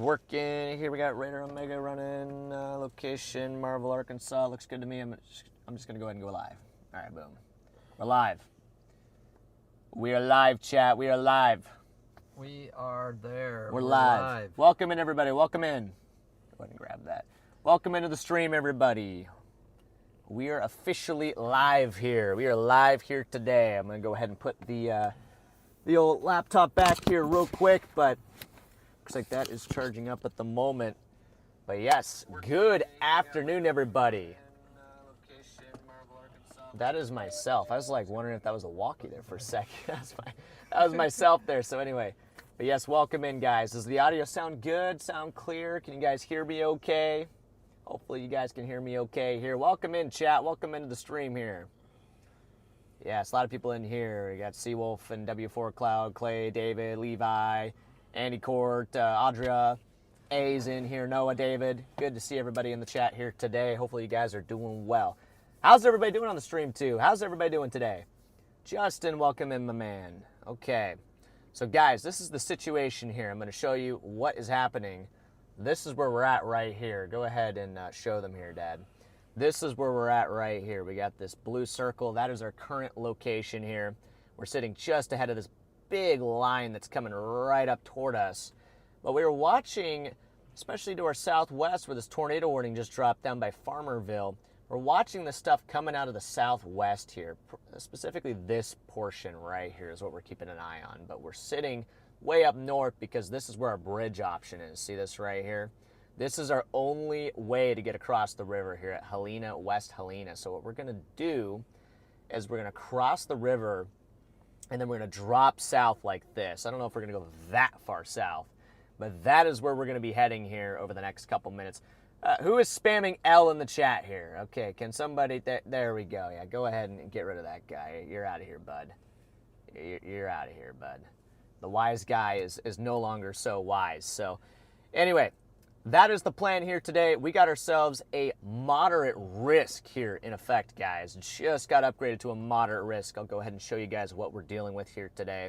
Working here, we got Raider Omega running. Location Marvel, Arkansas. Looks good to me. I'm just gonna go ahead and go live. All right, boom. We're live. We are live, chat. We are live. We are there. We're live. Welcome in, everybody. Welcome in. Go ahead and grab that. Welcome into the stream, everybody. We are officially live here. We are live here today. I'm gonna go ahead and put the old laptop back here real quick, but looks like that is charging up at the moment. But yes, good afternoon, everybody. That is myself. I was like wondering if that was a walkie there for a second. That was myself there. So anyway, but yes, welcome in, guys. Does the audio sound good? Sound clear? Can you guys hear me okay? Hopefully you guys can hear me okay here. Welcome in, chat. Welcome into the stream here. Yes, a lot of people in here. We got Seawolf and W4 Cloud, Clay, David, Levi, Andy Court, Audra, A's in here, Noah, David. Good to see everybody in the chat here today. Hopefully you guys are doing well. How's everybody doing on the stream too? How's everybody doing today? Justin, welcome in, my man. Okay, so guys, this is the situation here. I'm going to show you what is happening. This is where we're at right here. Go ahead and show them here, Dad. This is where we're at right here. We got this blue circle. That is our current location here. We're sitting just ahead of this big line that's coming right up toward us. But we were watching, especially to our southwest where this tornado warning just dropped down by Farmerville. We're watching the stuff coming out of the southwest here. Specifically this portion right here is what we're keeping an eye on. But we're sitting way up north because this is where our bridge option is. See this right here? This is our only way to get across the river here at Helena, West Helena. So what we're going to do is we're going to cross the river and then we're going to drop south like this. I don't know if we're going to go that far south, but that is where we're going to be heading here over the next couple minutes. Who is spamming L in the chat here? Okay, can somebody, there we go. Yeah, go ahead and get rid of that guy. You're out of here, bud. You're out of here, bud. The wise guy is no longer so wise. So anyway, that is the plan here today. We got ourselves a moderate risk here in effect, guys. Just got upgraded to a moderate risk. I'll go ahead and show you guys what we're dealing with here today.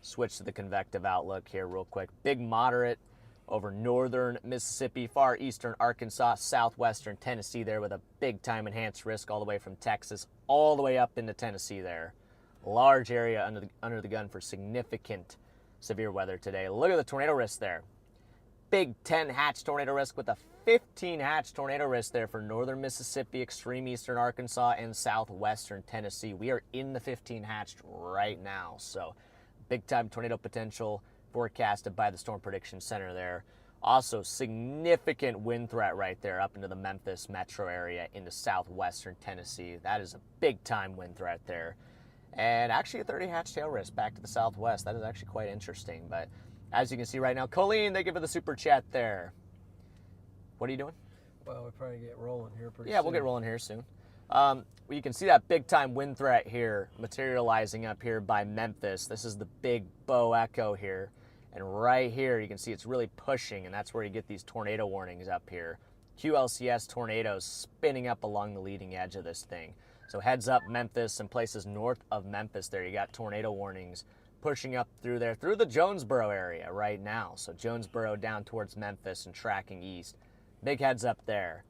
Switch to the convective outlook here real quick. Big moderate over northern Mississippi, far eastern Arkansas, southwestern Tennessee there with a big time enhanced risk all the way from Texas all the way up into Tennessee there. Large area under the gun for significant severe weather today. Look at the tornado risk there. Big 10 hatch tornado risk with a 15 hatch tornado risk there for northern Mississippi, extreme eastern Arkansas, and southwestern Tennessee. We are in the 15 hatched right now. So big time tornado potential forecasted by the Storm Prediction Center there. Also significant wind threat right there up into the Memphis metro area into southwestern Tennessee. That is a big time wind threat there. And actually a 30 hatch tail risk back to the southwest. That is actually quite interesting. But as you can see right now, Colleen, thank you for the super chat there. What are you doing? Well, we'll probably get rolling here pretty soon. Yeah, we'll get rolling here soon. Well, you can see that big time wind threat here materializing up here by Memphis. This is the big bow echo here. And right here, you can see it's really pushing, and that's where you get these tornado warnings up here. QLCS tornadoes spinning up along the leading edge of this thing. So heads up Memphis and places north of Memphis there. You got tornado warnings pushing up through there, through the Jonesboro area right now. So Jonesboro down towards Memphis and tracking east. Big heads up there.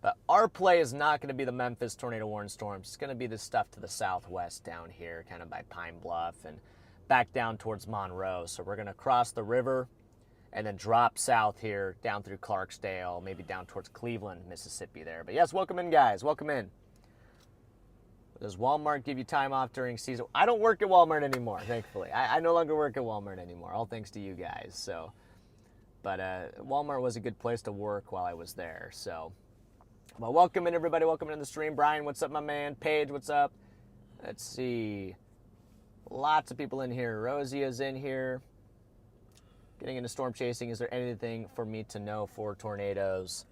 But our play is not going to be the Memphis tornado warning storms. It's going to be this stuff to the southwest down here, kind of by Pine Bluff and back down towards Monroe. So we're going to cross the river and then drop south here, down through Clarksdale, maybe down towards Cleveland, Mississippi there. But yes, welcome in, guys. Welcome in. Does Walmart give you time off during season? I don't work at Walmart anymore, thankfully. I no longer work at Walmart anymore, all thanks to you guys. So, but Walmart was a good place to work while I was there. So, well, welcome in, everybody. Welcome in the stream. Brian, what's up, my man? Paige, what's up? Let's see. Lots of people in here. Rosie is in here. Getting into storm chasing. Is there anything for me to know for tornadoes?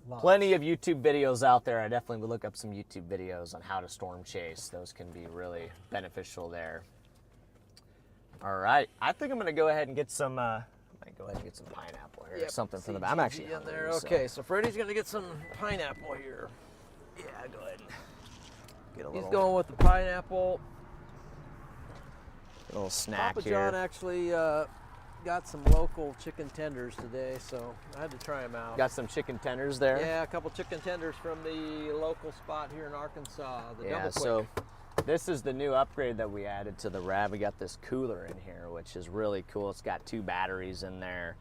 Lots. Plenty of YouTube videos out there. I definitely would look up some YouTube videos on how to storm chase. Those can be really beneficial there. All right. I think I'm going to go ahead and get some, I might go ahead and get some pineapple here or something for the back. I'm actually in there. Okay, so Freddy's going to get some pineapple here. Yeah, go ahead. Get a little. He's going with the pineapple. A little snack Papa here. John actually got some local chicken tenders today, so I had to try them out. Got some chicken tenders there? Yeah, a couple chicken tenders from the local spot here in Arkansas. The Yeah, Double Quick. so this is the new upgrade that we added to the RAV. We got this cooler in here, which is really cool. It's got 2 batteries in there.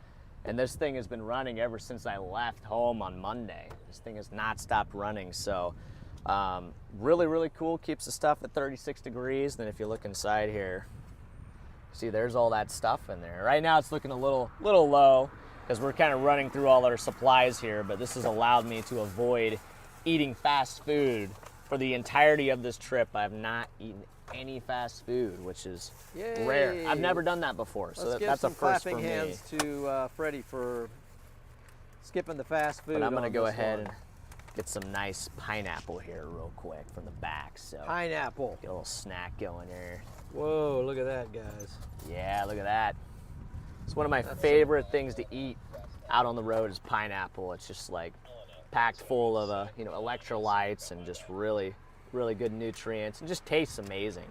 And this thing has been running ever since I left home on Monday. This thing has not stopped running. So really, really cool. Keeps the stuff at 36 degrees. Then if you look inside here, see there's all that stuff in there. Right now it's looking a little low because we're kind of running through all our supplies here, but this has allowed me to avoid eating fast food for the entirety of this trip. I have not eaten any fast food, which is rare. I've never done that before, so that's a first for me. Let's give some clapping hands to Freddy for skipping the fast food. But I'm gonna go ahead and get some nice pineapple here real quick from the back. So pineapple. Get a little snack going here. Whoa, look at that, guys. Yeah, look at that. It's one of my favorite things to eat out on the road is pineapple. It's just like packed full of electrolytes and just really good nutrients, and just tastes amazing.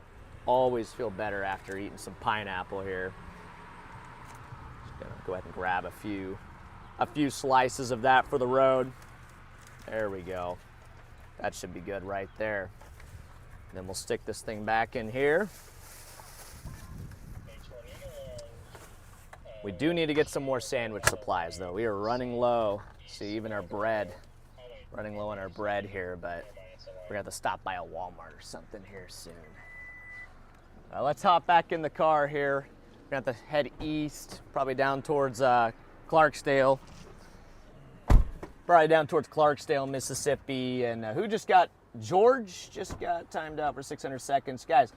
Always feel better after eating some pineapple here. Just gonna go ahead and grab a few slices of that for the road. There we go. That should be good right there. And then we'll stick this thing back in here. We do need to get some more sandwich supplies though. We are running low. See, even our bread, running low on our bread here, but we're gonna have to stop by a Walmart or something here soon. Let's hop back in the car here. We're gonna have to head east, probably down towards Clarksdale. Probably down towards Clarksdale, Mississippi. And George just got timed out for 600 seconds. Guys,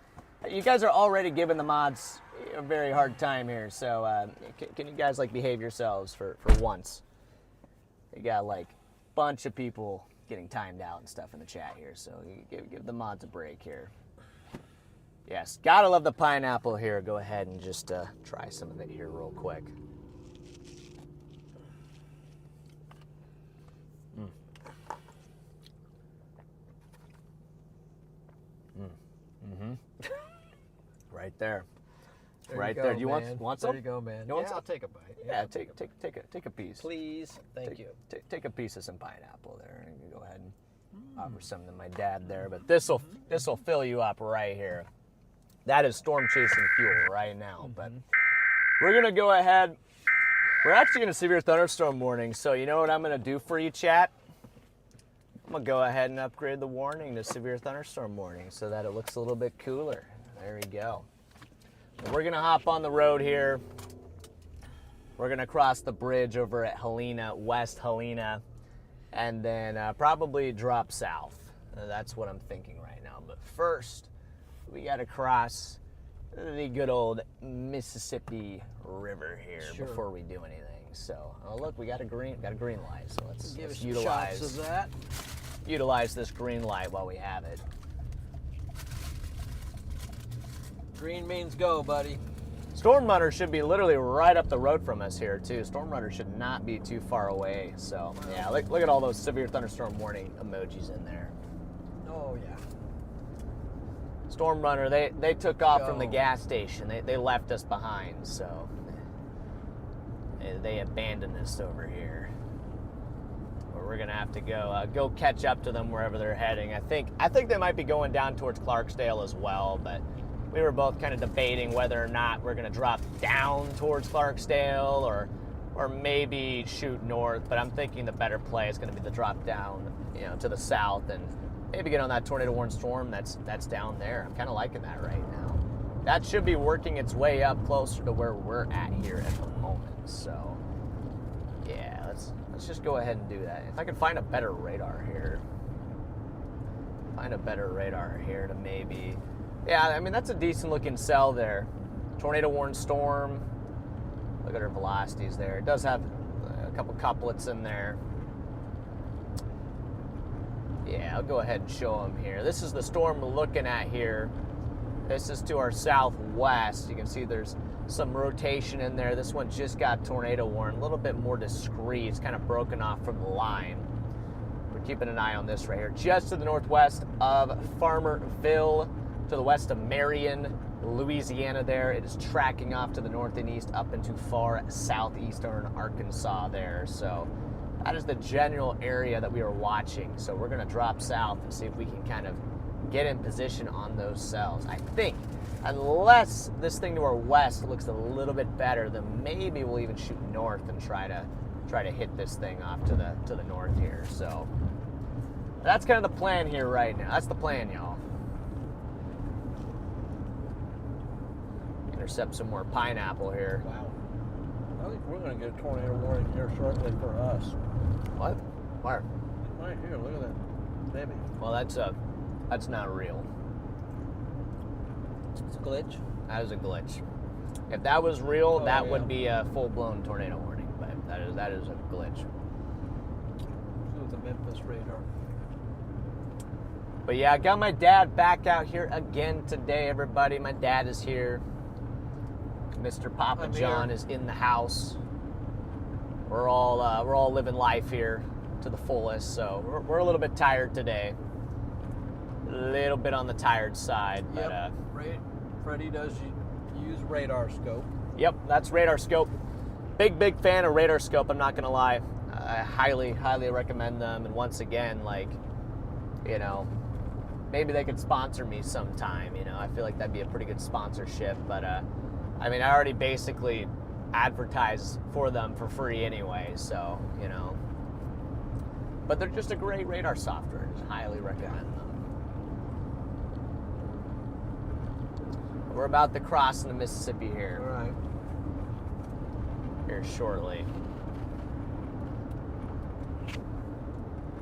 you guys are already giving the mods a very hard time here. So can you guys behave yourselves for once? You got a bunch of people getting timed out and stuff in the chat here, so give the mods a break here. Yes, gotta love the pineapple here. Go ahead and just try some of it here real quick. Right there. Right there. Do you want some? There you go, man. You want some? I'll take a bite. Yeah, take a piece. Please. Thank you. Take a piece of some pineapple there, and you go ahead and offer some to my dad there. But this'll fill you up right here. That is storm chasing fuel right now. But we're gonna go ahead. We're actually in a severe thunderstorm warning. So you know what I'm gonna do for you, chat? I'm gonna go ahead and upgrade the warning to severe thunderstorm warning so that it looks a little bit cooler. There we go. We're gonna hop on the road here. We're gonna cross the bridge over at Helena, West Helena, and then probably drop south. That's what I'm thinking right now. But first, we gotta cross the good old Mississippi River here before we do anything. So, oh look, we got a green light. So let's utilize this green light while we have it. Green means go, buddy. Storm Runner should be literally right up the road from us here too. Storm Runner should not be too far away. So yeah, look at all those severe thunderstorm warning emojis in there. Oh yeah. Storm Runner, they took off from the gas station. They left us behind, so they abandoned us over here. But we're gonna have to go catch up to them wherever they're heading. I think they might be going down towards Clarksdale as well, but we were both kind of debating whether or not we're gonna drop down towards Clarksdale or maybe shoot north. But I'm thinking the better play is gonna be the drop down, to the south and maybe get on that tornado warning storm that's down there. I'm kind of liking that right now. That should be working its way up closer to where we're at here at the moment. So yeah, let's just go ahead and do that. If I can find a better radar here, to maybe. Yeah, I mean, that's a decent looking cell there. Tornado warning storm. Look at our velocities there. It does have a couple couplets in there. Yeah, I'll go ahead and show them here. This is the storm we're looking at here. This is to our southwest. You can see there's some rotation in there. This one just got tornado warned. A little bit more discreet. It's kind of broken off from the line. We're keeping an eye on this right here. Just to the northwest of Farmerville, to the west of Marion, Louisiana there. It is tracking off to the north and east up into far southeastern Arkansas there. So that is the general area that we are watching. So we're going to drop south and see if we can kind of get in position on those cells. I think, unless this thing to our west looks a little bit better, then maybe we'll even shoot north and try to hit this thing off to the north here. So that's kind of the plan here right now. That's the plan, y'all. Intercept some more pineapple here. Wow. I think we're going to get a tornado warning here shortly for us. What? Where? Right here, look at that baby. Well, that's not real. It's a glitch. That is a glitch. If that was real, Oh, that yeah. would be a full-blown tornado warning. But that is a glitch. See with the Memphis radar. But yeah, I got my dad back out here again today, everybody. My dad is here. Mr. Papa I'm John here. is in the house. We're all living life here to the fullest. So we're a little bit tired today. A little bit on the tired side. But, Yep. Freddy does use radar scope. Yep, that's radar scope. Big fan of radar scope. I'm not gonna lie. I highly recommend them. And once again, like, you know, maybe they could sponsor me sometime. You know, I feel like that'd be a pretty good sponsorship. But I mean, I already basically advertise for them for free anyway. So you know, but they're just a great radar software. Just highly recommend them. We're about to cross into Mississippi here. All right. Here shortly.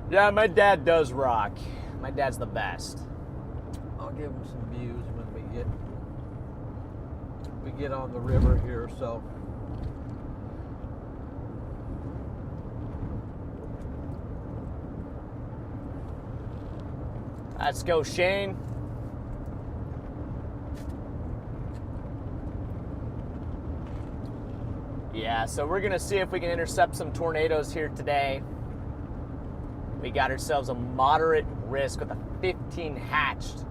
Yeah, my dad does rock. My dad's the best. I'll give them some views when we get on the river here. So Let's go, Shane. Yeah, so we're gonna see if we can intercept some tornadoes here today. We got ourselves a moderate risk with a 15 hatched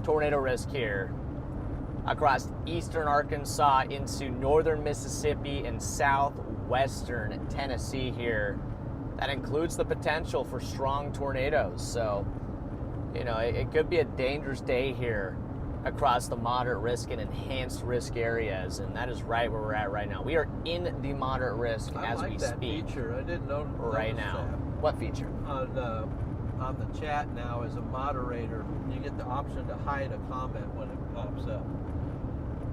tornado risk here across eastern Arkansas into northern Mississippi and southwestern Tennessee here. That includes the potential for strong tornadoes. So, you know, it could be a dangerous day here across the moderate risk and enhanced risk areas, and that is right where we're at right now. We are in the moderate risk I as like we that speak feature. I didn't know right notice now. that. What feature? On the chat now, as a moderator, you get the option to hide a comment when it pops up.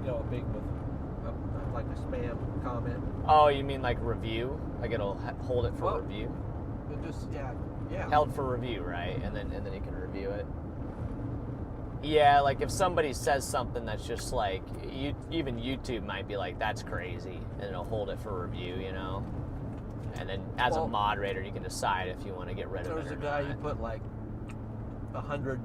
You know, a big with like a spam comment. Oh, you mean like review? Like it'll hold it for Well, review? It just yeah. Held for review, right? And then you can review it. Yeah, like if somebody says something that's just like, even YouTube might be like, that's crazy, and it'll hold it for review, you know? And then as a moderator, you can decide if you want to get rid of it There was or a guy not. who put like 100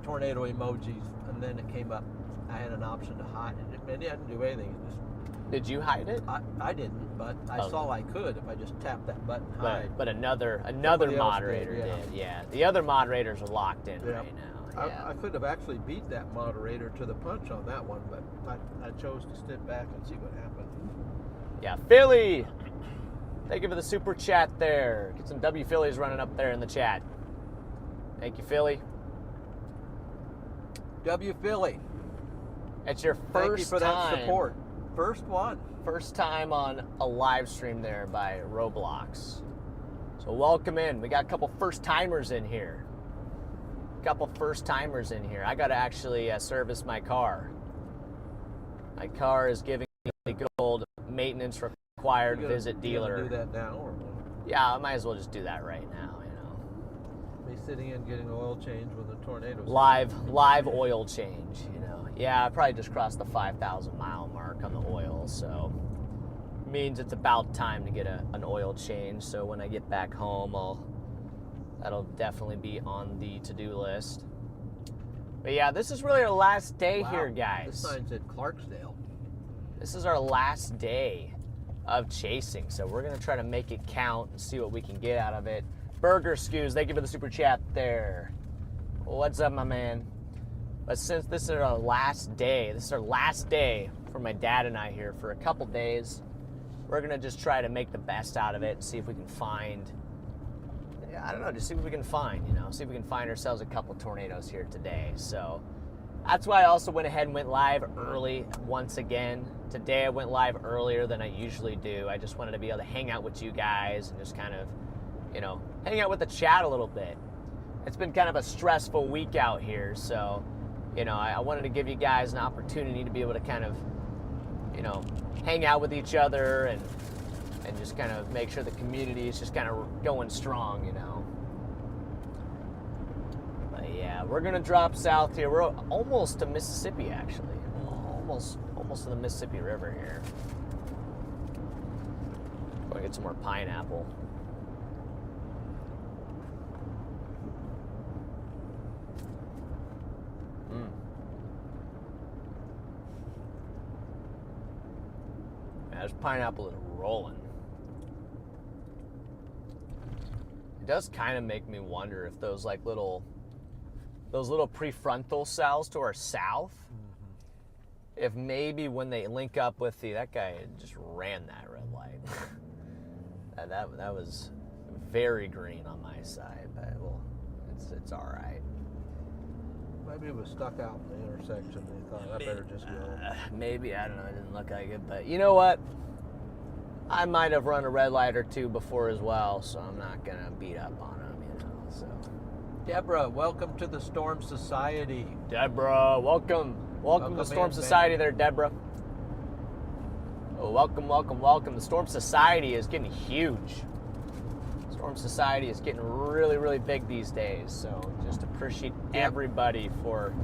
tornado emojis, and then it came up. I had an option to hide it. It didn't do anything. It just Did you hide it? I didn't, but I Oh. saw I could if I just tapped that button. Hide. But another Somebody else moderator did, yeah. did, yeah. The other moderators are locked in Yeah. right now. Yeah. I could have actually beat that moderator to the punch on that one, but I chose to step back and see what happened. Yeah, Philly! Thank you for the super chat there. Get some W Phillies running up there in the chat. Thank you, Philly. W Philly, It's your thank you first for that time. support. First one. First time on a live stream there by Roblox. So welcome in. We got a couple first timers in here. I got to actually service my car. My car is giving me the good old maintenance required, visit You gonna dealer. do that now, or Yeah, I might as well just do that right now, you know. be sitting in getting oil change when the tornadoes. Live oil change, you know. Yeah, I probably just crossed the 5,000 mile mark on the oil, so means it's about time to get an oil change. So when I get back home, that'll definitely be on the to-do list. But yeah, this is really our last day Wow, here, guys. This sign said Clarksdale. This is our last day of chasing, so we're gonna try to make it count and see what we can get out of it. Burger Scoos, thank you for the super chat there. What's up, my man? But since this is our last day, for my dad and I here for a couple days, we're going to just try to make the best out of it and see if we can find, I don't know, just see what we can find, see if we can find ourselves a couple tornadoes here today. So that's why I also went ahead and went live early once again. Today I went live earlier than I usually do. I just wanted to be able to hang out with you guys and just kind of, hang out with the chat a little bit. It's been kind of a stressful week out here, so, I wanted to give you guys an opportunity to be able to kind of, hang out with each other and just kind of make sure the community is just kind of going strong, But yeah, we're gonna drop south here. We're almost to Mississippi, actually. Almost to the Mississippi River here. Go get some more pineapple. This pineapple is rolling. It does kind of make me wonder if those little prefrontal cells to our south, if maybe when they link up with that guy just ran that red light. that was very green on my side, but well, it's all right. Maybe it was stuck out in the intersection. They thought, I better just go. Maybe, I don't know. It didn't look like it. But you know what? I might have run a red light or two before as well, so I'm not going to beat up on them, So. Deborah, welcome to the Storm Society. Deborah, welcome. Welcome to the Storm Society there, Deborah. Oh, welcome. The Storm Society is getting huge. Storm Society is getting really, really big these days, so just appreciate everybody for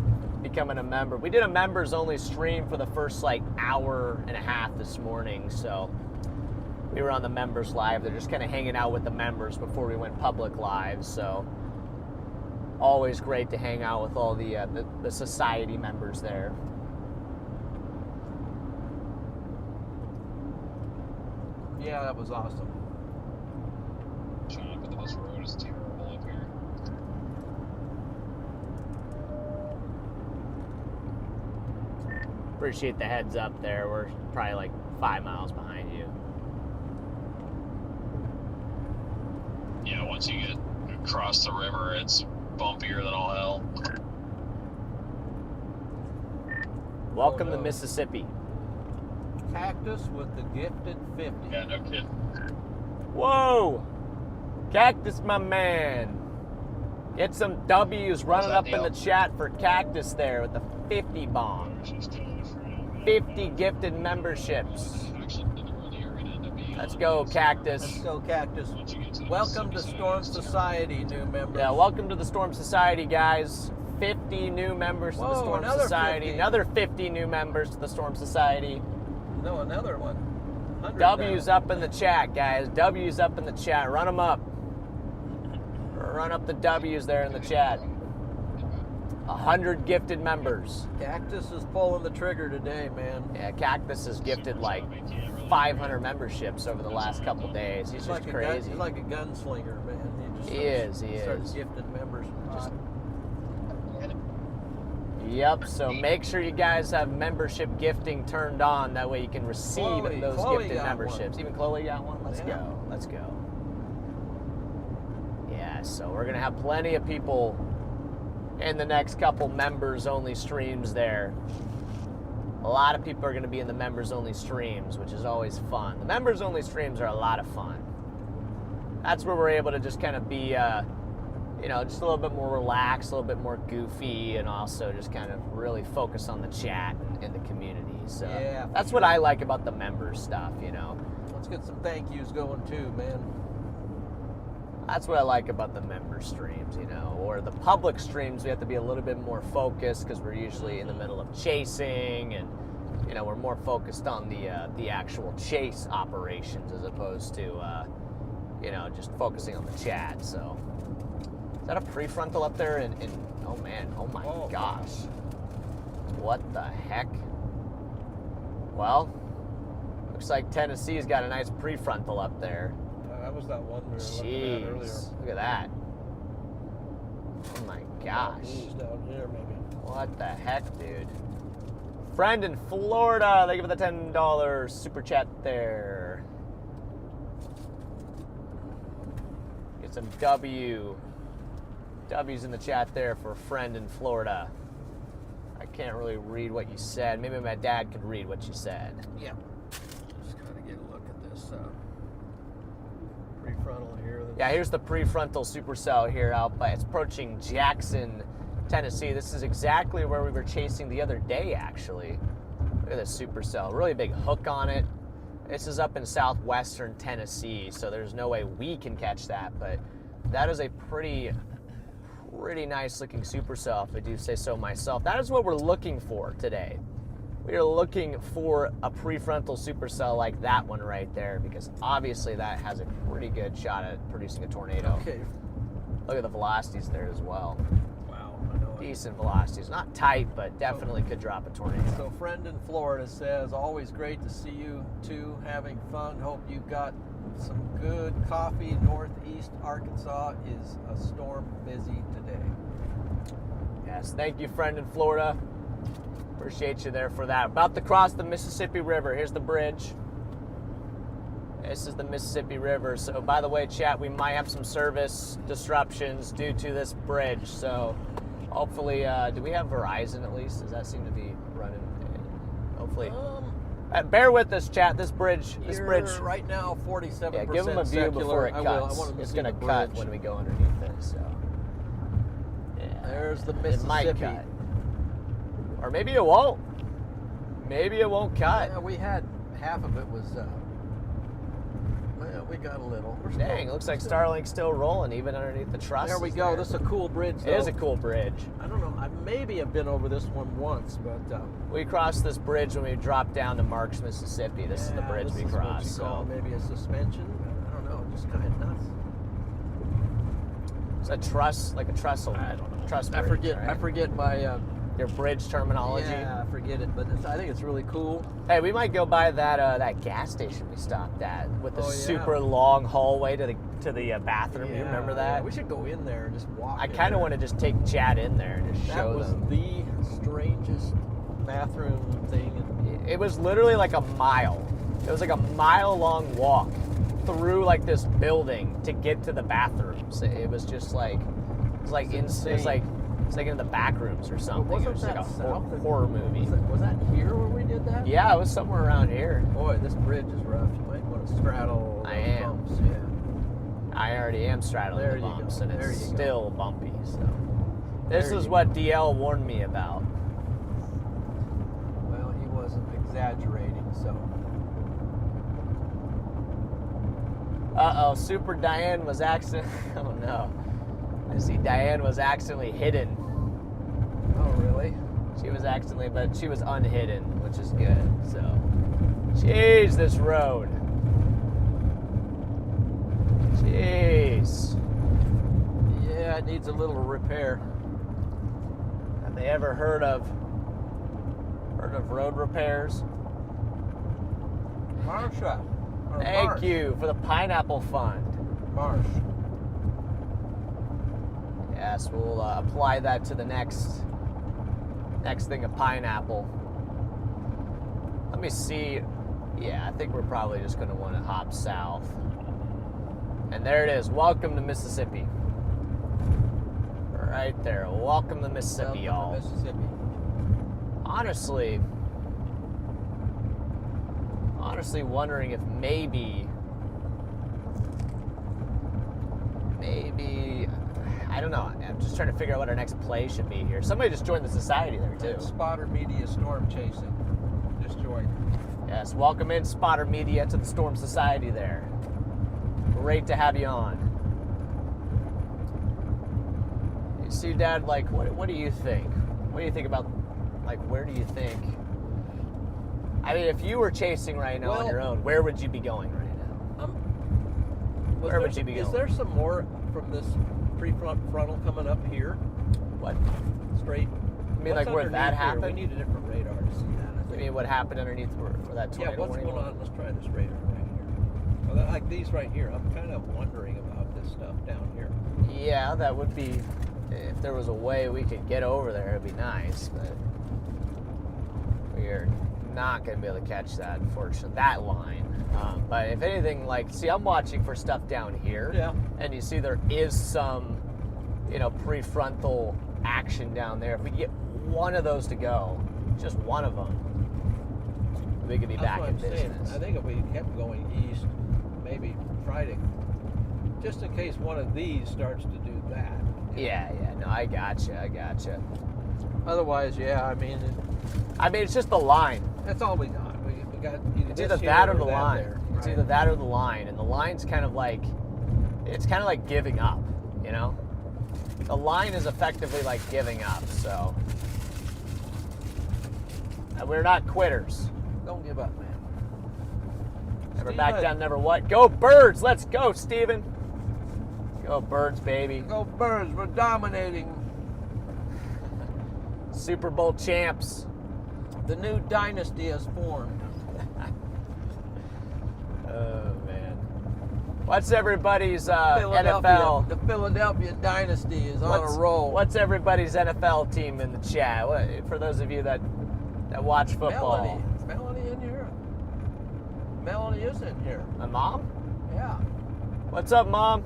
becoming a member. We did a members only stream for the first hour and a half this morning, so we were on the members live. They're just kind of hanging out with the members before we went public live, so always great to hang out with all the society members there. Yeah, that was awesome. But the bus road is terrible up here. Appreciate the heads up there. We're probably 5 miles behind you. Yeah, once you get across the river, it's bumpier than all hell. Welcome to Mississippi. Cactus with the gifted 50. Yeah, no kidding. Whoa! Cactus, my man. Get some W's running up in the chat for Cactus there with the 50 bomb. 50 gifted memberships. Let's go, Cactus. Let's go, Cactus. Welcome to Storm Society, new members. Yeah, welcome to the Storm Society, guys. 50 new members to the Storm Society. 50. Another 50 new members to the Storm Society. No, another one. W's up in the chat, guys. W's up in the chat. Run them up. Run up the W's there in the chat. 100 gifted members. Cactus is pulling the trigger today, man. Yeah, Cactus has gifted 500 memberships over the last couple days. He's just crazy. He's like a gunslinger, man. He is. Starts gifting members. Yep, so make sure you guys have membership gifting turned on. That way you can receive those gifted memberships. One. Even Chloe got one? Let's go. Yeah, so we're going to have plenty of people in the next couple members-only streams there. A lot of people are going to be in the members-only streams, which is always fun. The members-only streams are a lot of fun. That's where we're able to just kind of be... just a little bit more relaxed, a little bit more goofy, and also just kind of really focus on the chat and the community. So yeah, that's what I like about the members stuff, Let's get some thank yous going too, man. That's what I like about the member streams, or the public streams. We have to be a little bit more focused because we're usually in the middle of chasing, and we're more focused on the actual chase operations as opposed to just focusing on the chat. So. Is that a prefrontal up there? Oh man, oh my gosh. What the heck? Well, looks like Tennessee's got a nice prefrontal up there. That was that one we were looking Jeez, at earlier. look at that. Oh my gosh. He's down here, maybe. What the heck, dude? Friend in Florida, thank you for the $10 super chat there. Get some W's in the chat there for a friend in Florida. I can't really read what you said. Maybe my dad could read what you said. Yeah. Just kind of get a look at this prefrontal here. Yeah, here's the prefrontal supercell here out by, it's approaching Jackson, Tennessee. This is exactly where we were chasing the other day, actually. Look at this supercell. Really big hook on it. This is up in southwestern Tennessee, so there's no way we can catch that, but that is a pretty nice looking supercell, if I do say so myself. That is what we're looking for today. We are looking for a prefrontal supercell like that one right there, because obviously that has a pretty good shot at producing a tornado. Okay. Look at the velocities there as well. Wow, I know. Decent velocities. Not tight, but definitely could drop a tornado. So friend in Florida says, always great to see you two having fun. Hope you got some good coffee. Northeast Arkansas is a storm busy today. Yes, thank you, friend in Florida. Appreciate you there for that. About to cross the Mississippi River. Here's the bridge. This is the Mississippi River. So, by the way, chat, we might have some service disruptions due to this bridge. So, hopefully, do we have Verizon at least? Does that seem to be running? Hopefully. Bear with us, chat. This bridge. Right now, 47%. Yeah, give them a view before it cuts. It's going to cut when we go underneath it. So, yeah. There's the Mississippi. It might cut. Or maybe it won't. Maybe it won't cut. Yeah, we had half of it was. Well, we got a little. Dang, looks like Starlink's still rolling even underneath the truss. There we go. This is a cool bridge. It is a cool bridge. I don't know. I maybe have been over this one once, but we crossed this bridge when we dropped down to Marks, Mississippi. This is the bridge we crossed. So maybe a suspension. I don't know. Just kind of nuts. It's a truss, like a trestle. I don't know. Truss bridge, I forget. right? I forget my. Your bridge terminology. Yeah, I forget it, but I think it's really cool. Hey, we might go by that gas station we stopped at with the super long hallway to the bathroom. Yeah, You remember that? Yeah, we should go in there and just walk. I kind of want to just take Chad in there and just show them. That was the strangest bathroom thing. It was literally like a mile. It was like a mile-long walk through like this building to get to the bathrooms. It was just like it's like in the back rooms or something. It was like a horror movie. Was that here where we did that? Yeah, it was somewhere around here. Boy, this bridge is rough. You might want to straddle those bumps. Yeah. I already am straddling the bumps, and it's still bumpy. So this is what DL warned me about. Well, he wasn't exaggerating, so. Uh-oh, Super Diane was accidentally... Oh, no. I see Diane was accidentally hidden. Oh, really? She was accidentally, but she was unhidden, which is good, so. Jeez, this road. Jeez. Yeah, it needs a little repair. Have they ever heard of road repairs? Marsha. Thank you for the pineapple fund. Marsh. Yes, we'll apply that to the next thing of pineapple. Let me see. Yeah, I think we're probably just going to want to hop south. And there it is. Welcome to Mississippi. Right there. Welcome to Mississippi, y'all. Mississippi. Honestly wondering if maybe, I don't know. I'm just trying to figure out what our next play should be here. Somebody just joined the society there, too. Spotter Media Storm Chasing. Just joined. Yes, welcome in, Spotter Media, to the Storm Society there. Great to have you on. You see, Dad, like, what do you think? What do you think about, like, where do you think? I mean, if you were chasing right now on your own, where would you be going right now? Where would you be going? Is there some more from this frontal coming up here? What? Straight. I mean, like where that happened? We need a different radar to see that. I mean, what happened underneath where that tornado? Yeah, what's going on? Let's try this radar right here. Well, like these right here. I'm kind of wondering about this stuff down here. Yeah, that would be If there was a way we could get over there, it'd be nice, but we are not going to be able to catch that, unfortunately, that line. But if anything, like, see, I'm watching for stuff down here, and you see there is some, prefrontal action down there. If we get one of those to go, just one of them, we could be back in business. I think if we kept going east, maybe Friday, just in case one of these starts to do that. Yeah, no, I gotcha. Otherwise, I mean, it's just the line. That's all we got. We got it's either that or the line. There, right? It's either that or the line, and the line's kind of like, it's kind of like giving up, The line is effectively like giving up, so. And we're not quitters. Don't give up, man. Never back down, never what? Go Birds! Let's go, Steven! Go Birds, baby. Go Birds, we're dominating. Super Bowl champs. The new dynasty has formed. Oh, man. What's everybody's NFL? The Philadelphia dynasty is on a roll. What's everybody's NFL team in the chat? For those of you that watch football. Melanie in here. Melanie is in here. My mom? Yeah. What's up, Mom?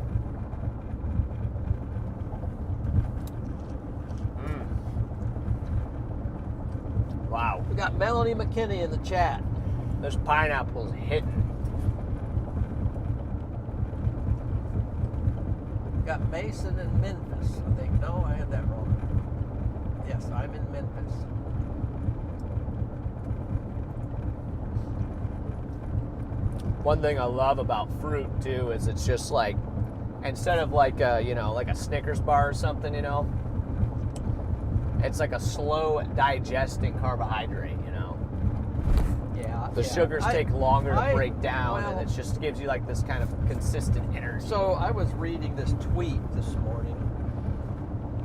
Wow. We got Melanie McKinney in the chat. Those pineapples hitting. We got Mason in Memphis, I think. No, I had that wrong. Yes, I'm in Memphis. One thing I love about fruit too is it's just like, instead of like a, like a Snickers bar or something, it's like a slow digesting carbohydrate, Yeah. The sugars take longer to break down, and it just gives you like this kind of consistent energy. So I was reading this tweet this morning.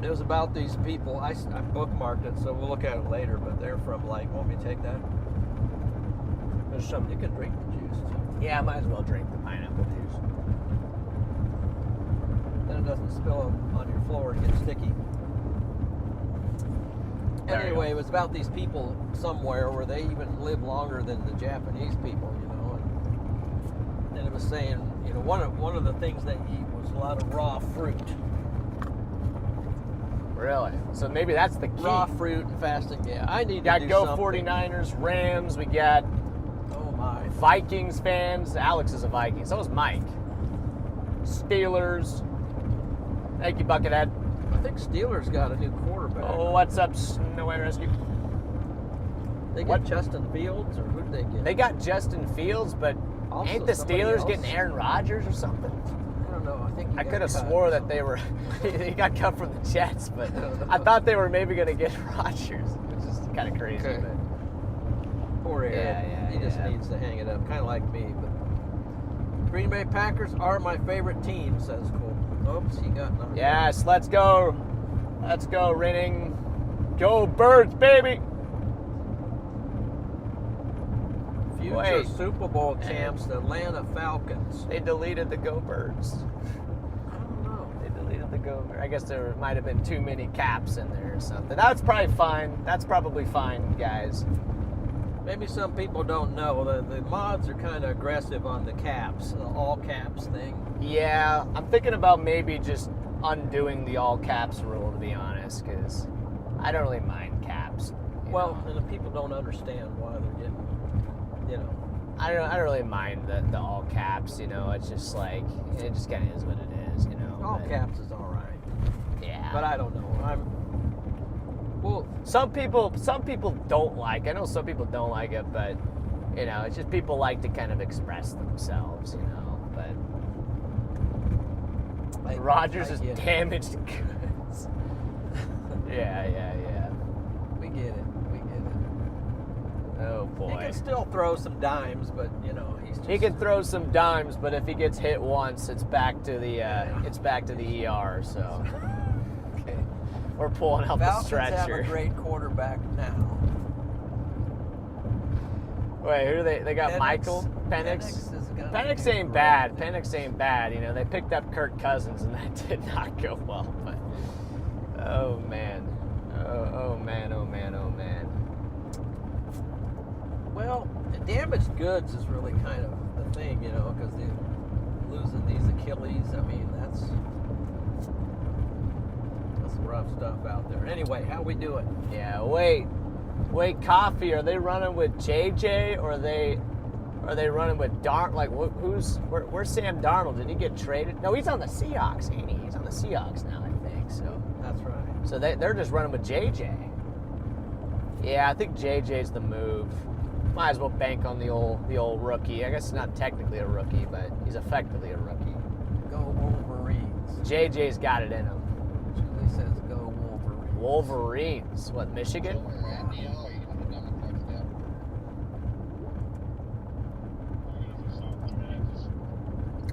It was about these people. I bookmarked it, so we'll look at it later. But they're from want me to take that? There's some. You can drink the juice too. Yeah, I might as well drink the pineapple juice. Then it doesn't spill on your floor and get sticky. Anyway, it was about these people somewhere where they even live longer than the Japanese people, and it was saying, one of the things they eat was a lot of raw fruit. Really? So maybe that's the key. Raw fruit and fasting. Yeah, I need to do Go something. 49ers, Rams. We got Vikings fans. Alex is a Viking. So is Mike. Steelers. Thank you, Buckethead. I think Steelers got a new quarterback. Oh, what's up, Snow White Rescue? They got Justin Fields, or who did they get? They got Justin Fields, but also ain't the Steelers getting Aaron Rodgers or something? I don't know. I think I could have swore that they were. He got cut from the Jets, but I thought they were maybe going to get Rodgers, which is kind of crazy. Okay. But poor Ed. He just needs to hang it up, kind of like me. But Green Bay Packers are my favorite team, says Cole. Oops, he got knocked. Yes, let's go. Let's go, Rinning. Go Birds, baby. Future Super Bowl champs, the Atlanta Falcons. They deleted the Go Birds. I don't know. They deleted the Go Birds. I guess there might have been too many caps in there or something. That's probably fine. That's probably fine, guys. Maybe some people don't know. The mods are kind of aggressive on the caps, the all caps thing. Yeah, I'm thinking about maybe just undoing the all caps rule, to be honest, because I don't really mind caps. Well, and the people don't understand why they're getting, I don't really mind the all caps. It's just like it just kind of is what it is. All caps is all right. Yeah. But I don't know. Well, some people don't like. I know some people don't like it, but it's just people like to kind of express themselves. But Rodgers is damaged goods. Yeah. We get it. Oh boy. He can still throw some dimes, but he can throw some dimes, but if he gets hit once, it's back to the ER. So okay. We're pulling out the stretcher. Falcons have a great quarterback now. Wait, who do they? They got Michael Penix. Penix ain't bad. They picked up Kirk Cousins, and that did not go well. But Oh man. Oh man, oh man, oh man. Well, damaged goods is really kind of the thing, you know, because losing these Achilles, I mean, that's rough stuff out there. Anyway, how we doing? Yeah, wait, Coffee, are they running with JJ or are they running with Darnold? Like, where's Sam Darnold? Did he get traded? No, he's on the Seahawks, ain't he? He's on the Seahawks now, I think. So that's right. So they're just running with JJ. Yeah, I think JJ's the move. Might as well bank on the old rookie. I guess he's not technically a rookie, but he's effectively a rookie. Go Wolverines. JJ's got it in him. Julie says go Wolverines. Wolverines. What, Michigan?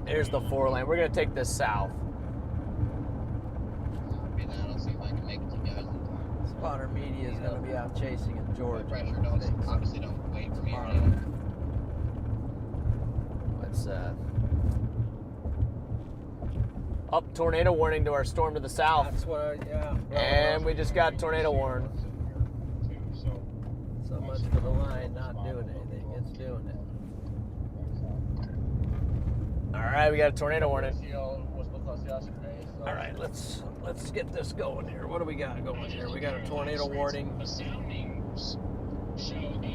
Here's the 4-lane. We're going to take this south. Spotter Media is going to be out chasing in Georgia. Obviously don't wait for me. Let's up tornado warning to our storm to the south. That's what yeah. And we just got tornado warning. So much for the line not doing anything. It's doing it. All right, we got a tornado warning. All right, let's get this going here. What do we got going here? We got a tornado warning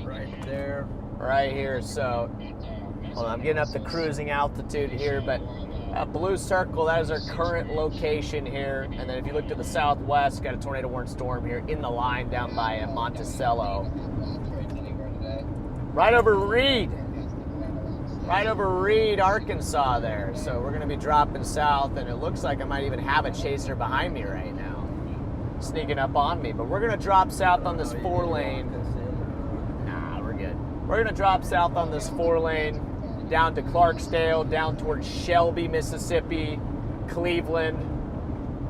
right there. Right here. So, hold on, I'm getting up to cruising altitude here, but blue circle, that is our current location here. And then if you look to the southwest, got a tornado warning storm here in the line down by Monticello. Right over Reed. Right over Reed, Arkansas there. So we're going to be dropping south, and it looks like I might even have a chaser behind me right now, sneaking up on me. But we're going to drop south on this 4-lane. Nah, we're good. We're going to drop south on this 4-lane down to Clarksdale, down towards Shelby, Mississippi, Cleveland,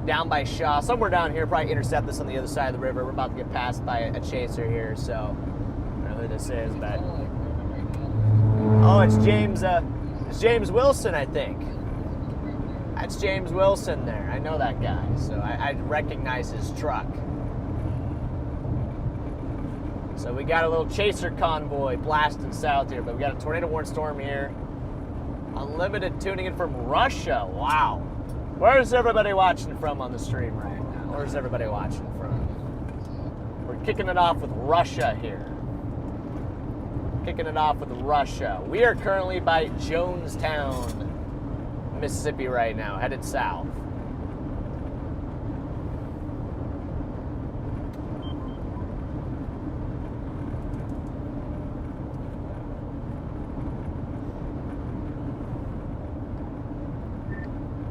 down by Shaw. Somewhere down here, probably intercept this on the other side of the river. We're about to get passed by a chaser here, so I don't know who this is, but... Oh, it's James Wilson, I think. That's James Wilson there. I know that guy, so I recognize his truck. So we got a little chaser convoy blasting south here, but we got a tornado warning storm here. Unlimited tuning in from Russia. Wow. Where's everybody watching from on the stream right now? Where's everybody watching from? We're kicking it off with Russia here. Kicking it off with Russia. We are currently by Jonestown, Mississippi right now, headed south.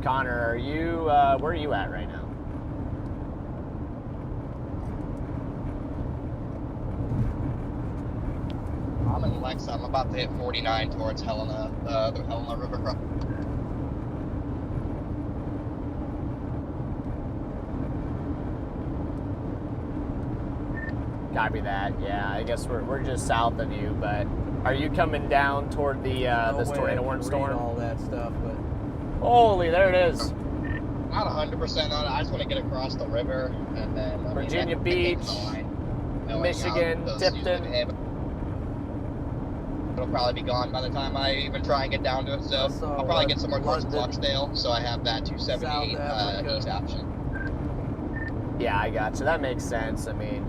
Connor, are you, where are you at right now? I'm in Lex. I'm about to hit 49 towards Helena, the Helena River crossing. Copy that. Yeah, I guess we're just south of you, but are you coming down toward the this tornado warning storm? All that stuff, but holy, there it is. Not 100% on it. I just want to get across the river and then Virginia Beach, Michigan, Tipton. It'll probably be gone by the time I even try and get down to it. So I'll probably get somewhere towards Clarksdale, so I have that 278 east option. Yeah, I got you. That makes sense. I mean,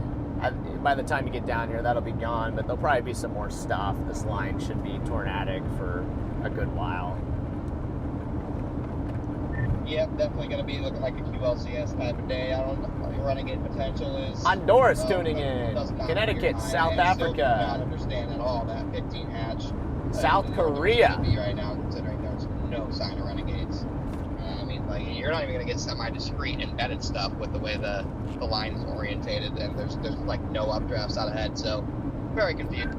by the time you get down here, that'll be gone, but there'll probably be some more stuff. This line should be tornadic for a good while. Yep, definitely going to be looking like a QLCS type of day. I don't know. Renegade potential is... Honduras tuning in. Connecticut, South Africa. I don't understand at all that 15 hatch. South Korea. Right now, considering there's no sign of renegades. I mean, like, you're not even going to get semi-discreet embedded stuff with the way the line is orientated, and there's like no updrafts out ahead, so very confused.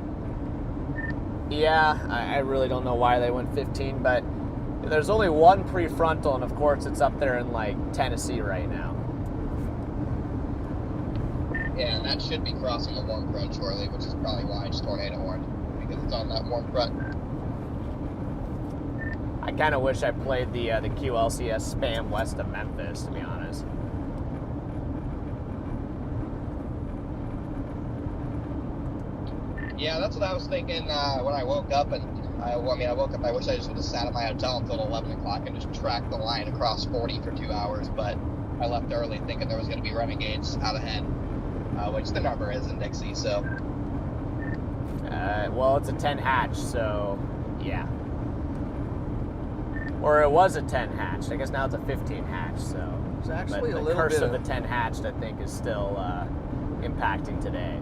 Yeah, I really don't know why they went 15, but there's only one prefrontal, and of course it's up there in like Tennessee right now. Yeah, and that should be crossing the warm front shortly, which is probably why it's tornado warned, because it's on that warm front. I kind of wish I played the QLCS spam west of Memphis, to be honest. Yeah, that's what I was thinking when I woke up. And I woke up. I wish I just would have sat at my hotel until 11 o'clock and just tracked the line across 40 for 2 hours. But I left early thinking there was going to be Renegades out ahead, which there never is in Dixie. So. Well, it's a 10 hatch, so yeah. Or it was a 10 hatch. I guess now it's a 15 hatch. So It's actually but a the little curse bit of the 10 hatched, I think, is still impacting today.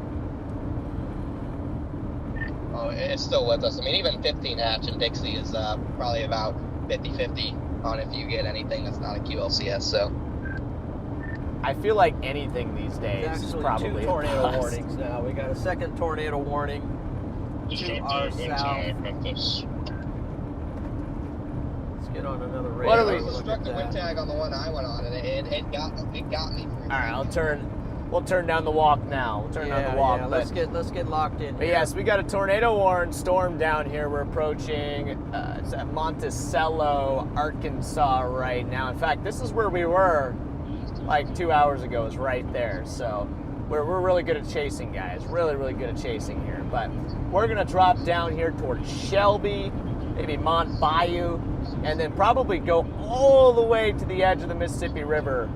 Oh, it's still with us. I mean, even 15 hatch in Dixie is probably about 50-50 on if you get anything that's not a QLCS. So I feel like anything these days There's is actually probably 2 a tornado bust. warnings now. We got a second tornado warning Just to dropped our a wind south. tag, Memphis. Let's get on another What radar. are we- I and just look struck at the wind that. tag on the one I went on, and it got me. All right, we'll turn down the walk now. We'll turn down the walk. Yeah, but, let's get locked in. but here. yes, we got a tornado warning storm down here. We're approaching it's at Monticello, Arkansas right now. In fact, this is where we were like 2 hours ago, is right there. So we're really good at chasing, guys. Really, really good at chasing here. But we're gonna drop down here towards Shelby, maybe Mont Bayou, and then probably go all the way to the edge of the Mississippi River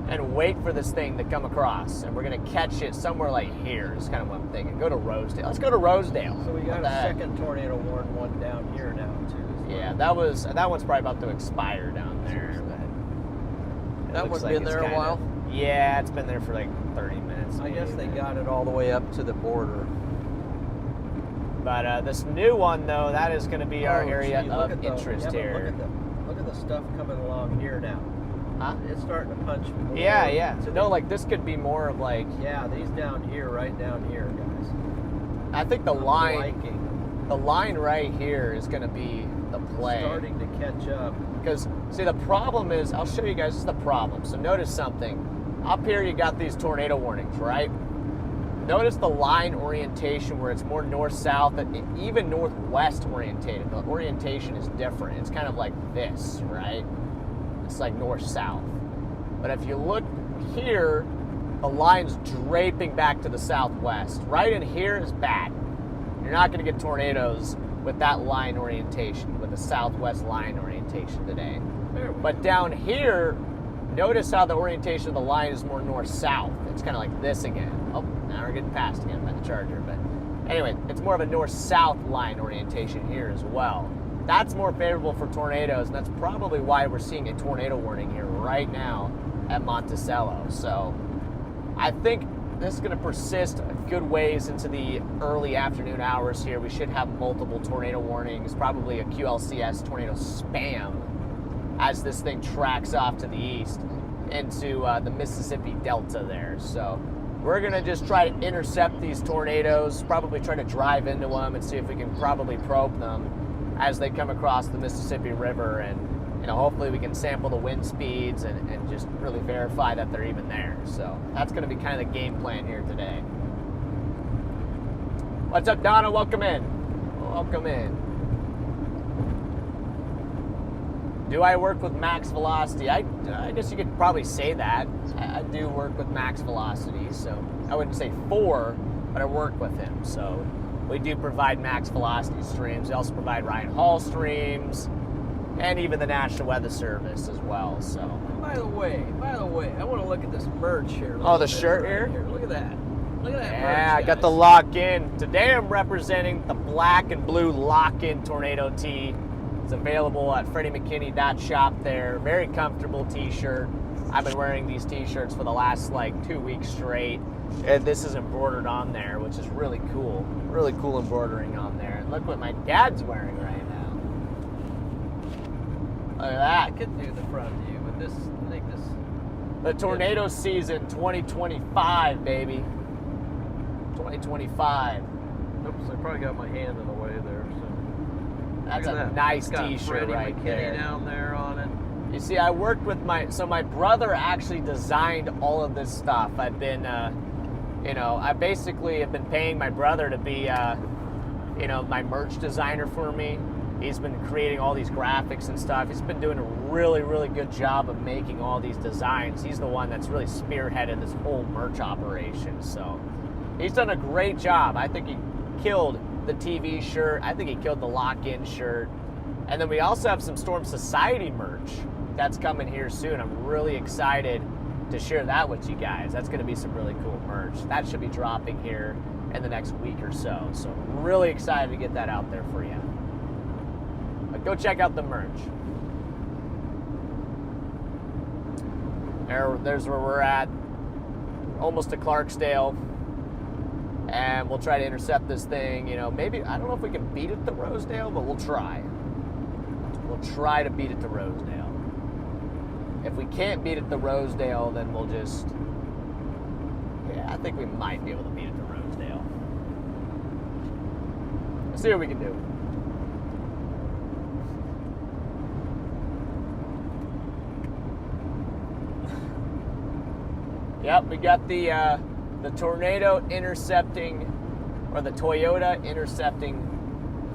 and wait for this thing to come across. And we're gonna catch it somewhere like here, is kind of what I'm thinking. Go to Rosedale. Let's go to Rosedale. So we got What a the heck? second tornado warning one down here now too. Yeah, that one's probably about to expire down there. But it That looks one's been it's there a kinda- while? Yeah, it's been there for like 30 minutes. I guess they maybe. got it all the way up to the border. But this new one, though, that is going to be our Oh, area gee, look of at the- interest yeah, but here. Look at the stuff coming along here now. Huh? It's starting to punch more. Yeah, yeah. to No, the- like this could be more of like, Yeah, these down here, right down here, guys. I think the I'm line liking. right here is going to be the play. Starting to catch up. Because, see, the problem is, I'll show you guys, this is the problem. So notice something. Up here you got these tornado warnings, right? Notice the line orientation where it's more north-south and even northwest orientated. The orientation is different. It's kind of like this, right? It's like north-south. But if you look here, the line's draping back to the southwest. Right in here is bad. You're not going to get tornadoes with that line orientation, with the southwest line orientation today. There we But down here, notice how the orientation of the line is more north-south. It's kind of like this again. Oh, now we're getting past again by the charger. But anyway, it's more of a north-south line orientation here as well. That's more favorable for tornadoes, and that's probably why we're seeing a tornado warning here right now at Monticello. So I think this is going to persist a good ways into the early afternoon hours here. We should have multiple tornado warnings, probably a QLCS tornado spam as this thing tracks off to the east into the Mississippi Delta there. So we're going to just try to intercept these tornadoes, probably try to drive into them and see if we can probably probe them as they come across the Mississippi River, and hopefully we can sample the wind speeds and just really verify that they're even there. So that's going to be kind of the game plan here today. What's up, Donna? Welcome in. Welcome in. Do I work with max velocity? I guess you could probably say that. I do work with max velocity, so I wouldn't say for, but I work with him. So we do provide max velocity streams. We also provide Ryan Hall streams, and even the National Weather Service as well. So. By the way, I want to look at this merch here. Oh, the shirt here? Look at that. Look at that merch, Yeah, I got the guys. lock-in. Today I'm representing the black and blue lock-in tornado tee. It's available at FreddyMcKinney.shop there. Very comfortable t-shirt. I've been wearing these t-shirts for the last like 2 weeks straight. And this is embroidered on there, which is really cool. Really cool embroidering on there. And look what my dad's wearing right now. Look at I that. could do the front view with this. I think this. The tornado season 2025, baby. 2025. Oops, I probably got my hand in the way there. So. That's Look at a that. nice It's got t-shirt Freddy right McKinney there. down there on it. You see, I worked with my brother actually designed all of this stuff. I've been, I basically have been paying my brother to be, my merch designer for me. He's been creating all these graphics and stuff. He's been doing a really, really good job of making all these designs. He's the one that's really spearheaded this whole merch operation. So he's done a great job. I think he killed the TV shirt. I think he killed the lock-in shirt. And then we also have some Storm Society merch that's coming here soon. I'm really excited to share that with you guys. That's going to be some really cool merch. That should be dropping here in the next week or so. So really excited to get that out there for you. But go check out the merch. There's where we're at. Almost to Clarksdale. And we'll try to intercept this thing. You know, maybe, I don't know if we can beat it to Rosedale, but we'll try. We'll try to beat it to Rosedale. If we can't beat it to Rosedale, then we'll just, yeah, I think we might be able to beat it to Rosedale. Let's see what we can do. Yep, we got the Tornado intercepting, or the Toyota intercepting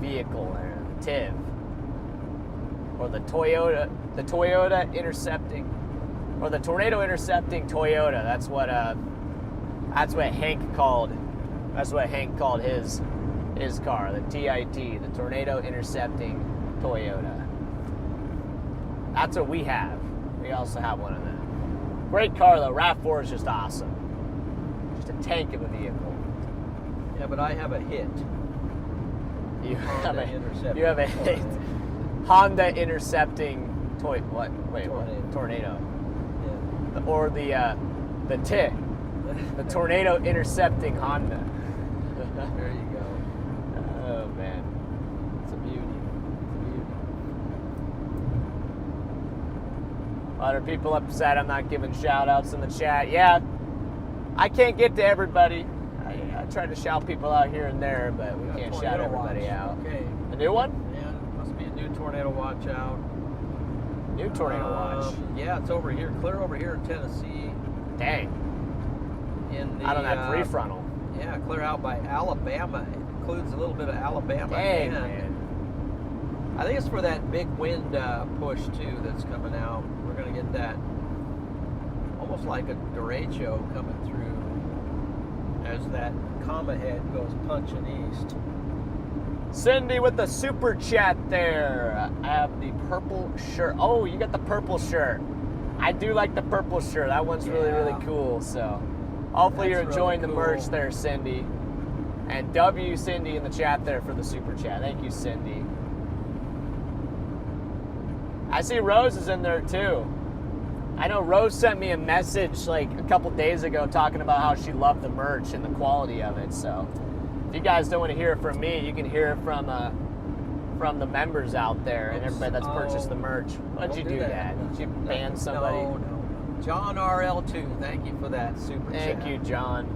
vehicle there, the TIV. Or the Toyota intercepting, or the Tornado intercepting Toyota. That's what Hank called. That's what Hank called his car, the TIT, the Tornado intercepting Toyota. That's what we have. We also have one of them. Great car though. RAV4 is just awesome. Just a tank of a vehicle. Yeah, but I have a hit. You have a hit. Honda intercepting Tornado. Yeah. Or the Tornado intercepting Honda. There you go. Oh man, It's a beauty. A lot of people upset I'm not giving shout outs in the chat. Yeah, I can't get to everybody. I try to shout people out here and there, but we can't shout everybody out. Okay. A new one? Yeah, must be a new tornado watch out. New tornado watch. Yeah, it's over here, clear over here in Tennessee. Dang. Out on that prefrontal. Yeah, clear out by Alabama. It includes a little bit of Alabama. Dang, and man. I think it's for that big wind push too that's coming out. We're gonna get that almost like a derecho coming through as that comma head goes punching east. Cindy with the super chat there. I have the purple shirt. Oh, you got the purple shirt. I do like the purple shirt. That one's really cool. So hopefully you're enjoying the merch there, Cindy. And W Cindy in the chat there for the super chat. Thank you, Cindy. I see Rose is in there too. I know Rose sent me a message like a couple days ago talking about how she loved the merch and the quality of it. So if you guys don't want to hear it from me, you can hear it from the members out there and everybody that's purchased the merch. Why'd you do that? Did you ban somebody? No. John RL2, thank you for that super chat. Thank you, John.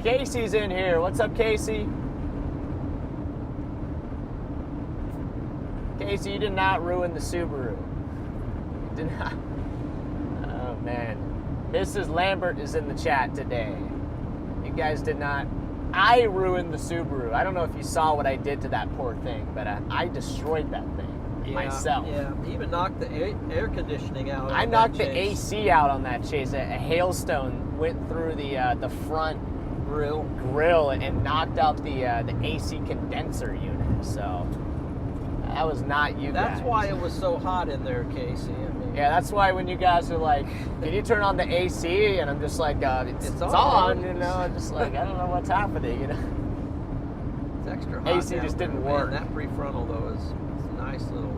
Casey's in here. What's up, Casey? Casey, you did not ruin the Subaru. You did not. Oh, man. Mrs. Lambert is in the chat today. You guys did not. I ruined the Subaru. I don't know if you saw what I did to that poor thing, but I destroyed that thing myself. Yeah, even knocked the air conditioning out. I knocked the AC out on that chase. A hailstone went through the front grill and knocked out the AC condenser unit. So that was not you guys. That's why it was so hot in there, Casey. I mean, yeah, that's why when you guys are like, can you turn on the AC? And I'm just like, it's on, you know. I'm just like, I don't know what's happening, you know. It's extra hot. AC just didn't work. Man, that prefrontal, though, is a nice little...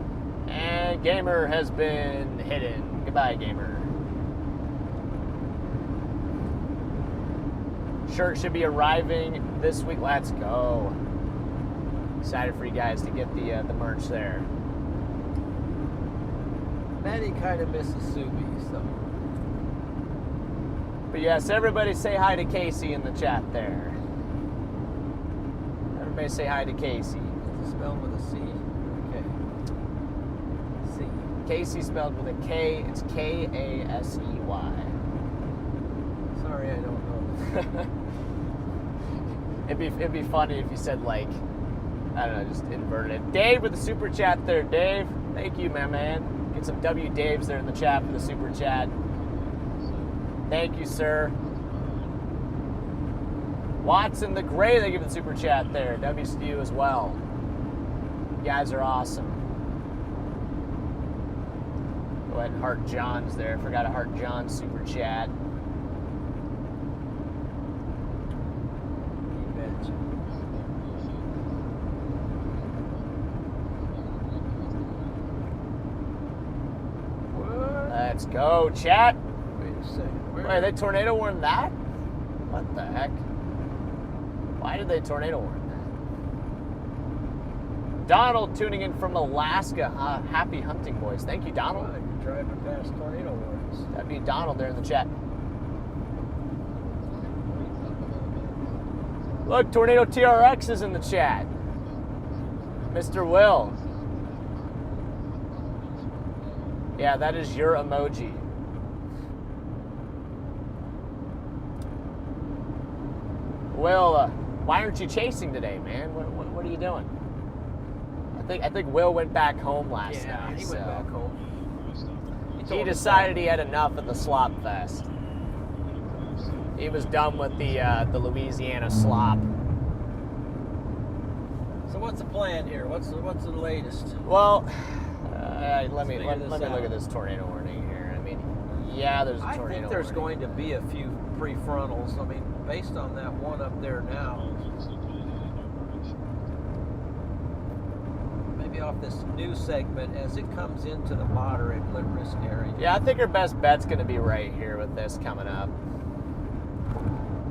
And Gamer has been hidden. Goodbye, Gamer. Shirt should be arriving this week. Let's go. Excited for you guys to get the merch there. Maddie kind of misses Subi, so. But yes, everybody say hi to Casey in the chat there. Everybody say hi to Casey. Is it spelled with a C? Okay. C. Casey spelled with a K. It's Kasey. Sorry, I don't know. It'd be funny if you said like, I don't know, just inverted it. Dave with the super chat there, Dave. Thank you, my man. Get some W Daves there in the chat for the super chat. Thank you, sir. Watson the Gray, they give the super chat there. W's to you as well. You guys are awesome. Go ahead and heart John's there. Forgot to heart John's super chat. You betcha. Let's go, chat. Wait a second. Wait, they tornado warned that? What the heck? Why did they tornado warn that? Donald tuning in from Alaska. Happy hunting, boys. Thank you, Donald. You're driving past tornado warnings. That'd be Donald there in the chat. Look, Tornado TRX is in the chat. Mr. Will. Yeah, that is your emoji. Will, why aren't you chasing today, man? What are you doing? I think Will went back home last night. He went back home. He decided he had enough of the slop fest. He was done with the Louisiana slop. So what's the plan here? What's the latest? Well, let me figure this look out. at this tornado warning here. I mean, yeah, there's a tornado I think there's warning. going to be a few pre-frontals. I mean, based on that one up there now, maybe off this new segment as it comes into the moderate lit risk area. Yeah, I think our best bet's going to be right here with this coming up.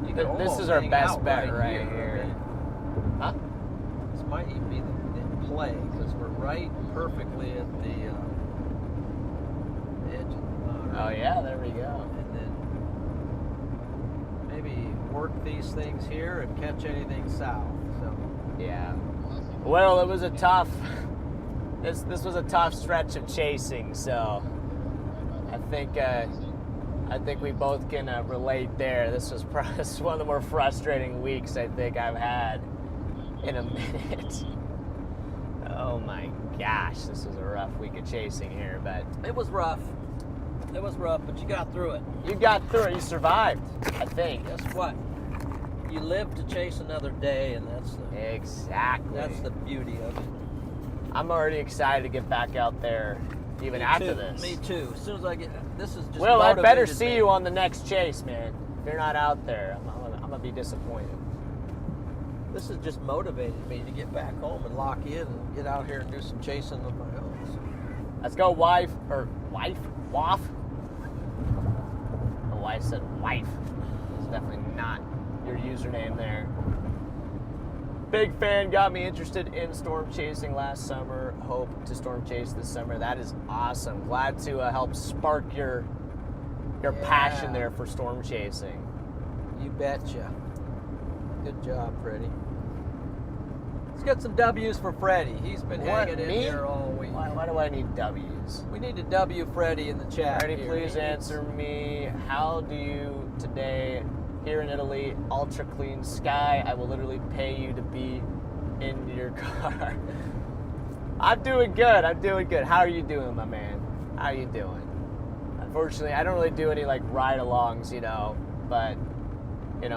You could This almost is our hang best out bet right I here. mean, Huh? this might even be the play because we're right perfectly at the edge of the moderate. Oh yeah, there we go. And then maybe work these things here and catch anything south. So Yeah. Well, it was a tough. This was a tough stretch of chasing, so I think we both can relate there. This was one of the more frustrating weeks I think I've had in a minute. Oh my gosh, this was a rough week of chasing here, but it was rough. It was rough, but you got through it. you got through it. You survived, I think. Guess what? You live to chase another day, and that's Exactly. the beauty of it. I'm already excited to get back out there, even Me after too. this. Me too. As soon as I get this is just. Will, I better motivated see me. you on the next chase, man. If you're not out there, I'm gonna be disappointed. This has just motivated me to get back home and lock in and get out here and do some chasing of my own. Let's go, wife. Waff. The wife said wife. It's definitely not your username there. Big fan, got me interested in storm chasing last summer. Hope to storm chase this summer. That is awesome. Glad to help spark your passion there for storm chasing. You betcha. Good job, Freddy. Let's get some W's for Freddy. He's been hanging in here all week. Why do I need W's? We need a W Freddy in the chat. Freddy, here. please answer me. How do you today here in Italy? Ultra clean sky. I will literally pay you to be in your car. I'm doing good. How are you doing, my man? How are you doing? Unfortunately, I don't really do any like ride-alongs, but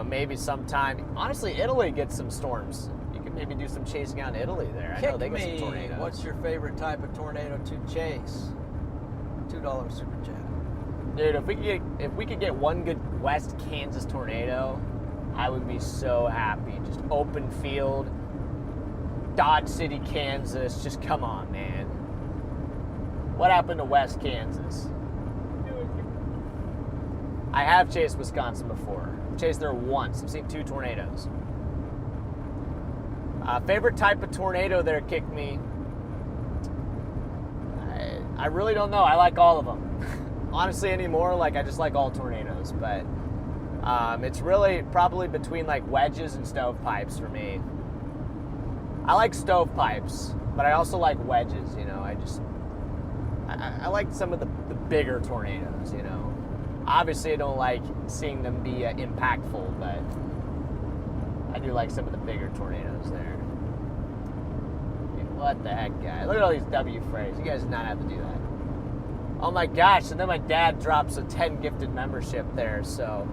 maybe sometime. Honestly, Italy gets some storms. You could maybe do some chasing out in Italy there. I know they get some tornadoes. What's your favorite type of tornado to chase? $2 super chat. Dude, if we could get one good West Kansas tornado, I would be so happy. Just open field, Dodge City, Kansas. Just come on, man. What happened to West Kansas? I have chased Wisconsin before. I've chased there once. I've seen 2 tornadoes. Favorite type of tornado there, Kick Me? I really don't know. I like all of them. Honestly, anymore, I just like all tornadoes. But it's really probably between wedges and stovepipes for me. I like stovepipes, but I also like wedges. I like some of the bigger tornadoes. Obviously, I don't like seeing them be impactful, but I do like some of the bigger tornadoes there. What the heck, guys? Look at all these W phrases. You guys did not have to do that. Oh my gosh, and then my dad drops a 10 gifted membership there, so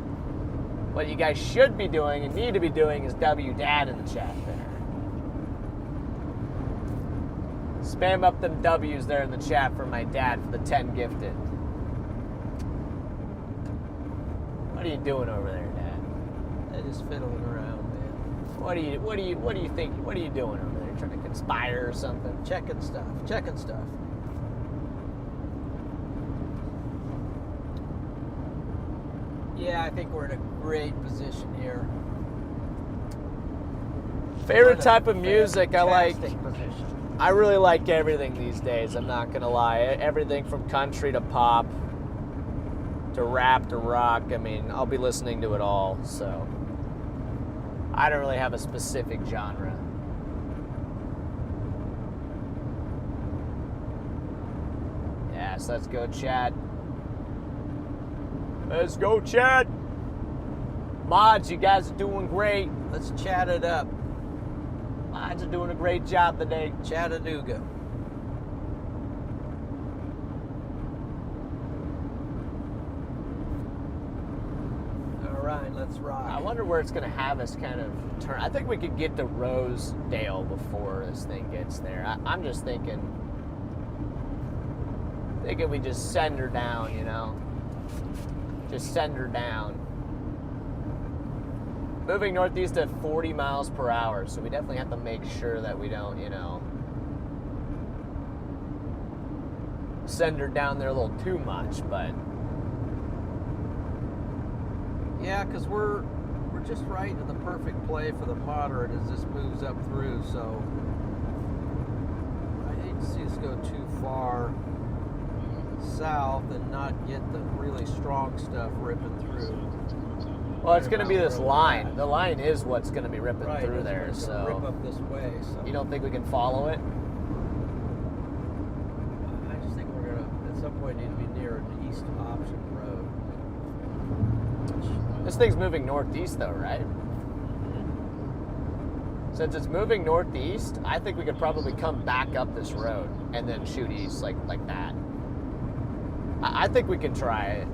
What you guys should be doing and need to be doing is W-Dad in the chat there. Spam up them W's there in the chat for my dad for the 10 gifted. What are you doing over there, Dad? They're just fiddling around, man. What do you think? What are you doing over there? Trying to conspire or something? Checking stuff. Yeah, I think we're in a great position here. Favorite type of music I like. Fantastic position. I really like everything these days, I'm not gonna lie. Everything from country to pop to rap to rock. I mean, I'll be listening to it all, so I don't really have a specific genre. Yes, let's go, chat. Let's go, chat. Mods, you guys are doing great. Let's chat it up. Mods are doing a great job today. Chattanooga. All right, let's rock. I wonder where it's going to have us kind of turn. I think we could get to Rosedale before this thing gets there. I'm just thinking we just send her down, you know? Just send her down. Moving northeast at 40 miles per hour, so we definitely have to make sure that we don't, you know, send her down there a little too much, but Yeah, because we're just right in the perfect play for the moderate as this moves up through, so I hate to see us go too far south and not get the really strong stuff ripping through. well, it's going to be this line. The line is what's going to be ripping Right, through it's there, gonna so rip up this way. So you don't think we can follow it? I just think we're gonna at some point need to be near an east option road. This thing's moving northeast, though, right? Since it's moving northeast, I think we could probably come back up this road and then shoot east like that. I think we can try it.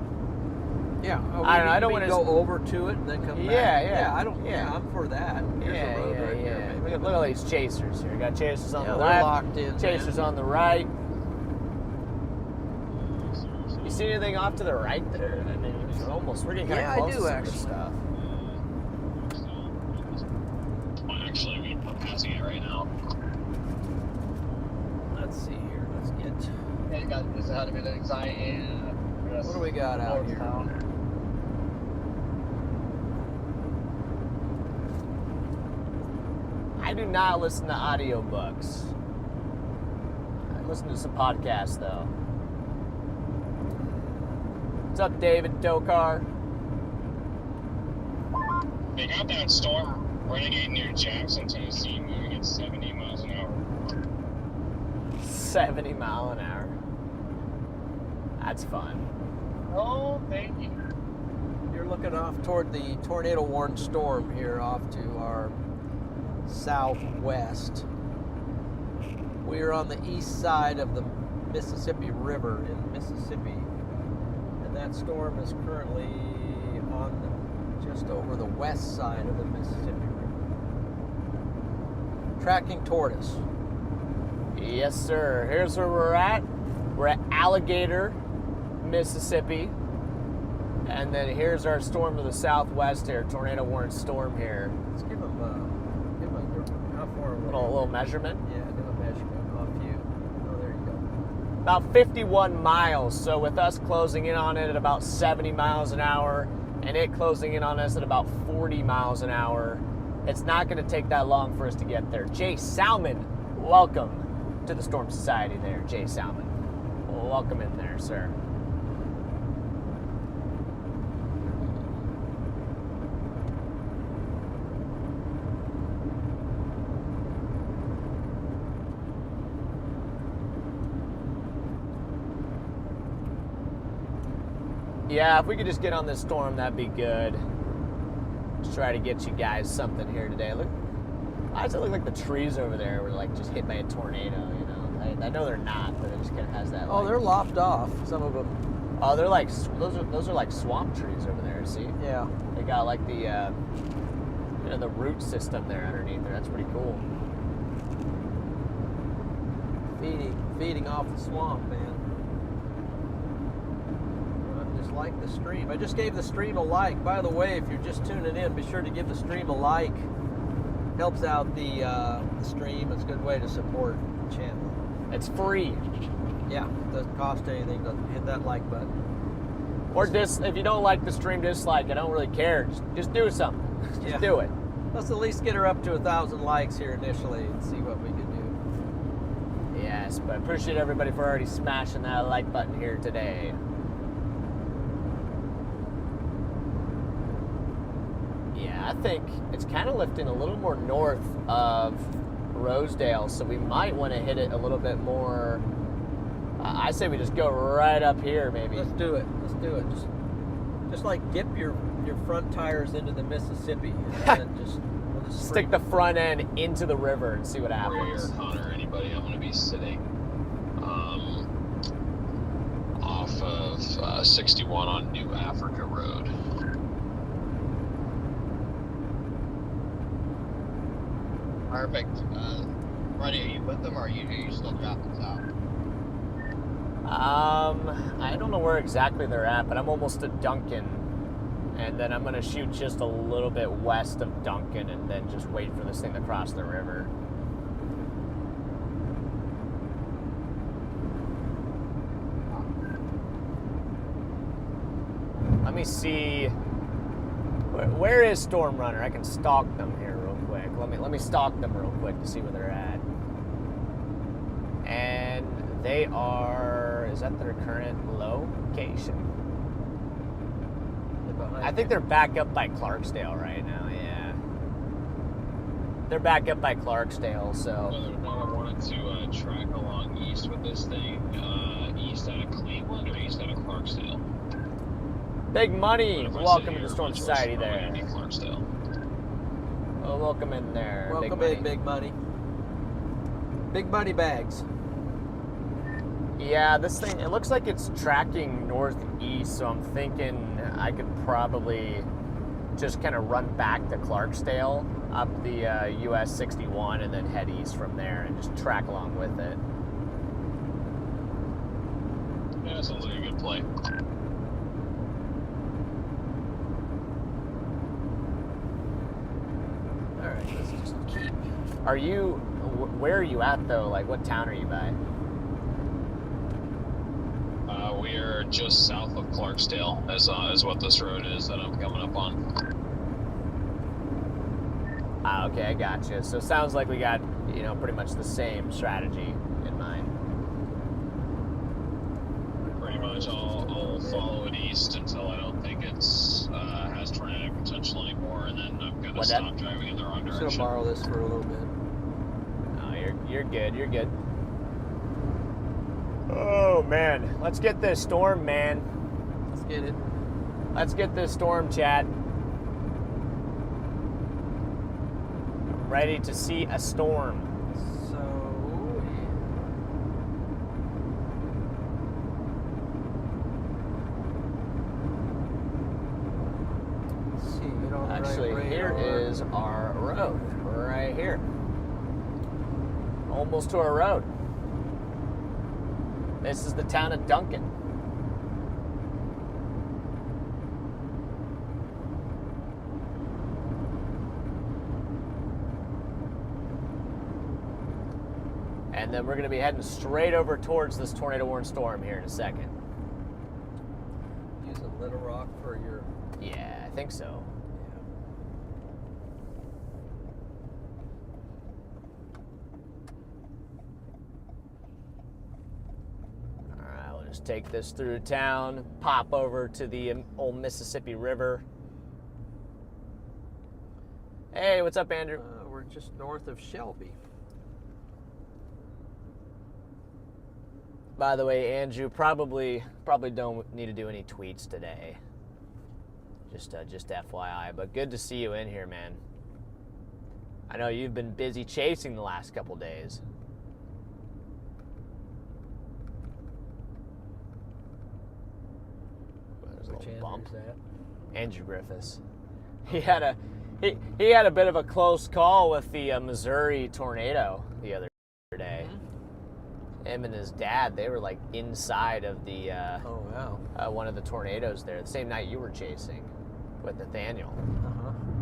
Yeah, I don't know, I don't want wanna to go over to it and then come back. Yeah. I don't. Yeah, Yeah. I'm for that. Here's a road right here. Look at all these chasers here. Got chasers on Yeah, the they're left, locked in, chasers man. on the right. You see anything off to the right there? I mean, we're getting kind Yeah, of I close do, to some of actually. this stuff. Well, actually, we're passing it right now. Let's see here. Let's get. Yeah, you got this is how to be the anxiety. What do we got out here? I do not listen to audiobooks. I listen to some podcasts, though. What's up, David Dokar? They got that storm renegade near Jackson, Tennessee, moving at 70 miles an hour. 70 mile an hour. That's fun. Oh, thank you. You're looking off toward the tornado-warned storm here, off to our southwest. We are on the east side of the Mississippi River in Mississippi, and that storm is currently on just over the west side of the Mississippi River, tracking toward us. Yes, sir. Here's where we're at. We're at Alligator, Mississippi. And then here's our storm to the southwest here, tornado warned storm here. Let's give them how far away? Little measurement. Yeah, do a measurement off you. Oh, there you go. About 51 miles. So with us closing in on it at about 70 miles an hour and it closing in on us at about 40 miles an hour, it's not going to take that long for us to get there. Jay Salmon, welcome to the Storm Society there, Jay Salmon. Well, welcome in there, sir. Yeah, if we could just get on this storm, that'd be good. Just try to get you guys something here today. Look, why does it look like the trees over there were like just hit by a tornado, you know? I know they're not, but it just kind of has that. Oh, like, they're lopped off, some of them. Oh, they're like those are like swamp trees over there. See? Yeah. They got like the the root system there underneath there. That's pretty cool. Feeding off the swamp, man. Just like the stream. I just gave the stream a like. By the way, if you're just tuning in, be sure to give the stream a like. Helps out the stream. It's a good way to support the channel. It's free. Yeah, it doesn't cost anything to hit that like button. Or if you don't like the stream, dislike. I don't really care. Just do something. Just do it. Let's at least get her up to 1,000 likes here initially and see what we can do. Yes, but I appreciate everybody for already smashing that like button here today. Yeah, I think it's kind of lifting a little more north of Rosedale, so we might want to hit it a little bit more. I say we just go right up here, maybe. Let's do it. Let's do it. Just like dip your front tires into the Mississippi, and then we'll just stick the front end into the river and see what happens. Here, Connor, anybody, I'm going to be sitting off of 61 on New Africa Road. Perfect. Freddy, are you with them, or are you still dropping south? I don't know where exactly they're at, but I'm almost at Duncan. And then I'm going to shoot just a little bit west of Duncan and then just wait for this thing to cross the river. Let me see. Where is Storm Runner? I can stalk them here real quick. Let me stalk them real quick to see where they're at. And they are, is that their current location? I think they're back up by Clarksdale right now, yeah. They're back up by Clarksdale, so. Whether or not I wanted to track along east with this thing, east out of Cleveland or east out of Clarksdale. Big Money, welcome to the Storm Society there. Clarksdale. Oh, welcome in there. Welcome in, Big Money. Big Money bags. Yeah, this thing, it looks like it's tracking northeast, so I'm thinking I could probably just kind of run back to Clarksdale up the US 61 and then head east from there and just track along with it. Yeah, sounds like a good play. Alright, let's just keep. Where are you at though? Like, what town are you by? We are just south of Clarksdale, is what this road is that I'm coming up on. Ah, okay, I gotcha. So it sounds like we got, pretty much the same strategy in mind. Pretty much, I'll follow it east until I don't think it's has tornadic potential anymore, and then I'm gonna stop driving in the wrong I'm direction. just gonna borrow this for a little bit. Oh, you're good. You're good. Oh man, let's get this storm, man. Let's get it. Let's get this storm, chat. I'm ready to see a storm. So, let's see. Get on the Actually, right here radar. is our road, right here. Almost to our road. This is the town of Duncan. And then we're going to be heading straight over towards this tornado-warned storm here in a second. Using Little Rock for your. Yeah, I think so. Just take this through town, pop over to the old Mississippi River. Hey, what's up, Andrew? We're just north of Shelby. By the way, Andrew, probably don't need to do any tweets today. Just FYI, but good to see you in here, man. I know you've been busy chasing the last couple days. There's a Which little bump. Andrew's that? Andrew Griffiths. He had a a bit of a close call with the Missouri tornado the other day. Him and his dad, they were like inside of the Oh wow. one of the tornadoes there. The same night you were chasing with Nathaniel.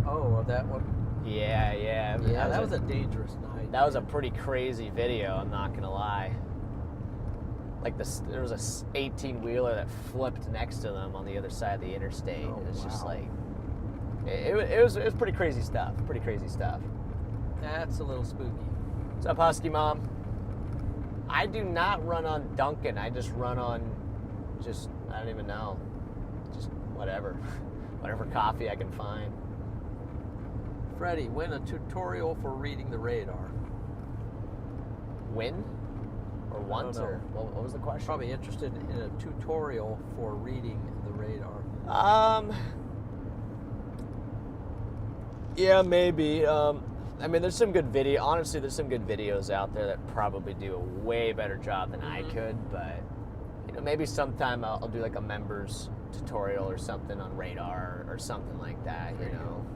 Oh, that one. Yeah. Yeah, that was a dangerous night. That was a pretty crazy video. I'm not gonna lie. Like there was a 18-wheeler that flipped next to them on the other side of the interstate. Oh, It was just wow. like it was pretty crazy stuff. Pretty crazy stuff. That's a little spooky. What's up, Husky Mom? I do not run on Dunkin'. I just run on I don't even know. Just whatever. Whatever coffee I can find. Freddie, win a tutorial for reading the radar. Win? Or want? know. Or what was the question? Probably interested in a tutorial for reading the radar. Yeah, maybe. I mean, there's some good video. Honestly, there's some good videos out there that probably do a way better job than I could. But maybe sometime I'll do like a members tutorial or something on radar or something like that. You know,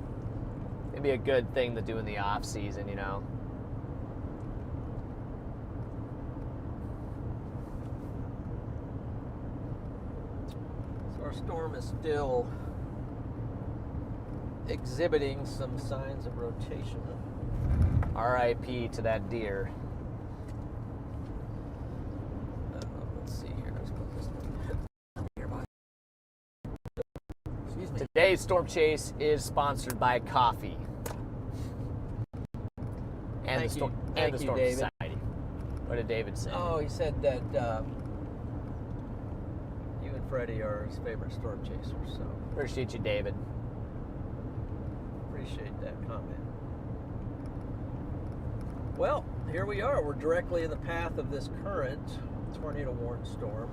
maybe a good thing to do in the off season. You know. So our storm is still exhibiting some signs of rotation. R.I.P. to that deer. Let's see here. Let's put this one. Excuse me. Today's Storm Chase is sponsored by coffee. And Thank the Storm, you. and Thank the you, Storm David. Society. What did David say? Oh, he said that you and Freddie are his favorite storm chasers, so Appreciate you, David. appreciate that comment. Well, here we are. We're directly in the path of this current tornado warned storm.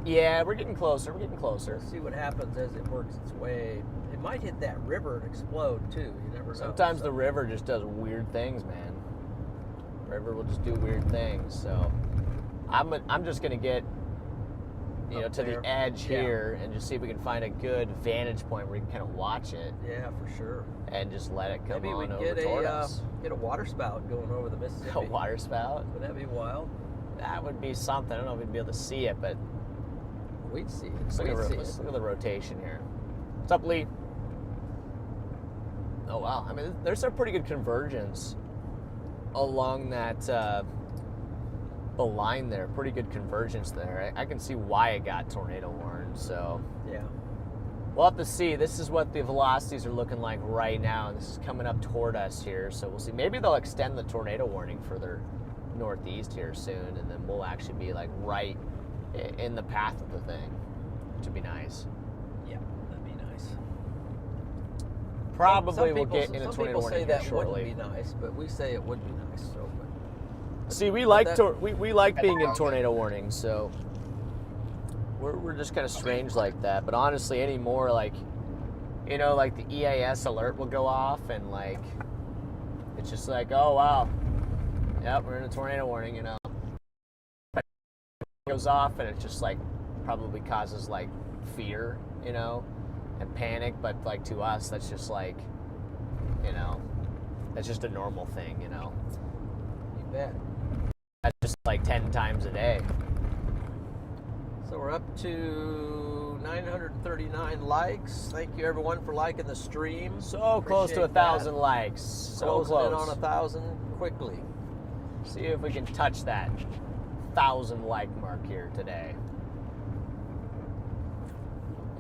Yeah, we're getting closer. We're getting closer. Let's see what happens as it works its way. It might hit that river and explode too. You never know. Sometimes So- the river just does weird things, man. River will just do weird things. So I'm just gonna get Up to there. the edge Yeah. here and just see if we can find a good vantage point where we can kind of watch it Yeah, for sure. and just let it come Maybe we on can over get toward a us. water spout going over the Mississippi. A water spout. Would that be wild? That would be something. I don't know if we'd be able to see it, but We'd see it. let's look, We'd at, see let's it. look at the rotation here. What's up, Lee? Oh wow! I mean, there's some pretty good convergence along that the line there. Pretty good convergence there. I can see why it got tornado warned. So Yeah. we'll have to see. This is what the velocities are looking like right now, and this is coming up toward us here. So we'll see. Maybe they'll extend the tornado warning further northeast here soon, and then we'll actually be like right in the path of the thing, which would be nice. Yeah, that'd be nice. Probably we'll people, get in a some tornado people warning say here that shortly. wouldn't be nice, but we say it would be nice. So, See, we like that- we like being in tornado warnings, so we're just kind of strange like that. But honestly, anymore, like like the EAS alert will go off, and like it's just like, oh wow, yep, we're in a tornado warning, It goes off, and it just like probably causes like fear, and panic. But like to us, that's just like, that's just a normal thing, you bet. That's just like 10 times a day. So we're up to 939 likes. Thank you everyone for liking the stream. So close to Appreciate 1,000 that. likes. So Closing in close. on 1,000 quickly. See if we can touch that 1,000 like mark here today.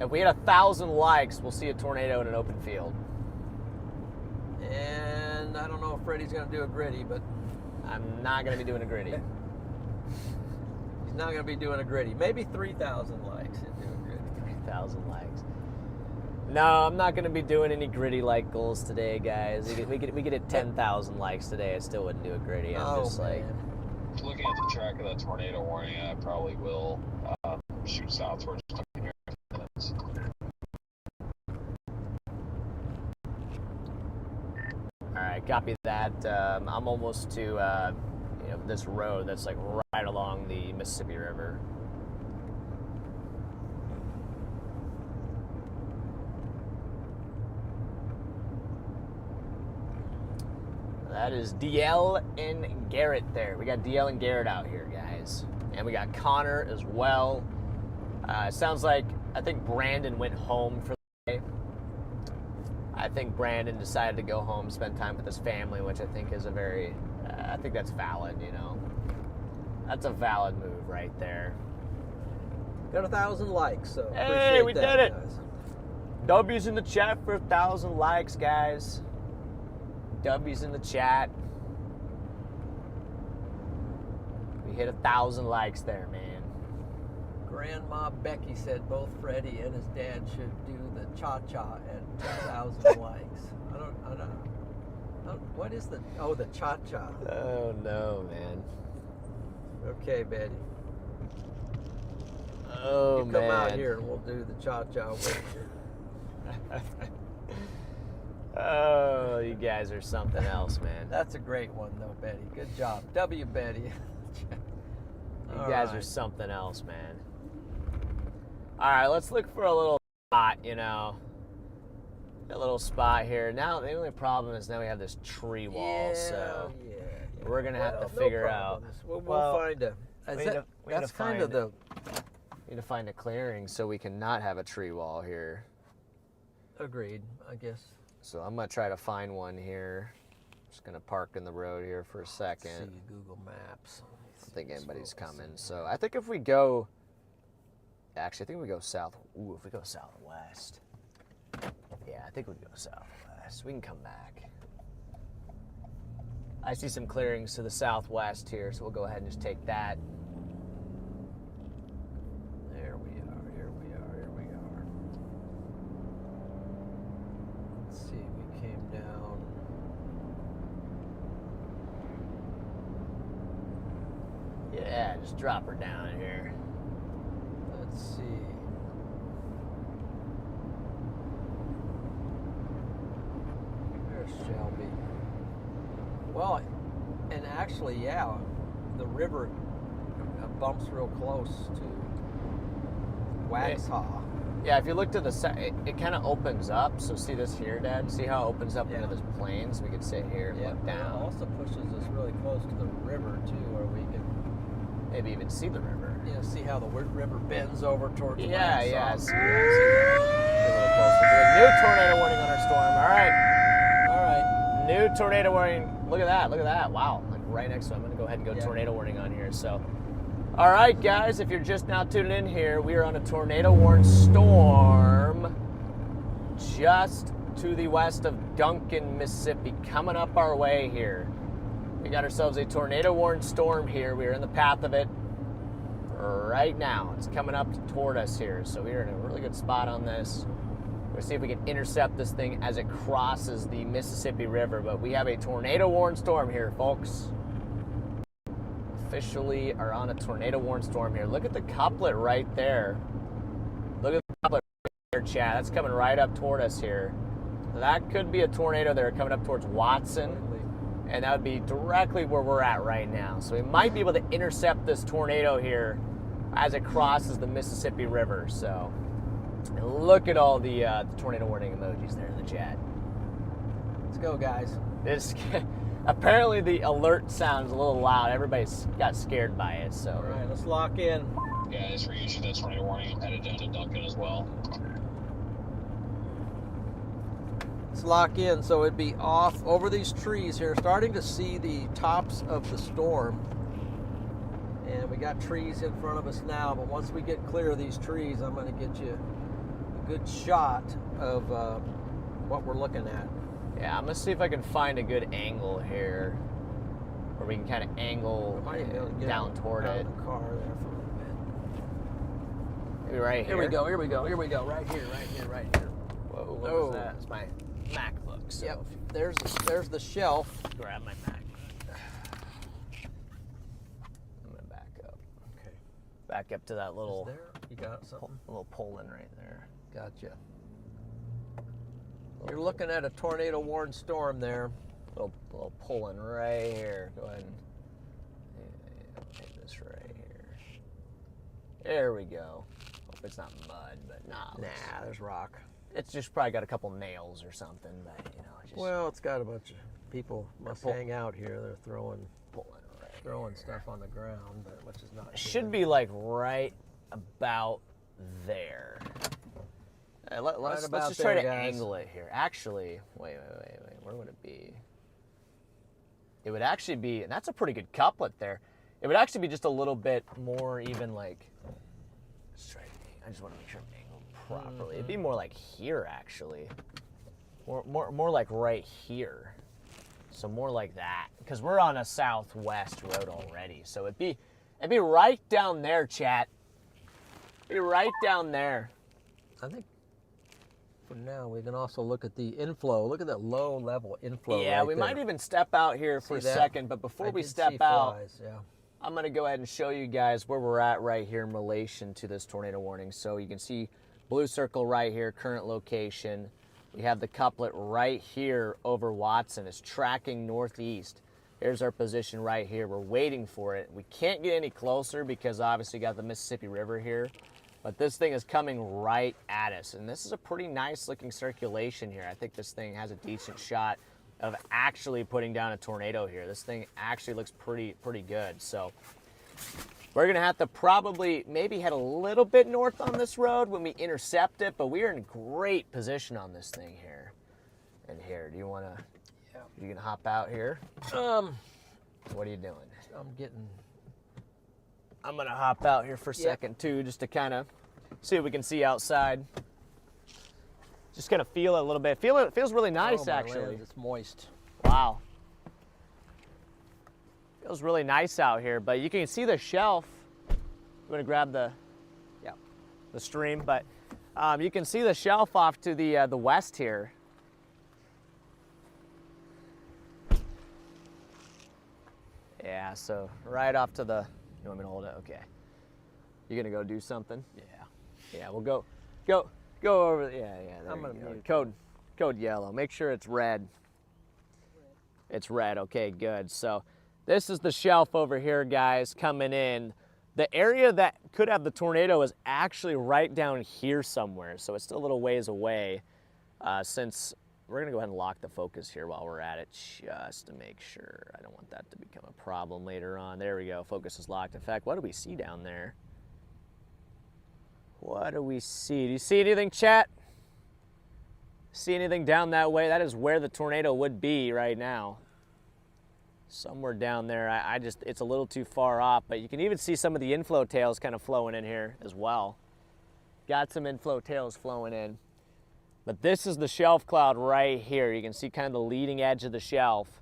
If we hit 1,000 likes, we'll see a tornado in an open field. And I don't know if Freddie's going to do a gritty, but I'm not going to be doing a gritty. he's not going to be doing a gritty. Maybe 3,000 likes he'll do a gritty. 3,000 likes. No, I'm not going to be doing any gritty like goals today, guys. We could hit 10,000 likes today. I still wouldn't do a gritty. I'm just like, man. Looking at the track of that tornado warning, I probably will shoot southwards. all right, copy that. I'm almost to this road that's like right along the Mississippi River. That is DL and Garrett there. We got DL and Garrett out here, guys. And we got Connor as well. Sounds like, I think Brandon went home for the day. I think Brandon decided to go home, spend time with his family, which I think is a very, I think that's valid, you know. That's a valid move right there. Got 1,000 likes, so Hey, we appreciate that, did it. guys. W's in the chat for 1,000 likes, guys. W's in the chat. We hit 1,000 likes there, man. Grandma Becky said both Freddie and his dad should do the cha-cha at 2,000 likes. I don't, what is the cha-cha. Oh, no, man. Okay, Betty. Oh, you man. come out here and we'll do the cha-cha with you. Oh, you guys are something else, man. That's a great one, though, Betty. Good job. W, Betty. You guys are something else, man. All right, let's look for a little spot, you know. A little spot here. Now, the only problem is now we have this tree wall, so we're going to have to figure out. We'll find a... That's kind of the... We need to find a clearing so we can not have a tree wall here. Agreed, I guess. So I'm going to try to find one here. Just going to park in the road here for a second. Let's see Google Maps. I don't think anybody's coming. So I think if we go... Actually, I think we go south. Ooh, if we go southwest. Yeah, I think we go southwest. We can come back. I see some clearings to the southwest here, so we'll go ahead and just take that. There we are, here we are, here we are. Let's see, we came down. Yeah, just drop her down in here. Let's see. There's Shelby. Well, and actually, yeah, the river bumps real close to Waxhaw. Yeah, if you look to the side, it kind of opens up. So see this here, Dad? See how it opens up into this plains? We could sit here and look down. It also pushes us really close to the river, too, where we can maybe even see the river. You know, see how the river bends over towards Waxhaw. Yeah, see that. A little closer. New tornado warning on our storm. All right. New tornado warning. Look at that. Wow. Like right next to it. I'm going to go ahead and go tornado warning on here. So, all right, guys, if you're just now tuning in here, we are on a tornado warned storm just to the west of Duncan, Mississippi, coming up our way here. We got ourselves a tornado warned storm here. We are in the path of it right now. It's coming up toward us here. So we are in a really good spot on this. We'll see if we can intercept this thing as it crosses the Mississippi River. But we have a tornado warned storm here, folks. Officially are on a tornado warned storm here. Look at the couplet right there. Look at the couplet right there, chat. That's coming right up toward us here. That could be a tornado there coming up towards Watson. And that would be directly where we're at right now. So we might be able to intercept this tornado here as it crosses the Mississippi River. So look at all the tornado warning emojis there in the chat. Let's go, guys. Apparently the alert sounds a little loud. Everybody's got scared by it. So all right, let's lock in. Guys, for issuing the tornado warning, I'm headed down to Duncan as well. Let's lock in. So it'd be off over these trees here. Starting to see the tops of the storm. And we got trees in front of us now. But once we get clear of these trees, I'm going to get you a good shot of what we're looking at. Yeah, I'm going to see if I can find a good angle here. Where we can kind of angle down toward it. The car there for a little bit. Maybe right here. Here we go. Right here. Whoa, what was that? It's my MacBook. So yep. There's the shelf. Grab my Mac. I'm gonna back up. Okay. Back up to that little. Is there? You got something? A little pull-in right there. Gotcha. You're looking at a tornado warned storm there. Little pull-in right here. Go ahead and take this right here. There we go. Hope it's not mud, but nah. Nah, there's rock. It's just probably got a couple nails or something, but you know. Well, it's got a bunch of people must pull- hang out here. They're throwing Right. stuff on the ground, but which is not. It should be like right about there. Let's about just try there, to guys. angle it here. Actually, wait. Where would it be? It would actually be, and that's a pretty good couplet there. It would actually be just a little bit more even like. Let's try. I just want to make sure I'm angled properly. It'd be more like here actually. More like right here. So more like that, because we're on a southwest road already. So it'd be right down there, chat. It'd be right down there. I think for now we can also look at the inflow. Look at that low level inflow. Yeah, right we there. might even step out here for See a that? second. But before I we did step see out, flies, yeah. I'm going to go ahead and show you guys where we're at right here in relation to this tornado warning. So you can see blue circle right here, current location. We have the couplet right here over Watson. It's tracking northeast. Here's our position right here. We're waiting for it. We can't get any closer because obviously you got the Mississippi River here. But this thing is coming right at us. And this is a pretty nice looking circulation here. I think this thing has a decent shot of actually putting down a tornado here. This thing actually looks pretty good. So we're gonna have to probably maybe head a little bit north on this road when we intercept it, but we are in great position on this thing here. And here, do you wanna, you can hop out here? What are you doing? I'm gonna hop out here for a second too, just to kind of see what we can see outside. Just gonna feel it a little bit. It feels really nice actually. Land, it's moist. Wow. Feels really nice out here, but you can see the shelf. You want to grab the stream, but you can see the shelf off to the west here. Yeah, so right off to the. You want me to hold it? Okay. You gonna go do something? Yeah. Yeah, we'll go over. Yeah. There I'm gonna you go. mute. Code yellow. Make sure it's red. It's red. Okay, good. So this is the shelf over here, guys, coming in. The area that could have the tornado is actually right down here somewhere, so it's still a little ways away. Since we're gonna go ahead and lock the focus here while we're at it, just to make sure. I don't want that to become a problem later on. There we go. Focus is locked. In fact, what do we see down there? What do we see? Do you see anything, chat? See anything down that way? That is where the tornado would be right now. Somewhere down there. It's a little too far off, but you can even see some of the inflow tails kind of flowing in here as well. Got some inflow tails flowing in. But this is the shelf cloud right here. You can see kind of the leading edge of the shelf.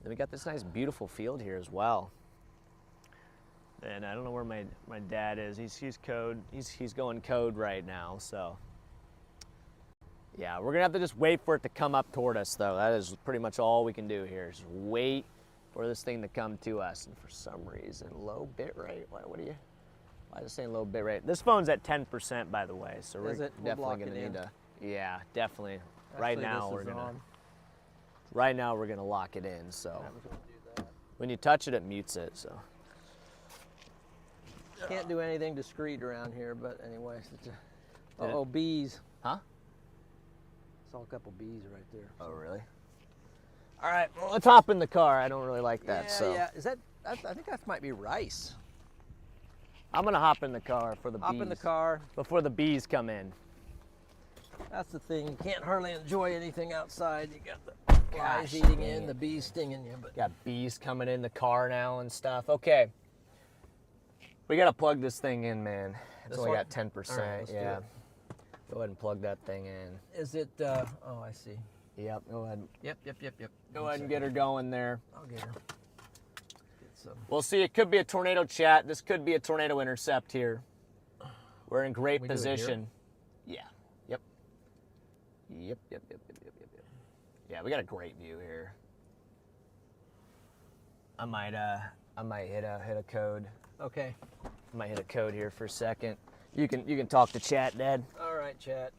And we got this nice beautiful field here as well. And I don't know where my dad is. He's code. He's going code right now, so. Yeah, we're gonna have to just wait for it to come up toward us though. That is pretty much all we can do here. Just wait for this thing to come to us. And for some reason, low bit rate. Why is it saying low bit rate? This phone's at 10%, by the way, so we're definitely gonna need to. Yeah, definitely. Right now we're gonna lock it in. So when you touch it, it mutes it. So Can't do anything discreet around here, but anyways, it's bees. Huh? Saw a couple bees right there. Oh, really? All right, well, let's hop in the car. I don't really like that. Yeah. Is that? I think that might be rice. I'm gonna hop in the car for the bees. Hop in the car. Before the bees come in. That's the thing. You can't hardly enjoy anything outside. You got the flies eating in, the bees stinging you. But got bees coming in the car now and stuff. Okay. We gotta plug this thing in, man. It's only got 10%. All right, let's do it. Go ahead and plug that thing in. Is it? Oh, I see. Yep. Go ahead. Yep. Go ahead and get her going there. I'll get her. Get some. We'll see. It could be a tornado, chat. This could be a tornado intercept here. We're in great position. Yeah. Yep. Yeah, we got a great view here. I might hit a code. Okay. I might hit a code here for a second. You can talk to chat, Dad. All right, chat.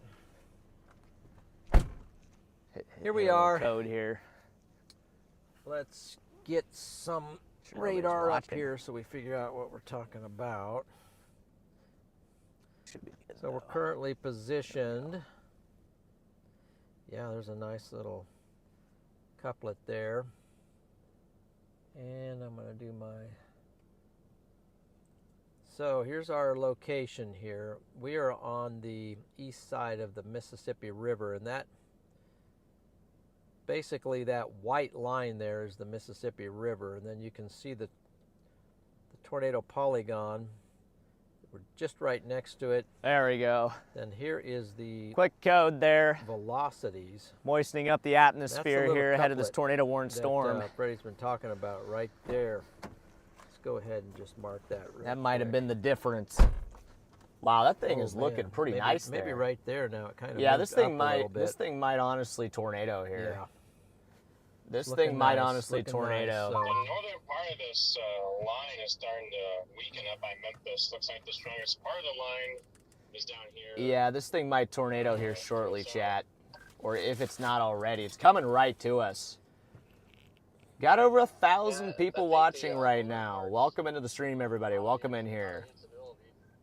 Here we are. Code here. Let's get some radar up here so we figure out what we're talking about. Should be good. So we're currently positioned. Yeah, there's a nice little couplet there. And I'm going to do my... So here's our location here. We are on the east side of the Mississippi River, and that basically that white line there is the Mississippi River, and then you can see the tornado polygon. We're just right next to it. There we go. Then here is the Quick code there. velocities. Moistening up the atmosphere little here ahead of this couplet tornado warned storm. That Freddy's been talking about right there. Let's go ahead and just mark that. That might have been the difference. Wow, that thing is looking pretty nice there. Maybe right there now. It kind of yeah, moved this thing up a little might bit. this thing might honestly tornado here. Yeah. This Looking thing might nice, honestly looking tornado. nice, so- The northern part of this line is starting to weaken up by Memphis. Looks like the strongest part of the line is down here. Yeah, this thing might tornado here shortly, chat. Or if it's not already. It's coming right to us. Got over 1,000 people watching right now. Welcome into the stream, everybody. Welcome in here.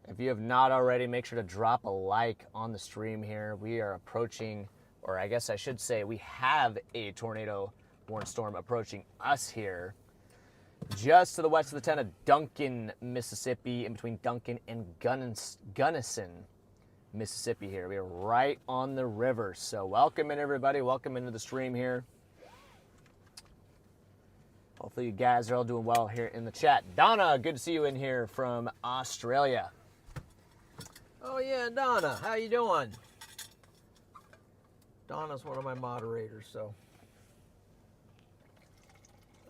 If you have not already, make sure to drop a like on the stream here. We are approaching, or I guess I should say, we have a tornado warned storm approaching us here. Just to the west of the town of Duncan, Mississippi, in between Duncan and Gunnison, Mississippi here. We are right on the river. So welcome in, everybody. Welcome into the stream here. Hopefully you guys are all doing well here in the chat. Donna, good to see you in here from Australia. Oh yeah, Donna, how you doing? Donna's one of my moderators, so.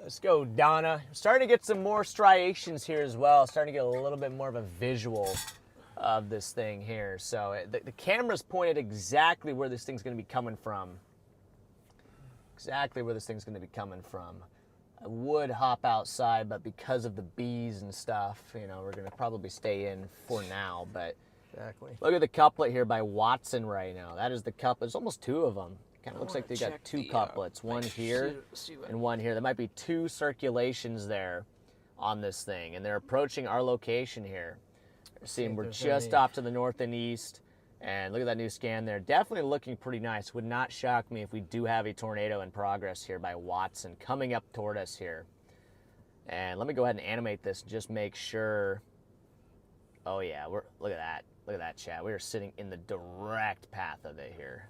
Let's go, Donna. Starting to get some more striations here as well. Starting to get a little bit more of a visual of this thing here. So the camera's pointed exactly where this thing's going to be coming from. Exactly where this thing's going to be coming from. I would hop outside, but because of the bees and stuff, you know, we're going to probably stay in for now. But Exactly. look at the couplet here by Watson right now. That is the couplet. There's almost two of them. Kind of looks like they got two couplets, one here and one here. There might be two circulations there on this thing, and they're approaching our location here. Seeing we're just off to the north and east, and look at that new scan there. Definitely looking pretty nice. Would not shock me if we do have a tornado in progress here by Watson coming up toward us here. And let me go ahead and animate this and just make sure. Oh yeah, look at that. Look at that, chat. We are sitting in the direct path of it here.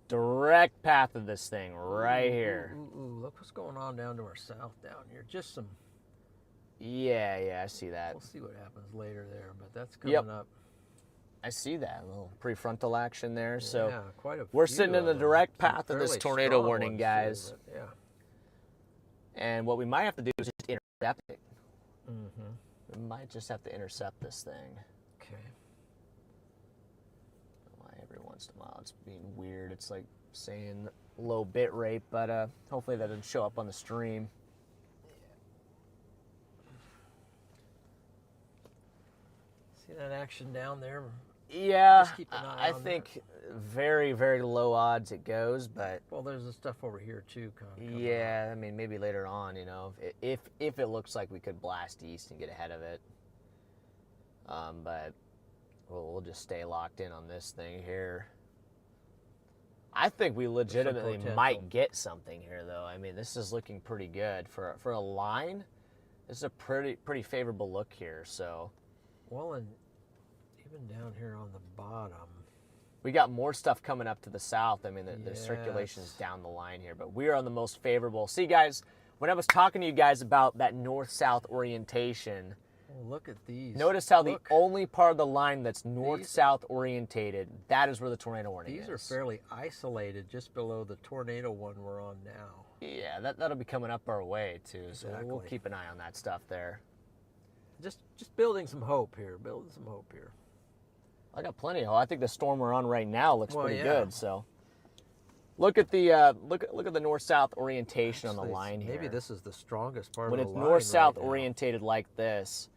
Direct path of this thing right here. Ooh, look what's going on down to our south down here. Just some. Yeah, I see that. We'll see what happens later there, but that's coming up. I see that. A little prefrontal action there. So yeah, quite a we're few sitting in the of them. direct Some path of this fairly tornado strong warning, ones, guys. too, but yeah. And what we might have to do is just intercept it. Mm-hmm. We might just have to intercept this thing. Okay. Why every once in a while it's being weird. It's like saying low bit rate, but hopefully that doesn't show up on the stream. See that action down there? Yeah, Just keep an eye I on think very, very low odds it goes, but Well, there's the stuff over here too. Coming yeah, I mean maybe later on, you know, if it looks like we could blast east and get ahead of it. But we'll just stay locked in on this thing here. I think we legitimately potential. might get something here, though. I mean, this is looking pretty good for a line. This is a pretty favorable look here. So, Well, and even down here on the bottom. we got more stuff coming up to the south. I mean, the circulation's Yes. down the line here, but we are on the most favorable. See, guys, when I was talking to you guys about that north-south orientation, Oh, look at these. notice how Look, the only part of the line that's north-south orientated, that is where the tornado warning is. these are fairly isolated just below the tornado one we're on now. Yeah, that'll be coming up our way, too, so we'll Exactly. keep an eye on that stuff there. Just building some hope here. Building some hope here. I got plenty of hope. I think the storm we're on right now looks Well, pretty yeah. good, so. Look at the look at the north-south orientation on the Actually, line here. Maybe this is the strongest part When of it's the line north-south right now. orientated like this,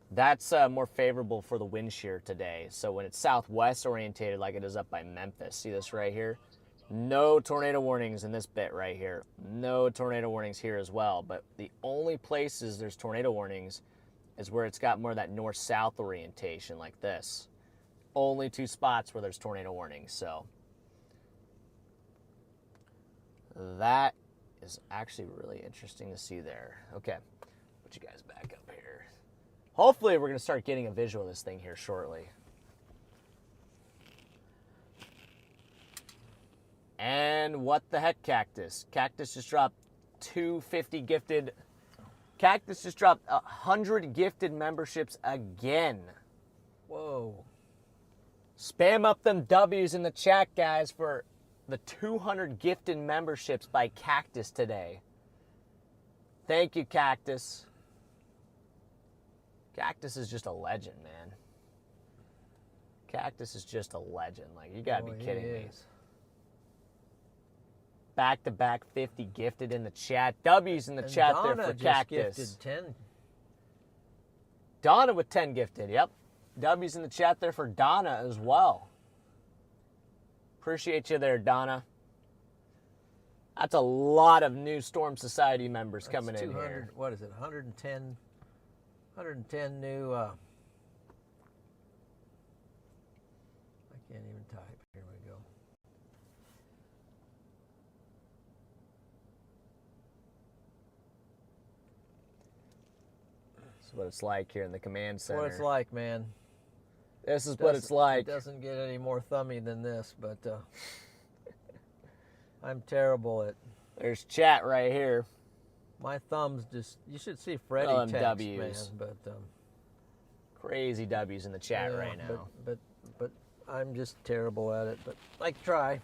that's more favorable for the wind shear today. So when it's southwest orientated like it is up by Memphis, see this right here? No tornado warnings in this bit right here. No tornado warnings here as well. But the only places there's tornado warnings is where it's got more of that north-south orientation like this. Only two spots where there's tornado warnings. So That is actually really interesting to see there. Okay, put you guys back up here. Hopefully we're going to start getting a visual of this thing here shortly. And what the heck, Cactus? Cactus just dropped 250 gifted. Cactus just dropped 100 gifted memberships again. Whoa. Spam up them W's in the chat, guys, for the 200 gifted memberships by Cactus today. Thank you, Cactus. Cactus is just a legend, man. Cactus is just a legend. Like, you gotta be kidding me. Back-to-back 50 gifted in the chat. W's in the chat Donna there for just Cactus. Gifted 10. Donna with 10 gifted, yep. W's in the chat there for Donna as well. Appreciate you there, Donna. That's a lot of new Storm Society members coming in here. What is it? 110 new. I can't even type. Here we go. This is what it's like here in the command center. What it's like, man. This is what it's like. It doesn't get any more thummy than this, but I'm terrible at. There's chat right here. My thumbs just. You should see Freddy text, W's. man. But crazy W's in the chat right now. But I'm just terrible at it. But I try.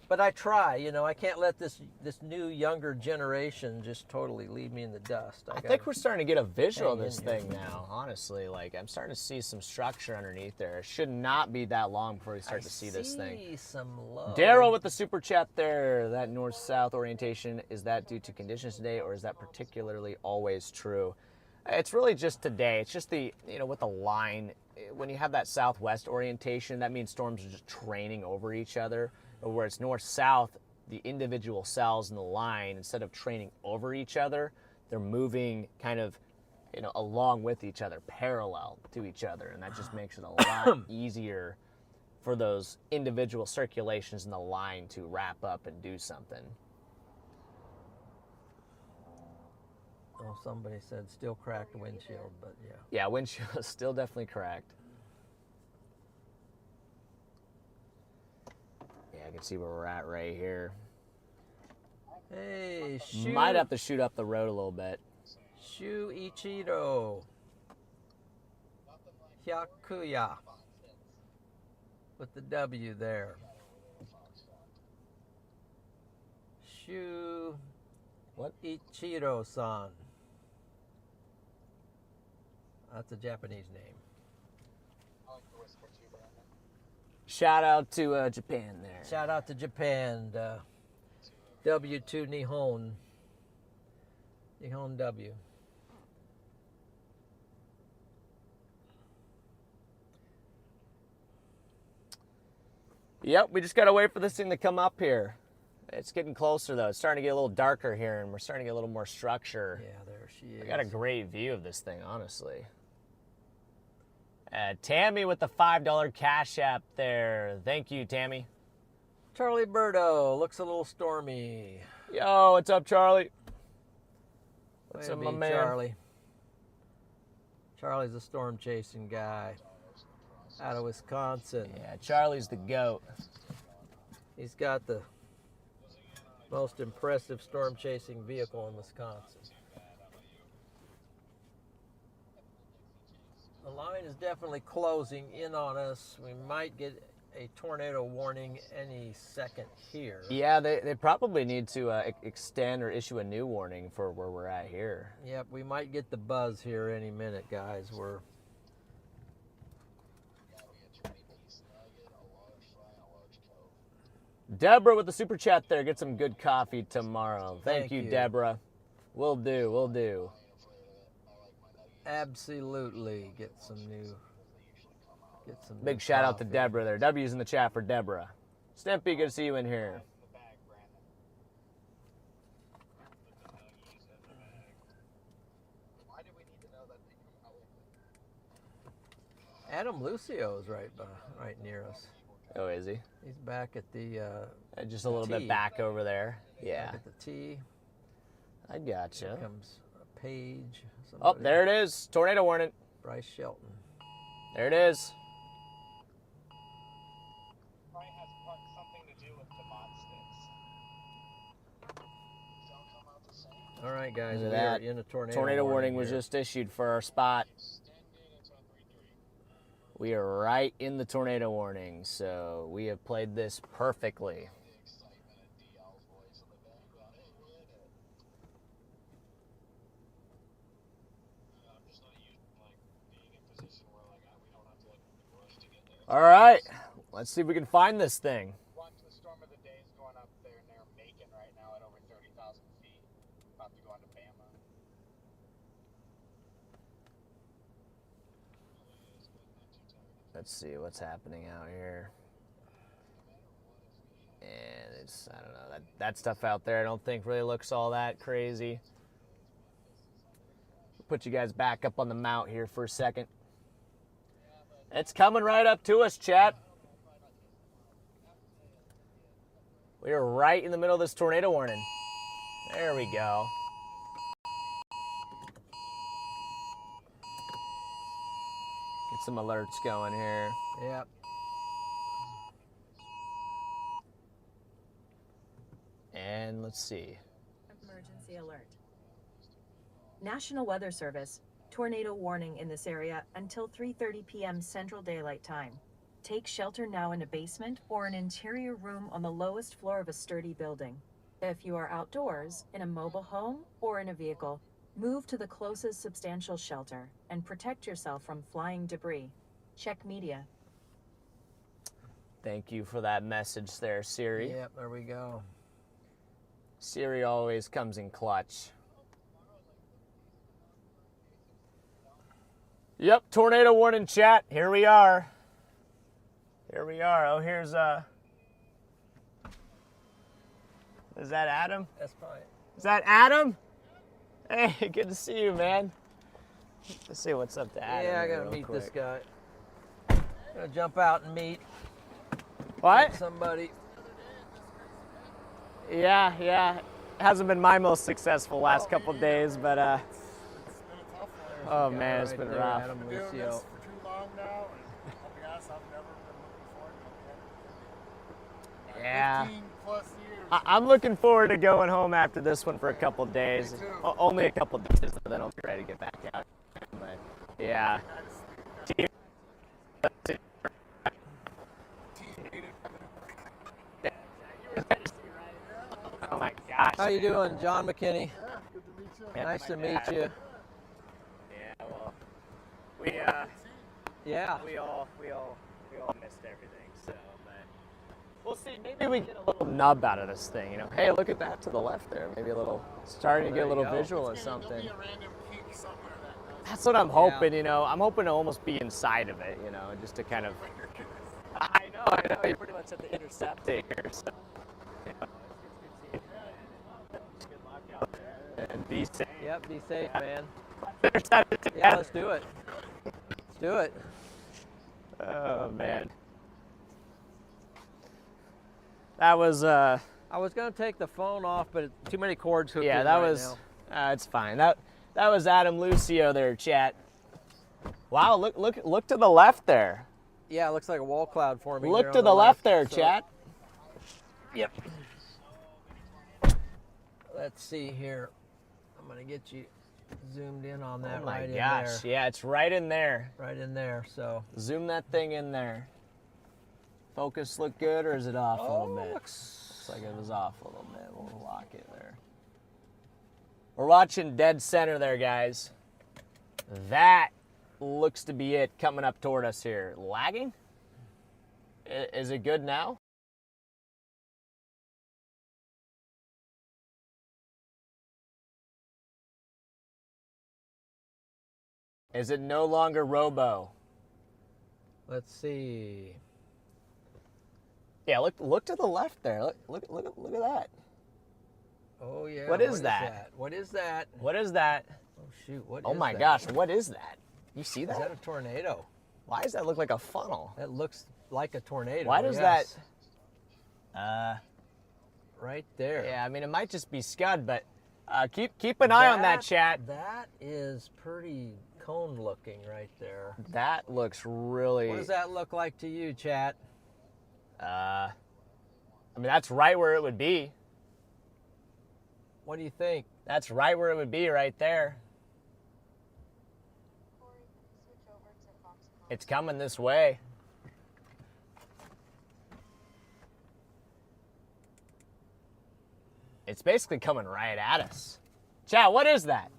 But I try. You know, I can't let this new younger generation just totally leave me in the dust. I think we're starting to get a visual of this thing now. Honestly, like I'm starting to see some structure underneath there. It should not be that long before we start to see this thing. Some love. Daryl with the super chat there. That north-south orientation, is that due to conditions today, or is that particularly always true? It's really just today. It's just the, with the line, when you have that southwest orientation, that means storms are just training over each other. Where it's north-south, the individual cells in the line, instead of training over each other, they're moving kind of, along with each other, parallel to each other. And that just makes it a lot easier for those individual circulations in the line to wrap up and do something. Oh, somebody said still cracked windshield, but yeah. Yeah, windshield is still definitely cracked. Yeah, I can see where we're at right here. Hey, Shu. Might have to shoot up the road a little bit. Shu Ichiro. Hyakuya. With the W there. Shu. What? Ichiro-san. That's a Japanese name. Shout out to Japan there. Shout out to Japan. W2 Nihon. Nihon W. Yep, we just got to wait for this thing to come up here. It's getting closer, though. It's starting to get a little darker here, and we're starting to get a little more structure. Yeah, there she is. I got a great view of this thing, honestly. Tammy with the $5 Cash App there. Thank you, Tammy. Charlie Birdo looks a little stormy. Yo, what's up, Charlie? What's Way up, to my be, man? Charlie. Charlie's a storm chasing guy out of Wisconsin. Yeah, Charlie's the GOAT. He's got the most impressive storm chasing vehicle in Wisconsin. The line is definitely closing in on us. We might get a tornado warning any second here. Yeah, they probably need to extend or issue a new warning for where we're at here. Yep, we might get the buzz here any minute, guys. We're Deborah with the super chat there. Get some good coffee tomorrow. Thank you, you. Deborah. Will do, will do. absolutely get some Big new shout out to coffee. Deborah there. W's in the chat for Deborah. Stimpy, good to see you in here. Adam Lucio is right near us. Oh, is he? He's back at the Just a little bit back over there. Yeah. back at the tee. I gotcha. Here comes a Page. Oh, Somebody. there it is. Tornado warning. Bryce Shelton. There it is. Probably has something to do with the mod sticks. All right, guys. Look We at are that. in a tornado. Tornado warning was here. just issued for our spot. We are right in the tornado warning, so we have played this perfectly. All right, let's see if we can find this thing. Watch the storm of the day is going up there near Macon right now at over 30,000 feet. About to go into Bama. Let's see what's happening out here. And it's, I don't know, that stuff out there I don't think really looks all that crazy. Put you guys back up on the mount here for a second. It's coming right up to us, chat. We are right in the middle of this tornado warning. There we go. Get some alerts going here. Yep. And let's see. Emergency alert. National Weather Service. Tornado warning in this area until 3:30 p.m. Central Daylight Time. Take shelter now in a basement or an interior room on the lowest floor of a sturdy building. If you are outdoors, in a mobile home, or in a vehicle, move to the closest substantial shelter and protect yourself from flying debris. Check media. Thank you for that message there, Siri. Yep, there we go. Siri always comes in clutch. Yep, tornado warning, chat. Here we are. Here we are. Oh, here's is that Adam? That's fine. Is that Adam? Hey, good to see you, man. Let's see what's up to Adam. Yeah, I here gotta real meet quick. this guy. Gonna jump out and meet What? somebody. Yeah. Hasn't been my most successful last couple days, but oh man, it's Right been there, rough. Adam Been doing Lucio. this for too long now, and I'll be honest, I've never been looking forward to it. Yeah. 15 plus years. I'm looking forward to going home after this one for a couple days. Me too. Only a couple days, then I'll be ready to get back out. But yeah. Oh my gosh. How you doing, John McKinney? Good to meet you. Yeah, Nice my to meet dad. you. Yeah, well, we Yeah. we all missed everything. So, but we'll see. Maybe we get a little nub out of this thing. You know, hey, look at that to the left there. Maybe a little starting to there get a little you go. visual of There'll something. be a random peak somewhere that That's what I'm hoping, you know. I'm hoping to almost be inside of it, you know, just to kind of. I know. You're pretty much at the intercept here, so. You know, good luck out there and be safe. Yep, be safe, man. Intercept it Yeah, together. let's do it. Let's do it. Oh man. That was I was gonna take the phone off, but too many cords hooked yeah, in that right was now. it's fine. That was Adam Lucio there, chat. Wow, look to the left there. Yeah, it looks like a wall cloud forming. Look there to on the left there, so- chat. Yep. Let's see here. I'm gonna get you zoomed in on that Oh my right gosh, in there. yeah, it's right in there. Right in there. So. Zoom that thing in there. Focus look good, or is it off a little bit? Looks like it was off a little bit. We'll lock it there. We're watching dead center there, guys. That looks to be it coming up toward us here. Lagging? Is it good now? Is it no longer robo? Let's see. Yeah, look to the left there. Look at that. Oh yeah. What is that? What is that? What is that? Oh shoot! What? Oh is my that? gosh, what is that? You see Is that that? a tornado? Why does that look like a funnel? That looks like a tornado. Why does yes. that? Right there. Yeah, I mean, it might just be scud, but keep an eye on that, chat. That is pretty cone looking right there. That looks really. What does that look like to you, chat? I mean, that's right where it would be. What do you think? That's right where it would be, right there. It's coming this way. It's basically coming right at us. Chat, what is that?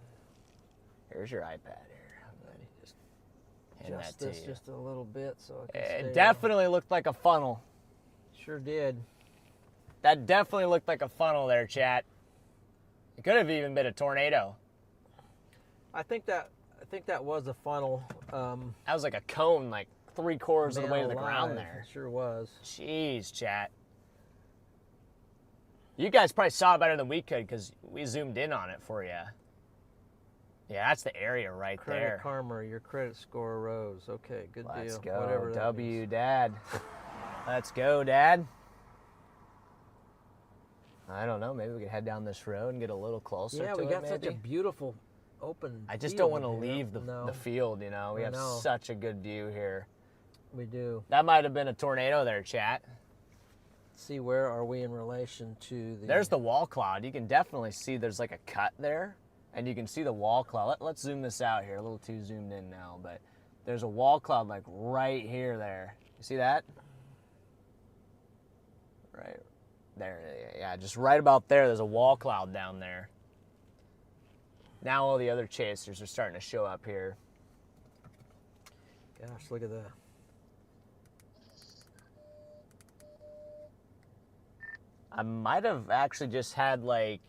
Here's your iPad here. I'm gonna just hand Just that this to you. just a little bit so I can It stay definitely looked like a funnel. Sure did. That definitely looked like a funnel there, chat. It could have even been a tornado. I think that was a funnel. That was like a cone, like 3/4 of the way to the man ground alive. there. It sure was. Jeez, chat. You guys probably saw it better than we could because we zoomed in on it for you. Yeah, that's the area right Credit there. Karma, your credit score rose. Okay, good Let's deal. go, Whatever that W, means. Dad. Let's go, Dad. I don't know. Maybe we could head down this road and get a little closer Yeah, to we it, got such a maybe. beautiful open I just field don't want to here. leave No, the field, you know. We I have know. such a good view here. we do. That might have been a tornado there, chat. See, where are we in relation to the... There's the wall cloud. You can definitely see there's like a cut there, and you can see the wall cloud. Let's zoom this out here. A little too zoomed in now, but there's a wall cloud like right here there. You see that? Right there. Yeah, just right about there. There's a wall cloud down there. Now all the other chasers are starting to show up here. Gosh, look at that. I might have actually just had like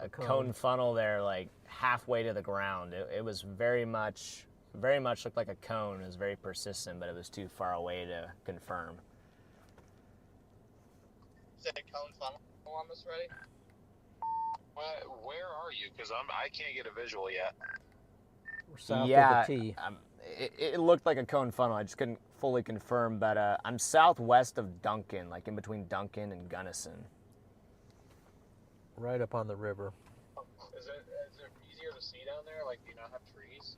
a cone. cone funnel there, like halfway to the ground. It was very much looked like a cone. It was very persistent, but it was too far away to confirm. Is it a cone funnel on this, Freddy? Where are you? Because I can't get a visual yet. We're south Yeah, of the T. it looked like a cone funnel. I just couldn't fully confirm, but I'm southwest of Duncan, like in between Duncan and Gunnison. Right up on the river. Is it easier to see down there? Like, do you not have trees?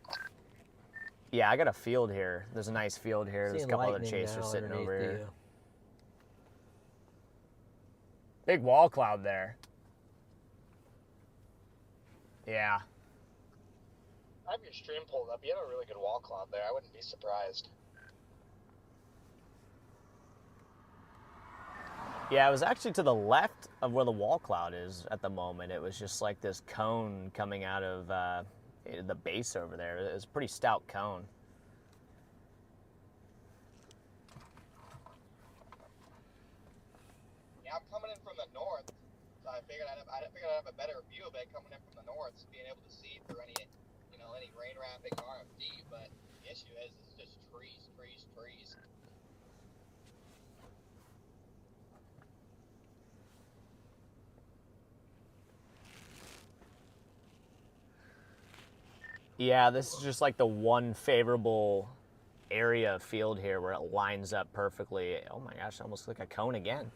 Yeah, I got a field here. There's a nice field here. There's a Seeing couple other lightning chasers now sitting over underneath here. the, Big wall cloud there. Yeah. I have your stream pulled up. You have a really good wall cloud there. I wouldn't be surprised. Yeah, it was actually to the left of where the wall cloud is at the moment. It was just like this cone coming out of the base over there. It was a pretty stout cone. Yeah, I'm coming in from the north, so I figured I'd have a better view of it coming in from the north, being able to see through any rain wrapping RFD. But the issue is, it's just trees, trees, trees. Yeah, this is just like the one favorable area of field here where it lines up perfectly. Oh my gosh, almost like a cone again.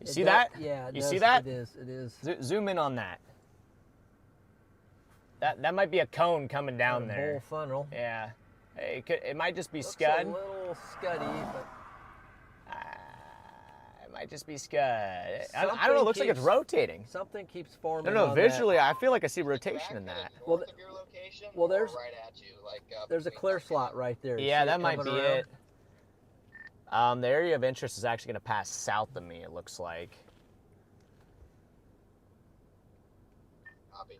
You see that? Yeah, You see that? It is. Zoom in on that. That might be a cone coming down Got a there. bowl funnel. Yeah, it might just be Looks scud. a little scuddy, but It might just be scud. I don't know. It Something looks like it's keeps- rotating. something keeps forming. No, on visually, that. I feel like I see rotation in that. North Well, of your location, well, or there's- right at you, like There's a between clear Duncan slot right there. You Yeah, see that might coming be around? it. The area of interest is actually going to pass south of me, it looks like. Copy.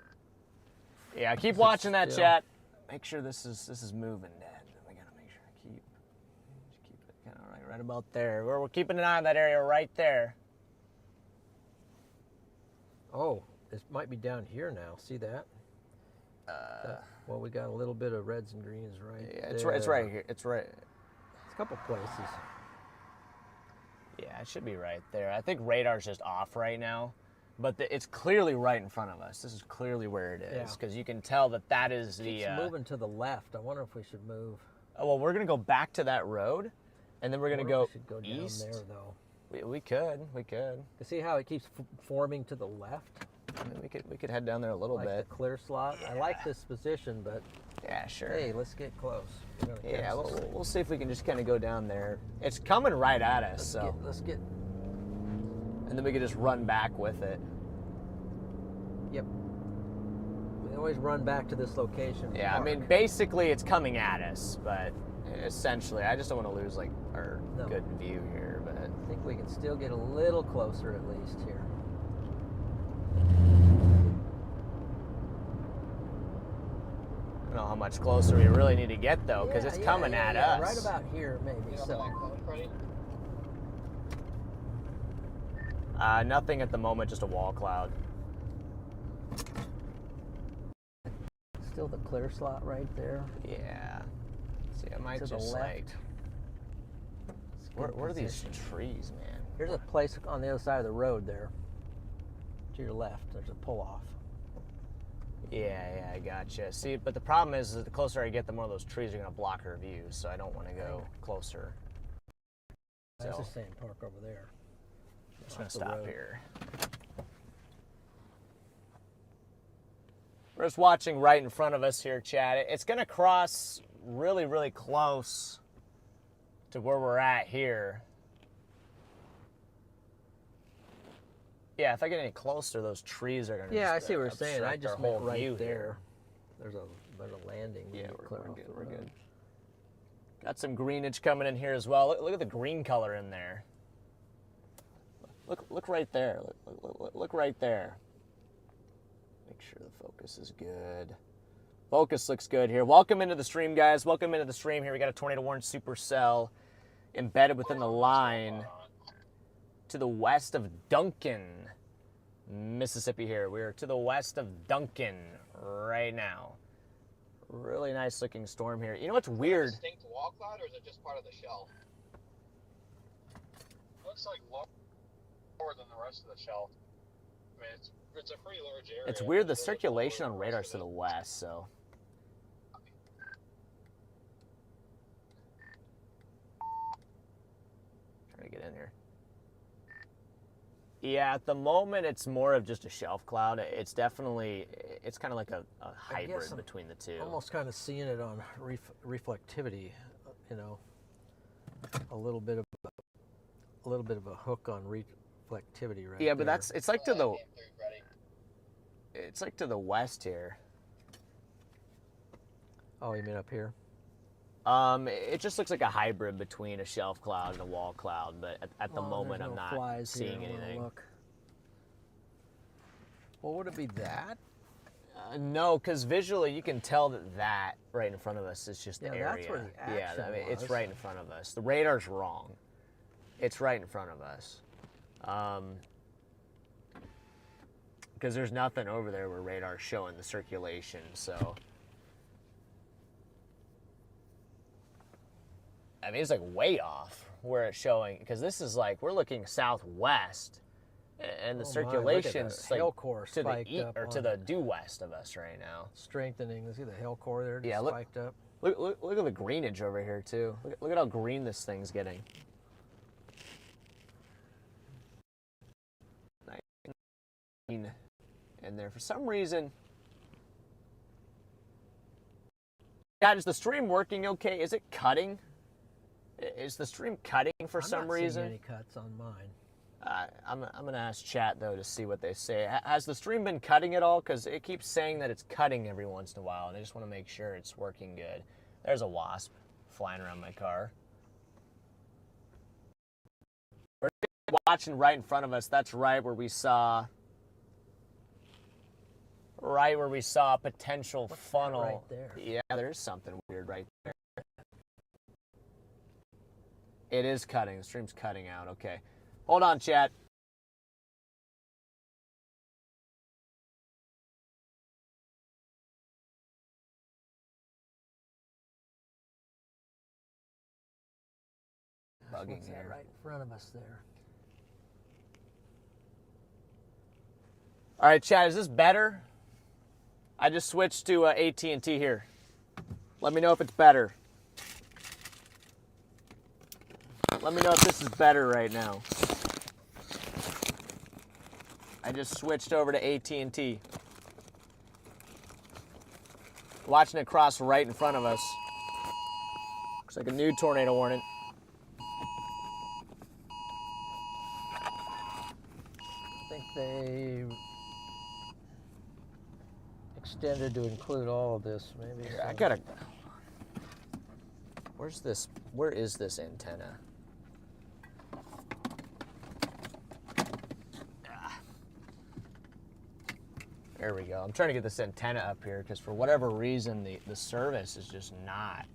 Yeah, keep watching that, still? chat. Make sure this is moving, Dad. We got to make sure to keep it kind of right about there. We're keeping an eye on that area right there. Oh, this might be down here now. See that? Well, we got a little bit of reds and greens right Yeah, there. it's right here. It's right. It's a couple places. Yeah, it should be right there. I think radar's just off right now, but it's clearly right in front of us. This is clearly where it is Yeah. because you can tell that is the. It's moving to the left. I wonder if we should move. Oh, well, we're gonna go back to that road, And then we're gonna We go should go down east. there though. We could. You see how it keeps forming to the left? I mean, we could head down there a little Like bit. the clear slot. I like this position, but Yeah, sure. hey, let's get close. We're gonna Yeah, catch this thing. we'll see if we can just kind of go down there. It's coming right at us, so. Let's get. And then we could just run back with it. Yep. We always run back to this location. Yeah, I mean, basically it's coming at us, but essentially, I just don't want to lose like our No. good view here. But I think we can still get a little closer at least here. I don't know how much closer we really need to get though, because it's coming at us. Right about here, maybe. You know, So. like phone, Freddy? Nothing at the moment, just a wall cloud. Still the clear slot right there. Yeah. See, I might To the just left. like. Where are these trees, man? Here's a place on the other side of the road there. To your left, there's a pull off. Yeah, I gotcha. See, but the problem is that the closer I get, the more those trees are going to block our view, so I don't want to go closer. That's So, the same park over there. I'm just going to off the stop road. here. We're just watching right in front of us here, Chad. It's going to cross really, really close to where we're at here. Yeah, if I get any closer, those trees are going to Yeah, I see what you're saying. I just meant right view there. There's a landing. Yeah, Clear we're off good. the We're road. good. Got some greenage coming in here as well. Look at the green color in there. Look right there. Look right there. Make sure the focus is good. Focus looks good here. Welcome into the stream, guys. Welcome into the stream here. We got a tornado warning supercell embedded within the line to the west of Duncan, Mississippi here. We're to the west of Duncan right now. Really nice looking storm here. You know what's weird? Distinct wall cloud, or is it just part of the shelf? Looks like lower than the rest of the shelf. I mean, it's a pretty large area. It's weird. The It looks circulation lower on than the radar's rest to of the it. west, so. Trying to get in here. Yeah, at the moment it's more of just a shelf cloud. It's definitely, it's kind of like a hybrid I'm between the two. Almost kind of seeing it on reflectivity, you know, a little bit of a hook on reflectivity right Yeah, but there. it's like to the, Came through, Freddy. it's like to the west here. Oh, you mean up here? It just looks like a hybrid between a shelf cloud and a wall cloud, but at the Oh, moment there's I'm no not flies here. seeing I wanna anything. look. Well, would it be that? No, because visually you can tell that right in front of us is just the Yeah, area. that's where the yeah, action I mean, it's was. right in front of us. The radar's wrong. It's right in front of us. Because there's nothing over there where radar's showing the circulation, so. I mean, it's like way off where it's showing, because this is like, we're looking southwest, and the Oh my, look at circulation's that like hail core to the spiked up or on to the it. due west of us right now. Strengthening. See the hail core there just Yeah, look- spiked up. Look at the greenage over here too. Look at how green this thing's getting. Nice green in there for some reason. God, is the stream working okay? Is it cutting? Is the stream cutting for I'm some not seeing reason? any cuts on mine. I'm gonna ask chat though to see what they say. Has the stream been cutting at all? Because it keeps saying that it's cutting every once in a while, and I just want to make sure it's working good. There's a wasp flying around my car. We're watching right in front of us. That's right where we saw. Right where we saw a potential What's that funnel. right there? Yeah, there's something weird right there. It is cutting. The stream's cutting out. Okay. Hold on, chat. Bugging What's that here. right in front of us there? All right, chat, is this better? I just switched to AT&T here. Let me know if it's better. Let me know if this is better right now. I just switched over to AT&T. Watching it cross right in front of us. Looks like a new tornado warning. I think they extended to include all of this, maybe. Here, I gotta. Where's this? Where is this antenna? There we go. I'm trying to get this antenna up here because for whatever reason the service is just not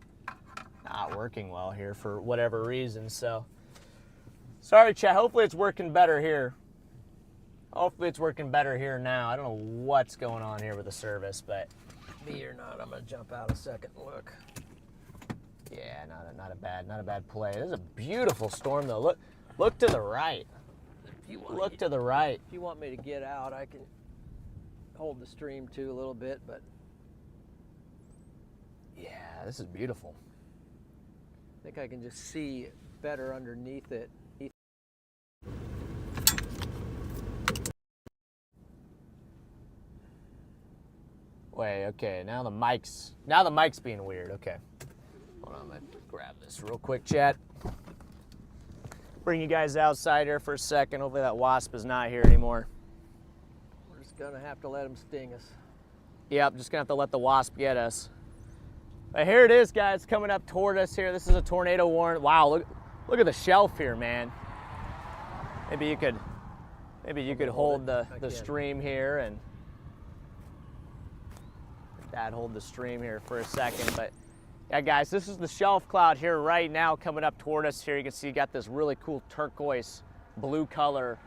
working well here for whatever reason. So sorry, chat. Hopefully it's working better here. Hopefully it's working better here now. I don't know what's going on here with the service, but Be or not, I'm gonna jump out a second and look. yeah, not a bad play. This is a beautiful storm though. Look to the right. If you want Look to the right. If you want me to get out, I can hold the stream too a little bit, but Yeah, this is beautiful. I think I can just see better underneath it. Wait, okay, now the mic's being weird. Okay. Hold on, let me grab this real quick, chat. Bring you guys outside here for a second. Hopefully that wasp is not here anymore. We're just gonna have to let them sting us. Yep, just gonna have to let the wasp get us. But here it is, guys, coming up toward us here. This is a tornado warning. Wow, look at the shelf here, man. Maybe you could hold the stream here and Dad hold the stream here for a second. But yeah, guys, this is the shelf cloud here right now coming up toward us here. You can see you got this really cool turquoise blue color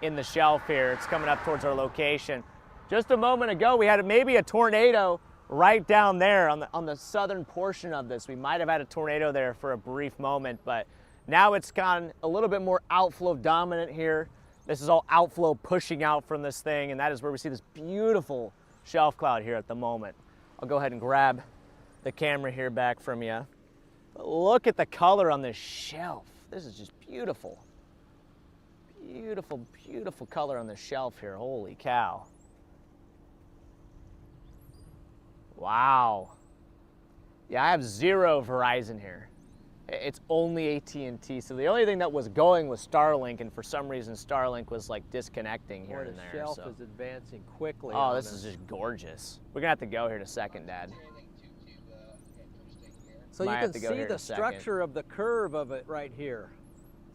in the shelf here. It's coming up towards our location. Just a moment ago, we had maybe a tornado right down there on the southern portion of this. We might have had a tornado there for a brief moment, but now it's gone a little bit more outflow dominant here. This is all outflow pushing out from this thing, and that is where we see this beautiful shelf cloud here at the moment. I'll go ahead and grab the camera here back from you. But look at the color on this shelf. This is just beautiful. Beautiful, beautiful color on the shelf here. Holy cow. Wow. Yeah, I have 0 Verizon here. It's only AT&T. So the only thing that was going was Starlink, and for some reason Starlink was like disconnecting here and there. The shelf so. is advancing quickly. Oh, this is just gorgeous. We're gonna have to go here in a second, Dad. So Might you have can to go see here in the a second. structure of the curve of it right here.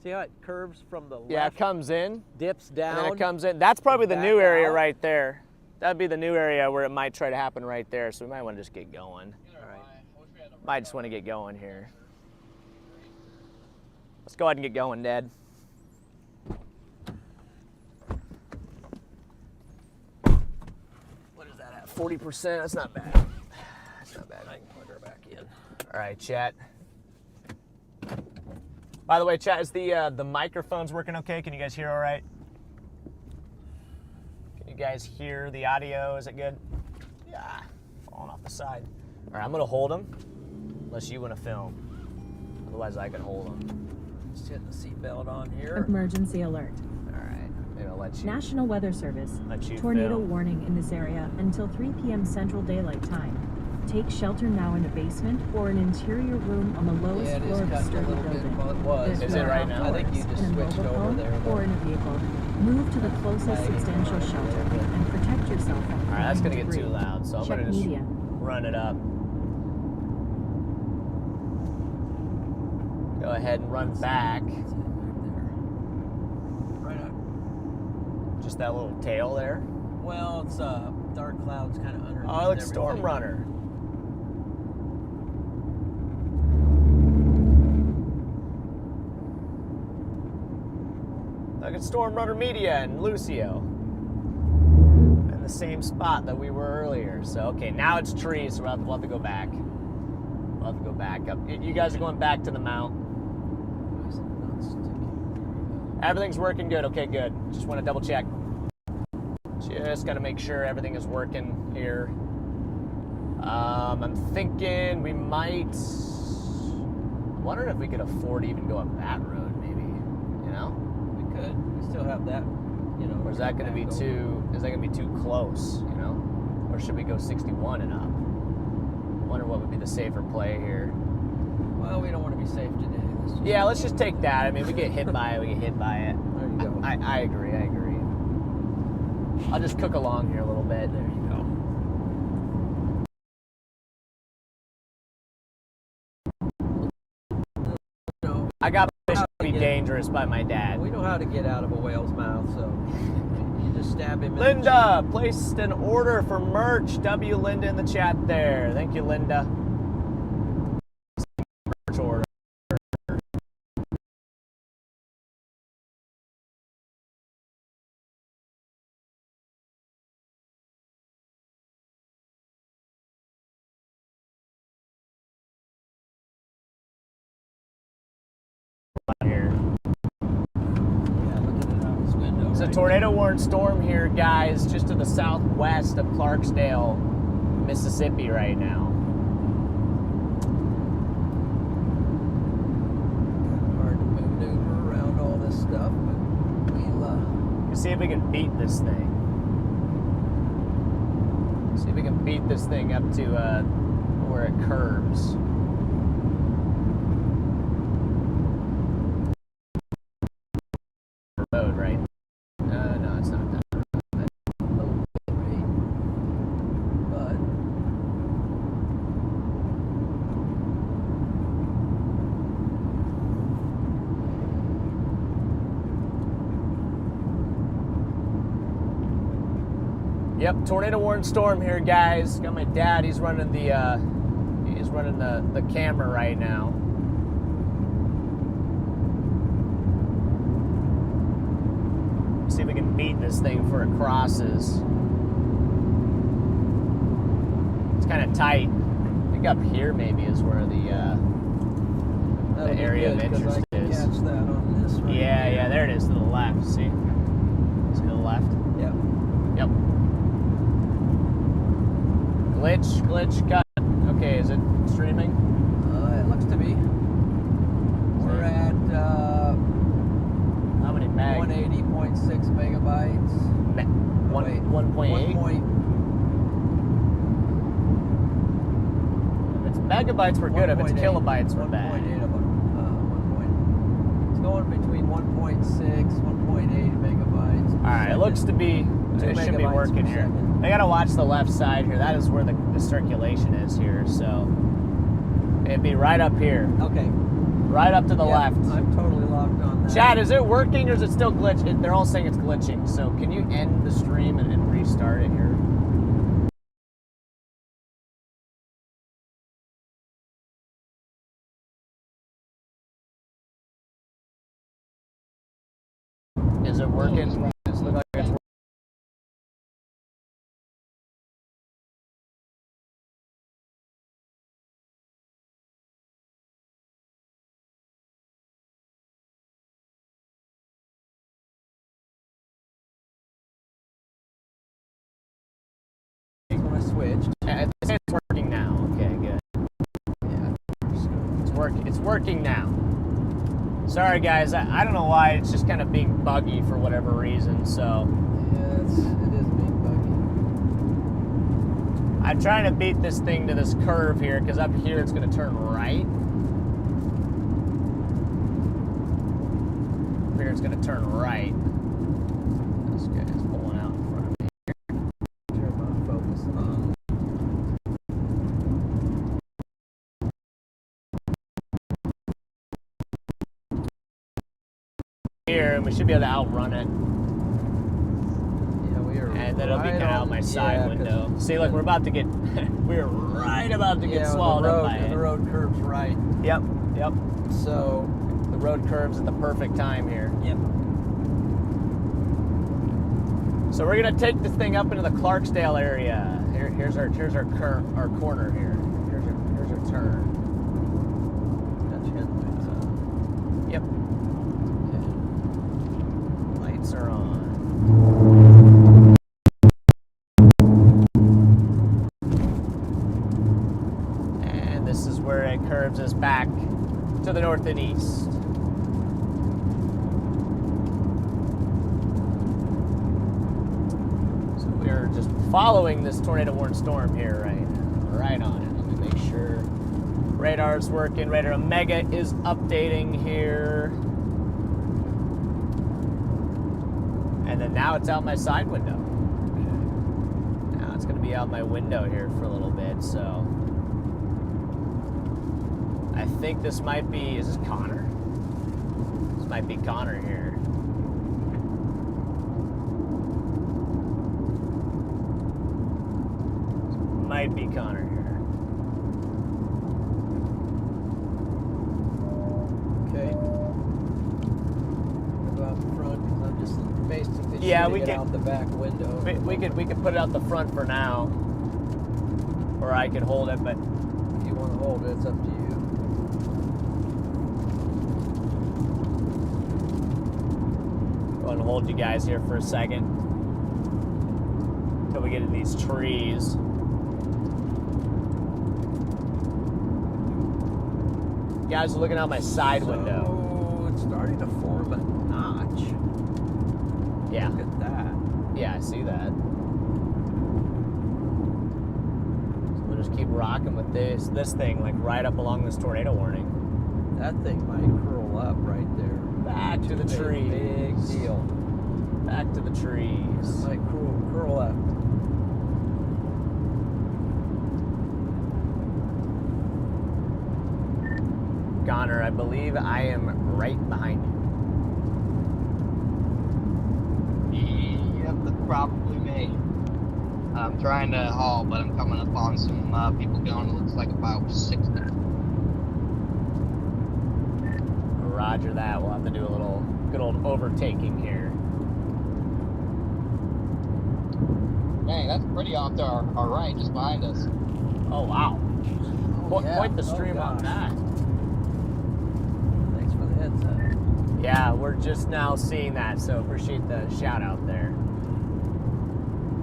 See how it curves from the Yeah, left, it comes in, dips down, and then it comes in. That's probably the back new area out. right there. That'd be the new area where it might try to happen right there. So we might want to just get going. All right. Might just want to get going here. Let's go ahead and get going, Dad. What is that at? 40%? That's not bad. That's not bad. I can put her back in. All right, chat. By the way, chat, is the microphones working okay? Can you guys hear all right? Can you guys hear the audio? Is it good? Yeah, falling off the side. All right, I'm gonna hold them, unless you want to film. Otherwise, I can hold them. Just hit the seatbelt on here. Emergency alert. All right, maybe I'll let you. National Weather Service. Let you Tornado film. warning in this area until 3 p.m. Central Daylight Time. Take shelter now in a basement or an interior room on the lowest Yeah, it is floor of a cutting a sturdy little bit. building. Well, it was. There's Is it no right now? I think you outdoors, just in a switched mobile over home there, though. or in a vehicle. Move to the closest substantial shelter and protect yourself from All right, that's gonna falling get too debris. loud, so I'm Check gonna just media. run it up. Go ahead and run back. Right up. Just that little tail there. Well, it's dark clouds kind of underneath. Oh, it looks everything. Storm Runner. Look at Storm Runner Media and Lucio. In the same spot that we were earlier. So, okay, now it's trees, so we'll have to go back. We'll have to go back up. You guys are going back to the mount. Everything's working good. Okay, good. Just want to double check. Just got to make sure everything is working here. I'm thinking we might. Wondering if we could afford to even go up that road, still have that, you know. Or is that going to be too? Is that going to be too close? You know, or should we go 61 and up? Wonder what would be the safer play here. Well, we don't want to be safe today. Yeah, let's just take that. I mean, we get hit by it. We get hit by it. There you go. I agree. I agree. I'll just cook along here a little bit. There you go. No, I got permission to be dangerous by my dad. we know how to get out of a whale's mouth, so you just stab him. Linda placed an order for merch. W. Linda in the chat there. Thank you, Linda. Merch order. Here. Yeah, looking at out his window. It's a tornado warned storm here, guys, just to the southwest of Clarksdale, Mississippi right now. Hard to maneuver around all this stuff, but we'll Let's see if we can beat this thing. See if we can beat this thing up to where it curves. Road, right? No, it's not that. but Yep, tornado warned storm here, guys. Got my dad. He's running the camera right now. See if we can beat this thing before it crosses. It's kind of tight. I think up here maybe is where the area of interest is. Catch that on this right Yeah, here. yeah, there it is to the left. See? See to the left? Yep. Yep. Glitch, cut. Okay, is it streaming? It looks to be. We're at How many meg? 180.6 megabytes. Me- one, Wait, 1.8? If it's megabytes, we're good. If it's kilobytes, we're bad. 1.8 of it's going between 1.6, 1.8 megabytes. All right, it looks to be, it should be megabytes working per here. second. I gotta watch the left side here. That is where the circulation is here, so it'd be right up here, Okay. right up to the Yep, left. I'm totally locked on that. Chad, is it working or is it still glitching? They're all saying it's glitching, so can you end the stream and restart it here? Is it working? Does it look like it's working? When I switched. It's working now. Okay, good. Yeah. It's working now. Sorry, guys. I don't know why. It's just kind of being buggy for whatever reason. So Yeah, it is being buggy. I'm trying to beat this thing to this curve here because up here it's going to turn right. Up here it's going to turn right. This guy's pulling out in front of me. Turn my focus on. Here, and we should be able to outrun it. Yeah, we are. And then it'll be right kind of out on- my side yeah, 'cause window. See, look, we're about to get, we're right about to get yeah, swallowed the road, up by it. The road curves right. Yep. So, The road curves at the perfect time here. yep. So we're gonna take this thing up into the Clarksdale area. Here's our corner here. Here's our turn. Got your headlights on. Yep. Lights are on. And this is where it curves us back to the north and east. following this tornado warning storm here, right on it. Let me make sure radar's working. Radar Omega is updating here. And then now it's out my side window. Now it's gonna be out my window here for a little bit, so. I think this might be, is this Connor? This might be Connor here. Might be Connor here. Okay. Go out the front because I'm just basically Yeah, shooting we it can- out the back window. We could put it out the front for now, or I could hold it, but If you want to hold it, it's up to you. go ahead and hold you guys here for a second until we get in these trees. You guys are looking out my side window. Oh, it's starting to form a notch. Yeah, Look at that. yeah, I see that. So we'll just keep rocking with this thing, like right up along this tornado warning. That thing might curl up right there. Back to the Big, trees. Big deal. Back to the trees. It might curl up. Connor, I believe I am right behind you. Yep, that's probably me. I'm trying to haul, but I'm coming up on some people going. It looks like about 60. Roger that. We'll have to do a little good old overtaking here. Dang, that's pretty off to our right, just behind us. Oh, wow. Yeah. Point the Oh, stream on gosh. that. Thanks for the heads up. Yeah, we're just now seeing that, so appreciate the shout out there.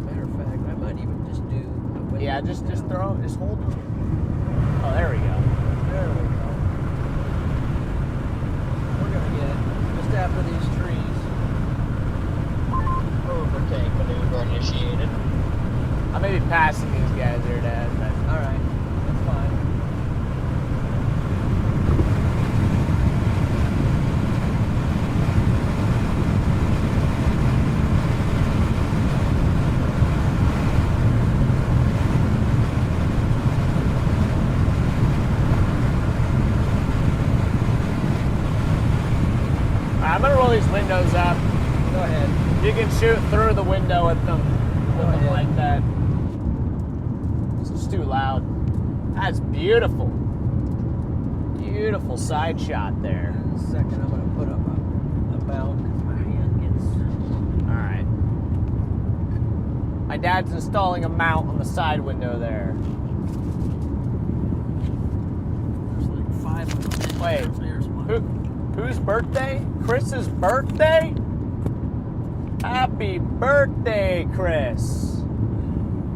Matter of fact, I might even just do a window Yeah, just down. just hold it. Oh, there we go. There we go. We're gonna get it just after these trees. Overtake maneuver initiated. I may be passing these guys here, Dad, but All right, that's fine. I'm gonna roll these windows up. Go ahead. You can shoot through the window with them ahead. like that. It's too loud. That's beautiful. Beautiful side shot there. In a second, I'm gonna put up a mount because my hand gets. All right. My dad's installing a mount on the side window there. There's like 5 of them. Wait, There's one. whose birthday? Chris's birthday? Happy birthday, Chris.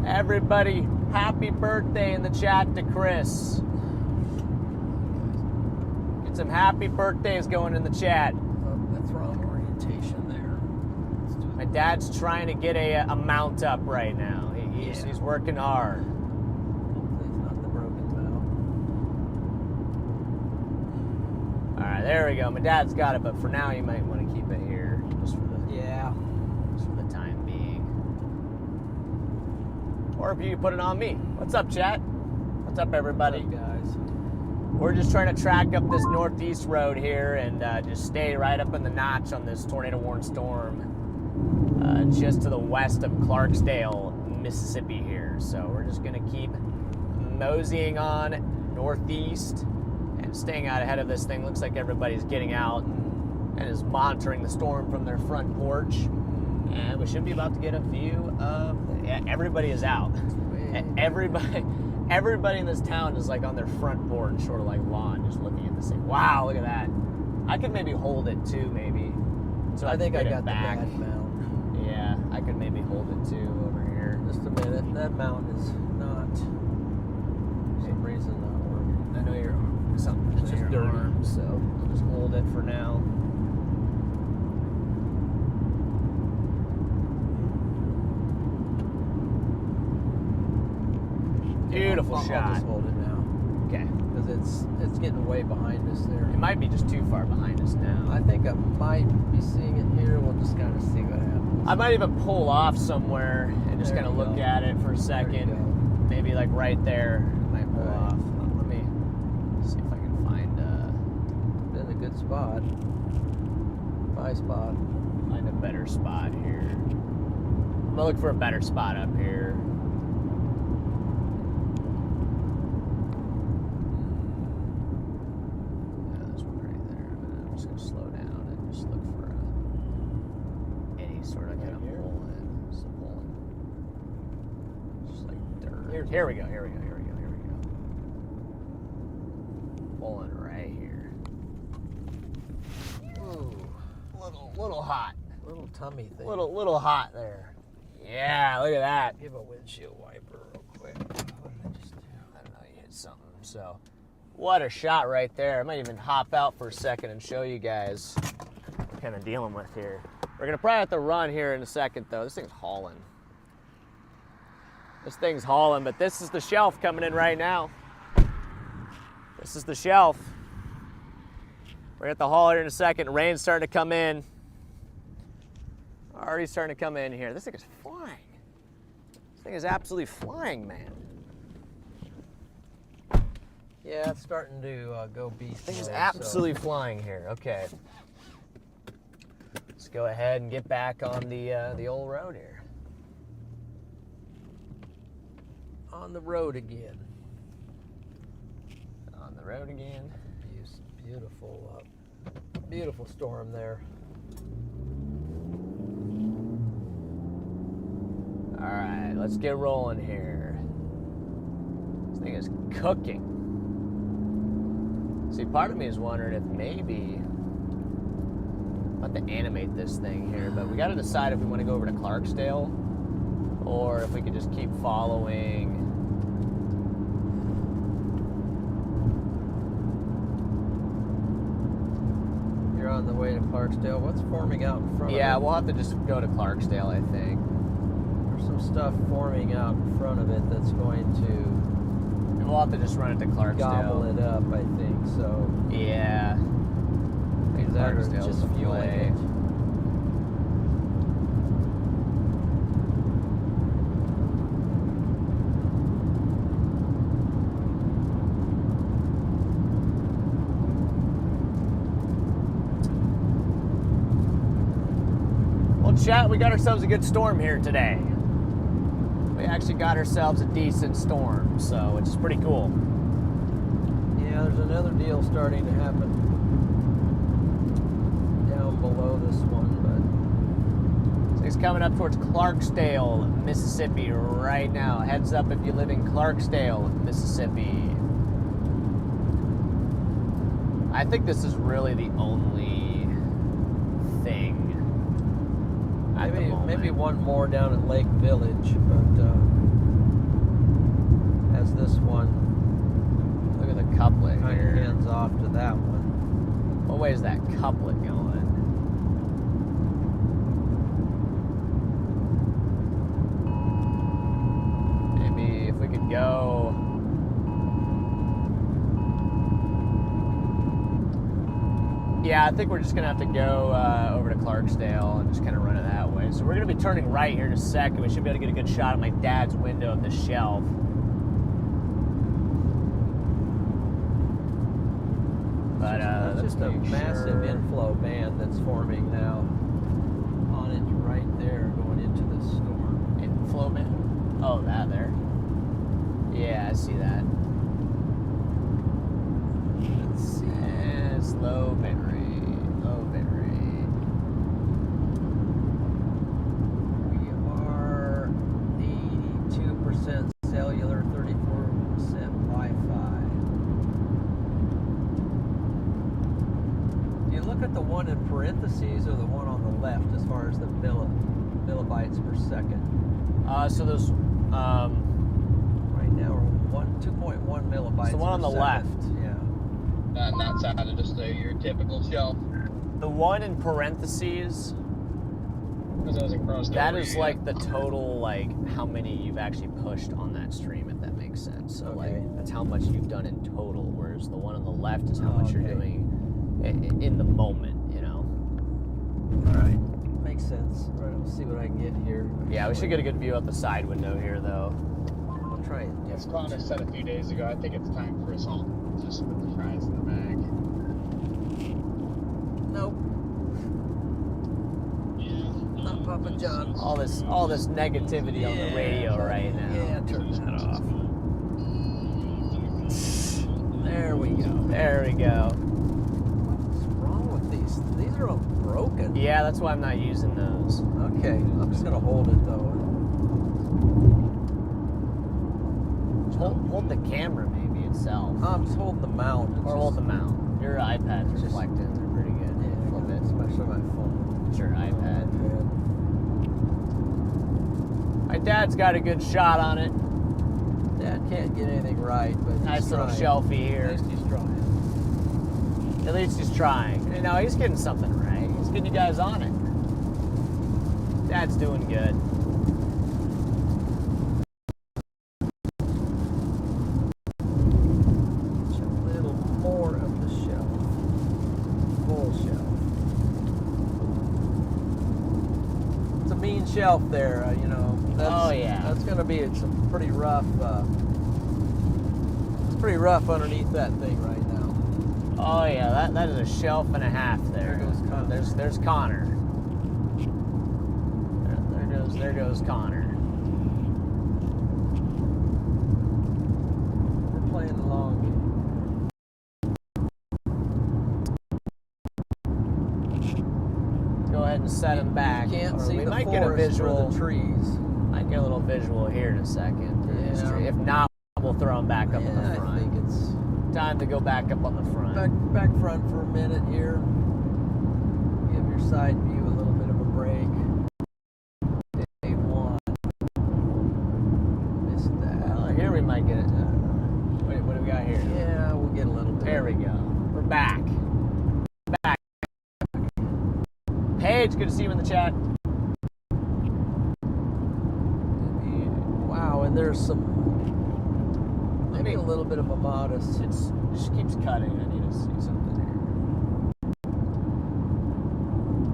Everybody, happy birthday in the chat to Chris. Get some happy birthdays going in the chat. Oh, that's wrong orientation there. Let's do My dad's trying to get a mount up right now. He's working hard. Hopefully it's not the broken mount. All right, there we go. My dad's got it, but for now you might want to keep it here just for the time being. Or if you put it on me. What's up, chat? What's up, everybody? What's up, guys? We're just trying to track up this northeast road here and just stay right up in the notch on this tornado warning storm just to the west of Clarksdale, Mississippi here. So we're just gonna keep moseying on northeast and staying out ahead of this thing. Looks like everybody's getting out and is monitoring the storm from their front porch. And we should be about to get a view of, everybody is out. Everybody in this town is like on their front porch, sort of like lawn, just looking at this thing. Wow, look at that. I could maybe hold it too, maybe. So I think I get it got back. the bad mount. Yeah, I could maybe hold it too over here. Just a minute. That mount is not, for some reason, not working. I know it's just dirty, so I'll just hold it for now. beautiful I'll shot. just hold it now Okay. because it's getting way behind us there. It might be just too far behind us now. I think I might be seeing it here. We'll just kind of see what happens. I might even pull off somewhere and just There kind of you look go. at it for a There you second. go. Maybe like right there. I might pull Right. off. Let me see if I can find Been a good spot. My spot. a better spot here. I'm gonna look for a better spot up here. Yeah, there's one right there, but I'm just gonna slow down and just look for any sort of kind of Right here? pull in. Just pulling. Just like dirt. Here's Here we one. go, here we go, here we go, here we go. Pulling right here. Ooh, little hot. Little tummy thing. Little hot there. Yeah, look at that. Give a windshield wiper real quick. What did I just do? I don't know, you hit something. So, what a shot right there. I might even hop out for a second and show you guys what I'm kind of dealing with here. We're going to probably have to run here in a second, though. This thing's hauling. This thing's hauling, but this is the shelf coming in right now. This is the shelf. We're at the haul here in a second. Rain's starting to come in. Already starting to come in here. This thing is flying. This thing is absolutely flying, man. Yeah, it's starting to go beast. This thing is mode, absolutely flying here. Okay. Let's go ahead and get back on the old road here. So on the road again. On the road again. Beautiful, beautiful storm there. All right, let's get rolling here. This thing is cooking. See, part of me is wondering if maybe I'm about to animate this thing here, but we got to decide if we want to go over to Clarksdale or if we could just keep following. You're on the way to Clarksdale. What's forming out in front Yeah, of it? we'll have to just go to Clarksdale, I think. There's some stuff forming out in front of it that's going to And we'll have to just run it to Clarksdale. gobble it up, I think. So Yeah. I think that or Clarksdale's just the fueling play. it. Well, chat, we got ourselves a good storm here today. We actually got ourselves a decent storm, so which is pretty cool. Yeah, there's another deal starting to happen down below this one, So he's coming up towards Clarksdale, Mississippi right now. Heads up if you live in Clarksdale, Mississippi. I think this is really the only thing. At the moment. maybe one more down at Lake Village, but as this one Look at the couplet kind here. of hands off to that one. What way is that couplet going? Maybe if we could go. Yeah, I think we're just gonna have to go over to Clarksdale and just kind of run it that way. So we're gonna be turning right here in a second. We should be able to get a good shot of my dad's window of the shelf. But That's let's just a make massive sure. inflow band that's forming now on it right there going into the storm. Inflow man? Oh, that there. Yeah, I see that. Let's see. And it's low bit rate. Low bit rate. We are 82% cellular, 34% Wi-Fi. Do you look at the one in parentheses or the one on the left as far as the millibytes per second? So those, Right now we're 2.1 millibytes the one on per the second. left. Yeah. On that side of just your typical shelf. the one in parentheses Because I was across That the is area. like the total, like, how many you've actually pushed on that stream, if that makes sense. So, Okay. like, that's how much you've done in total, whereas the one on the left is how much you're Okay. doing in the moment, you know? All right. Makes sense. All right, let's see what I can get here. Yeah, we should get a good view out the side window here, though. I'll try it. As Connor said a few days ago, I think it's time for us all just put the fries in the bag. Nope. Yeah. Not Papa John. All this negativity on the radio right now. Yeah, turn that off. There we go. There we go. What's wrong with these? These are all broken. Yeah, that's why I'm not using those. Okay, I'm just gonna hold it though. Hold the camera maybe itself. I'm just holding the mount. It's Or hold the mount. Your iPad's reflecting. They're pretty good. Yeah, a little bit. especially my phone. It's your iPad. My dad's got a good shot on it. Dad can't get anything right, but he's Nice little trying. shelfie here. At least he's trying. At least he's trying. You know, he's getting something right. He's getting you guys on it. Dad's doing good. Just a little more of the shelf. Full shelf. It's a mean shelf there, you know. Oh, yeah. That's gonna be some pretty rough. It's pretty rough underneath that thing right now. Oh yeah, that is a shelf and a half there. There goes Connor. There's Connor. There goes Connor. We're playing the long game. Go ahead and set him back. You can't or see we the might forest get a visual. or the trees. Might get a little visual here in a second. through this Yeah. tree. If not, we'll throw him back up on the Yeah, I front. think it's Time to go back up on the front. back front for a minute here. Give your side view a little bit of a break. Day one. Missed that. Oh, here we might get it. Wait, what do we got here? Yeah, we'll get a little bit. There we go. We're back. Back. Paige, good to see you in the chat. Wow, and there's some maybe a little bit of a modest. It just keeps cutting. I need to see something here.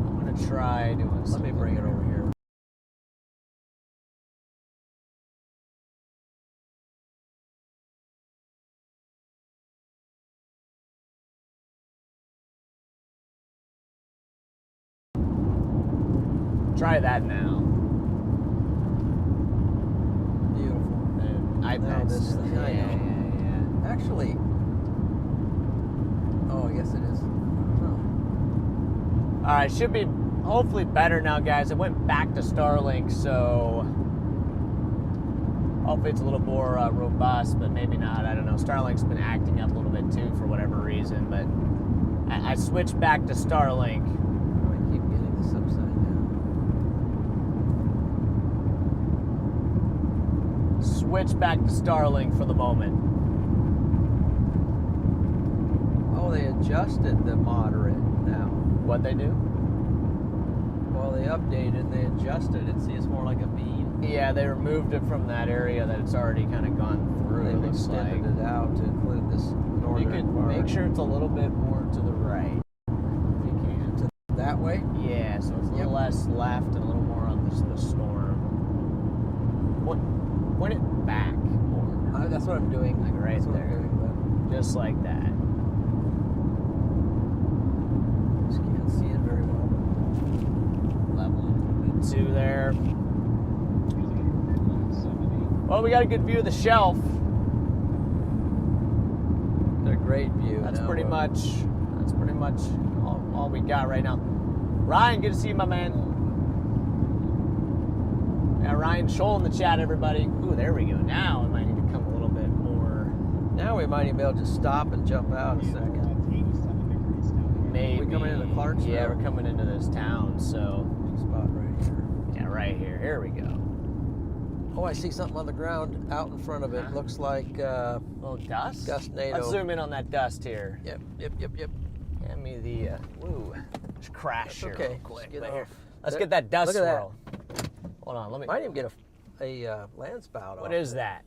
I'm gonna try doing Let me something. bring it over here. Try that now. Beautiful. And Now iPad's this still- thing, I know. yeah. Actually, oh, I guess it is. I don't know. All right, should be hopefully better now, guys. I went back to Starlink, so hopefully it's a little more robust, but maybe not. I don't know. Starlink's been acting up a little bit too for whatever reason, but I switched back to Starlink. How do I keep getting this upside down? Switch back to Starlink for the moment. Oh, they adjusted the moderate now. What'd they do? Well, they updated, they adjusted it. See, it's more like a bean. Yeah, they removed it from that area that it's already kind of gone through. It They've looks like. extended it out to include this northern You could part. make sure it's a little bit more to the right, if you can. That way? Yeah, so it's a little Yep. less left and a little more on the storm. Point it back more, That's what I'm doing. like right That's what there, I'm doing, just like that. but just can't see it very well. Level two there. Well, we got a good view of the shelf. Got a great view. That's now, pretty much all we got right now. Ryan, good to see you, my man. Yeah, Ryan Scholl in the chat, everybody. Ooh, there we go. Now I might need to come a little bit more. Now we might even be able to just stop and jump out a second. Maybe. We coming into Clarksville? Yeah, we're coming into this town, so. Spot right here. Yeah, right here. Here we go. Oh, I see something on the ground out in front of it. Huh? Looks like A little dust? Gustnado. Let's zoom in on that dust here. Yep. Hand me the, woo, just crash That's here okay. real quick. Just get But here, off. Let's get that dust Look at that. swirl. Hold on, let me. Might even get a land spout. What off is there.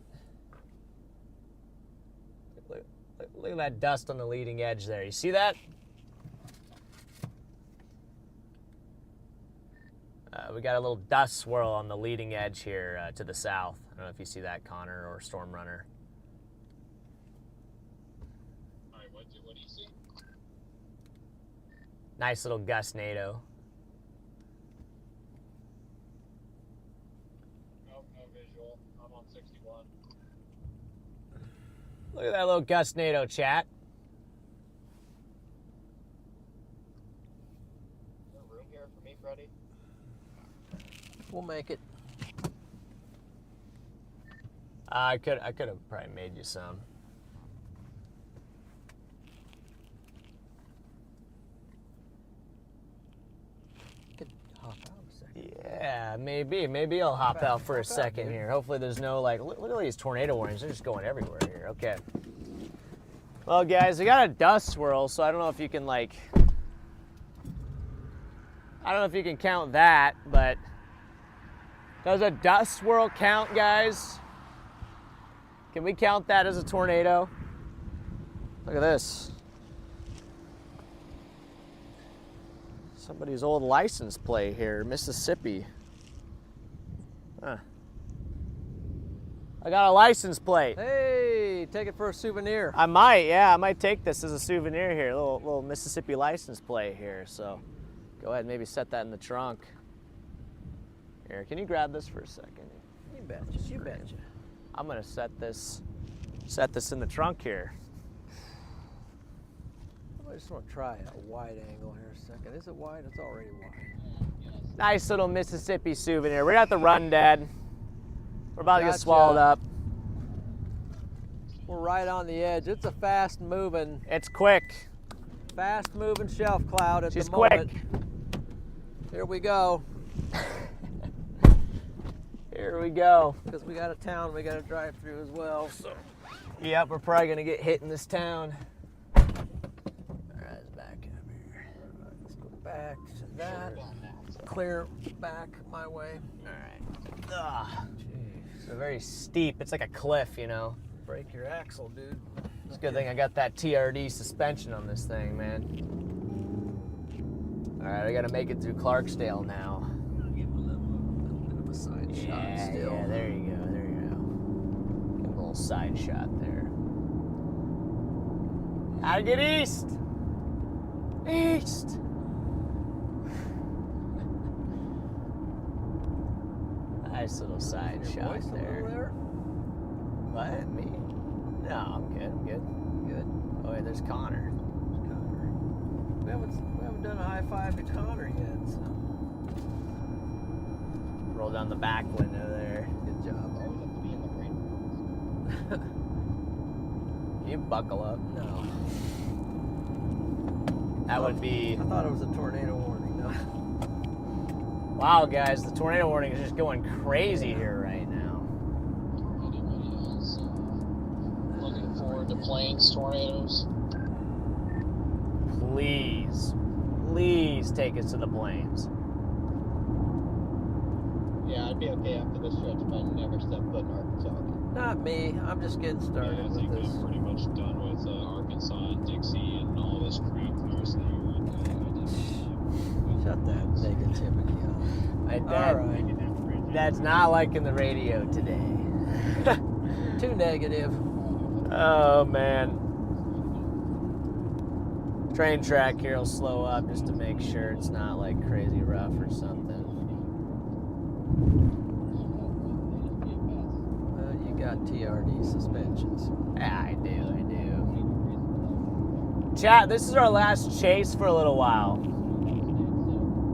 that? Look at that dust on the leading edge there. You see that? We got a little dust swirl on the leading edge here to the south. I don't know if you see that, Connor or Storm Runner. All right, what do you see? Nice little gust NATO. Nope, no visual. I'm on 61. Look at that little gust NATO, chat. Is there room here for me, Freddy? We'll make it. I could have probably made you some. Could hop out a second. Yeah, maybe I'll hop out for a second here. Hopefully there's no look at these tornado warnings. They're just going everywhere here. Okay. Well, guys, we got a dust swirl, so I don't know if you can count that, but does a dust swirl count, guys? Can we count that as a tornado? Look at this. Somebody's old license plate here, Mississippi. Huh. I got a license plate. Hey, take it for a souvenir. I might take this as a souvenir here. A little Mississippi license plate here. So go ahead and maybe set that in the trunk. Here, can you grab this for a second? You betcha. You betcha. I'm gonna set this in the trunk here. I just want to try a wide angle here a second. Is it wide? It's already wide. Nice little Mississippi souvenir. We're gonna have to run, Dad. We're about to get Gotcha. swallowed up. We're right on the edge. It's a fast moving It's quick. shelf cloud at She's the moment. quick. Here we go. Here we go. Because we got a town we got to drive through as well. So Yep, we're probably gonna get hit in this town. All right, let's back up here. let's go back to that. Clear back my way. All right. It's very steep. It's like a cliff, you know. Break your axle, dude. It's a good thing I got that TRD suspension on this thing, man. All right, I gotta make it through Clarksdale now. Give him a bit of a side shot still. Yeah, there you go, there you go. Give him a little side shot there. Gotta get east! East! Nice little side Your shot voice a there. little there? What? Me? No, I'm good, I'm good. Good. Oh, wait, there's Connor. Connor. We haven't done a high five to Connor yet, so Roll down the back window there. good job. Always have to be in the green rooms. You buckle up. No. That would be... I thought it was a tornado warning. No. Wow, guys, the tornado warning is just going crazy here right now. Anybody else looking forward to planes, tornadoes? Please take us to the plains. Yeah, I'd be okay after this stretch, but I'd never step foot in Arkansas again. Not me. I'm just getting started Yeah, I with think this. I'm pretty much done with Arkansas and Dixie and all this crap for the rest of the year. Shut that negativity My up. dad, All right. Dad's not liking the radio today. Too negative. Oh, man. Train track here will slow up just to make sure it's not like crazy rough or something. You got TRD suspensions. Yeah, I do. Chat, this is our last chase for a little while.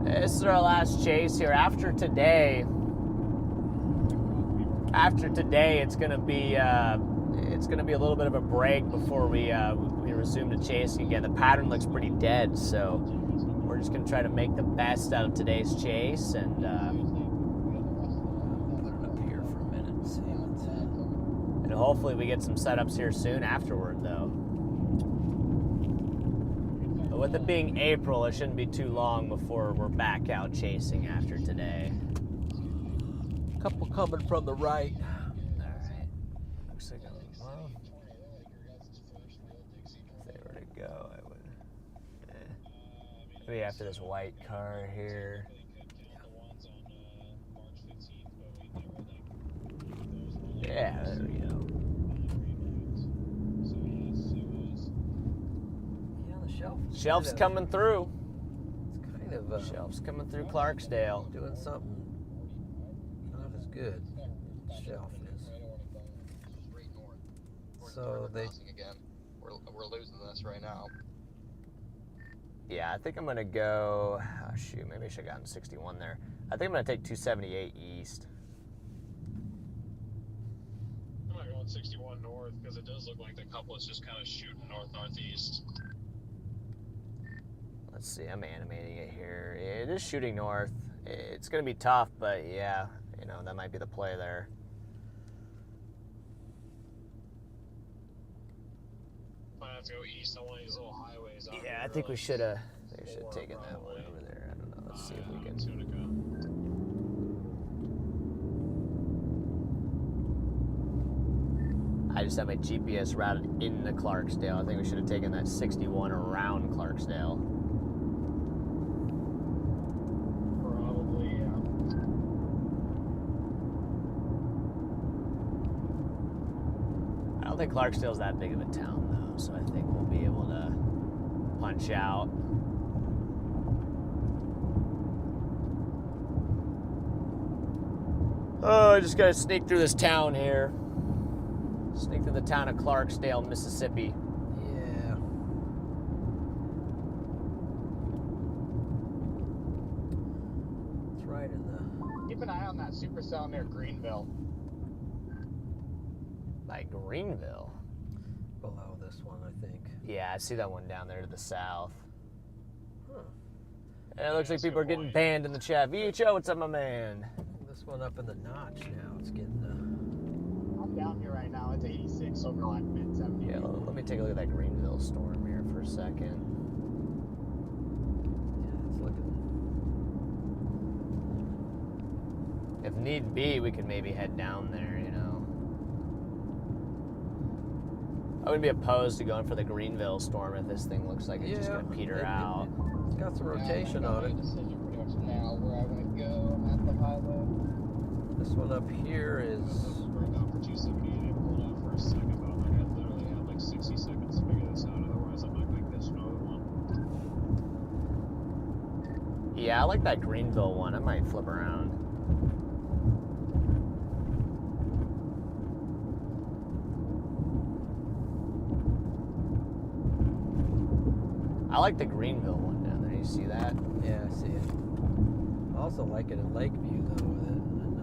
This is our last chase here. After today, it's gonna be a little bit of a break before we resume the chasing again. The pattern looks pretty dead, so we're just gonna try to make the best out of today's chase and. Up here for a minute and see what's And hopefully we get some setups here soon afterward, though. But with it being April, it shouldn't be too long before we're back out chasing after today. Couple coming from the right. Alright. Looks like well, if they were to go, I would. Maybe after this white car here. Yeah, there we go. Yeah, the shelf. Shelf's coming through. It's kind of Shelf's coming through Clarksdale. doing something not as good. Shelf is. So they. Again. We're losing this right now. Yeah, I think I'm gonna go. Oh shoot, maybe I should have gotten 61 there. I think I'm gonna take 278 east. I'm not going 61 north because it does look like the couple is just kind of shooting north-northeast. Let's see, I'm animating it here. It is shooting north. It's gonna be tough, but yeah, you know, that might be the play there. I have to go east on one of these little highways. Out Yeah, here, I think we should have taken that probably. one over there. I don't know. Let's see if we can. Tunica. I just have my GPS routed into Clarksdale. I think we should have taken that 61 around Clarksdale. Probably, yeah. I don't think Clarksdale's that big of a town, though, so I think we'll be able to punch out. Oh, I just gotta sneak through this town here. Sneak through the town of Clarksdale, Mississippi. Yeah. It's right in the. Keep an eye on that supercell near Greenville. By Greenville. Below this one, I think. Yeah, I see that one down there to the south. Huh. And it looks like people are getting banned in the chat. VHO, what's up, my man? This one up in the notch now. It's getting. I'm down here right now. It's 86 over like mid 70. Yeah, let me take a look at that Greenville storm here for a second. Yeah, it's looking. If need be, we could maybe head down there, you know. I wouldn't be opposed to going for the Greenville storm if this thing looks like it's just going to peter out. It's got some rotation on it. Decision pretty much now where I want to go at the highway. This one up here is. Right now for 278, I pulled out for a second, but I'm like, I literally have like 60 seconds to figure this out. Otherwise, I might make this another one. Yeah, I like that Greenville one. I might flip around. I like the Greenville one down there. You see that? Yeah, I see it. I also like it in Lakeview though, with a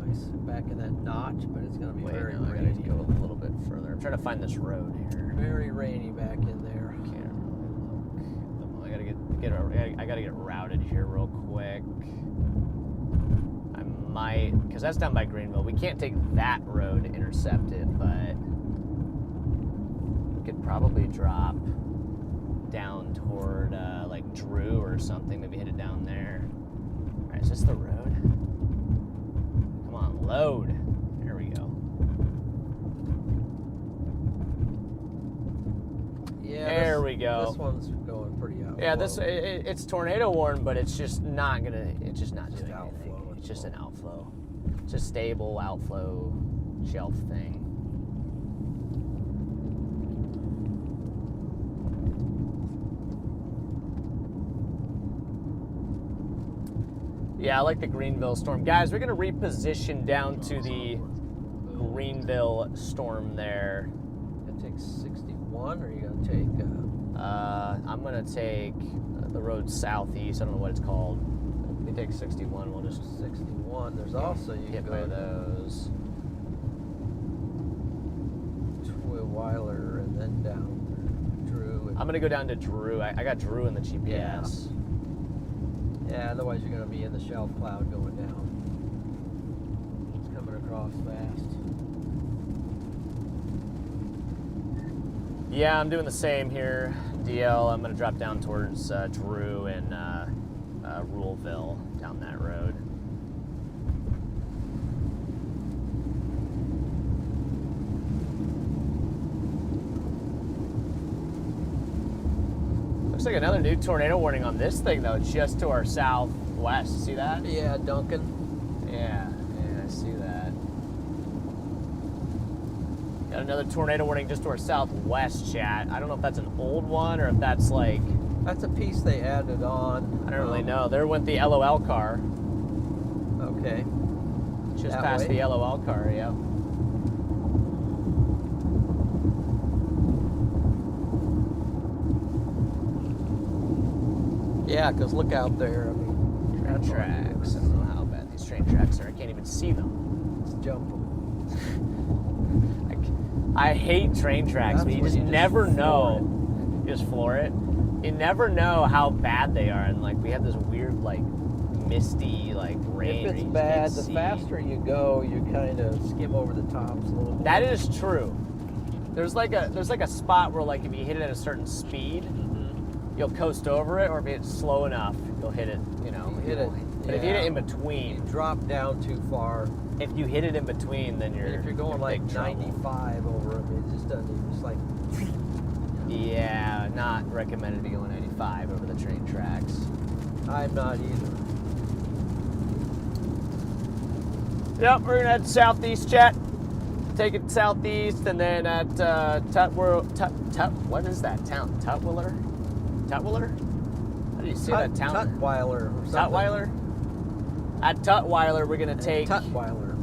nice back in that notch, but it's gonna be very no, I gotta rainy. go a little bit further. I'm trying to find this road here. Very rainy back in there. Can't really look. I gotta get routed here real quick. I might, because that's down by Greenville. We can't take that road to intercept it, but we could probably drop down toward like Drew or something. Maybe hit it down there. All right, is this the road? Come on, load. There we go. Yeah, There we go. This one's going pretty out. Yeah, this it's tornado warned, but it's just not gonna. It's just not doing outflow anything. at It's the just an outflow. It's a stable outflow shelf thing. Yeah, I like the Greenville storm. Guys, we're going to reposition down to the Greenville storm there. It takes 61, or are you gonna take? I'm going to take the road southeast. I don't know what it's called. If we take 61, we'll just 61. There's also you get can by go those. Weiler and then down Drew. And I'm going to go down to Drew. I got Drew in the GPS. yeah, otherwise you're gonna be in the shelf cloud going down. It's coming across fast. Yeah, I'm doing the same here. DL, I'm going to drop down towards Drew and Ruleville, down that road. Looks like another new tornado warning on this thing, though, just to our southwest. See that? Yeah, Duncan. Yeah, I see that. Got another tornado warning just to our southwest, chat. I don't know if that's an old one or if that's like... That's a piece they added on. I don't really know. There went the LOL car. Okay. Just That past way? the LOL car, yeah. Yeah, because look out there. I mean, Train tracks. I don't know how bad these train tracks are. I can't even see them. let's jump them. I hate train tracks, That's but you when just you just never floor know. You just floor it. You never know how bad they are, and like we have this weird like misty like rain. If where it's you just bad, can't the see. faster you go, you kind of skim over the tops a little bit. That is true. There's like a spot where like if you hit it at a certain speed, you'll coast over it, or if it's slow enough, you'll hit it. You know, You hit it, But if you hit it in You between, drop down too far. if you hit it in between, then And if you're going in like big trouble. 95 over them, it just doesn't even, it's like, Yeah, not recommended to be going 95 over the train tracks. I'm not either. Yep, we're gonna head southeast, chat. Take it southeast, and then at what is that town? Tutwiler? Tutwiler? How do you say that town? Tutwiler or something. Tutwiler? At Tutwiler, we're gonna take Tutwiler.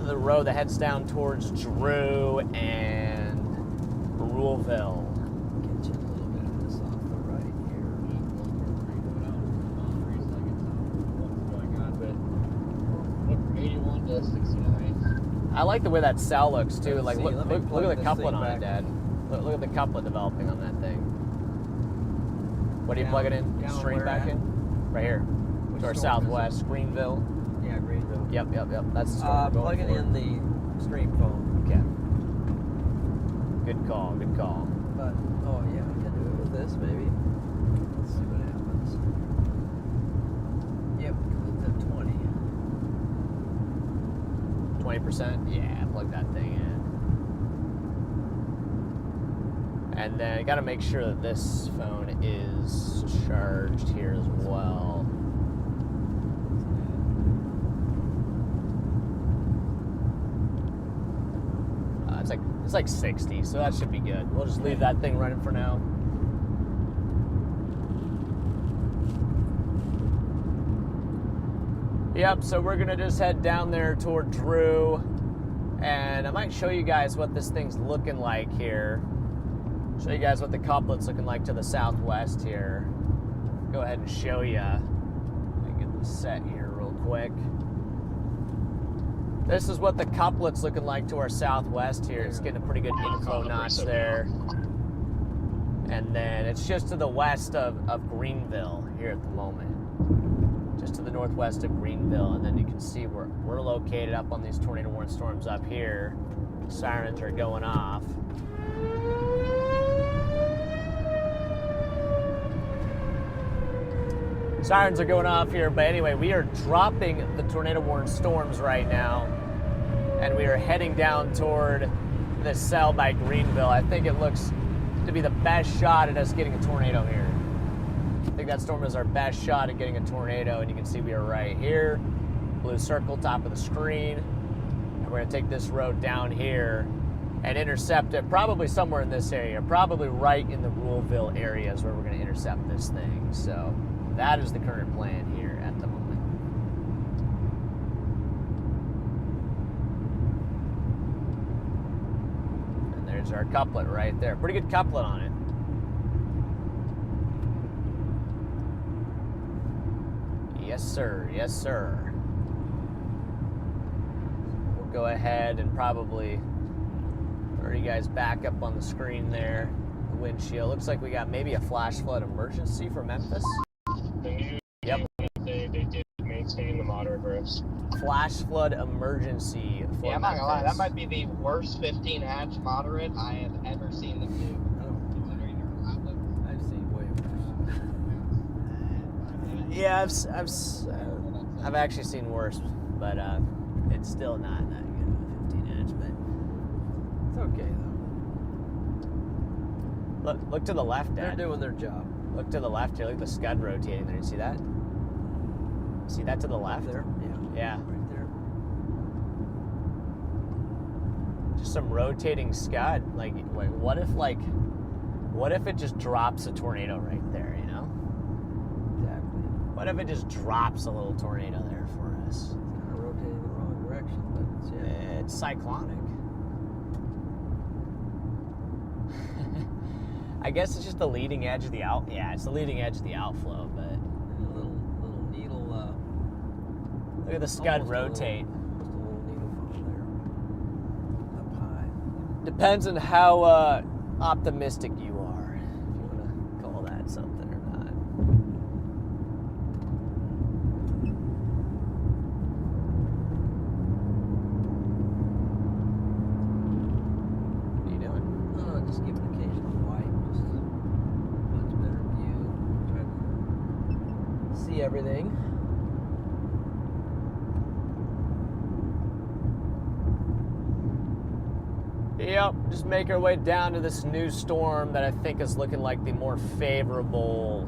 the road that heads down towards Drew and Ruleville. Get you a little bit of this off the right here. I like the way that cell looks too. Let's Like see, look let me plug at the this couplet thing on it, back. Dad. Look at the couplet developing on that thing. What are you Down- plugging in? down Stream where back at? in? Right here. Which To our storm is it? southwest, Greenville. Yeah, Greenville. Yep. That's the storm we're going Plugging for. in the stream phone. Okay. Good call. But, oh yeah, I can do it with this maybe. Let's see what happens. Yep, with the 20. 20%? Yeah, plug that thing in. And then I gotta make sure that this phone is charged here as well. It's like 60, so that should be good. We'll just leave that thing running for now. Yep, so we're gonna just head down there toward Drew, and I might show you guys what this thing's looking like here. Show you guys what the couplet's looking like to the southwest here. Go ahead and show you. Let me get this set here real quick. This is what the couplet's looking like to our southwest here. It's getting a pretty good info notch there. And then it's just to the west of Greenville here at the moment. Just to the northwest of Greenville. And then you can see where we're located up on these tornado warning storms up here. Sirens are going off. Sirens are going off here, but anyway, we are dropping the tornado warning storms right now, and we are heading down toward the cell by Greenville. I think it looks to be the best shot at us getting a tornado here. I think that storm is our best shot at getting a tornado, and you can see we are right here, blue circle, top of the screen, and we're gonna take this road down here and intercept it probably somewhere in this area, probably right in the Ruleville area is where we're gonna intercept this thing. So that is the current plan here at the moment. And there's our couplet right there. Pretty good couplet on it. Yes, sir. Yes, sir. We'll go ahead and probably throw you guys back up on the screen there. The windshield. Looks like we got maybe a flash flood emergency for Memphis. Yep. They did maintain the moderate risk. Flash flood emergency for Yeah, I'm not gonna lie, that Memphis. might be the worst 15 hatch moderate I have ever seen them do. Yeah, I've actually seen worse, but it's still not that good of a 15 inch. But It's okay though. look to the left, Dad. They're doing their job. Look to the left here. Look at the scud rotating there. You see that? See that to the left? There. Yeah. Right there. Just some rotating scud. Like, wait, what if it just drops a tornado right there? You know? Exactly. What if it just drops a little tornado there for us? It's kind of rotating the wrong direction, but It's cyclonic. I guess it's just the leading edge of the out. Yeah, it's the leading edge of the outflow, but a little needle. look at the scud Almost rotate. Just a little needle fall there. Up high. Depends on how optimistic you are, if you want to call that something or not. What are you doing? Just give an occasional wipe. Just much better view. Try to see everything. Yep, just make our way down to this new storm that I think is looking like the more favorable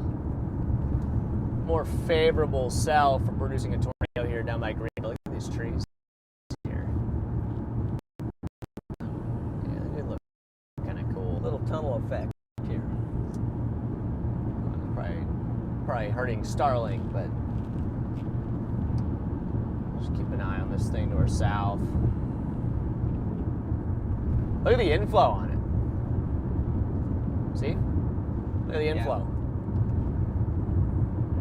cell for producing a tornado here down by Green. Look at these trees here. Yeah, they look kind of cool. Little tunnel effect here. Probably hurting Starlink, but just keep an eye on this thing to our south. Look at the inflow on it. See? Look at the inflow.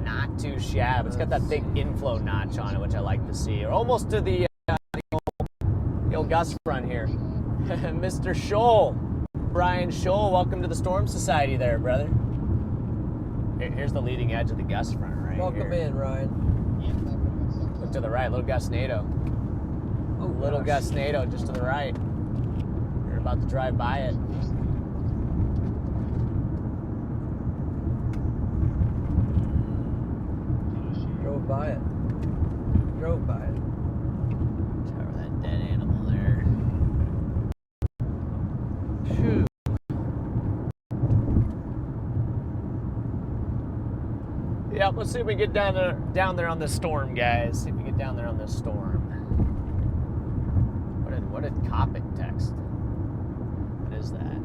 Not too shabby. It's got that big inflow notch on it, which I like to see. Or almost to the old gust front here. Mr. Scholl. Brian Scholl, welcome to the Storm Society there, brother. Here's the leading edge of the gust front right Welcome here. in, Ryan. Look to the right, little gustnado. Oh, Little gosh. gustnado just to the right. You're about to drive by it. Drove by it. Cover that dead animal there. Phew. Yep, let's see if we get down there on this storm, guys. See if we get down there on this storm. What did Copic text? What is that?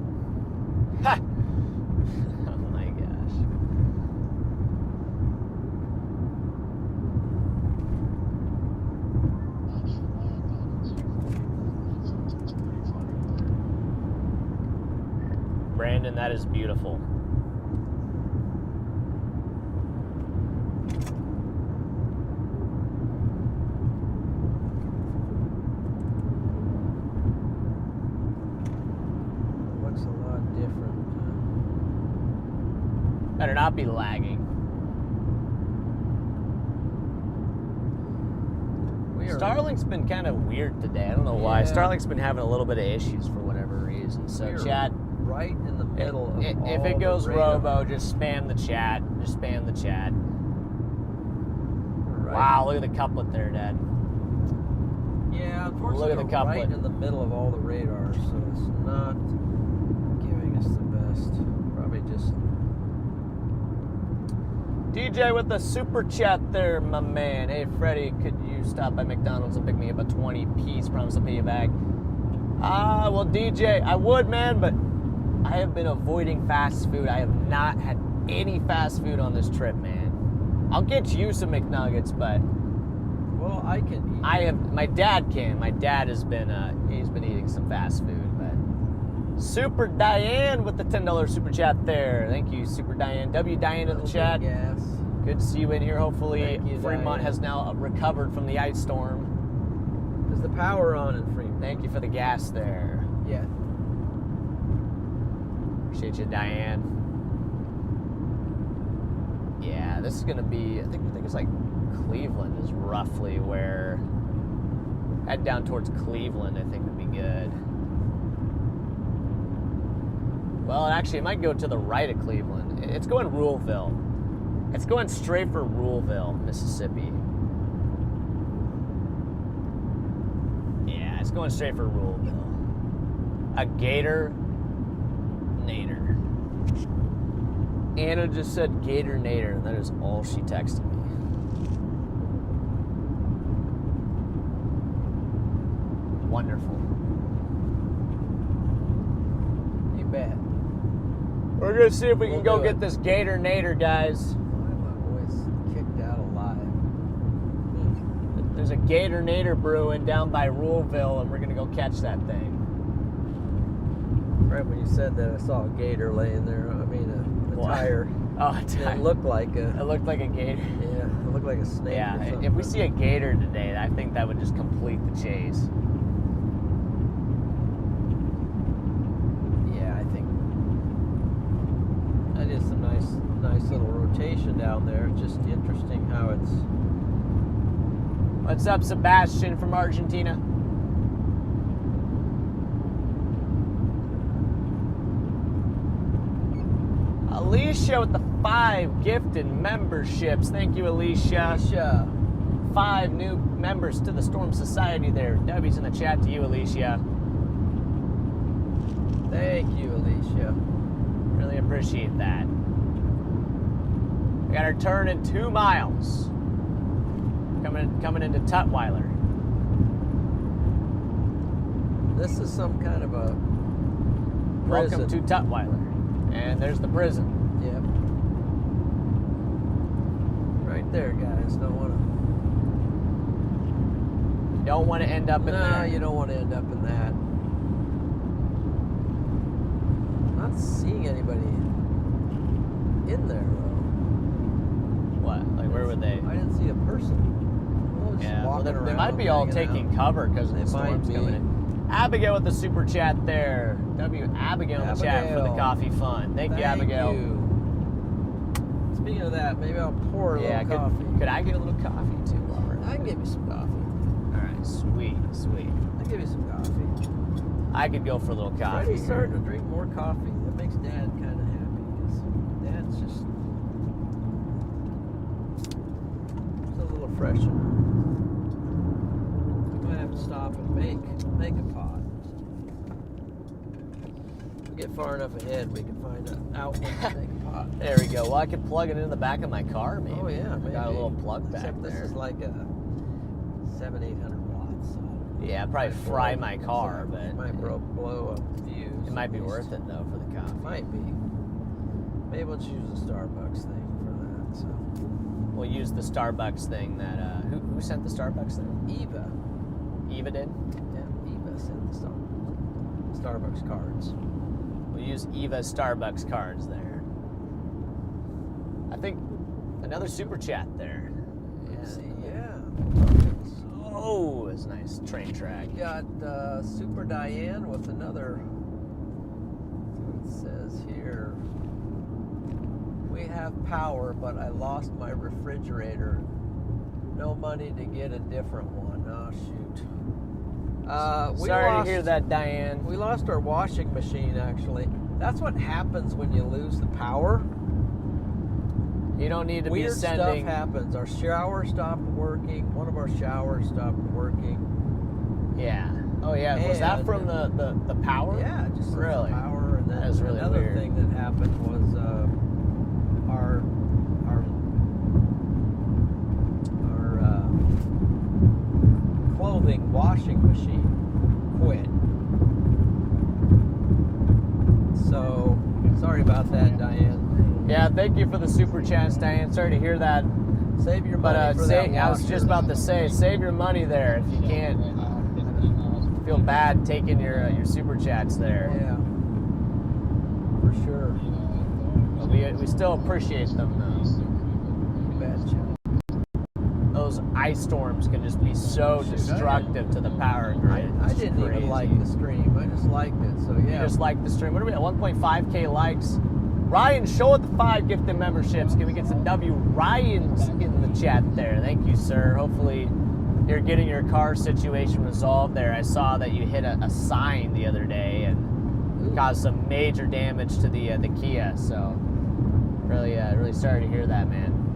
Ha! Oh my gosh. Brandon, that is beautiful. Looks a lot different. Better not be lagging. Starlink's been kind of weird today. I don't know why. Yeah. Starlink's been having a little bit of issues for whatever reason. So We're chat, right in the middle of if all it goes the radar. robo, just spam the chat. Just spam the chat. Right. Wow, look at the couplet there, Dad. Yeah, unfortunately, Look at the we're couplet. right in the middle of all the radar, so it's not giving us the best. Probably just DJ with the super chat there, my man. Hey, Freddy, could you stop by McDonald's and pick me up a 20-piece? Promise I'll pay you back. Well, DJ, I would, man, but I have been avoiding fast food. I have not had any fast food on this trip, man. I'll get you some McNuggets, but well, I can eat. my dad can. My dad has been, he's been eating some fast food, but Super Diane with the $10 super chat there. Thank you, Super Diane. W Diane in the chat. Gas. Good to see you in here. Hopefully, Thank you, Fremont Diane. has now recovered from the ice storm. Is the power on in Fremont? Thank you for the gas there. Yeah. Appreciate you, Diane. Yeah, this is gonna be. I think it's like Cleveland is roughly where. Head down towards Cleveland, I think would be good. Well, actually, it might go to the right of Cleveland. It's going Ruleville. It's going straight for Ruleville, Mississippi. Yeah, it's going straight for Ruleville. A Gator Nader. Anna just said Gator Nader, and that is all she texted me. Wonderful. You bet. We're gonna see if we can We'll go do get it. this Gator Nader, guys. Why am I always kicked out alive? There's a Gator Nader brewing down by Ruleville, and we're gonna go catch that thing. Right when you said that, I saw a gator laying there. I mean, a What? tire. Oh, It looked like a. It looked like a gator. Yeah, it looked like a snake. Yeah, or something. if we see a gator today, I think that would just complete the chase. Yeah, I think that is some nice little rotation down there. It's just interesting how it's. What's up, Sebastian from Argentina? Alicia with the 5 gifted memberships. Thank you, Alicia. 5 new members to the Storm Society there. W's in the chat to you, Alicia. Thank you, Alicia. Really appreciate that. We got our turn in 2 miles. Coming into Tutwiler. This is some kind of a prison. Welcome to Tutwiler. And there's the prison. Yep. Right there, guys. Don't want to end up in there. No, you don't want to end up in that. I'm not seeing anybody in there, though. What? Like, where were they? I didn't see a person. Well, just Yeah, well, walking they around, might be all hanging taking out. cover because of the They might storms be. coming in. Abigail with the super chat there. Abigail in the chat for the Abigail. coffee fun. Thank you, Abigail. You. Speaking of that, maybe I'll pour a little coffee. Could I get a little coffee too? While we're I can give you some coffee. All right, sweet. I'll give you some coffee. I could go for a little coffee. Freddy's starting to drink more coffee. That makes Dad kind of happy because Dad's just a little fresher. We might have to stop and make a pot. If we get far enough ahead, we can find an outlet to make a pot. There we go. Well, I could plug it in the back of my car, maybe. Oh yeah, I maybe. got a little plug back Except there. this is like a 700-800 watts. So Yeah, I'd probably fry my car, but it might blow a fuse. it might be at least. worth it though for the coffee. Might be. Maybe we'll choose the Starbucks thing for that. So We'll use the Starbucks thing that who sent the Starbucks thing? Eva did. Yeah, Eva sent the Starbucks cards. We'll use Eva's Starbucks cards there. I think another super chat there. Let's see, yeah. Oh, it's nice train track. We got Super Diane with another. It says here, we have power, but I lost my refrigerator. No money to get a different one. Oh shoot. Sorry to hear that, Diane. We lost our washing machine, actually. That's what happens when you lose the power. You don't need to Weird be sending. stuff happens. Our shower stopped working. One of our showers stopped working. Yeah. Oh yeah. Was that from the power? Yeah, just really. the power. And then That was really another weird. thing that happened was our clothing washing machine quit. So sorry about that, Diane. Yeah. Thank you for the super chats, Diane. Sorry to hear that. Save your But money for that I was washer. just about to say, save your money there if you can't. Feel bad taking your super chats there. Yeah, for sure. But we still appreciate them though. You betcha. Those ice storms can just be so destructive to the power grid. I It's didn't even crazy. like the stream. I just liked it. So yeah. You just like the stream. What are we at? 1.5K likes. Ryan, show at the 5 gifted memberships. Can we get some W? Ryan's in the chat there. Thank you, sir. Hopefully you're getting your car situation resolved there. I saw that you hit a sign the other day and caused some major damage to the Kia. So really sorry to hear that, man.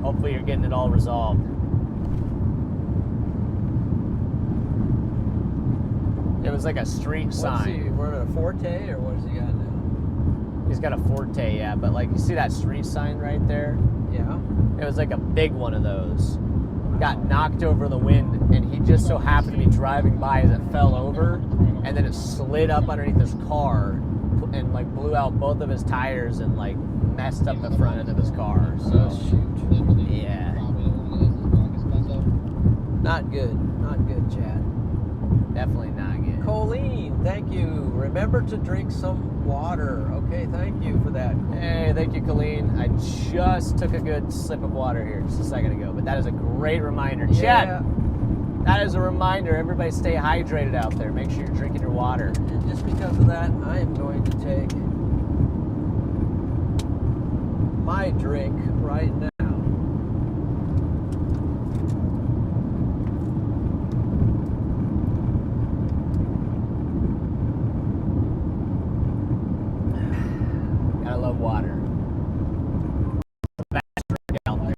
Hopefully you're getting it all resolved. It was like a street What's sign. he running, a Forte, or what does he got now? He's got a Forte, yeah, but like you see that street sign right there? Yeah. It was like a big one of those. Got knocked over the wind, and he just so happened to be driving by as it fell over, and then it slid up underneath his car and like blew out both of his tires and like messed up the front end of his car. So yeah, Not good. Not good, Chad. definitely not good. Colleen, thank you. Remember to drink some water. Okay, thank you for that. Hey, thank you, Colleen. I just took a good sip of water here just a second ago, but that is a great reminder. Yeah. Chat, that is a reminder. Everybody stay hydrated out there. Make sure you're drinking your water. And just because of that, I am going to take my drink right now. Gotta love water. The best drink out there.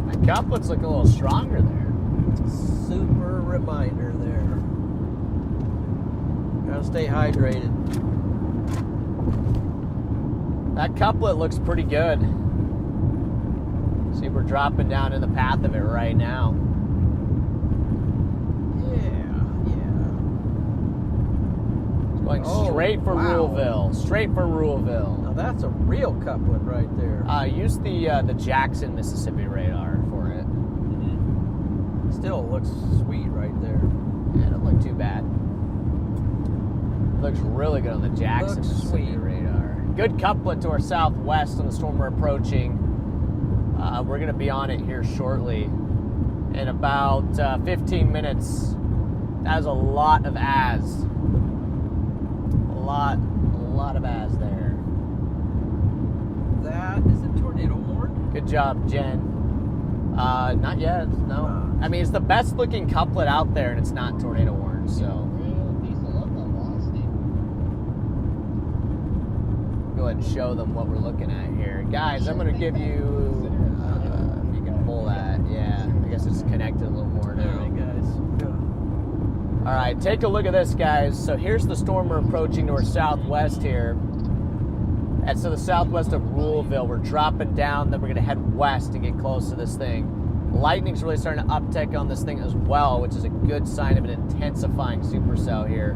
My couplets look a little stronger there. Super reminder there. Gotta stay hydrated. That couplet looks pretty good. See, we're dropping down in the path of it right now. Going straight for Ruleville. Straight for Ruleville. Now that's a real couplet right there. Use the Jackson, Mississippi radar for it. Still looks sweet right there. Yeah, it don't look too bad. Looks really good on the Jackson, Looks Mississippi sweet. radar. Good couplet to our southwest on the storm we're approaching. We're going to be on it here shortly. In about 15 minutes. That is a lot of as. A lot of as there. That is a tornado warned. Good job, Jen. Not yet, no. I mean, it's the best looking couplet out there, and it's not tornado warned, so. Go ahead and show them what we're looking at here. Guys, I'm going to give you, if you can pull that, yeah. I guess it's connected a little more now. Alright, guys. All right, take a look at this, guys. So here's the storm we're approaching to our southwest here. And so the southwest of Ruleville, we're dropping down, then we're gonna head west and get close to this thing. Lightning's really starting to uptick on this thing as well, which is a good sign of an intensifying supercell here.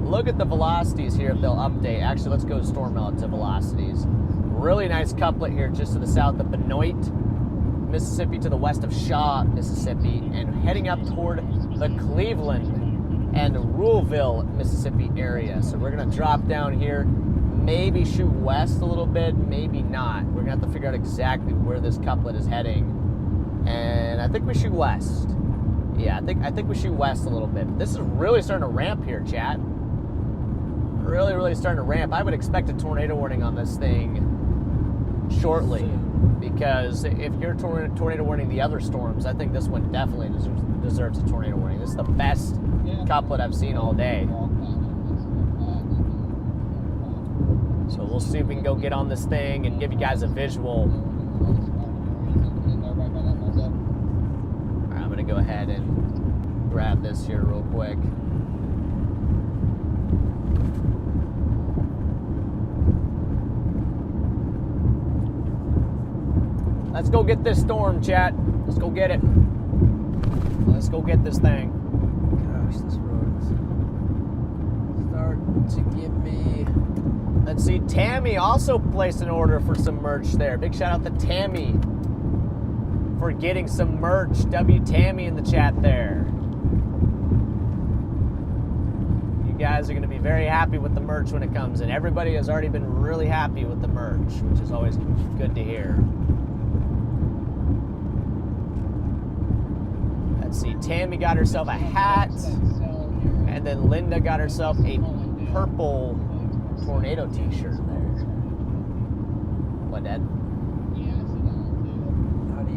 Look at the velocities here if they'll update. Actually, let's go storm relative velocities. Really nice couplet here just to the south of Benoit, Mississippi, to the west of Shaw, Mississippi, and heading up toward the Cleveland and Ruleville, Mississippi area. So we're gonna drop down here, maybe shoot west a little bit, maybe not. We're gonna have to figure out exactly where this couplet is heading. And I think we shoot west. Yeah, I think we shoot west a little bit. This is really starting to ramp here, chat. Really starting to ramp. I would expect a tornado warning on this thing shortly, because if you're tornado warning the other storms, I think this one definitely deserves a tornado warning. This is the best couplet I've seen all day. So we'll see if we can go get on this thing and give you guys a visual. All right, I'm gonna go ahead and grab this here real quick. Let's go get this storm, chat. Let's go get it. Let's go get this thing. Gosh, this road is starting to give me... Let's see, Tammy also placed an order for some merch there. Big shout out to Tammy for getting some merch. W Tammy in the chat there. You guys are going to be very happy with the merch when it comes in. Everybody has already been really happy with the merch, which is always good to hear. Let's see, Tammy got herself a hat, and then Linda got herself a purple tornado t-shirt there. What, Dad? How do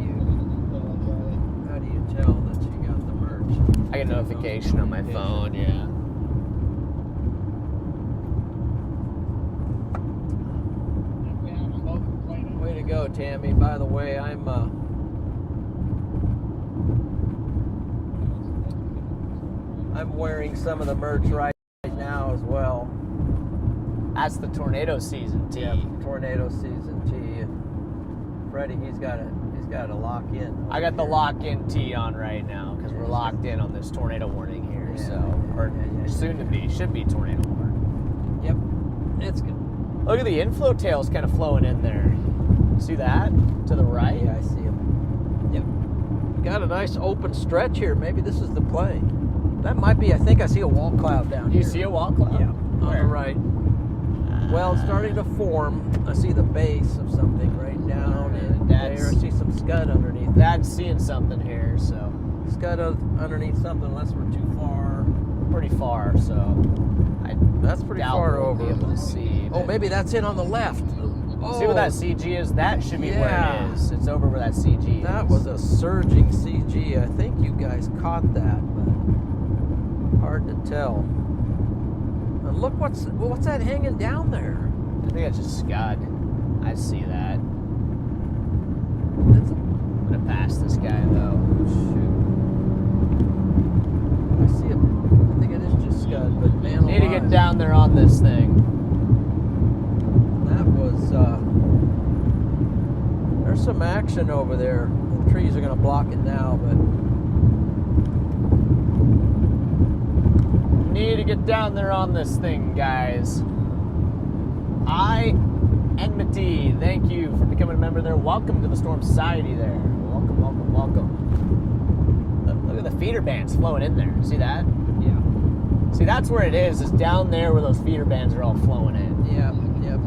you tell that you got the merch? I get a notification on my phone, yeah. go, Tammy. By the way, I'm wearing some of the merch right now as well. That's the tornado season tee. Yeah, tornado season tee. And Freddie, he's got to lock in. I got the lock-in tee on right now because we're locked in on this tornado warning here. Soon to be, should be tornado warning. Yep, it's good. Look at the inflow tails kind of flowing in there. See that to the right? Yeah, I see him. Yep. Got a nice open stretch here. Maybe this is the play. That might be. I think I see a wall cloud down here. You see a wall cloud? Yeah, on the right. Well, it's starting to form. I see the base of something right down in there. I see some scud underneath. Dad's seeing something here, so. Scud underneath something, unless we're too far. Pretty far, so. That's pretty far over. Be able to see. Oh, maybe that's it on the left. Oh, see where that CG is? That should be where it is. It's over where that CG is. That was a surging CG. I think you guys caught that, but hard to tell. And look what's that hanging down there? I think it's just scud. I see that. I'm gonna pass this guy though. Shoot. I see it. I think it is just scud, but man, need to get down there on this thing. That was. There's some action over there. The trees are gonna block it now, but. Need to get down there on this thing, guys. Enmity, thank you for becoming a member there. Welcome to the Storm Society there. Welcome, welcome, welcome. Look at the feeder bands flowing in there. See that? Yeah. See, that's where it is down there where those feeder bands are all flowing in. Yep, yep.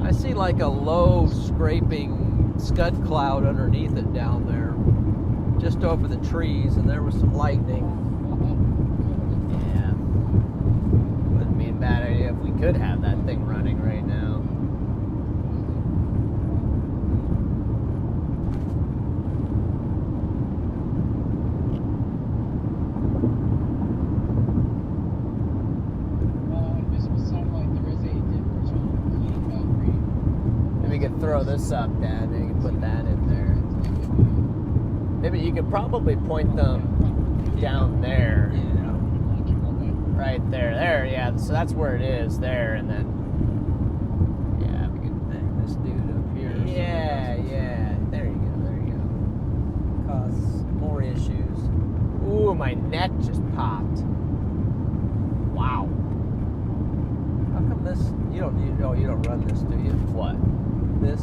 I see like a low scraping scud cloud underneath it down there, just over the trees, and there was some lightning. Yeah. Wouldn't be a bad idea if we could have that thing running right now. Maybe we could throw this up, Dad. Maybe you could put that in there. Maybe you could probably point them down there. Yeah. Right there. There, yeah. So that's where it is there, and then yeah, we could Hang this dude up here. Yeah, yeah. There you go, there you go. Cause more issues. Ooh, my neck just popped. Wow. How come this you don't need you don't run this, do you? What? This?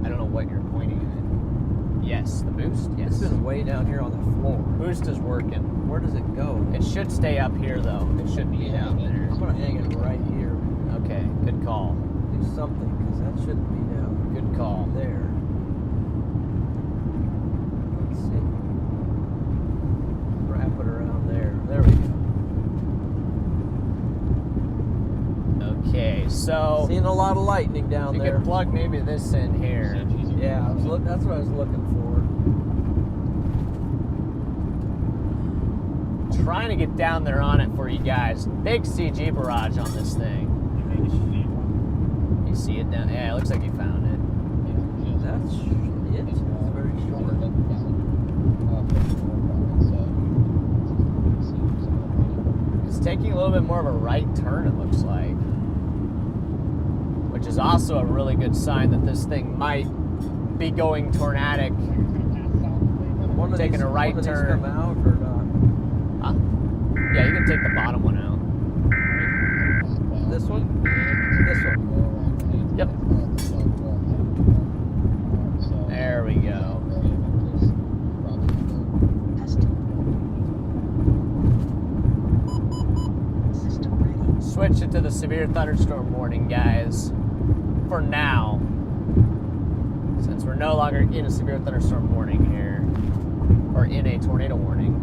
I don't know what you're pointing at. Yes, the boost, yes. It's been way down here on the floor. Boost is working. Where does it go? It should stay up here though. It shouldn't be down there. I'm gonna hang it right here. Okay, good call. Do something, because that shouldn't be down Good call. there. Let's see. Wrap it around there. There we go. Okay, so Seeing a lot of lightning down you there. could plug maybe this in here. Yeah, that's what I was looking for. Trying to get down there on it for you guys. Big CG barrage on this thing. You see it down? Yeah, it looks like you found it. That's it. It's very short. It's taking a little bit more of a right turn, it looks like. Which is also a really good sign that this thing might be going tornadic. Taking a right turn. Come out or not? Huh? Yeah, you can take the bottom one out. This one? This one. Yep. There we go. Switch it to the severe thunderstorm warning, guys. For now. Since we're no longer in a severe thunderstorm warning here. Or in a tornado warning.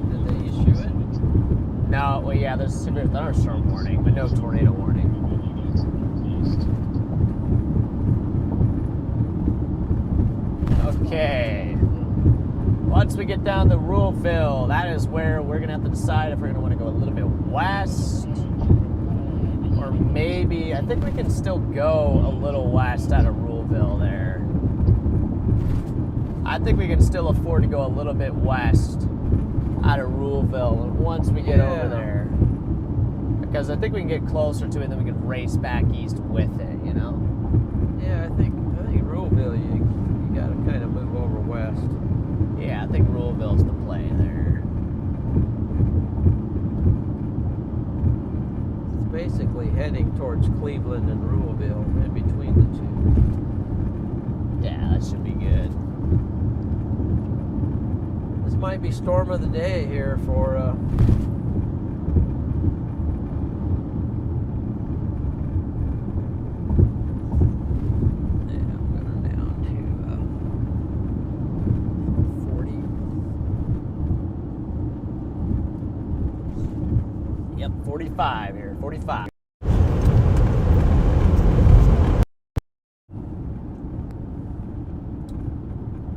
Did they issue it? No, well, yeah, there's a severe thunderstorm warning, but no tornado warning. Okay. Once we get down to Ruleville, that is where we're going to have to decide if we're going to want to go a little bit west. Or maybe, I think we can still go a little west out of Ruleville there. I think we can still afford to go a little bit west out of Ruleville once we get over there. Because I think we can get closer to it, and then we can race back east with it, you know? Yeah, I think Ruleville, you got to kind of move over west. Yeah, I think Ruleville's the play there. It's basically heading towards Cleveland and Ruleville, in between the two. Yeah, that should be good. This might be storm of the day here for Yep, 45 here, 45.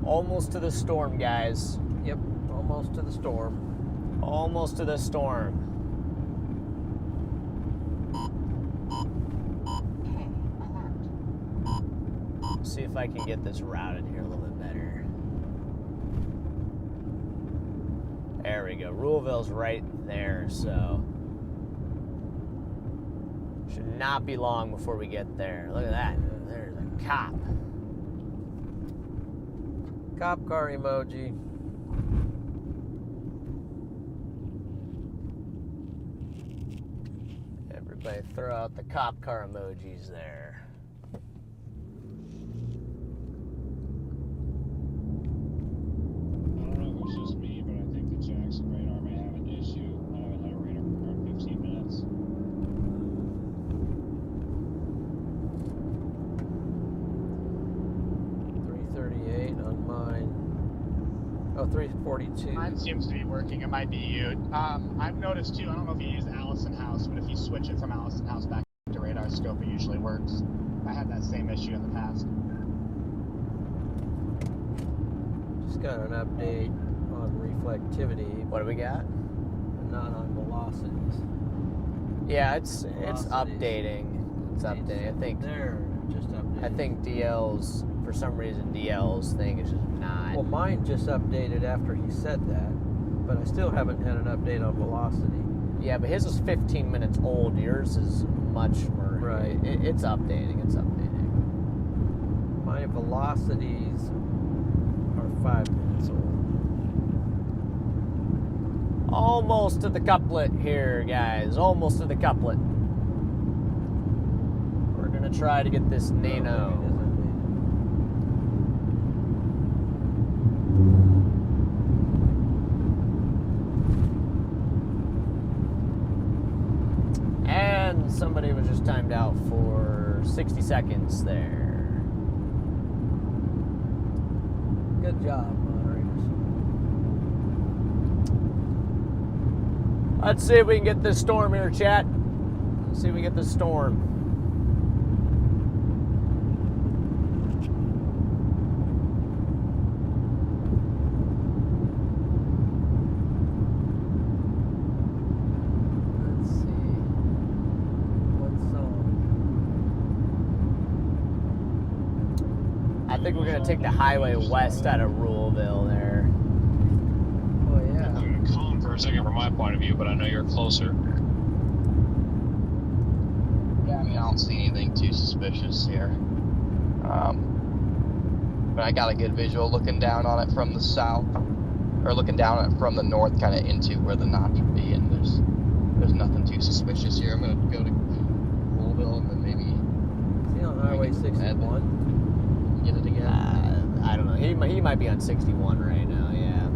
Almost to the storm, guys. Yep, almost to the storm. Almost to the storm. See if I can get this routed here a little bit better. There we go. Ruleville's right there, so should not be long before we get there. Look at that. There's a cop. Cop car emoji. Everybody throw out the cop car emojis there. I don't know if it's just me, but I think the Jackson radar may have an issue. I haven't had a radar for 15 minutes. On mine. Oh, 342. Mine seems to be working. It might be you. I've noticed too. I don't know if you use Allison House, but if you switch it from Allison House back to Radar Scope, it usually works. I had that same issue in the past. Just got an update on reflectivity. What do we got? But not on velocities. Yeah, it's Velocities. updating. It's updating. I think They're just updating. I think DL's, for some reason, DL's thing is just not. Well, mine just updated after he said that, but I still haven't had an update on velocity. Yeah, but his is 15 minutes old. Yours is much more. Right. It's updating. It's updating. My velocities are 5 minutes old. Almost to the couplet here, guys. Almost to the couplet. We're gonna try to get this Nano. And somebody was just timed out for 60 seconds there. Good job, moderators. Let's see if we can get this storm here, chat. Let's see if we get this storm. Let's see. What song? I think we're gonna take the highway west out of Ruleville there. Oh, yeah. I'm calm for a second from my point of view, but I know you're closer. Yeah, I mean, I don't see anything too suspicious here. But I got a good visual looking down on it from the south, or looking down on it from the north, kind of into where the notch would be, and there's nothing too suspicious here. I'm gonna go to Louisville and then maybe Is he on Highway 61? get it again. I don't know. He might be on 61 right now. Yeah.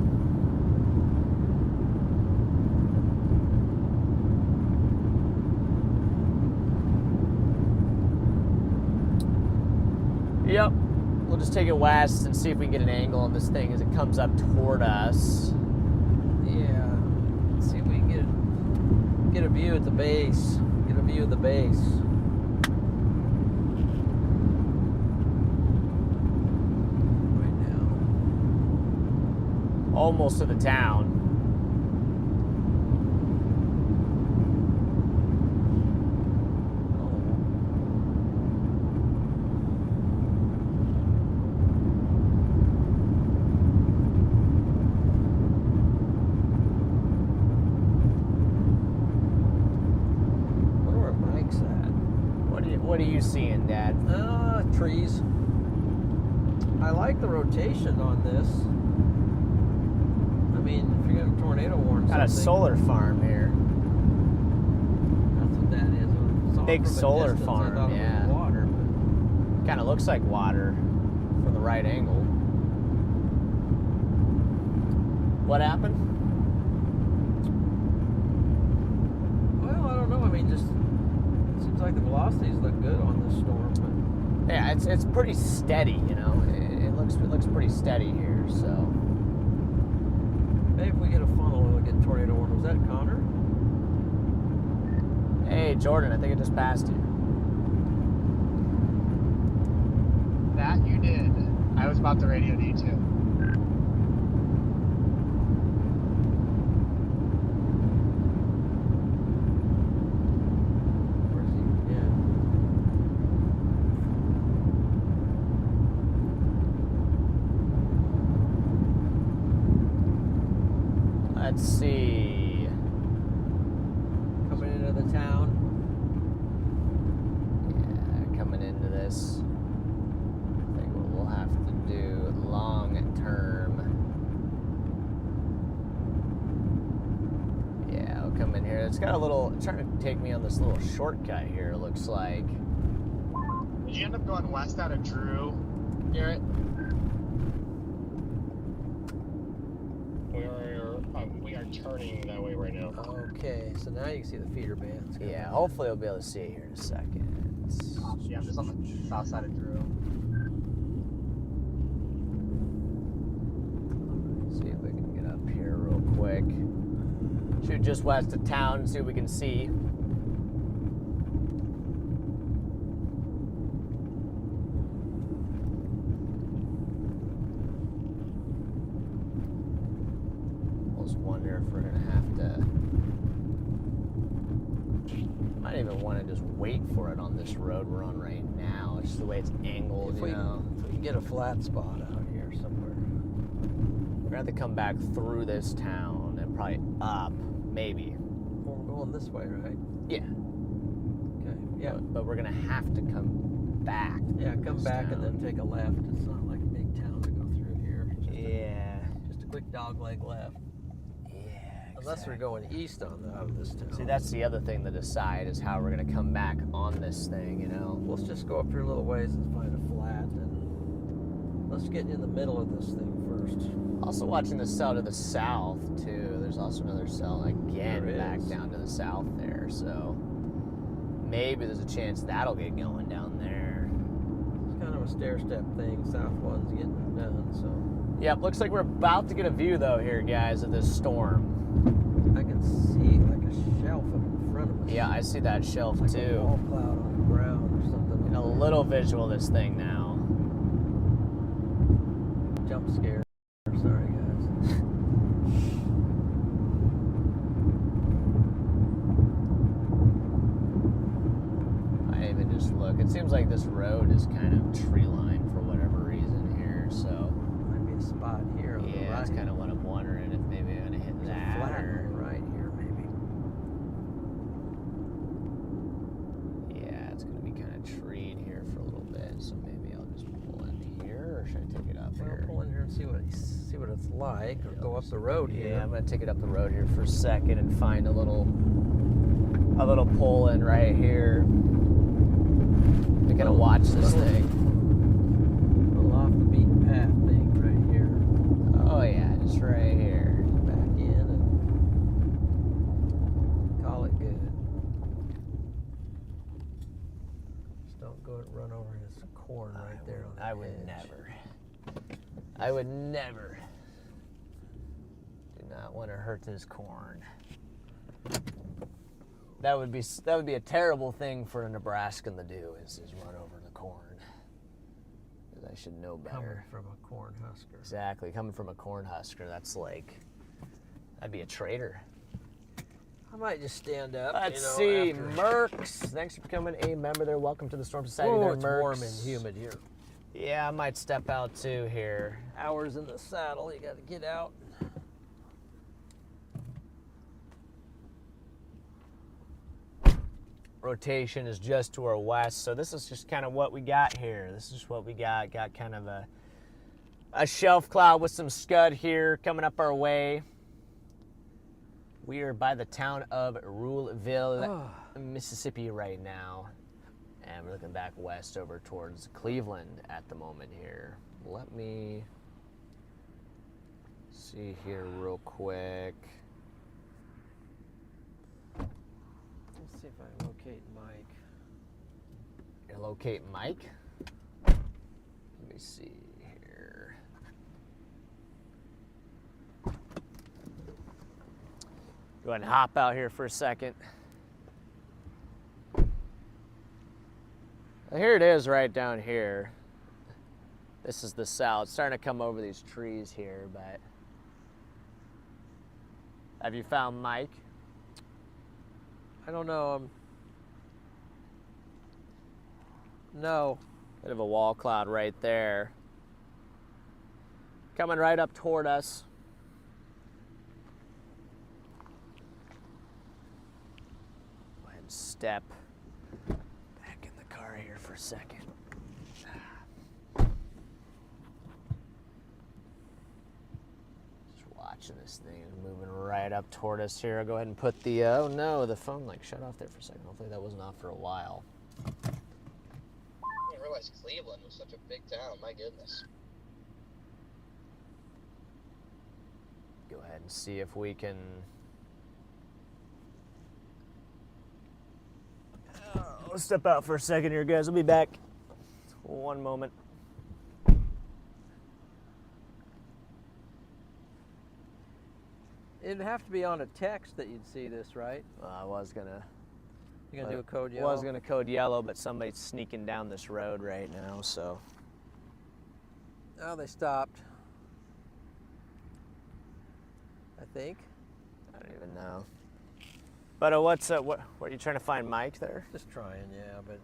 Yep. We'll just take it west and see if we can get an angle on this thing as it comes up toward us. Yeah. Let's see if we can get a view at the base. Get a view of the base. Right now. almost to the town. What are you seeing, Dad? Trees. I like the rotation on this. I mean, if you're getting a tornado warning, Got a solar farm here. That's what that is. Big solar farm, I thought it was water, but kind of looks like water from the right angle. What happened? well, I don't know. I mean, just it seems like the velocities look good on this storm. But Yeah, it's pretty steady, you know. It looks pretty steady here, so. maybe if we get a funnel, we'll get tornado warning. Was that Connor? Hey, Jordan, I think I just passed you. That you did. I was about to radio to you too. Where's he? Yeah. Let's see. Coming into the town. Yeah, coming into this. I think what we'll have to do long term. Yeah, we'll come in here. It's got a little, it's trying to take me on this little shortcut here, it looks like. Did you end up going west out of Drew, Garrett? We are turning that way right now. Okay, so now you can see the feeder bands. coming Yeah, in. hopefully I'll be able to see it here in a second. Yeah, I'm just on the south side of Drew. See if we can get up here real quick. Shoot just west of town and see what we can see. Almost wonder if we're gonna have to. Might even want to just wait for it on this road we're on right now. It's just the way it's angled, If you know. we can get a flat spot out here somewhere. We're gonna have to come back through this town and probably up, maybe. Well, we're going this way, right? Yeah. Okay. Yeah. But we're gonna have to come back. Yeah, through come this back town. and then take a left. It's not like a big town to go through here. Yeah. Just a quick dog leg left. Yeah. Unless we're going east out of this town. See, that's the other thing to decide is how we're gonna come back on this thing, you know. Let's just go up here a little ways and find a flat, and let's get in the middle of this thing first. Also watching the cell to the south too. There's also another cell again There back is. down to the south there. So maybe there's a chance that'll get going down there. It's kind of a stair-step thing. South one's getting done, so Yep, looks like we're about to get a view though here, guys, of this storm. I can see like a shelf up in front of us. Yeah, I see that shelf like a too. wall cloud on the ground or something. And a little visual of this thing now. Jump scare. Sorry, guys. I even just look. It seems like this road is kind of tree lined for whatever reason here. So Might be a spot here on the yeah, right. that's kind of what I'm wondering if maybe I'm gonna hit There's a that flat on or the right here, maybe. yeah, it's gonna be kind of treed here for a little bit. So maybe I'll just pull in here, or should I take it up Well, here? pull in here and see what it's like, or go up the road here. Yeah, I'm gonna take it up the road here for a second and find a little pull in right here. To kind of watch this thing. A little off the beaten path thing right here. Oh yeah, just right here. Back in and call it good. Just don't go and run over his corn right there on the I would edge. never. I would never. Do not want to hurt this corn. That would be a terrible thing for a Nebraskan to do is run over the corn. I should know better. Coming from a corn husker. Exactly, coming from a corn husker, that's like, that'd be a traitor. I might just stand up. Let's you know, see, after... Mercs. Thanks for becoming a member there. Welcome to the Storm Society Whoa, there, it's Mercs. warm and humid here. Yeah, I might step out too here. Hours in the saddle, you got to get out. Rotation is just to our west, so this is just kind of what we got here. This is what we got. Got kind of a shelf cloud with some scud here coming up our way. We are by the town of Ruleville, Mississippi right now. And we're looking back west over towards Cleveland at the moment here. Let me see here real quick. Let's see if I can locate Mike. You locate Mike? Let me see here. Go ahead and hop out here for a second. Here it is right down here. This is the south. It's starting to come over these trees here, but have you found Mike? I don't know. No. Bit of a wall cloud right there. Coming right up toward us. Go ahead and step back in the car here for a second. Just watching this thing moving right up toward us here. I'll go ahead and put the, oh no, the phone like shut off there for a second. Hopefully that wasn't off for a while. I didn't realize Cleveland was such a big town. My goodness. Go ahead and see if we can. I'll step out for a second here, guys. I'll be back. One moment. It'd have to be on a text that you'd see this, right? I was gonna. You're gonna do a code yellow? Was gonna code yellow, but somebody's sneaking down this road right now, so. Oh, they stopped. I think. I don't even know. But what are you trying to find Mike there? Just trying, yeah, but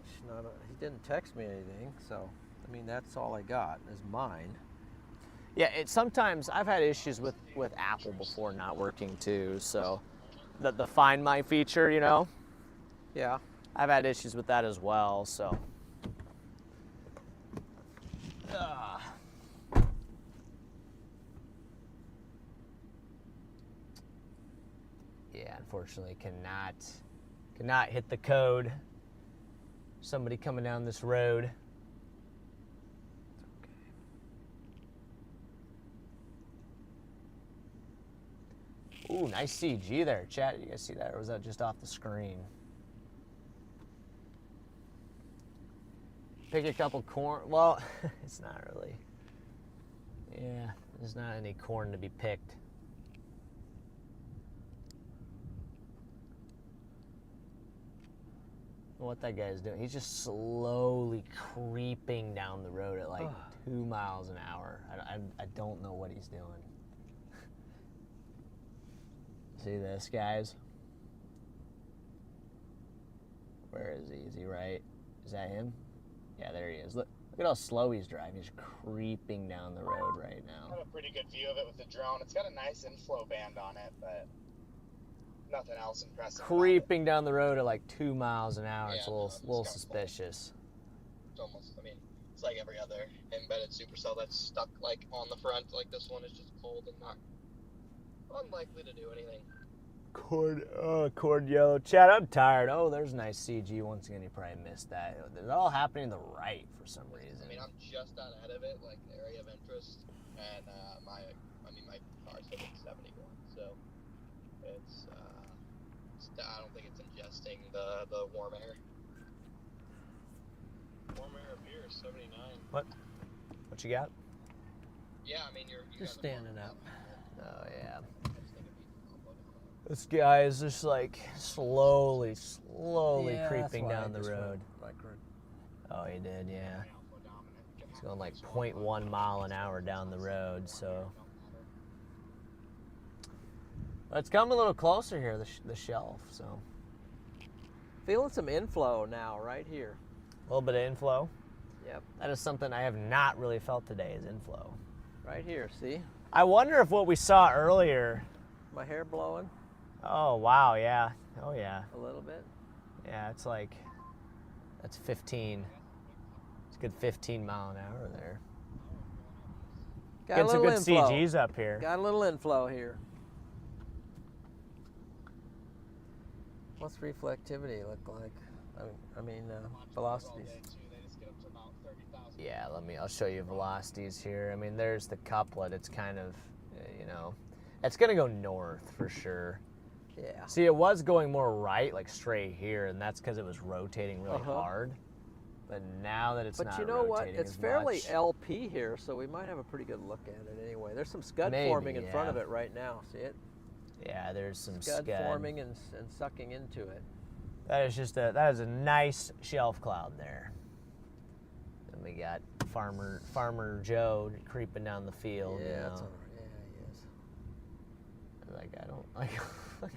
he didn't text me anything, so I mean that's all I got is mine. Yeah, sometimes I've had issues with Apple before not working too, so the Find My feature, you know. Yeah. I've had issues with that as well, so. Yeah, unfortunately cannot hit the code. Somebody coming down this road. Ooh, nice CG there, chat. You guys see that, or was that just off the screen? Pick a couple corn. Well, it's not really. Yeah, there's not any corn to be picked. What that guy's doing, he's just slowly creeping down the road at like 2 miles an hour. I don't know what he's doing. See this, guys? Where is he? Is he right? Is that him? Yeah, there he is. Look at how slow he's driving. He's creeping down the road right now. I have a pretty good view of it with the drone. It's got a nice inflow band on it, but nothing else impressive. Creeping down the road at like 2 miles an hour. Yeah, It's a little suspicious. It's almost, I mean, it's like every other embedded supercell that's stuck like on the front. Like this one is just cold and not unlikely to do anything. Cord yellow. Chat, I'm tired. Oh, there's nice CG. Once again, you probably missed that. They're all happening to the right for some reason. I mean, I'm just out ahead of it, like the area of interest, and my car's hitting 71, so it's I don't think it's ingesting the warm air. Warm air up here, 79. What you got? Yeah, I mean, you Just standing up. Oh, yeah. This guy is just like slowly Yeah, creeping that's why down I the just road. went backward. Oh, he did, yeah. It's going like 0.1 mile an hour down the road, so. Let's come a little closer here, the shelf, so. Feeling some inflow now, right here. A little bit of inflow. Yep. That is something I have not really felt today, is inflow. Right here, see? I wonder if what we saw earlier. My hair blowing? Oh, wow, yeah. Oh, yeah. A little bit? Yeah, it's like, that's 15. It's a good 15 mile an hour there. Got Getting a some little good inflow. CGs up here. Got a little inflow here. What's reflectivity look like? I mean, velocities. Yeah, I'll show you velocities here. I mean, there's the couplet. It's kind of, you know, it's going to go north for sure. Yeah. See, it was going more right, like straight here, and that's because it was rotating really hard. But now that it's not But you know what? rotating It's as fairly much, LP here, so we might have a pretty good look at it anyway. There's some scud Maybe, forming in front yeah. of it right now. See it? yeah, there's some Scud scud. forming and sucking into it. That is a nice shelf cloud there. And we got Farmer Joe creeping down the field. Yeah, you know. that's all right. Yeah, he is. Like, I don't like.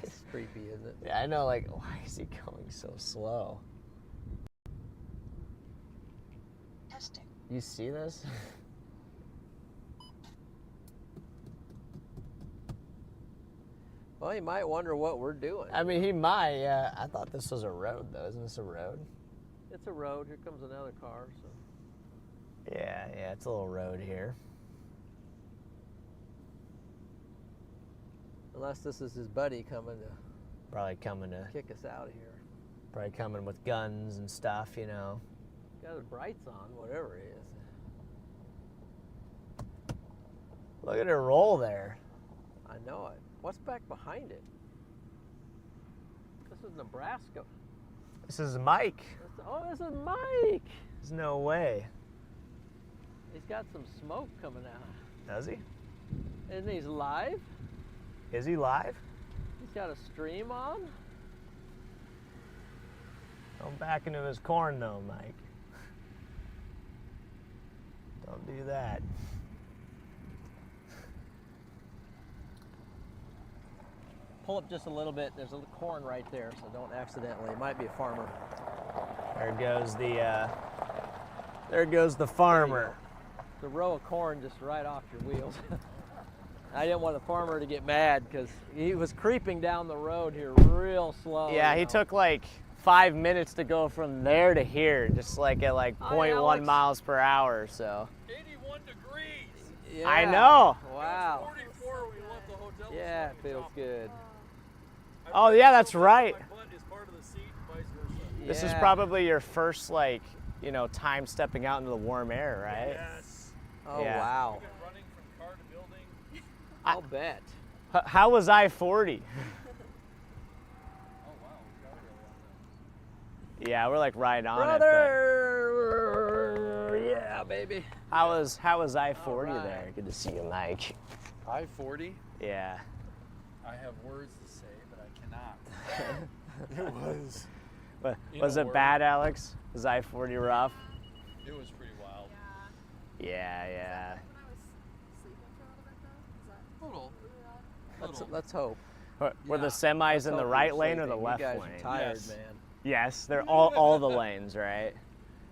It's creepy, isn't it? Yeah, I know. Like, why is he going so slow? Testing. You see this? Well, you might wonder what we're doing. I mean, he might. Yeah, I thought this was a road, though. Isn't this a road? It's a road. Here comes another car. So. Yeah, it's a little road here. Unless this is his buddy coming to Probably coming to, kick us out of here. probably coming with guns and stuff, you know. Got his brights on, whatever he is. Look at her roll there. I know it. What's back behind it? This is Nebraska. This is Mike. Oh, this is Mike. There's no way. He's got some smoke coming out. Does he? Isn't he live? Is he live? He's got a stream on. Don't back into his corn, though, Mike. Don't do that. Pull up just a little bit. There's a little corn right there, so don't accidentally. It might be a farmer. There goes the farmer. The row of corn just right off your wheels. I didn't want the farmer to get mad because he was creeping down the road here real slow. Yeah, he took like 5 minutes to go from there to here, just like at like 0.1 miles per hour, so. 81 degrees. Yeah. I know. Wow. 44 when we left the hotel. Yeah, it feels good. Oh, yeah, that's right. My butt is part of the seat and vice versa. This is Yeah. probably your first, like, you know, time stepping out into the warm air, right? Yes. Oh, Yeah. wow. We've been running from car to building. I'll bet. How was I-40? Oh, wow. We got it Yeah, we're like right on Brother! Yeah, baby. it. But how was I-40 All right. there? Good to see you, Mike. I-40. Yeah. I have words to say, but I cannot. It was. But You was know, it we're- bad, Alex? Was I-40 rough? It was pretty wild. Yeah. When I was sleeping for a little bit though? Is that Little. Let's hope. Were the Yeah. semis in the Hope right you're lane or the sleeping. left you guys lane? Are tired, Yes. man. Yes, they're all the lanes, right?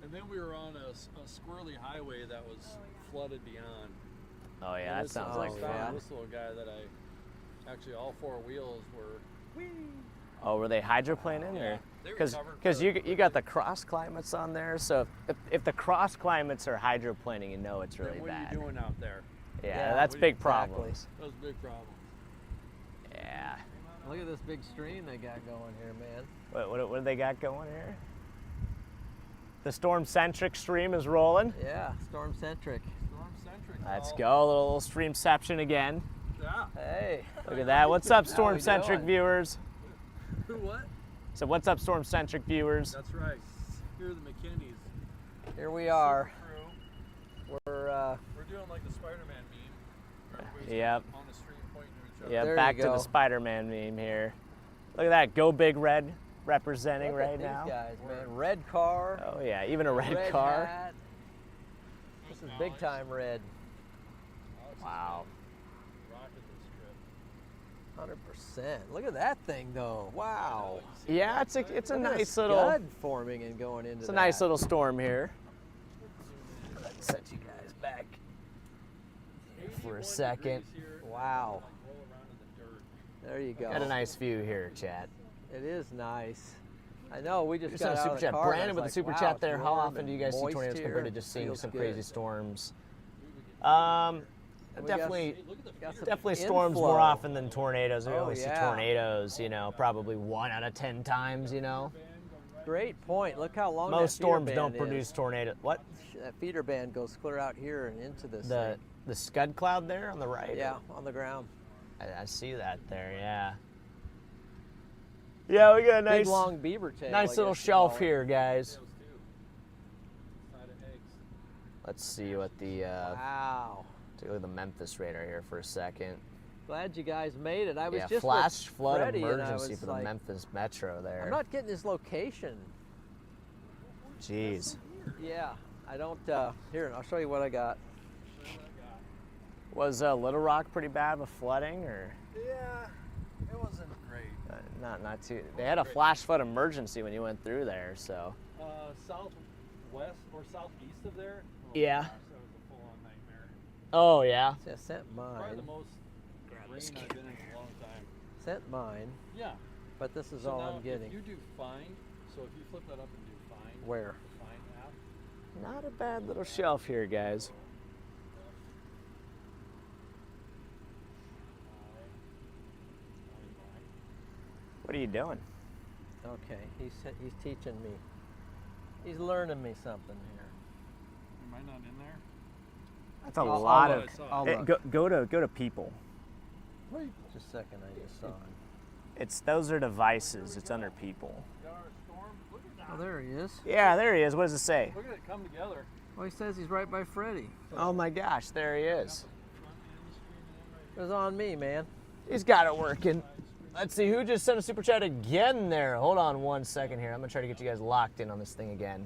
And then we were on a squirrely highway that was flooded beyond. Oh yeah, And that this sounds little like Oh, guy- yeah. fun. This little guy that actually all four wheels were. Oh, were they hydroplaning Yeah, or? they were Because covered you got the cross climates on there, so if the cross climates are hydroplaning, you know it's really Then what bad. are you doing out there? Yeah, Yeah, that's what- big exactly. problems. That was a big problem. Yeah. Look at this big stream they got going here, man. What do they got going here? The storm-centric stream is rolling. Yeah, storm centric. Storm centric. Let's go, a little streamception again. Yeah. Hey. Look at that. What's up, How we storm-centric doing? viewers? What? So what's up, storm-centric viewers? That's right. Here are the McKinneys. Here we are. Crew. We're We're doing like the Spider-Man meme. Everybody's Yep. on the street pointing to each other. Yeah, There you back to go. the Spider-Man meme here. Look at that, Go Big Red representing look at right these now. guys, man. Red car. Oh yeah, even a red car. Hat. This is big time red. Wow. Rocking this trip. 100%. Look at that thing though. Wow. Yeah, it's a Look at nice the little. scud forming and going into It's a that. nice little storm here. Let's set you guys back for a second. Wow. There you go. Got a nice view here, chat. It is nice. I know, we just Just got on a out super of the chat. car and I Brandon was with the super like, chat wow, there. it's How warm often do you and guys see moist tornadoes here. compared to just seeing Feels some good. crazy storms? We got Definitely some definitely storms inflow. more often than tornadoes. We Oh, only see yeah. tornadoes, you know, probably 1 out of 10 times, you know. Great point. Look how long Most that feeder storms don't band is. produce tornadoes. What? That feeder band goes clear out here and into this The thing. the scud cloud there on the right? Yeah, on the ground. I see that there, yeah. Yeah, we got a Big nice, long beaver tail. nice I little guess you shelf call it. here, guys. Side of eggs. Let's see what the, Wow. take a look at the Memphis radar here for a second. Glad you guys made it. I was Yeah, just flash with flood Freddy and I emergency was for the like, Memphis Metro there. I'm not getting his location. Jeez. Yeah, I don't. Here, I'll show you what I got. Was Little Rock pretty bad with flooding, or Yeah, it wasn't great. not too? They had a flash flood emergency when you went through there, so. Southwest or southeast of there? Oh, Yeah. Gosh, that was a full-on nightmare. Oh yeah. See, I sent Probably the mine. most rain I've been in a long time. Sent mine, Yeah. but this is So all now I'm getting. If you do find, so if you flip that up and do find. Where? The find app. Not a bad little shelf here, guys. What are you doing? Okay, he's teaching me. He's learning me something here. Am I not in there? That's a I'll lot look. of. I'll Hey, look. go to people. Wait. Just a second, I just saw him. Those are devices. It's under people. Got our storm. Look at that. Oh, there he is. Yeah, there he is. What does it say? Look at it come together. Well, he says he's right by Freddy. Oh my gosh, there he is. It was on me, man. He's got it working. Let's see, who just sent a super chat again there? Hold on 1 second here. I'm gonna try to get you guys locked in on this thing again.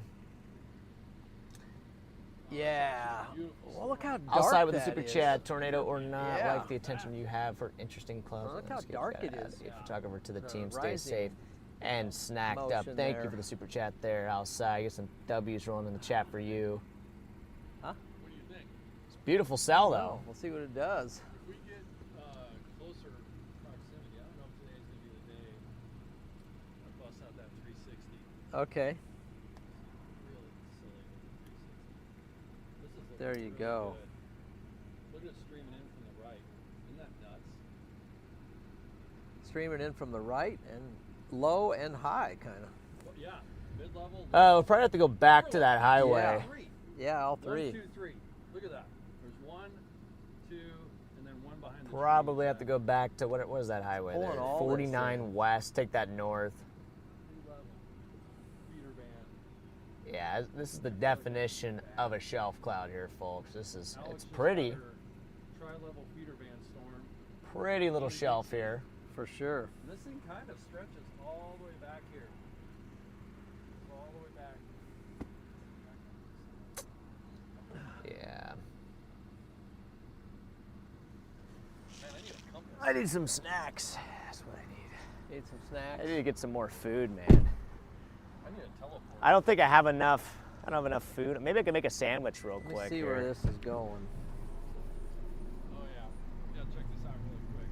Yeah. Well, look how dark I'll side with the that super is. chat, tornado or not. Yeah. Like the attention you have for interesting clouds. Well, look how Landscapes. dark Gotta it add is. the photographer to the The team. Stay rising safe and snacked up. motion Thank you there. for the super chat there. Outside, get some W's rolling in the chat for you. Huh? What do you think? It's a beautiful cell though. We'll see what it does. If we get closer proximity, I don't know if today's gonna be the day. I bust out that 360. Okay. Really silly with the 360. This is looking There you really go. good. Look at it streaming in from the right. Isn't that nuts? Streaming in from the right and low and high, kind of. Well, yeah, mid-level. We'll probably have to go back to that highway. Yeah. Three. Yeah, all 1, three. 2, 3. Look at that. There's 1, 2, and then 1 behind the Probably tree. have to go back to what is that highway Pulling there? all this 49 in. west. Take that north. Mid-level. Feeder band. Yeah, this is the definition of a shelf cloud here, folks. It's Alex just pretty, got her tri-level feeder band storm. pretty little shelf here. For sure. And this thing kind of stretches all the way back here. All the way back. Yeah. Man, I need a compass. I need some snacks. That's what I need. Need some snacks. I need to get some more food, man. I need a teleport. I don't think I have enough. I don't have enough food. Maybe I can make a sandwich real Let me quick. see here. where this is going. Oh yeah. Yeah, check this out really quick.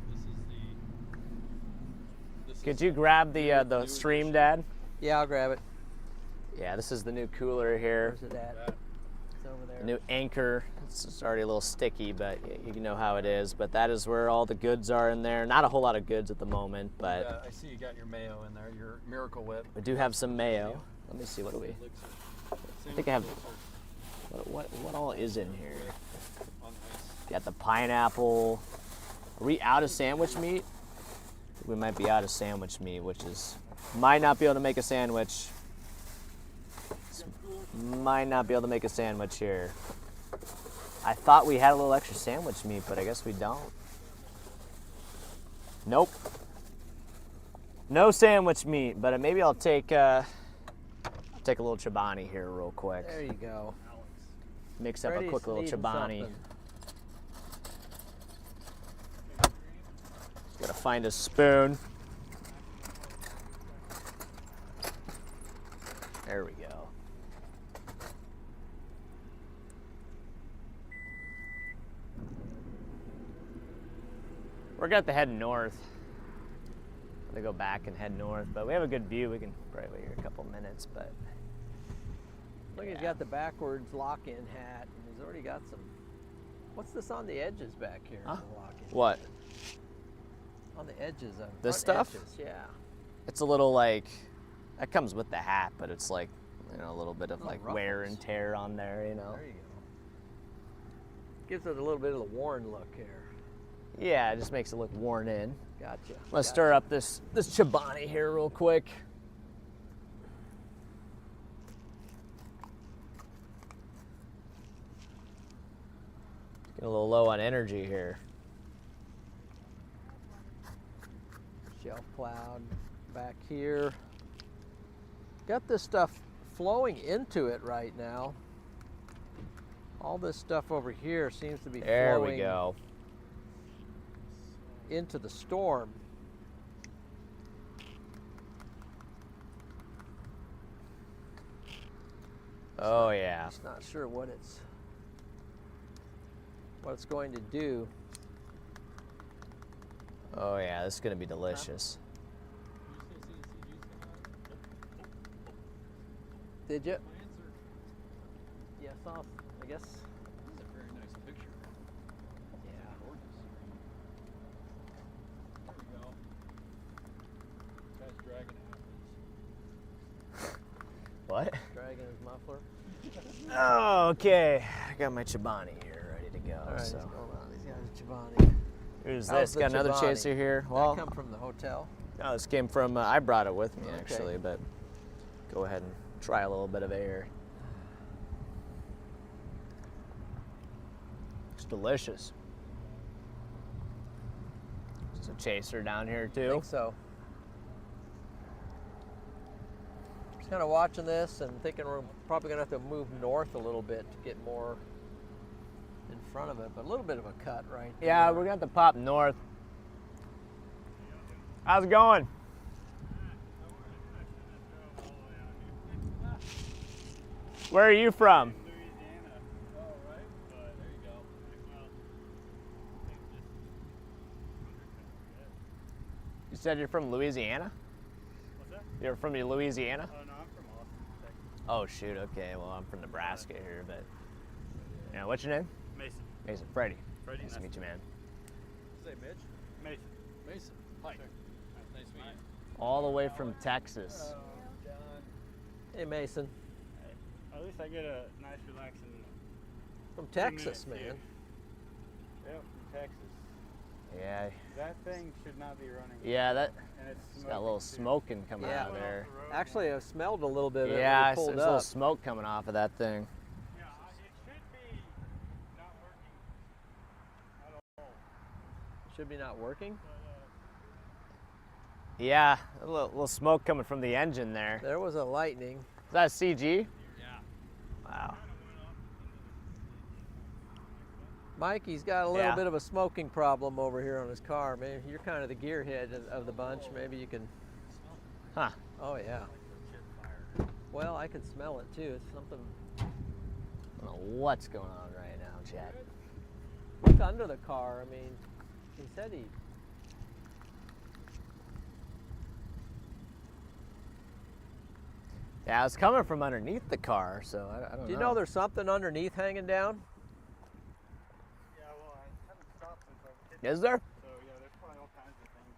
This is Could you grab the new stream, edition. Dad? Yeah, I'll grab it. Yeah, this is the new cooler here. Where's it at? that. It's over there. The new anchor. It's already a little sticky, but you know how it is. But that is where all the goods are in there. Not a whole lot of goods at the moment, but Yeah, I see you got your mayo in there, your Miracle Whip. we do have some mayo. Let me see. What do we? Elixir. I think I have. What all is in here? On ice. Got the pineapple. Are we out of sandwich meat? We might be out of sandwich meat, which is might not be able to make a sandwich. Might not be able to make a sandwich here. I thought we had a little extra sandwich meat, but I guess we don't. Nope. No sandwich meat, but maybe I'll take a little Chobani here real quick. There you go. mix up a Freddy's quick little needing Chobani. something. Gotta find a spoon. There we go. We're gonna have to head north. To go back and head north, but we have a good view. We can probably wait here a couple minutes, but Look, he's got the backwards lock-in hat, and he's already got some. What's this on the edges back here? Huh? The lock-in? what? On the edges of This front stuff? Edges, yeah. It's a little like that comes with the hat, but it's like a little bit of Oh, like wear and ruffles. tear on there, There you go. Gives it a little bit of the worn look here. Yeah, it just makes it look worn in. Gotcha. Let's stir up this Chobani here real quick. Getting a little low on energy here. Shelf cloud back here. Got this stuff flowing into it right now. All this stuff over here seems to be There flowing we go. into the storm. Oh yeah. Just not sure what it's going to do. Oh yeah, this is gonna be delicious. Did you? My answer. Yes, I guess. This is a very nice picture. Yeah. Gorgeous. There we go. Guy's dragging apples. What? Dragging his muffler. Oh, okay. I got my Chobani here ready to go. All right, so. he's going on. He's got his Chobani. Who's How's this? the Got another Chobani? chaser here. Well, That come from the hotel. no, this came from. I brought it with me Okay. actually, but go ahead and try a little bit of air. It's delicious. There's a chaser down here I too. think so. Just kind of watching this and thinking we're probably gonna have to move north a little bit to get more in front of it, but a little bit of a cut right Yeah, there. we're gonna have to pop north. How's it going? Where are you from? Louisiana. Oh, right. There you go. You said you're from Louisiana? What's that? You're from Louisiana? Oh, no, I'm from Austin, Texas. Oh shoot, okay. Well, I'm from Nebraska here, but yeah, what's your name? Mason. Mason. Freddie. Freddie, Nice to meet you, man. Say Mitch? Mason. Mason. Hi. Nice to meet you. All the way from Texas. John. Hey, Mason. At least I get a nice relaxing. From Texas, man. Yep, from Texas. Yeah. That thing should not be running. Yeah, that And it's got a little smoking coming Yeah. out of there. Actually, I smelled a little bit of it Yeah, when we there's pulled a little up. smoke coming off of that thing. Yeah, it should be not working at all. Should be not working. Yeah, a little smoke coming from the engine there. There was a lightning. Is that a CG? Yeah. Wow. Mikey's got a little Yeah. bit of a smoking problem over here on his car. Maybe you're kind of the gearhead of the bunch. Maybe you can. Huh. Oh yeah. Well, I can smell it too. It's something. I don't know what's going on right now, Chad. Look under the car. I mean, he said he. Yeah, it's coming from underneath the car, so I don't know. Do you know there's something underneath hanging down? Yeah, well, I haven't stopped since I hit. Is there? So, yeah, there's probably all kinds of things.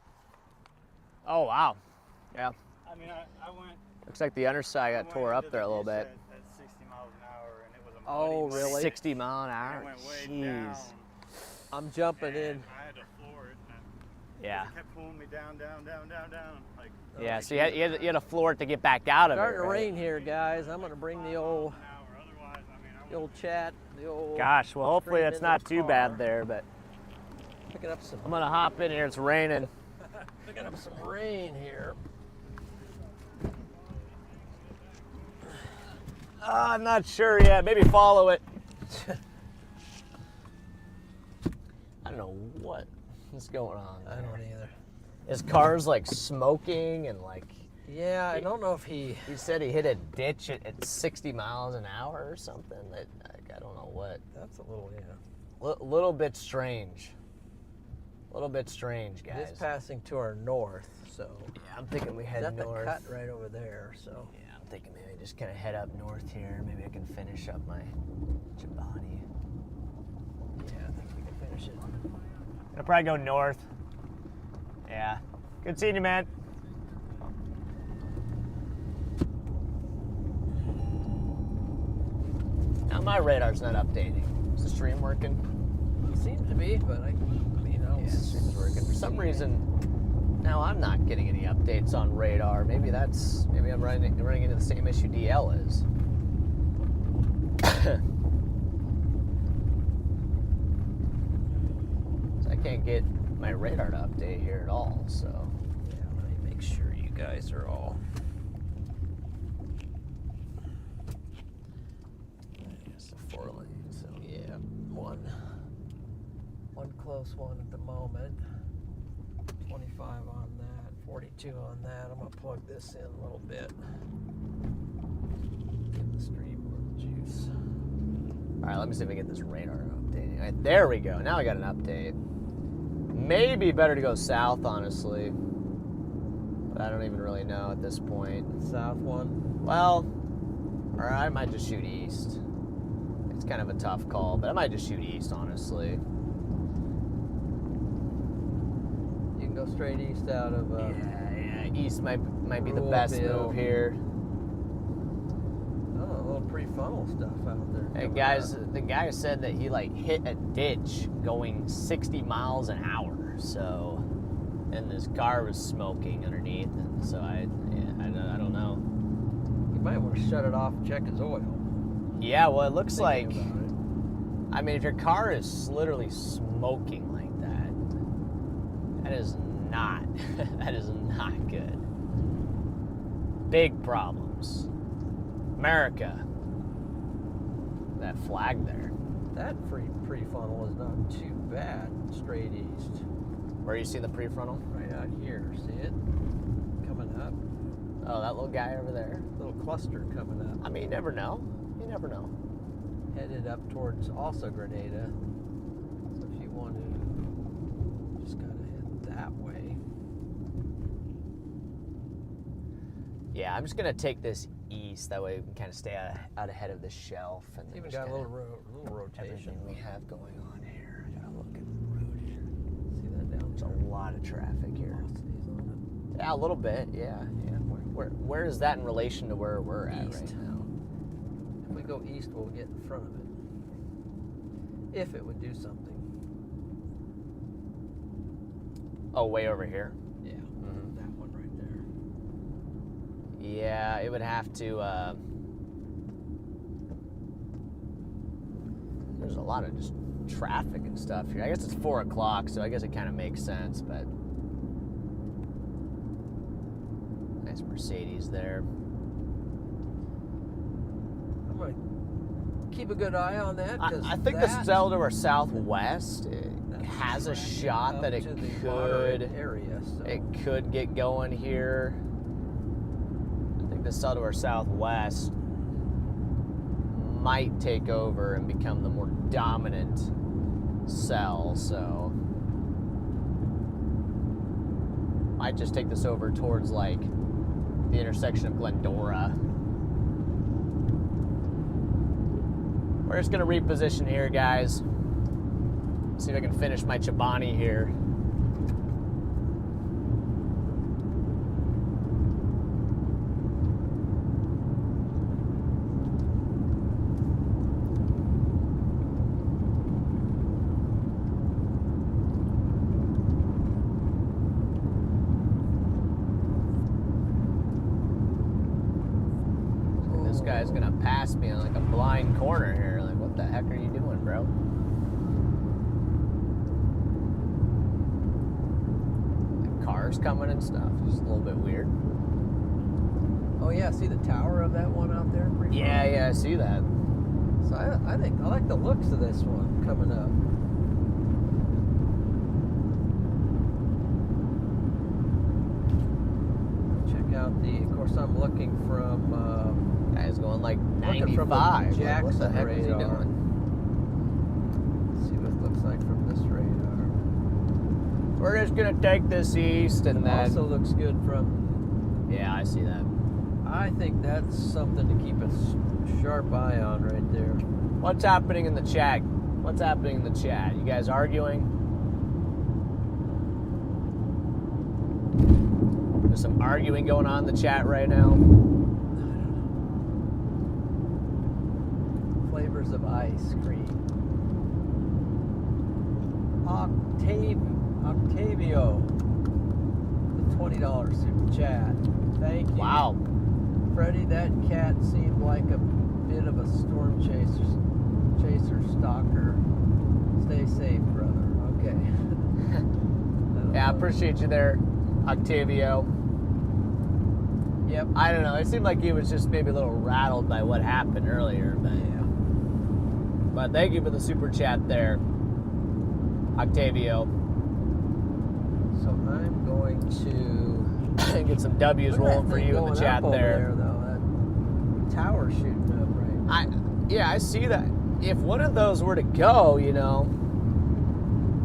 Oh, wow. Yeah. I mean, I went. Looks like the underside got tore up there a little bit. At 60 miles an hour, and it was a Oh, muddy, really? 60 mile an And hour. it went way Jeez. down. I'm jumping And in. I had to floor it. And Yeah. it kept pulling me down. Like, Yeah, so you had to floor it to get back out of it. Starting to right? rain here, guys. I'm gonna bring the old, an hour. Otherwise, I mean, I the old chat, the old. Gosh, well, hopefully stream that's into not the too car. bad there, but Picking up some, I'm gonna hop in here. It's raining. picking up some rain here. I'm not sure yet. Maybe follow it. I don't know what is going on. I don't either. His car's like smoking and like. Yeah, I don't know if he said he hit a ditch at 60 miles an hour or something. That I don't know what. That's a little, yeah. Little bit strange. A little bit strange, guys. It's passing to our north, so. Yeah, I'm thinking we head That's north. the cut right over there, so. Yeah, I'm thinking maybe just kind of head up north here. Maybe I can finish up my Chobani. Yeah, I think we can finish it. I'll probably go north. Yeah. Good seeing you, man. Now my radar's not updating. Is the stream working? It seems to be, but I mean, Yeah, the stream's working. For some reason, now I'm not getting any updates on radar. Maybe I'm running into the same issue DL is. So I can't get my radar to update here at all, so. Yeah, let me make sure you guys are all. It's the 4 lane, so. Yeah, one close one at the moment. 25 on that, 42 on that. I'm gonna plug this in a little bit. Give the stream a little juice. All right, let me see if I get this radar updating. All right, there we go. Now I got an update. Maybe better to go south, honestly. But I don't even really know at this point. South one. Well, or I might just shoot east. It's kind of a tough call, but I might just shoot east, honestly. You can go straight east out of. Yeah, east might be the best move here. Oh, a little pre-funnel stuff out there. Hey guys, the guy said that he like hit a ditch going 60 miles an hour. So, and his car was smoking underneath, and so I don't know. You might want to shut it off and check his oil. Yeah, well, it looks like. About it. I mean, if your car is literally smoking like that, that is not good. Big problems. America. That flag there. That pre-funnel is not too bad. Straight east. Where you see the prefrontal? Right out here. See it? Coming up. Oh, that little guy over there. Little cluster coming up. I mean, you never know. You never know. Headed up towards also Grenada. So if you want to just gotta head that way. Yeah, I'm just gonna take this east. That way we can kind of stay out ahead of the shelf. And It's then even just got a kinda little rotation. everything we have going on here. I gotta look at the road here. See that down There's there? a lot of traffic here. Velocities on it. Yeah, a little bit. Yeah. Where is that in relation to where we're at East. right now? If we go east, we'll get in front of it. If it would do something. Oh, way over here. Yeah, Mhm. that one right there. Yeah, it would have to. There's a lot of just traffic and stuff here. I guess it's 4 o'clock, so I guess it kind of makes sense. But nice Mercedes there. I'm gonna keep a good eye on that. I think the cell to our southwest has a shot that it could area, so. it could get going here. I think the cell to our southwest might take over and become the more dominant cell. So might just take this over towards like the intersection of Glendora. We're just gonna reposition here, guys. See if I can finish my Chobani here. This guy's gonna pass me on like a blind corner here. Like, what the heck are you doing, bro? The cars coming and stuff. It's a little bit weird. Oh yeah, see the tower of that one out there? Pretty far? Yeah, I see that. So I think I like the looks of this one coming up. Check out of course I'm looking from, Guy's going like looking from the 95. Jackson What the heck is he radar. doing? Let's see what it looks like from this radar. We're just gonna take this east and then. Also looks good from. Yeah, I see that. I think that's something to keep a sharp eye on right there. What's happening in the chat? What's happening in the chat? You guys arguing? There's some arguing going on in the chat right now. Flavors of ice cream. Octavio, the $20 super chat. Thank you. Wow. Freddy, that cat seemed like a bit of a storm chaser stalker. Stay safe, brother. Okay. Yeah, I appreciate you there, Octavio. Yep. I don't know. It seemed like he was just maybe a little rattled by what happened earlier, but Yeah. But thank you for the super chat there, Octavio. So I'm going to Get some W's rolling for you in the chat there. Though. That tower shooting up right. I see that. If one of those were to go, you know,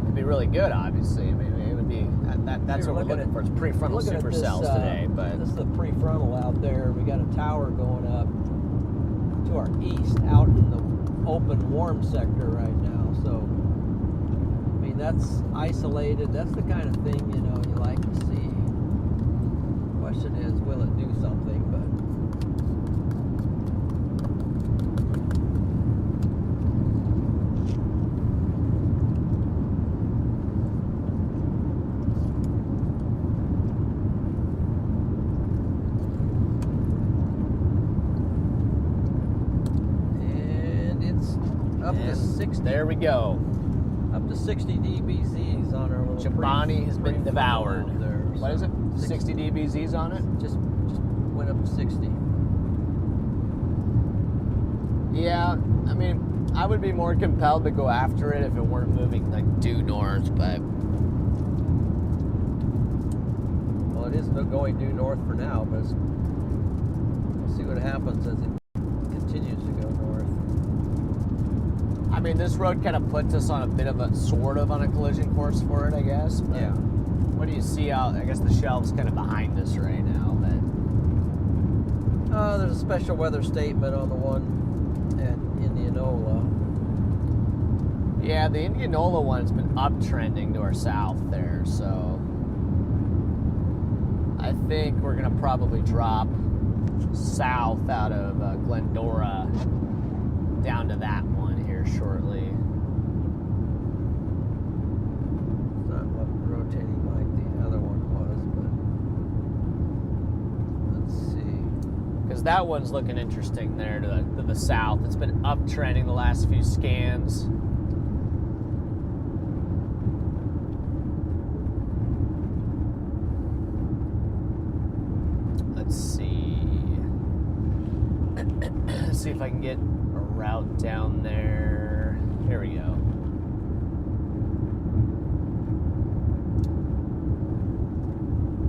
it'd be really good. Obviously, I mean, it would be that's what we're looking for. It's prefrontal supercells today, but this is the prefrontal out there. We got a tower going up to our east, out in the open warm sector right now. So, I mean, that's isolated. That's the kind of thing you like to see. Question is, will it do something? But up to 60. There we go. Up to 60 dBZs on our little Chobani has been devoured. There. What is it? 60 dBZs on it? Just went up to 60. Yeah, I mean, I would be more compelled to go after it if it weren't moving like due north, but Well, it is going due north for now, but we'll see what happens as it continues to go north. I mean, this road kind of puts us on a bit of a sort of on a collision course for it, I guess. But Yeah. What do you see out? I guess the shelf's kind of behind us right now, but There's a special weather statement on the one at Indianola. yeah, the Indianola one's been uptrending to our south there, so I think we're gonna probably drop south out of Glendora down to that one here shortly. It's not rotating like the other one was, but let's see. Because that one's looking interesting there to the south. It's been uptrending the last few scans. Let's see. Let's see if I can get a route down there. Here we go.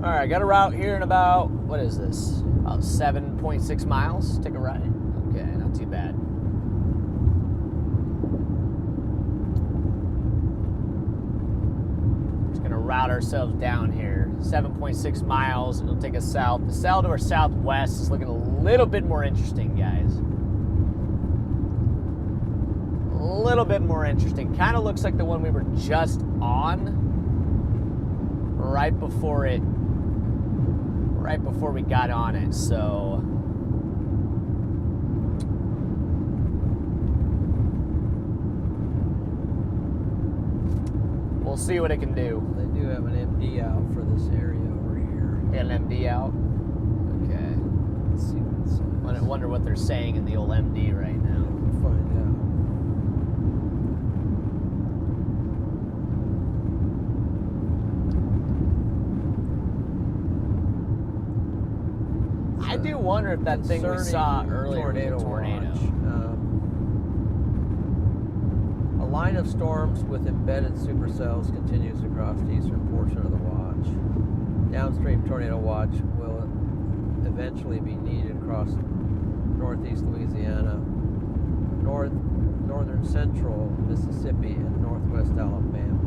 All right, got a route here in about, what is this? About 7.6 miles. Take a ride. Okay, not too bad. Just gonna route ourselves down here. 7.6 miles. It'll take us south. The sail to our southwest is looking a little bit more interesting, guys. A little bit more interesting. Kind of looks like the one we were just on right before we got on it, so we'll see what it can do. They do have an MD out for this area over here. Got an MD out? Okay. Let's see what it says. I wonder what they're saying in the old MD right now. We'll find out. I do wonder if that thing we saw earlier was a tornado. Watch. line of storms with embedded supercells continues across the eastern portion of the watch. Downstream tornado watch will eventually be needed across northeast Louisiana, northern central Mississippi, and northwest Alabama.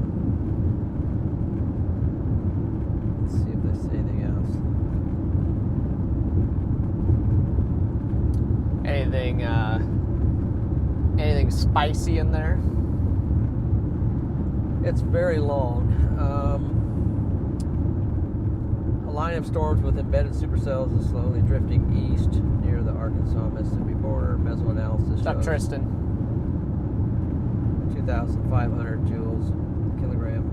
Let's see if they say anything else. Anything spicy in there? It's very long. A line of storms with embedded supercells is slowly drifting east near the Arkansas-Mississippi border. Mesoanalysis What's up, shows Tristan? 2,500 joules kilogram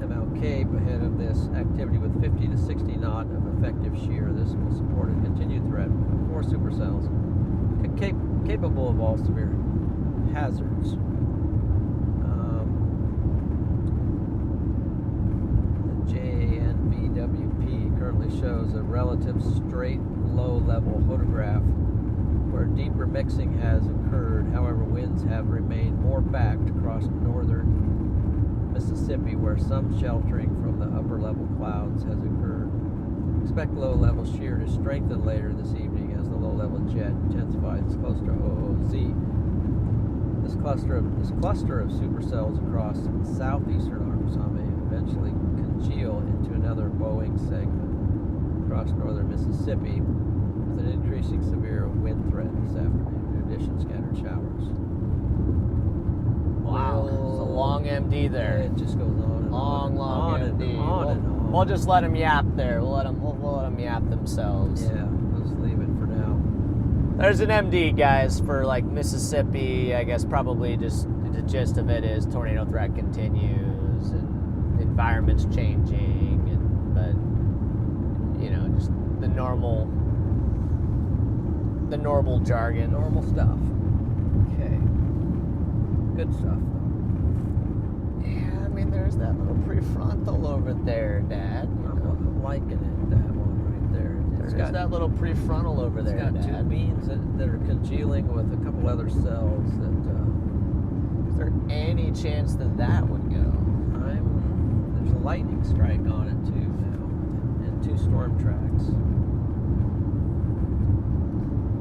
ML Cape ahead of this activity with 50 to 60 knot of effective shear. This will support a continued threat of more supercells capable of all severe hazards. The JNBWP currently shows a relative straight low-level photograph where deeper mixing has occurred. However, winds have remained more backed across northern Mississippi, where some sheltering from the upper-level clouds has occurred. Expect low-level shear to strengthen later this evening as the low-level jet intensifies close to OOZ. This cluster of supercells across southeastern Arkansas may eventually congeal into another Boeing segment across northern Mississippi with an increasing severe wind threat this afternoon. In addition, scattered showers. Wow, it's a long MD there. It just goes on and long MD. On and on. We'll just let them yap there. We'll let them yap themselves. Yeah, let's leave it for now. There's an MD, guys, for like Mississippi. I guess probably just the gist of it is tornado threat continues and the environment's changing, but you know, just the normal jargon. Normal stuff. Okay. Good stuff, though. Yeah, I mean, there's that little prefrontal over there, Dad. I'm liking it, that one right there. There's that little prefrontal over there, It's got Dad. 2 beans that are congealing with a couple other cells that... Is there any chance that would go? There's a lightning strike on it, too, now. And 2 storm tracks.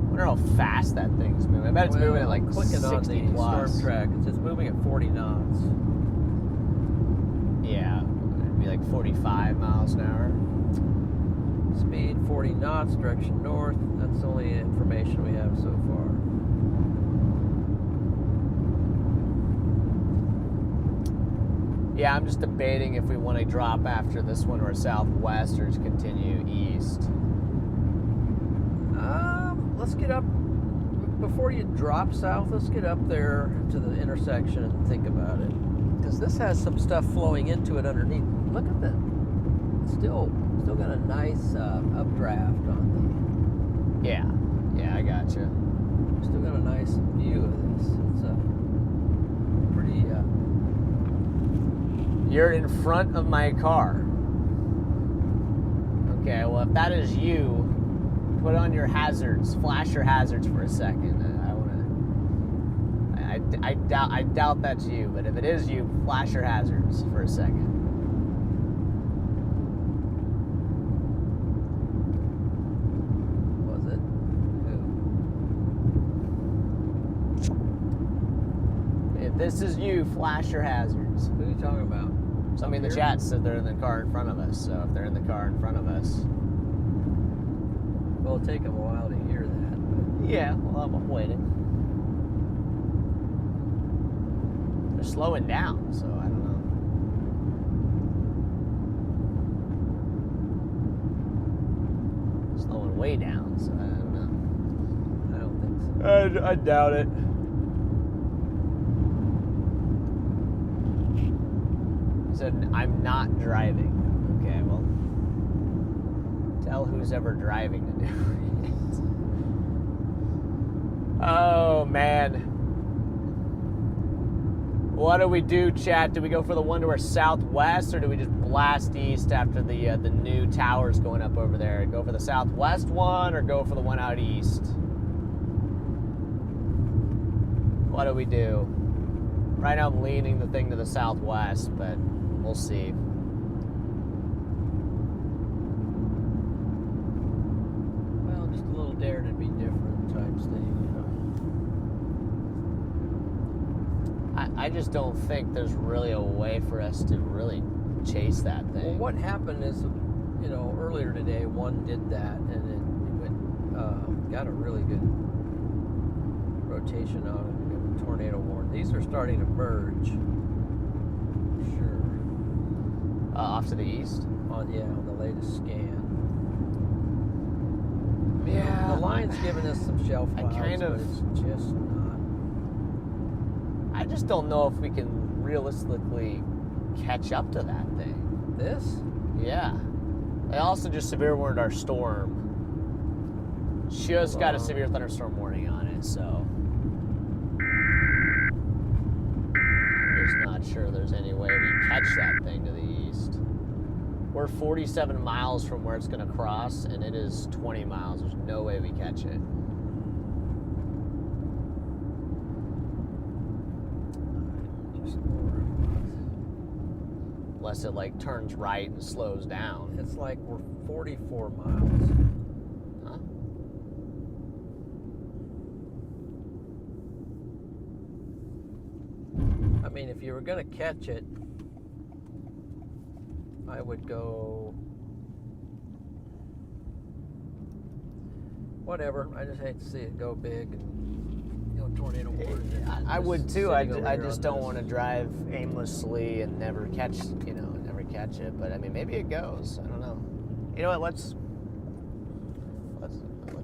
I wonder how fast that thing's moving. I bet it's moving at like clicking 60 on the plus. storm track. It's moving at 40 knots. Yeah, it'd be like 45 miles an hour. Speed 40 knots, direction north. That's the only information we have so far. Yeah, I'm just debating if we want to drop after this one or southwest or just continue east. Let's get up, before you drop south, let's get up there to the intersection and think about it. Because this has some stuff flowing into it underneath. Look at that. Still got a nice updraft on Yeah, I gotcha. Still got a nice view of this. It's a pretty... You're in front of my car. Okay, well, if that is you, put on your hazards. Flash your hazards for a second. I doubt that's you, but if it is you, flash your hazards for a second. Was it? Who? If this is you, flash your hazards. Who are you talking about? Somebody in the chat said they're in the car in front of us, so if they're in the car in front of us. Well, it'll take them a while to hear that. But Yeah, well, I'm waiting. They're slowing down, so I don't know. Slowing way down, so I don't know. I don't think so. I doubt it. So I'm not driving. Okay, well, tell who's ever driving to do it. Oh man, what do we do, chat? Do we go for the one to our southwest, or do we just blast east after the new towers going up over there? Go for the southwest one, or go for the one out east? What do we do? Right now I'm leaning the thing to the southwest, but we'll see. Well, just a little dare to be different types thing, you know. I just don't think there's really a way for us to really chase that thing. Well, what happened is, you know, earlier today, one did that, and it went, got a really good rotation on it. We got a tornado warning. These are starting to merge. Sure. Off to the east? On the latest scan. Yeah. The line's giving us some shelf clouds, but it's just not. I just don't know if we can realistically catch up to that thing. This? Yeah. They also just severe warned our storm. Just got a severe thunderstorm warning on it, so I'm just not sure there's any way we catch that thing to the east. We're 47 miles from where it's going to cross, and it is 20 miles. There's no way we catch it. Unless it like turns right and slows down. It's like we're 44 miles. Huh? I mean, if you were going to catch it, I would go... Whatever. I just hate to see it go big and go tornado warning. I would too. I just don't want to drive aimlessly and never catch, never catch it. But I mean, maybe it goes. I don't know. You know what? Let's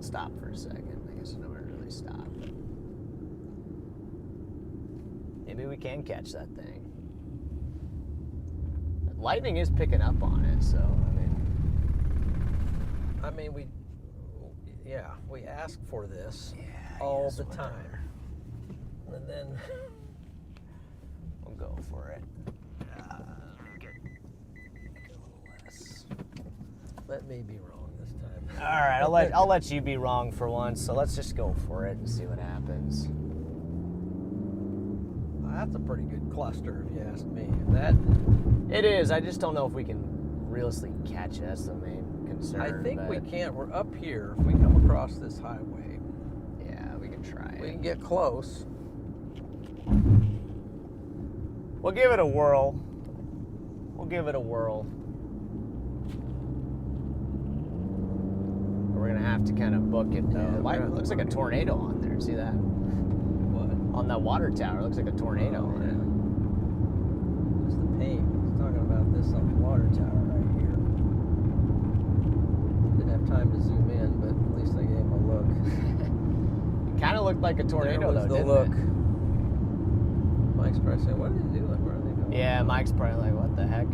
stop for a second. I guess I never really stop. Maybe we can catch that thing. Lightning is picking up on it, so we ask for this all the time. And then we'll go for it. Let me be wrong this time. All right, I'll let you be wrong for once. So let's just go for it and see what happens. That's a pretty good cluster, if you ask me. It is. I just don't know if we can realistically catch it. That's the main concern. I think we can't. We're up here. If we come across this highway, yeah, we can try it. We can get close. We'll give it a whirl. We're gonna have to kind of book it though. Yeah, it looks like a tornado on there. See that? What? On that water tower, it looks like a tornado on it. Just the paint. He's talking about this on the water tower right here. Didn't have time to zoom in, but at least I gave him a look. It kind of looked like a tornado though, didn't look. it? Mike's probably saying, "What are they doing? Where are they going?" Yeah, Mike's probably like, "What the heck?"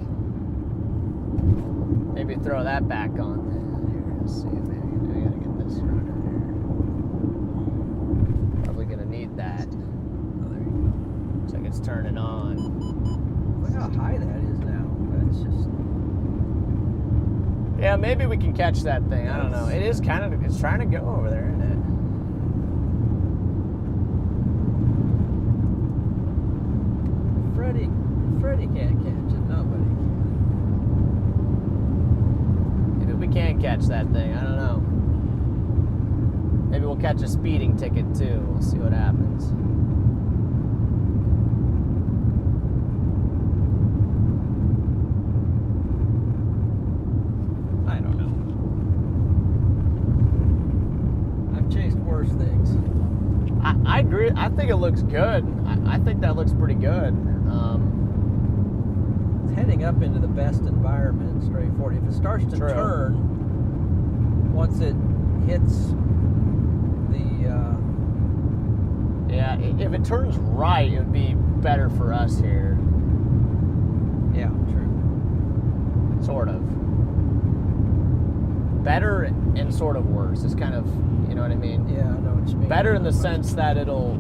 Maybe throw that back on. Here, let's see. Maybe I gotta get this running here. Probably gonna need that. Oh, there you go. Looks like it's turning on. Look how high that is now. That's just. Yeah, maybe we can catch that thing. I don't know. It is kind of. It's trying to go over there, isn't it? Freddy can't catch it. Nobody can. Maybe we can catch that thing. I don't know. Maybe we'll catch a speeding ticket too. We'll see what happens. I don't know. I've chased worse things. I agree. I think it looks good. I think that looks pretty good. It's heading up into the best environment, straight forward. If it starts to turn, once it hits the... Yeah, if it turns right, it would be better for us here. Yeah, true. Sort of. Better and sort of worse. It's kind of, you know what I mean? Yeah, I know what you mean. Better in the sense that it'll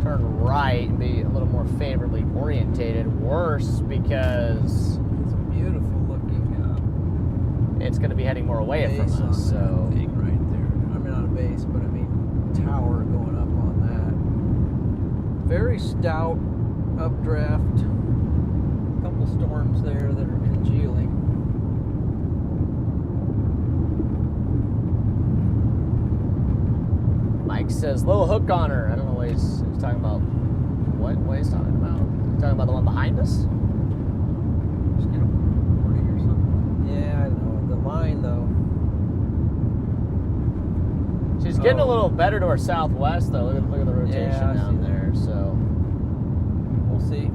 turn right and be a little more favorably orientated. Worse because it's a beautiful looking it's going to be heading more away from us. So thing right there. I mean, not a base, but I mean tower going up on that. Very stout updraft. A couple storms there that are congealing. Mike says, little hook on her. I don't know what he's talking about. What he's talking about? He's talking about the one behind us? Just get a warning or something. Yeah, I know. The line, though. She's getting a little better to our southwest, though. Look at the rotation down there. So we'll see.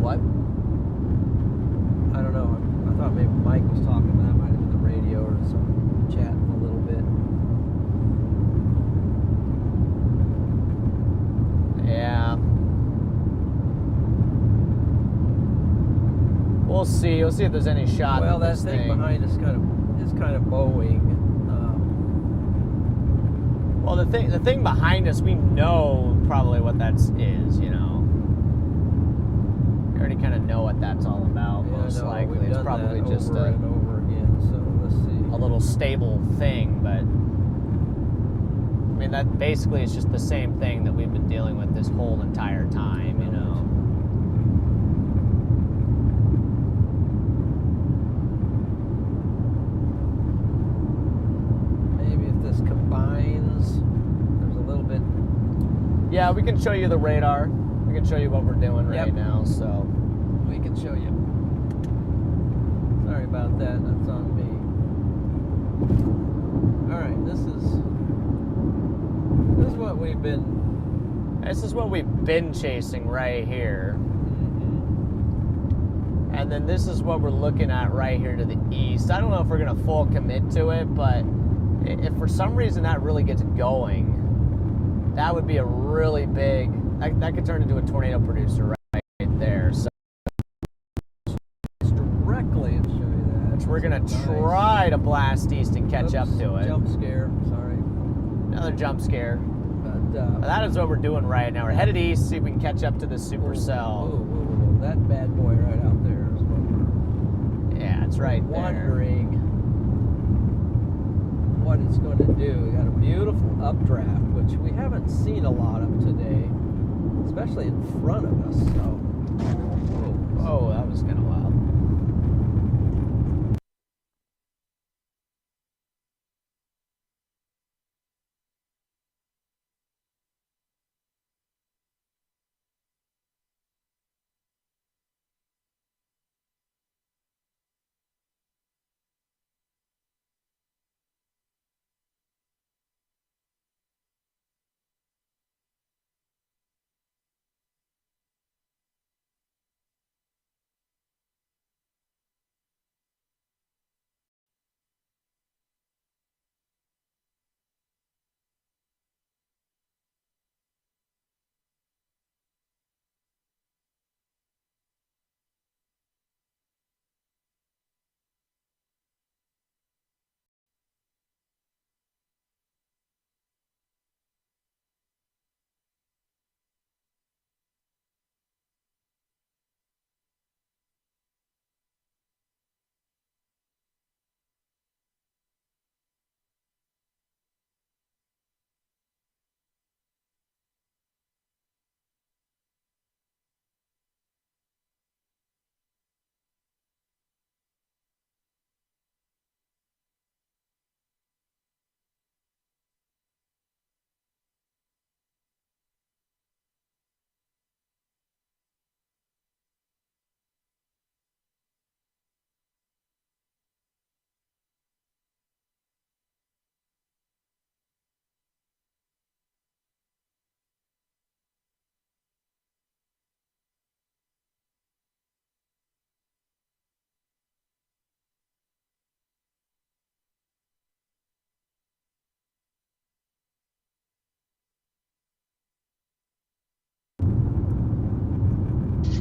What? I don't know. I thought maybe Mike was talking, but that might have been the radio or some chatting a little bit. Yeah. We'll see. We'll see if there's any shot. Well, that this thing behind us is kind of bowing. Well, the thing behind us, we know probably what that is. You know, we already kind of know what that's all about. Yeah, most likely, it's probably just over and over again. So let's see. A little stable thing, but I mean that basically is just the same thing that we've been dealing with this whole entire time. You know. Yeah, we can show you the radar. We can show you what we're doing right now, so. We can show you. Sorry about that, that's on me. Alright, this is what we've been... This is what we've been chasing right here. Mm-hmm. And then this is what we're looking at right here to the east. I don't know if we're going to full commit to it, but if for some reason that really gets going, that would be a really big, that could turn into a tornado producer right there. So directly and show you that. We're going to try to blast east and catch up to it. Jump scare, sorry. Another jump scare. But that is what we're doing right now. We're headed east, see if we can catch up to the supercell. Whoa. That bad boy right out there is what we're... Yeah, it's right there. Wondering what it's going to do. We got a beautiful updraft, which we haven't seen a lot of today, especially in front of us. So, oh, that was kind of wild.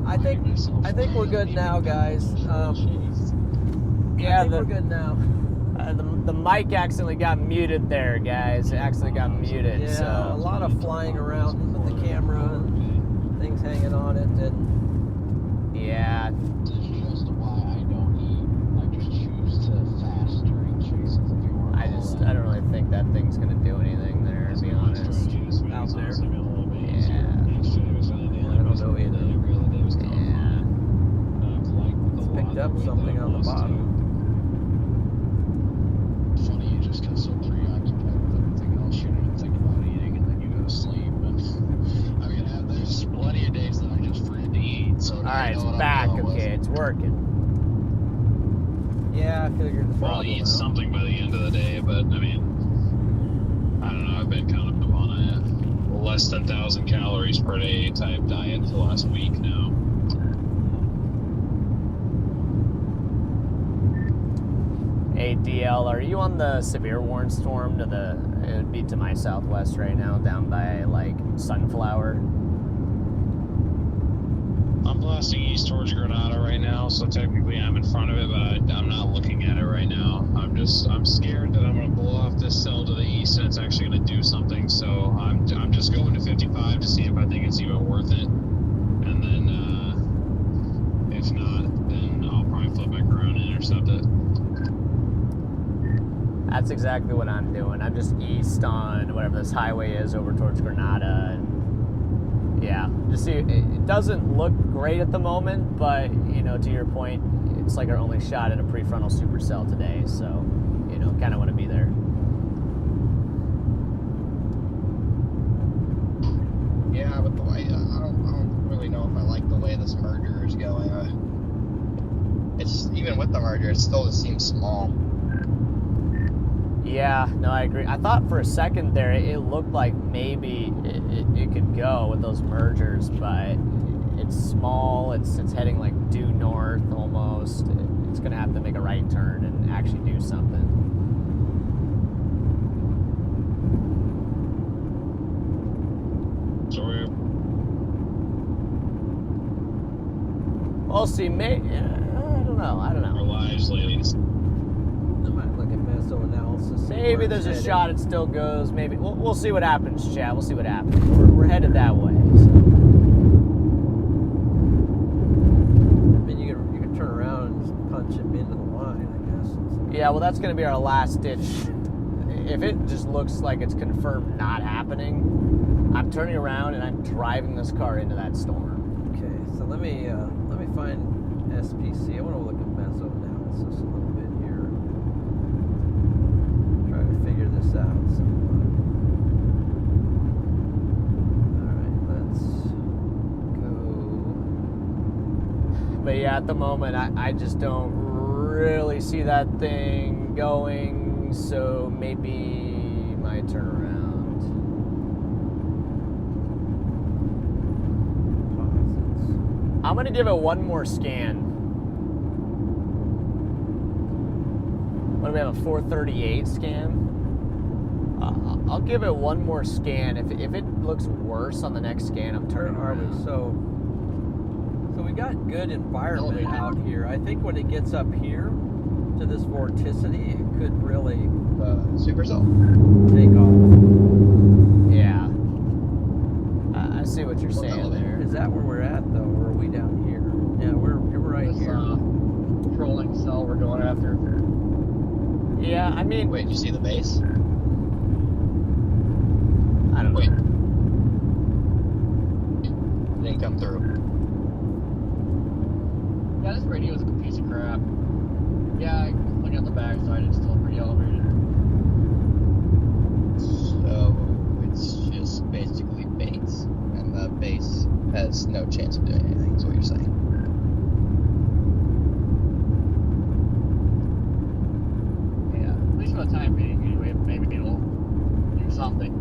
I think we're good now, guys. Yeah, we're good now. The mic accidentally got muted there, guys. It accidentally got muted. Yeah, so a lot of flying around with the camera and things hanging on it, and yeah. This is just why I don't eat. I just choose to fast during chases if you want. I don't really think that thing's gonna do anything there, to be honest. drop something on the bottom. Funny, you just get so preoccupied with everything else, you don't even think about eating, and then you go to sleep. And I mean, there's plenty of days that I just forget to eat. So All right, it's back. Okay, it's working. Yeah, I figured the Well, I'll problem eat out. something by the end of the day, but I mean, I don't know. I've been kind of on a less than 1,000 calories per day type diet for the last week now. Hey, DL, are you on the severe warning storm to the, it would be to my southwest right now, down by, like, Sunflower? I'm blasting east towards Granada right now, so technically I'm in front of it, but I'm not looking at it right now. I'm scared that I'm going to blow off this cell to the east and it's actually going to do something, so I'm just going to 55 to see if I think it's even worth it. And then, if not, then I'll probably flip back around and intercept it. That's exactly what I'm doing. I'm just east on whatever this highway is over towards Granada. And yeah, just see, it doesn't look great at the moment, but, you know, to your point, it's like our only shot at a prefrontal supercell today. So, you know, kind of want to be there. Yeah, but the way, I don't really know if I like the way this merger is going. It's even with the merger, it still just seems small. Yeah, no, I agree. I thought for a second there it looked like maybe it could go with those mergers, but it's small. It's heading like due north almost. It's going to have to make a right turn and actually do something. So We'll see. Maybe, I don't know. our lives lately. I might look at meso-analysis. see Maybe where there's it's a headed. shot it still goes. Maybe we'll see what happens, chat. We'll see what happens. We're headed that way. So. I mean, you can turn around and just punch him into the line, I guess. Yeah, well, that's going to be our last ditch. If it just looks like it's confirmed not happening, I'm turning around and I'm driving this car into that storm. Okay, so let me find SPC. I want to look at meso-analysis a little bit here. Try to figure this out somewhat. Alright, let's go. But yeah, at the moment, I just don't really see that thing going, so maybe my turnaround. I'm going to give it one more scan. What do we have, a 438 scan? I'll give it one more scan. If it looks worse on the next scan, I'm Where turning are we? around. So we got good environment out here. I think when it gets up here to this vorticity, it could really Supercell. take off. Yeah. I see what you're What's saying elevator? there. Is that where we're at though, or are we down here? Yeah, we're right This here. trolling cell we're going after. Yeah, I mean, Wait, you see the base? I don't Wait. know. Didn't come through. Yeah, this radio is a piece of crap. Yeah, looking at the backside, it's still pretty elevated. So it's just basically base, and the base has no chance of doing anything. Is what you're saying? Yeah, at least for the time being, anyway. Maybe it'll do something.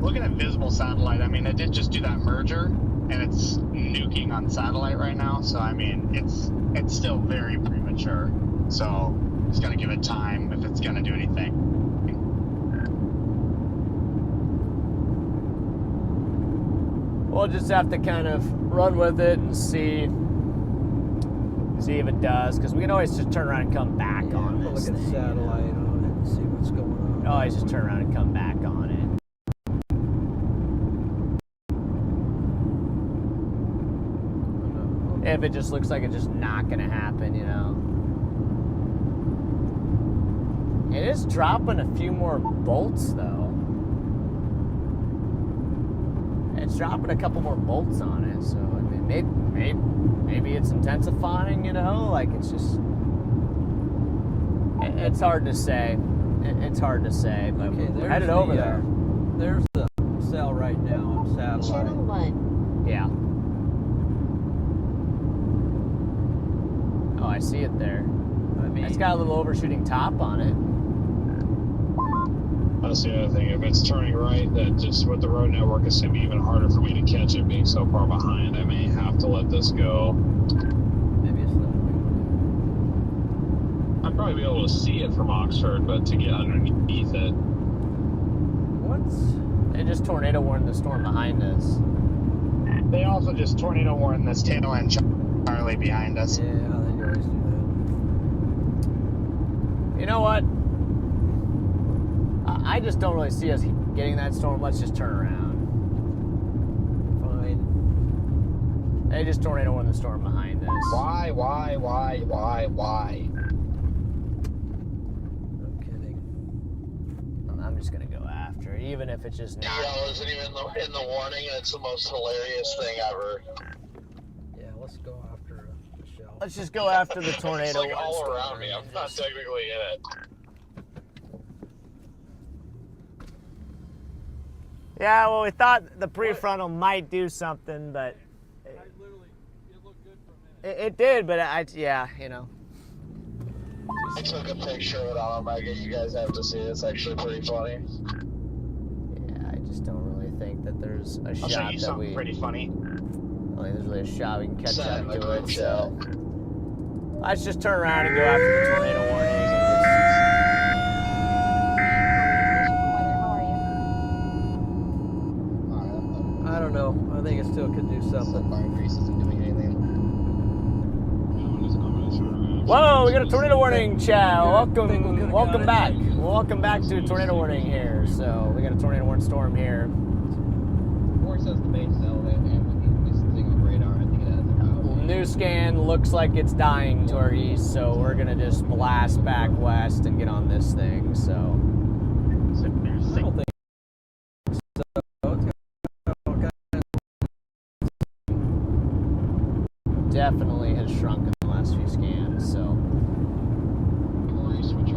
Looking at visible satellite, I mean, it did just do that merger, and it's nuking on satellite right now. So I mean, it's still very premature. So just gotta give it time if it's gonna do anything. We'll just have to kind of run with it and see if it does, because we can always just turn around and come back on We'll this look at thing, satellite you know? on it and see what's going on. We always just turn around and come back on it. If it just looks like it's just not going to happen, you know. It is dropping a few more bolts, though. It's dropping a couple more bolts on it, so I mean, maybe it's intensifying, you know, like it's just, it's hard to say. It's hard to say, but Okay, we're there's headed over there. There's the cell right now on satellite. Channel 1. Yeah. Oh, I see it there. I mean, It's got a little overshooting top on it. That's the other thing. If it's turning right, that just with the road network, it's going to be even harder for me to catch it being so far behind. I may have to let this go. maybe it's not. I'd probably be able to see it from Oxford, but to get underneath it. They just tornado warned the storm behind us. They also just tornado warned this tail end Charlie behind us. Yeah, they always do You know what? I just don't really see us getting that storm. Let's just turn around. that. Fine. They just tornado warned the storm behind us. Why? No kidding. I'm just gonna go after it, even if it's just not. Isn't even in the warning, and it's the most hilarious thing ever. Yeah, let's go after the shell. Let's just go after the tornado. It's like warned all storm. around me. I'm not technically in it. Yeah, well, we thought the prefrontal might do something, but I literally, it looked good for a minute. it did. But yeah, you know. I took a picture of it on my get. You guys have to see it. It's actually pretty funny. Yeah, I just don't really think that there's a I'll show shot you that something we. pretty funny. I don't think there's really a shot we can catch Send up it in the to group it. chat. So let's just turn around and go after the tornado warning. And How are you? I don't know. I think it still could do something. Fire grease isn't doing anything. Whoa, we got a tornado warning, Chow. Think we could've Welcome got back. it. Welcome back to a tornado warning here. So we got a tornado warning storm here. Or it says the base cell, and with this thing on radar, I think it has about. New scan looks like it's dying to our east, so we're gonna just blast back west and get on this thing. So I don't think so. It's got all kinds definitely has shrunk in the last few scans. So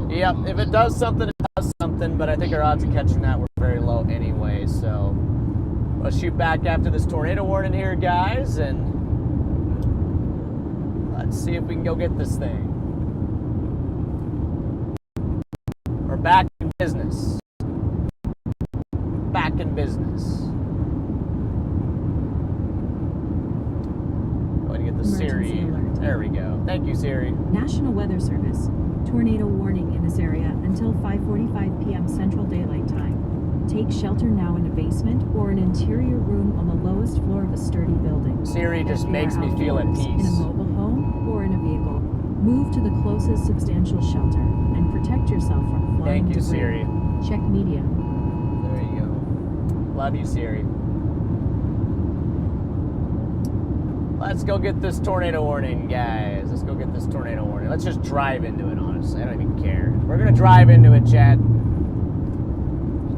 yep, if it does something, it does something. But I think our odds of catching that were very low anyway. So let's shoot back after this tornado warning here, guys, and let's see if we can go get this thing. We're back in business. Back in business. Going to get the Emergency Siri. alert. There we go. Thank you, Siri. National Weather Service. Tornado warning in this area until 5:45 p.m. Central Daylight Time. Take shelter now in a basement or an interior room on the lowest floor of a sturdy building. Siri just If you makes are me feel at outdoors, peace. In a mobile home or in a vehicle, move to the closest substantial shelter and protect yourself from flying Thank you, debris. Siri. Check media. There you go. Love you, Siri. Let's go get this tornado warning, guys. Let's go get this tornado warning. Let's just drive into it, honestly. I don't even care. We're going to drive into it, chat. Just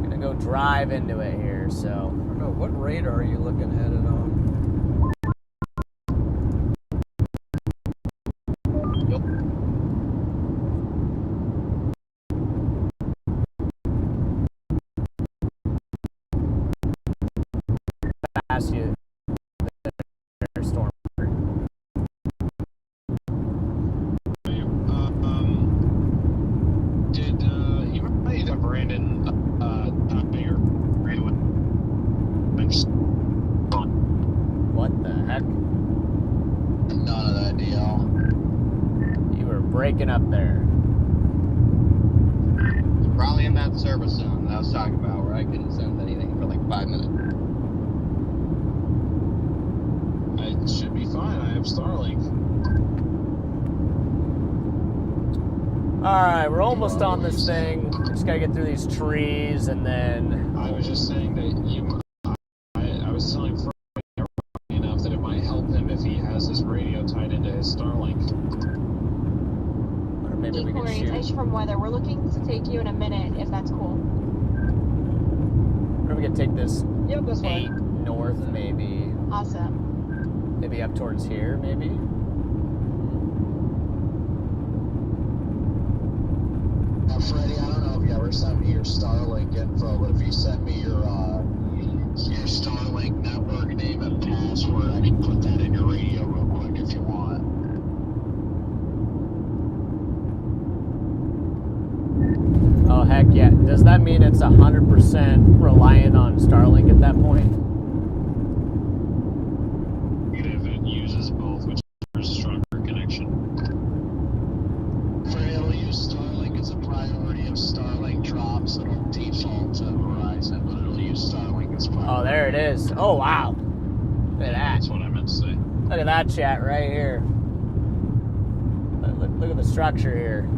going to go drive into it here, so. I don't know. What radar are you looking at it on? Pass you. Storm. Did you might have Brandon top your radio? What the heck? None of that deal. You were breaking up there. It's probably in that service zone that I was talking about where I couldn't sense anything for like 5 minutes. It should be fine. I have Starlink. Alright, we're almost on this thing. Just gotta get through these trees and then. I was just saying that you. I was telling Freddy enough that it might help him if he has his radio tied into his Starlink. Or maybe we can Corey, it's Aisha shoot. from Weather. We're looking to take you in a minute, if that's cool. Or we could take this Yep, that's 8 fine. north, maybe. Awesome. Maybe up towards here, maybe? Now, Freddie, I don't know if you ever sent me your Starlink info, but if you send me your Starlink network name and password, I can put that in your radio real quick if you want. Oh, heck yeah. Does that mean it's 100% reliant on Starlink at that point? If it uses both, which is a stronger connection. Freddie, it'll use Starlink as a priority. If Starlink drops, it'll default to Verizon, but it'll use Starlink as priority. Oh, there it is. Oh, wow. Look at that. That's what I meant to say. Look at that chat right here. Look at the structure here.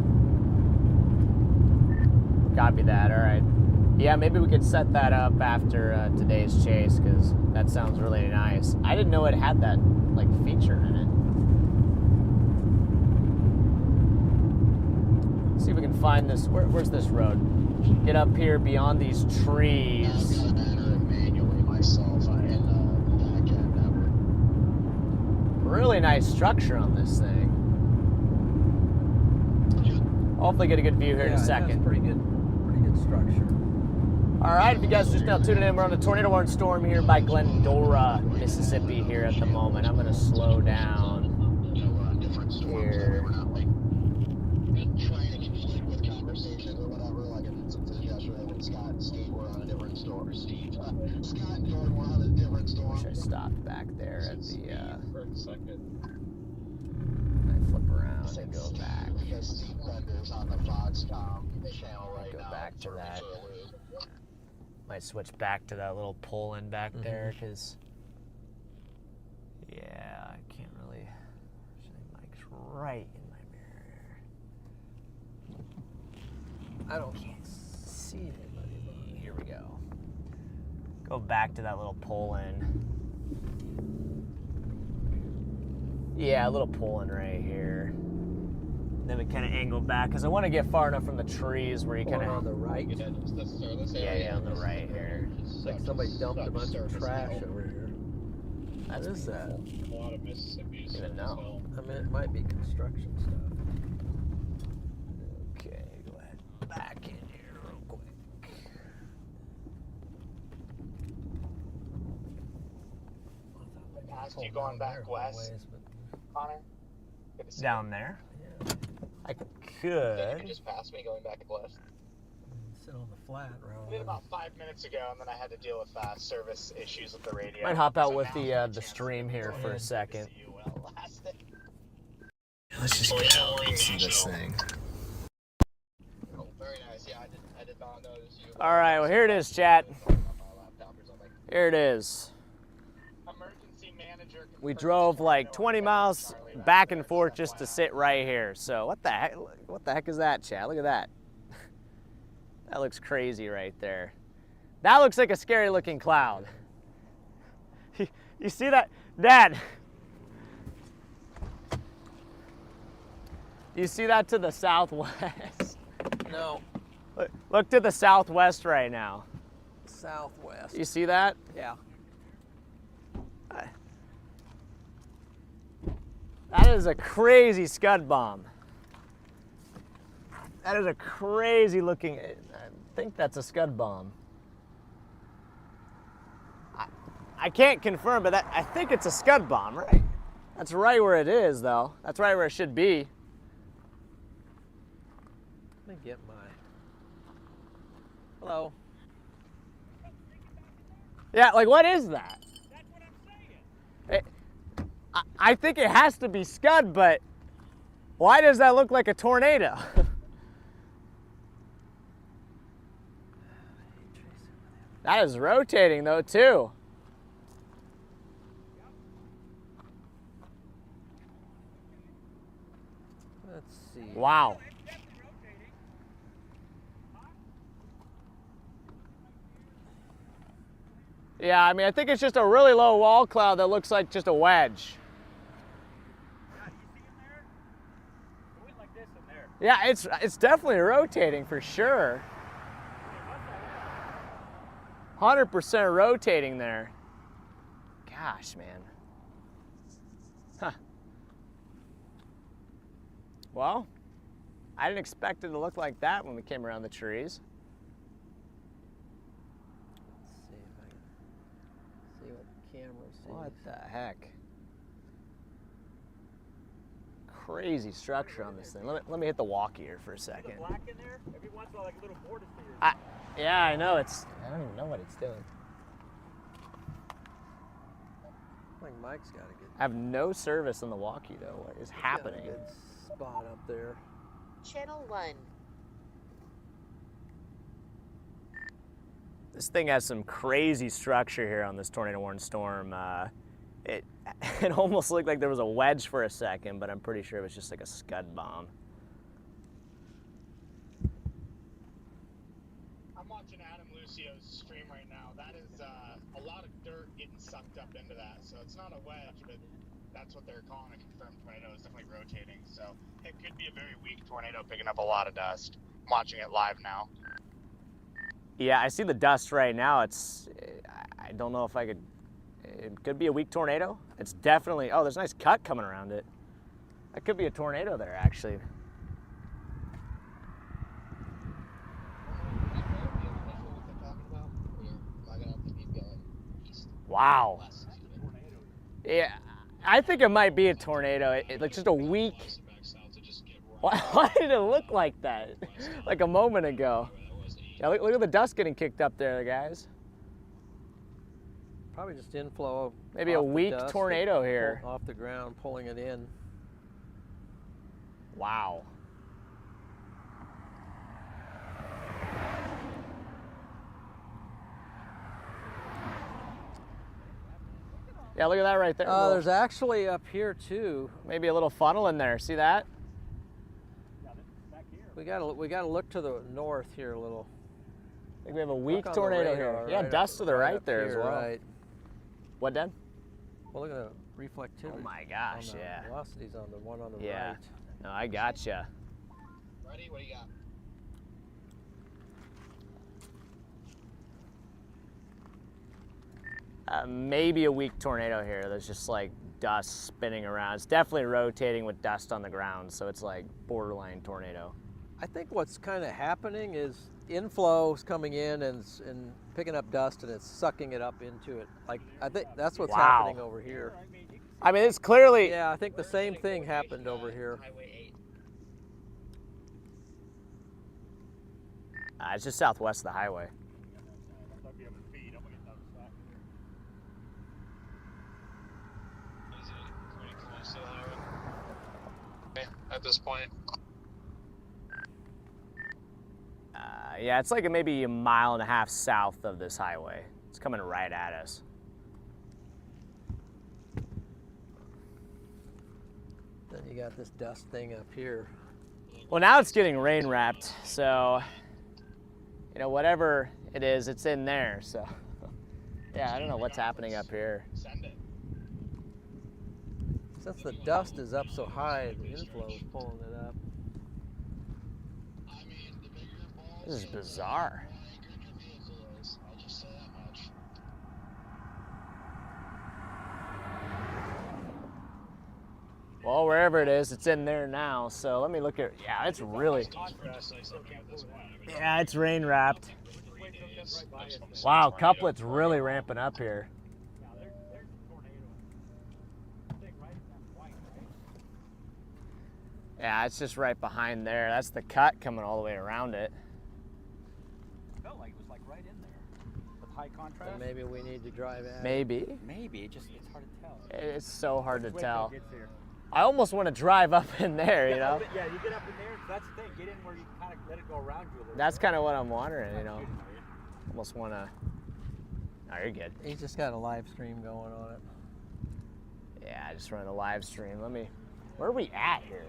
Copy that, all right. Yeah, maybe we could set that up after today's chase, because that sounds really nice. I didn't know it had that, like, feature in it. Let's see if we can find this. Where's this road? Get up here beyond these trees. I've got to enter it manually myself in the back-end network. Really nice structure on this thing. Hopefully get a good view here in a second. Pretty good structure. All right, if you guys are just now tuning in, we're on a tornado warning storm here by Glendora, Mississippi here at the moment. I'm going to slow down here. We're not like trying to conflict with conversations or whatever. Like I did some things yesterday with Scott and Steve. We're on a different storm. Scott and Jordan were on a different storm. Wish I stopped back there at the. For a second. I flip around and go back. Because Steve Bender's on the Foxcom channel right Go now. back to that. Might switch back to that little pull in back there, because. Yeah, I can't really. Actually, Mike's right in my mirror. I don't Can't see anybody. Here we go. Go back to that little pull in. Yeah, a little pull in right here. Then we kind of angle back, because I want to get far enough from the trees where you kind on of. the right. Yeah, on the right here. It's like somebody dumped a bunch of trash over here. That is A lot of Mississippi. Even know. I mean, it might be construction stuff. Okay, go ahead. Back in here real quick. Asked you going back west, Connor? Good to see Down there. Yeah. I you. You could. can just pass me going back west. Sit on the flat I road. did about 5 minutes ago, and then I had to deal with service issues with the radio. Might hop out So with now the I've got a chance stream to here go for a ahead and second. see you well last day. Let's just get out and see this thing. Oh, very nice. Yeah, I did not notice you. All right, well, here it is, chat. Here it is. Emergency manager. We drove like 20 miles back and forth just to sit right here. So what the heck? What the heck is that, chat? Look at that. That looks crazy right there. That looks like a scary looking cloud. You see that, Dad? You see that to the southwest? No, Look to the southwest right now. southwest. You see that? Yeah. That is a crazy scud bomb. That is a crazy looking, I think that's a scud bomb. I can't confirm, but I think it's a scud bomb, right? That's right where it is, though. That's right where it should be. Let me get my. Hello. Yeah, like what is that? That's what I'm saying. I think it has to be scud, but why does that look like a tornado? That is rotating though, too. Let's see. Wow. Yeah, I mean, I think it's just a really low wall cloud that looks like just a wedge. Yeah, it's definitely rotating for sure. 100% rotating there. Gosh, man. Well, I didn't expect it to look like that when we came around the trees. Let's see if I can see what the camera sees. What the heck? Crazy structure on this thing. Let me hit the walkie here for a second. Black in there? Every once in a while, like a little border steer. Yeah, I know. I don't even know what it's doing. I think Mike's got a good. I have no service on the walkie though. What is happening? Got a good spot up there. Channel 1. This thing has some crazy structure here on this tornado warning storm. It almost looked like there was a wedge for a second, but I'm pretty sure it was just like a scud bomb. I'm watching Adam Lucio's stream right now. That is a lot of dirt getting sucked up into that. So it's not a wedge, but that's what they're calling a confirmed tornado. It's definitely rotating. So it could be a very weak tornado picking up a lot of dust. I'm watching it live now. Yeah, I see the dust right now. I don't know if I could. It could be a weak tornado. It's definitely. Oh, there's a nice cut coming around it. That could be a tornado there, actually. Wow. Yeah, I think it might be a tornado. It looks just a weak. Why did it look like that? Like a moment ago. Yeah, look at the dust getting kicked up there, guys. Probably just inflow. Maybe a weak tornado here. Off the ground, pulling it in. Wow. Yeah, look at that right there. There's actually up here too. Maybe a little funnel in there. See that? We gotta look to the north here a little. I think we have a weak tornado here. Yeah, dust to the right there as well. Right. What, Dan? Well, look at the reflectivity. Oh my gosh, on the yeah. Velocity's on the one on the Yeah. right. No, I gotcha. Ready? What do you got? Maybe a weak tornado here. There's just like dust spinning around. It's definitely rotating with dust on the ground, so it's like borderline tornado. I think what's kind of happening is inflow is coming in and picking up dust and it's sucking it up into it. Like I think that's what's happening over here. I mean, it's clearly. Yeah, I think the same thing happened over here. It's just southwest of the highway. Is it pretty close to the highway at this point? Yeah, it's like maybe a mile and a half south of this highway. It's coming right at us. Then you got this dust thing up here. Well, now it's getting rain wrapped, so you know, whatever it is, it's in there. So yeah, I don't know what's happening up here. Send it. Since the dust is up so high, the inflow is pulling it up. This is bizarre. I'll just say that much. Well, wherever it is, it's in there now. So let me look at. Yeah, it's really. Yeah, it's rain wrapped. Wow, couplet's really ramping up here. Yeah, it's just right behind there. That's the cut coming all the way around it. Felt like it was like right in there with high contrast. And maybe we need to drive at it. Maybe. Maybe it's hard to tell. It's so hard to Wait till tell. it gets here. I almost want to drive up in there, you know? Yeah, you get up in there. That's the thing. Get in where you kind of let it go around you a little. That's kind of what I'm wondering, you know? Almost want to. Oh, you're good. He's just got a live stream going on it. Yeah, I just running a live stream. Where are we at here?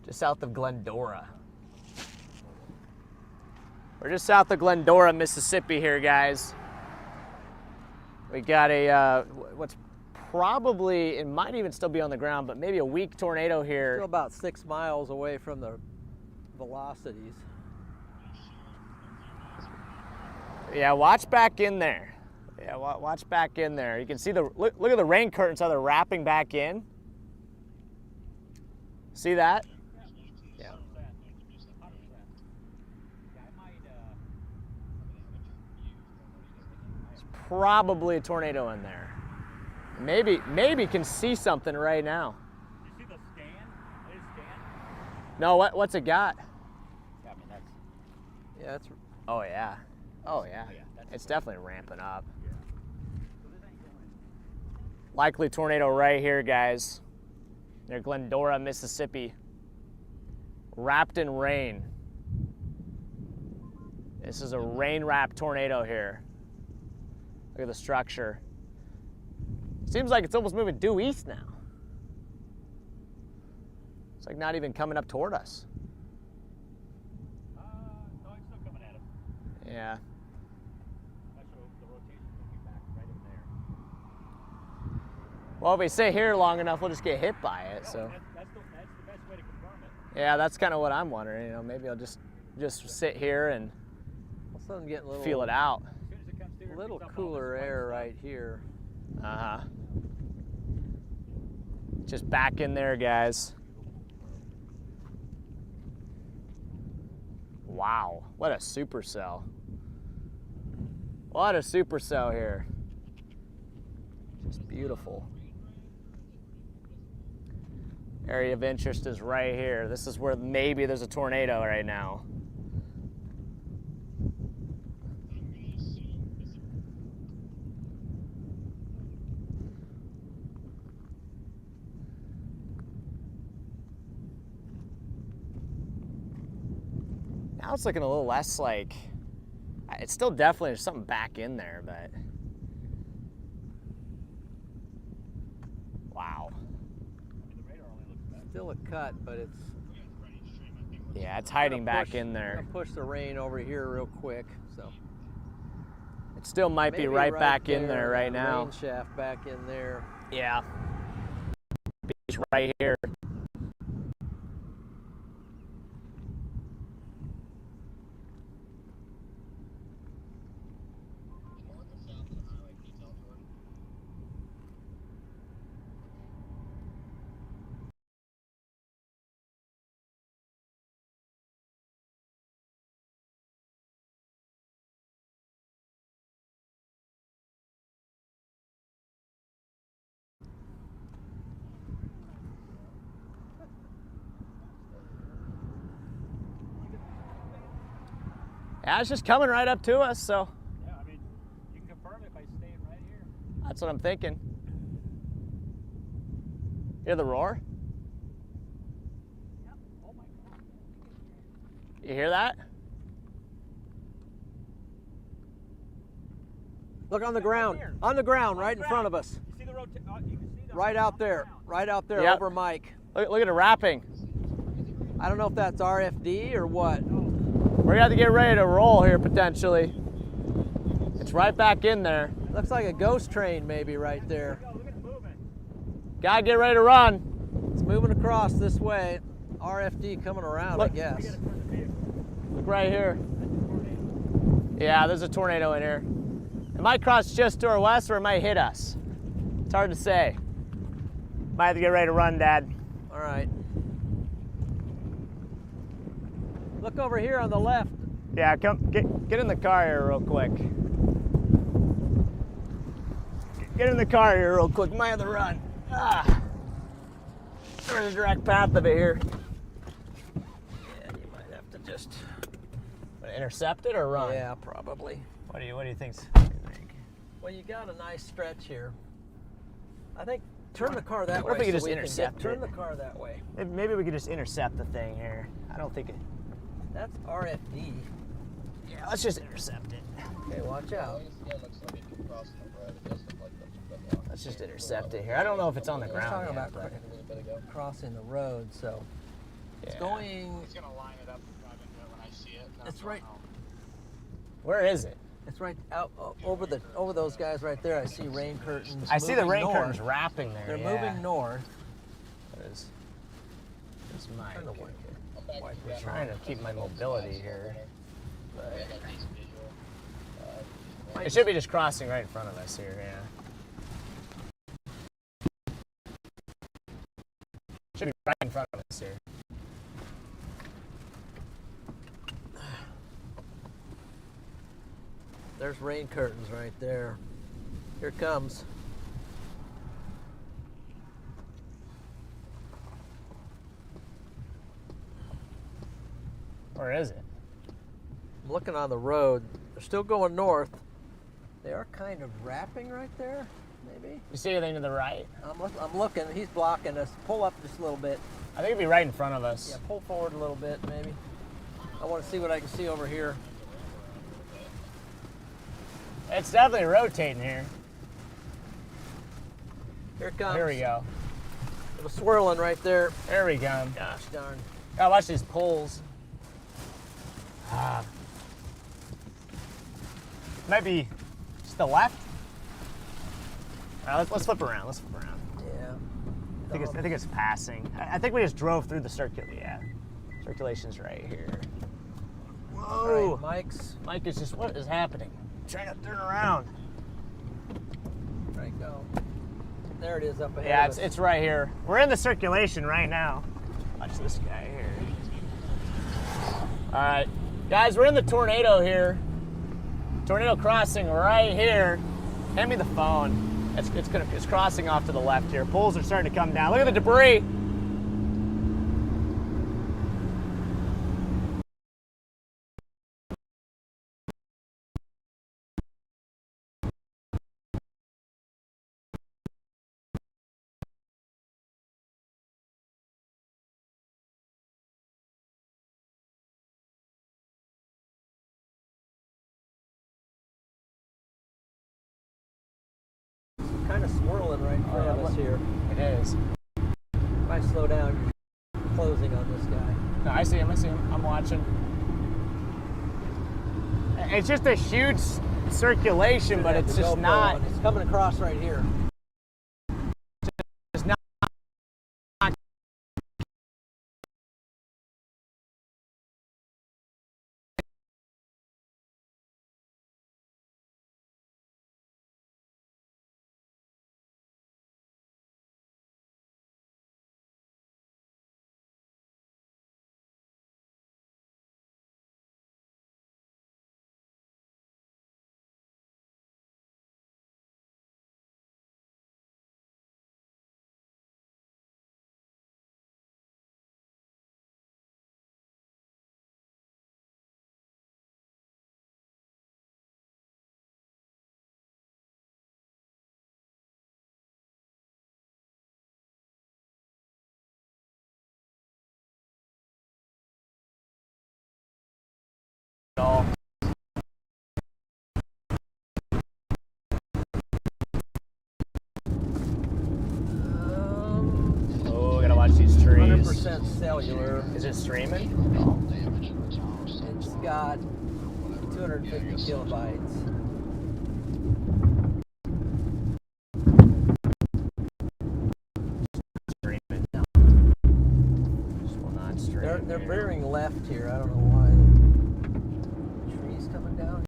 Just south of Glendora. We're just south of Glendora, Mississippi here, guys. We got what's probably, it might even still be on the ground, but maybe a weak tornado here. Still about 6 miles away from the velocities. Yeah, watch back in there. Yeah, watch back in there. You can see look at the rain curtains how they're wrapping back in. See that? Yeah. It's probably a tornado in there. Maybe can see something right now. You see the scan? It scan? No, what's it got? Yeah, I mean that's. Yeah, it's. Oh yeah. Oh yeah. It's definitely ramping up. Likely tornado right here, guys. Near Glendora, Mississippi. Wrapped in rain. This is a rain-wrapped tornado here. Look at the structure. Seems like it's almost moving due east now. It's like not even coming up toward us. No, it's still coming at us. Yeah. Actually, the rotation will be back right in there. Well, if we stay here long enough, we'll just get hit by it. No, So. that's the best way to confirm it. Yeah, that's kind of what I'm wondering. You know, maybe I'll just sit here and All of a sudden, getting a little. feel it out. As soon as it comes through, A little it comes up cooler all this air white right here. Uh-huh. Just back in there, guys. Wow, what a supercell. What a supercell here. Just beautiful. Area of interest is right here. This is where maybe there's a tornado right now. Now it's looking a little less like, it's still definitely, there's something back in there, but. Wow. Still a cut, but it's. Yeah, it's hiding back push, in there. Gonna push the rain over here real quick, so. It still might be Maybe right back in there that right now. Rain shaft back in there. Yeah. Beach right here. Yeah, it's just coming right up to us, so Yeah, I mean, you can confirm it by staying right here. that's what I'm thinking. Hear the roar? Yep. Oh my God. You hear that? Look on the ground. On the ground, right in front of us. You see the you can see the Right out there. Right out there Yep. over Mike. Look at it wrapping. I don't know if that's RFD or what. We're gonna have to get ready to roll here potentially. It's right back in there. Looks like a ghost train maybe right there. Look at it moving. Gotta get ready to run. It's moving across this way. RFD coming around, Look. I guess. Look right here. Yeah, there's a tornado in here. It might cross just to our west or it might hit us. It's hard to say. Might have to get ready to run, Dad. All right. Look over here on the left. Yeah, come get in the car here real quick. Get in the car here real quick. Might have to run. There's a direct path of it here. Yeah, you might have to just. Intercept it or run? Yeah, probably. What do you think? Well, you got a nice stretch here. I think turn the car that way. What if we could just can intercept turn it? the car that way. Maybe we could just intercept the thing here. I don't think it. That's RFD. Yeah, let's just intercept it. Okay, watch out. Let's just intercept it here. I don't know if it's on the We're ground talking yet, about but crossing the road, so it's yeah. going. He's gonna line it up and drive into it when I see it. It's right. Where is it? It's right out over those guys right there. I see rain curtains. I see the rain north. curtains wrapping there. They're yeah. moving north. There's Mike. Turn the wiper. I'm trying to keep my mobility here. But it should be just crossing right in front of us here, yeah. Should be right in in front of us here. There's rain curtains right there. Here it comes. Where is it? I'm looking on the road. They're still going north. They are kind of wrapping right there, maybe. You see anything to the right? I'm looking. He's blocking us. Pull up just a little bit. I think it'd be right in front of us. Yeah, pull forward a little bit, maybe. I want to see what I can see over here. It's definitely rotating here. Here it comes. Here we go. It was swirling right there. There we go. Gosh darn. Gotta watch these pulls. Might be just the left. All right, let's flip around. Let's flip around. Yeah. I think it's passing. I think we just drove through the circular. Yeah, circulation's right here. Whoa! All right, Mike is just, what is happening? I'm trying to turn around. Right, go. There it is up ahead. Yeah, of us. it's right here. We're in the circulation right now. Watch this guy here. All right, guys, we're in the tornado here. Tornado crossing right here. Hand me the phone. It's crossing off to the left here. Poles are starting to come down. Look at the debris. Kind of swirling right in front of us here. It is. If I slow down, you're closing on this guy. No, I see him. I'm watching. It's just a huge circulation, but it's just not. It's coming across right here. It's not. All. Oh, I gotta watch these trees. 100% cellular. Is it streaming? It's got 250 kilobytes. Streaming. Just will not stream. They're here. veering left here. I don't know why. Trees coming down.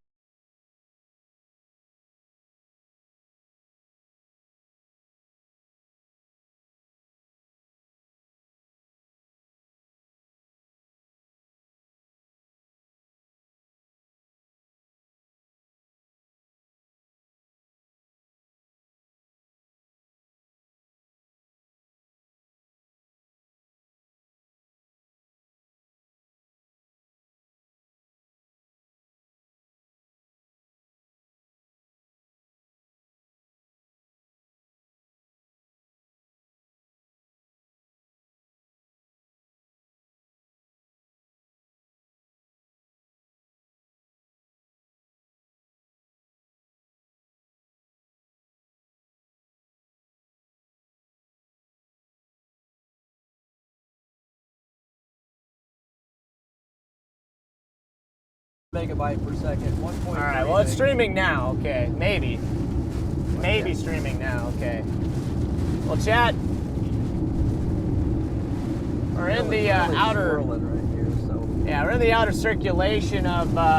Megabyte per second. 1.3. All right, well, it's streaming now. Okay, maybe streaming now. Okay. Well, chat, we're in the outer. Right here, so. Yeah, we're in the outer circulation of.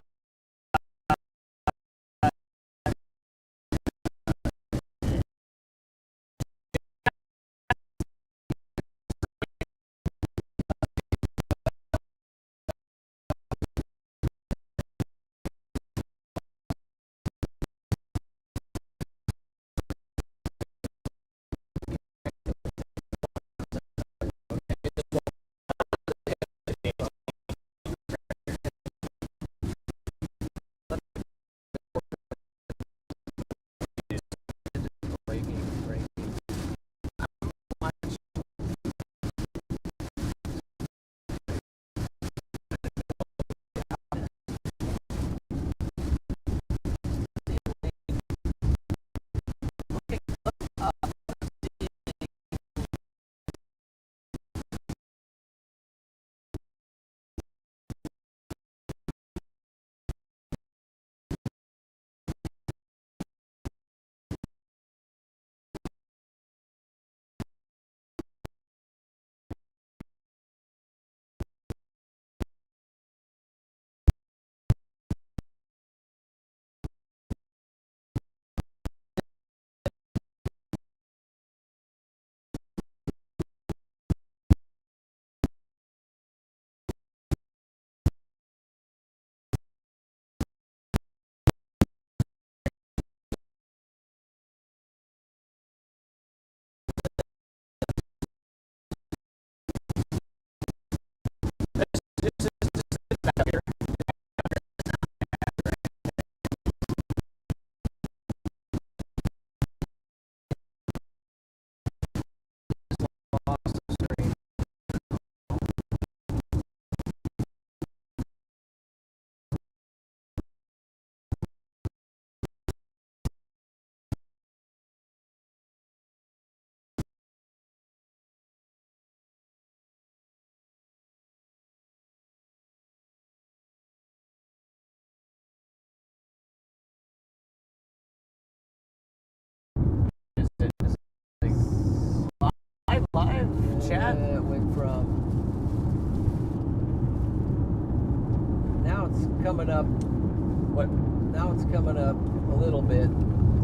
chat? It went from. Now it's coming up. What? Now it's coming up a little bit.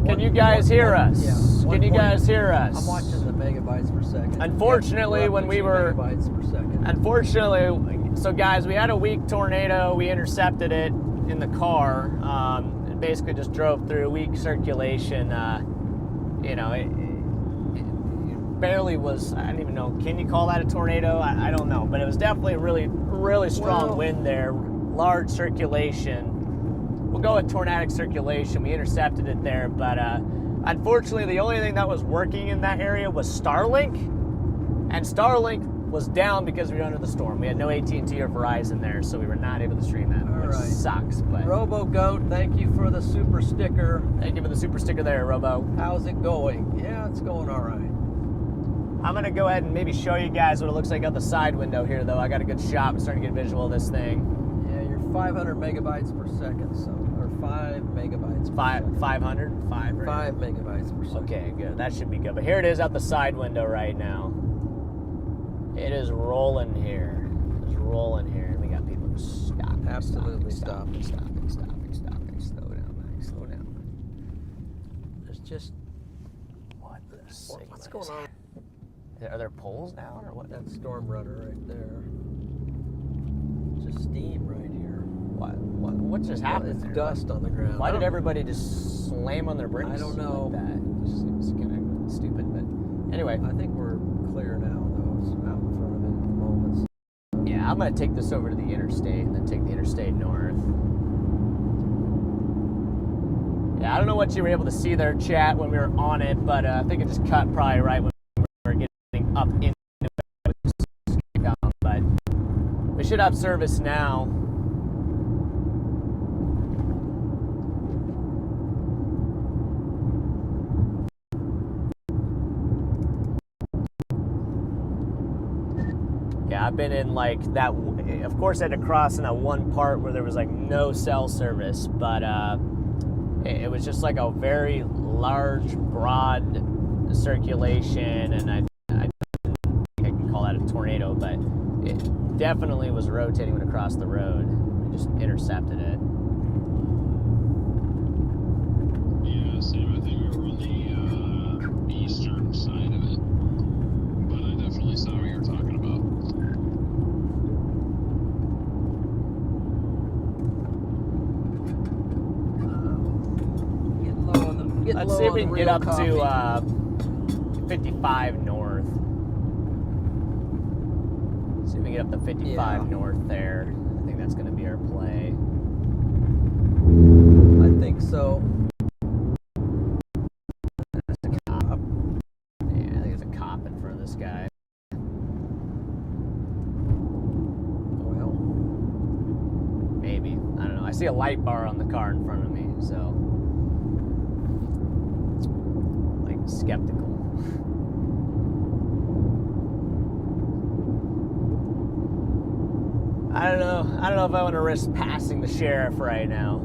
Can you guys hear us? Yeah. Can you guys hear us? I'm watching the megabytes per second. Unfortunately, Yep, we're up when to we 2 were- megabytes per second. Unfortunately, so guys, we had a weak tornado. We intercepted it in the car. It basically just drove through weak circulation. You know, it barely was. I don't even know. Can you call that a tornado? I don't know, but it was definitely a really strong wind there. Large circulation. We'll go with tornadic circulation. We intercepted it there, but unfortunately, the only thing that was working in that area was Starlink, and Starlink was down because we were under the storm. We had no AT&T or Verizon there, so we were not able to stream that, which sucks. But RoboGoat, thank you for the super sticker. Thank you for the super sticker there, Robo. How's it going? Yeah, it's going all right. I'm gonna go ahead and maybe show you guys what it looks like out the side window here, though. I got a good shot. I'm starting to get a visual of this thing. Yeah, you're 500 megabytes per second, so or 5 megabytes. Per second. 500? 5, right? 5 megabytes per second. Okay, good. That should be good. But here it is out the side window right now. It is rolling here. It's rolling here. We got people stopping. Absolutely stopping. Slow down, Mike. Slow down. There's just What's going on? Are there poles down or what? That storm runner right there. Just steam right here. What just happened? It's there? dust on the ground. Why did everybody just slam on their brakes? I don't know. Like that? It just seems kind of stupid, but anyway. I think we're clear now, though. It's out in front of it at the moment. Yeah, I'm gonna take this over to the interstate and then take the interstate north. Yeah, I don't know what you were able to see there, chat, when we were on it, but I think it just cut probably right when we were getting up into it. But we should have service now. Yeah, I've been in like that. Of course, I had to cross in that one part where there was like no cell service, but it was just like a very large, broad circulation, and I don't think I can call that a tornado, but it definitely was rotating when it crossed the road. We just intercepted it. Yeah, same. I think we were on the eastern side of it, but I definitely saw what you were talking about. Let's see if we can get up to 55 north. See if we can get up to 55 north there. I think that's going to be our play. I think so. There's a cop. Yeah, I think there's a cop in front of this guy. Well, maybe. I don't know. I see a light bar on the car in front of me, so. Skeptical. I don't know if I want to risk passing the sheriff right now.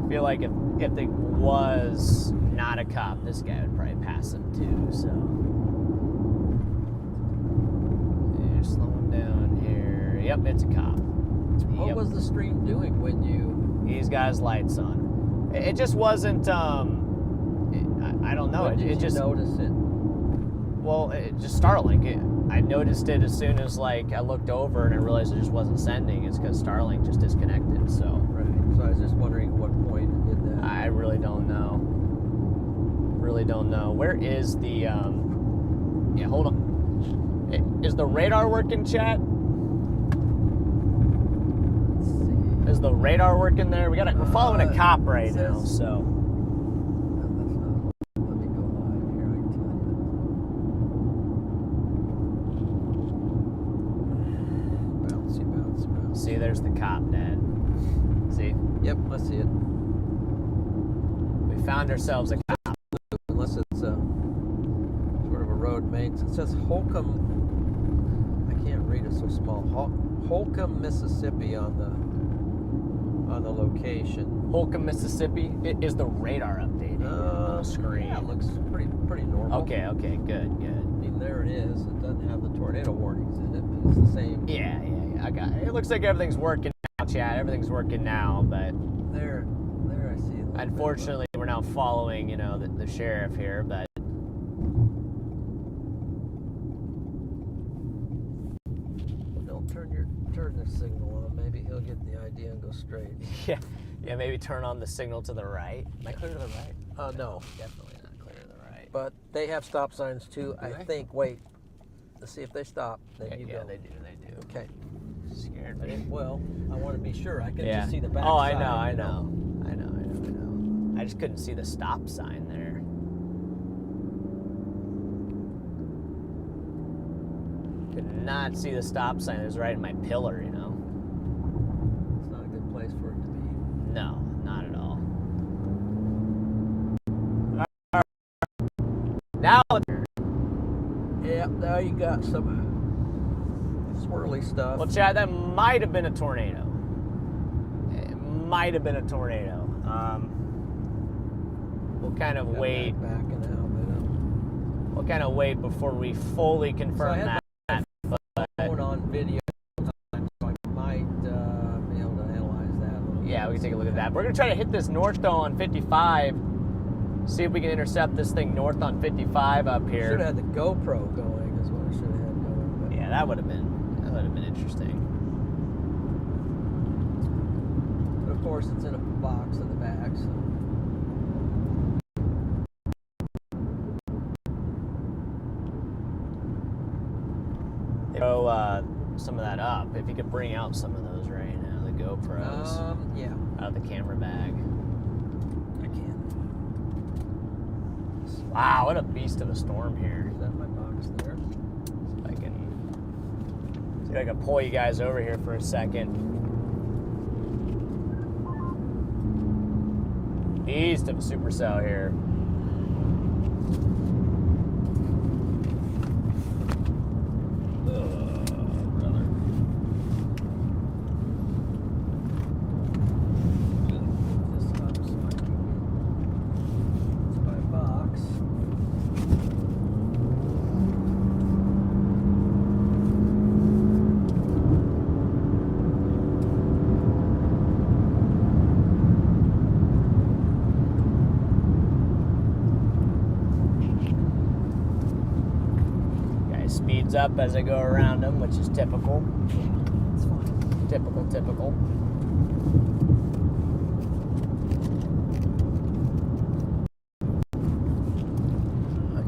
I feel like if there was not a cop, this guy would probably pass him too, so. Yeah, slowing down here. Yep, it's a cop. what was the stream doing when you... He's got his lights on. It just wasn't, I don't know. When did it just you notice it? Well, it just Starlink. I noticed it as soon as like I looked over and I realized it just wasn't sending. It's because Starlink just disconnected. So. Right. So I was just wondering at what point it did that. I really don't know. Really don't know. Where is the? Yeah, hold on. Is the radar working, chat? Is the radar working there? We're following a cop right now, so. Let me go live here, I can tell you. Bouncy. See, there's the cop, Dad. See? Yep, I see it. We found ourselves a cop. Unless it's sort of a road maintenance. It says Holcomb. I can't read it so small. Holcomb, Mississippi on the location. Holcomb, Mississippi. Is the radar updated? full screen. Yeah, it looks pretty normal. Okay, good. I mean, there it is. It doesn't have the tornado warnings in it, but it's the same. Yeah. I got it. It looks like everything's working now, chat. Everything's working now, but There I see it. unfortunately, we're now following, the sheriff here, but Don't turn the signal on. Maybe he'll get the idea and go straight. yeah, maybe turn on the signal to the right. Am I clear to the right? No. Definitely not clear to the right. But they have stop signs too, I they? think. Wait. Let's see if they stop. Then Okay, you yeah, go. they do. Okay. Scared I me. didn't, well, I want to be sure. I can Yeah. just see the back Oh, side. I know. I just couldn't see the stop sign there. Could not see the stop sign. It was right in my pillar, It's not a good place for it to be. No, not at all. Now, Yeah, now you got some swirly stuff. well, Chad, that might have been a tornado. It might have been a tornado. We'll kind of Got wait. that backing out, We'll kind of wait before we fully confirm had that. But going on video, so I might be able to analyze that a little yeah, bit. we can take a look at that. We're gonna try to hit this north though on 55. See if we can intercept this thing north on 55 up here. Should have had the GoPro going, is what I should have had going. But Yeah, that would have been interesting. But of course, it's in a box in the back, so. Throw some of that up. If you could bring out some of those right now, the GoPros Yeah, out of the camera bag. I can. Wow, what a beast of a storm here. Is that my box there? See if I can pull you guys over here for a second. Beast of a supercell here. This up so I can get it's my box. Guy speeds up as I go around him, which is typical. It's fine. Typical.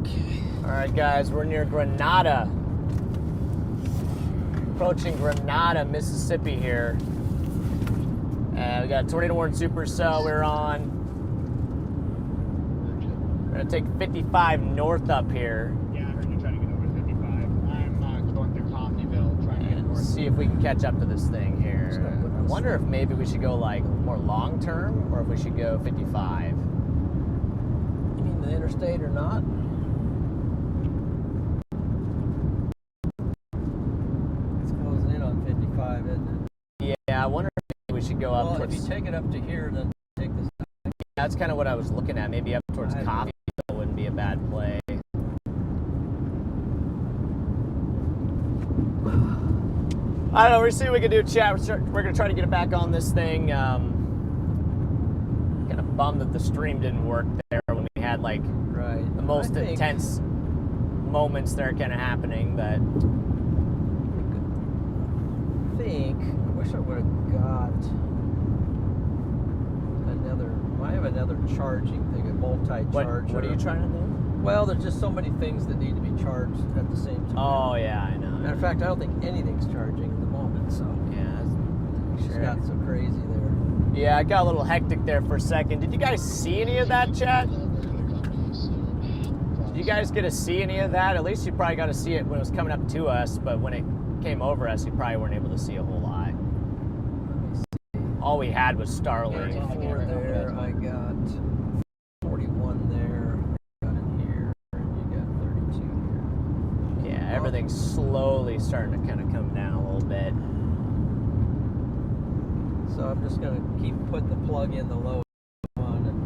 Okay. All right, guys, we're near Grenada. Approaching Grenada, Mississippi here. And we got a tornado warning supercell we're on. We're gonna take 55 north up here Yeah, I heard you trying to get over to 55. I'm going through Coffeyville trying to get and north. see if we can catch up to this thing here. Just gonna put I this- wonder if maybe we should go like more long term or if we should go 55. You mean the interstate or not? It's closing in on 55, isn't it? Yeah, I wonder if maybe we should go up Well, if towards. you take it up to here, then take this. That's kind of what I was looking at. Maybe up towards I- Coffee wouldn't be a bad play. I don't know. We'll see what we can do, chat. We're gonna try to get it back on this thing. Kind of bummed that the stream didn't work there when we had like Right. the most I think- intense moments there kind of happening, but I wish I would have got another. I have another charging thing, a multi-charger. what are you trying to do? Well, there's just so many things that need to be charged at the same time. Oh yeah, I know. Matter of fact, I don't think anything's charging at the moment, so Yeah, it's just got so crazy there. yeah, it got a little hectic there for a second. Did you guys see any of that, chat? Did you guys get to see any of that? At least you probably got to see it when it was coming up to us, but when it came over us, you probably weren't able to see a whole lot. Let me see. All we had was Starlink. 34 there, I got 41 there, I got in here, and you got 32 here. Yeah, everything's slowly starting to kind of come down a little bit. So I'm just gonna keep putting the plug in the low one, and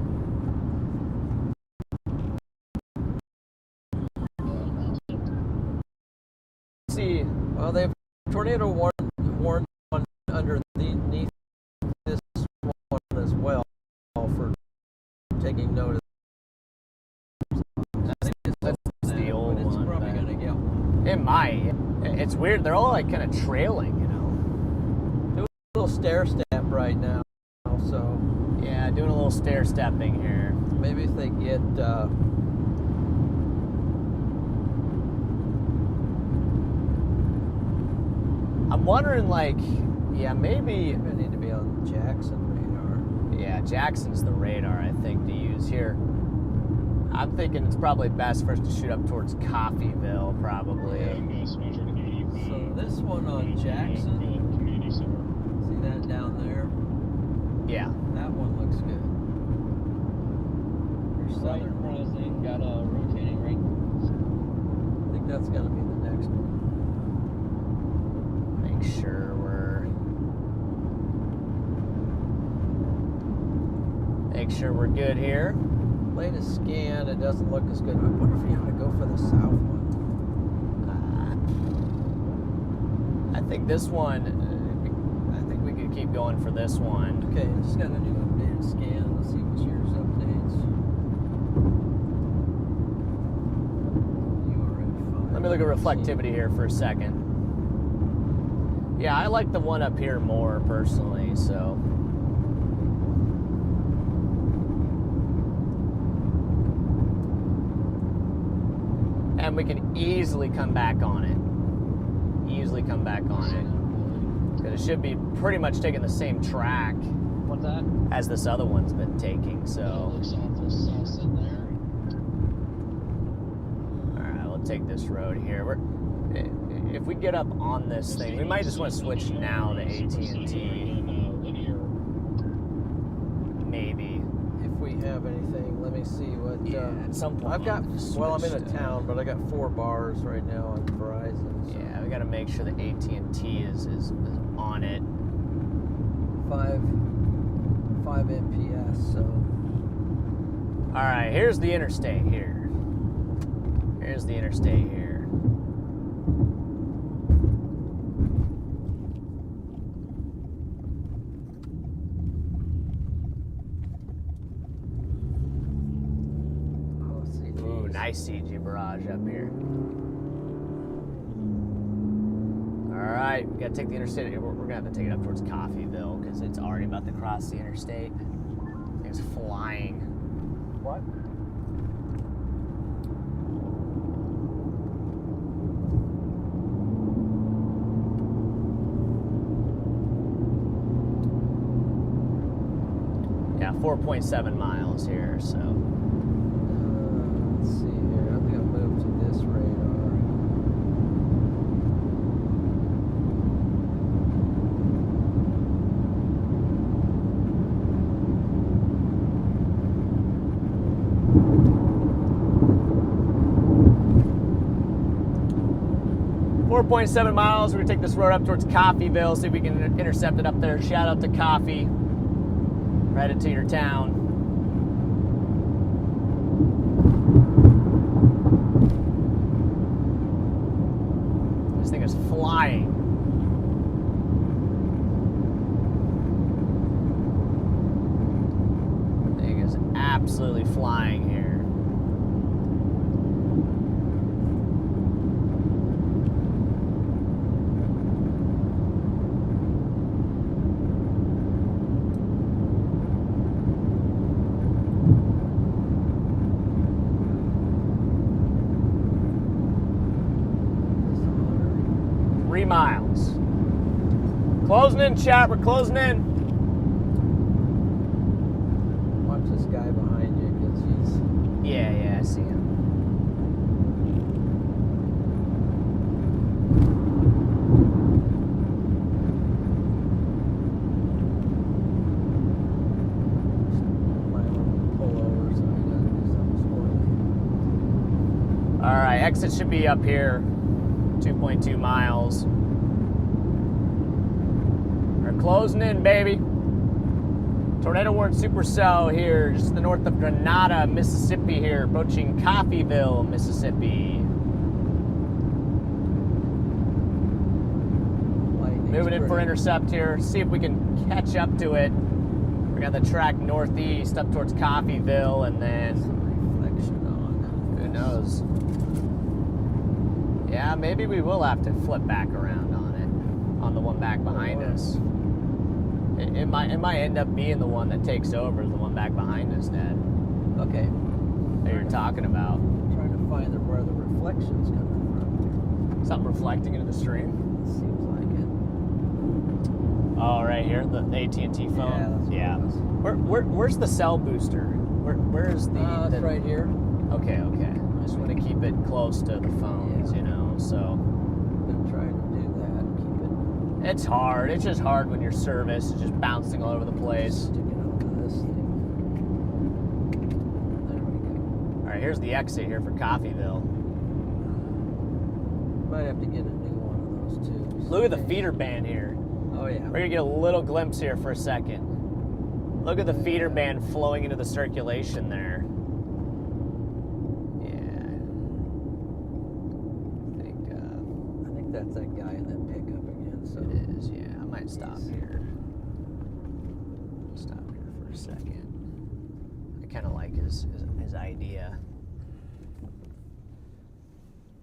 Well, they've tornado warned one underneath this one as well for taking notice. I think That's the old but it's one. probably but going to get one. It might. It's weird. They're all like kind of trailing, you know. Do a little stair step right now, so Yeah, doing a little stair stepping here. maybe if they get I'm wondering, like, yeah, maybe. I need to be on Jackson radar. Yeah, Jackson's the radar I think to use here. I'm thinking it's probably best for us to shoot up towards Coffeyville, probably. So this one on Jackson, see that down there? Yeah. That one looks good. Your southern one, got a rotating ring. I think that's gonna be the next one. Make sure we're good here. Latest scan, it doesn't look as good. I wonder if you ought to go for the south one. I think this one. I think we could keep going for this one. Okay, just got a new updated scan. Let's see what's yours updates. You are at 5. Let me look at reflectivity here for a second. Yeah, I like the one up here more personally, so. And we can easily come back on it. Easily come back on it. Because it should be pretty much taking the same track What's that? as this other one's been taking, so. Alright, we'll take this road here. If we get up on this thing, we might just want to switch now to AT&T. Maybe. If we have anything, let me see what. At some point. I've got. Well, I'm in a switch to- town, but I got 4 bars right now on Verizon. So Yeah, we got to make sure that AT&T is on it. 5 MPS. So All right, here's the interstate here. Here's the interstate here. let's see. Ooh, nice CG barrage up here. All right, we gotta take the interstate. We're gonna have to take it up towards Coffeyville because it's already about to cross the interstate. It's flying. What? Yeah, 4.7 miles here, so. Let's see here. I'm gonna move to this radar. Four 4.7 miles. We're gonna take this road up towards Coffeyville, see if we can intercept it up there. Shout out to Coffee. Right into your town. This thing is flying. This thing is absolutely flying here. Miles. Closing in, chat. We're closing in. Watch this guy behind you because he's. Yeah, I see him. Might want to pull over so he doesn't do something squirrely. All right, exit should be up here. 2.2 miles. We're closing in, baby. Tornado warning supercell here, just to the north of Grenada, Mississippi here, approaching Coffeyville, Mississippi. Moving in for intercept here. See if we can catch up to it. We're going to track northeast up towards Coffeyville, and then Reflection on. who knows? Yeah, maybe we will have to flip back around on it, on the one back behind us. It might end up being the one that takes over, the one back behind us, Ned. Okay. That you're talking about. Trying to find where the reflection's coming from. Something reflecting into the stream. It seems like it. Oh, right here, the AT&T phone. Yeah, that's what it was. Where's the cell booster? Where's the? It's right here. Okay. I just want to keep it close to the phones, you know. So. Been trying to do that. Keep it. It's hard. It's just hard when your service is just bouncing all over the place. Sticking onto this thing. There we go. All right, here's the exit here for Coffeyville. Might have to get a new one of those too. Look at the feeder band here. Oh yeah. We're gonna get a little glimpse here for a second. Look at the feeder band flowing into the circulation there. Yeah. I think that's that guy in that pickup again. So it is. Yeah, I might stop here. Stop here for a second. I kind of like his idea.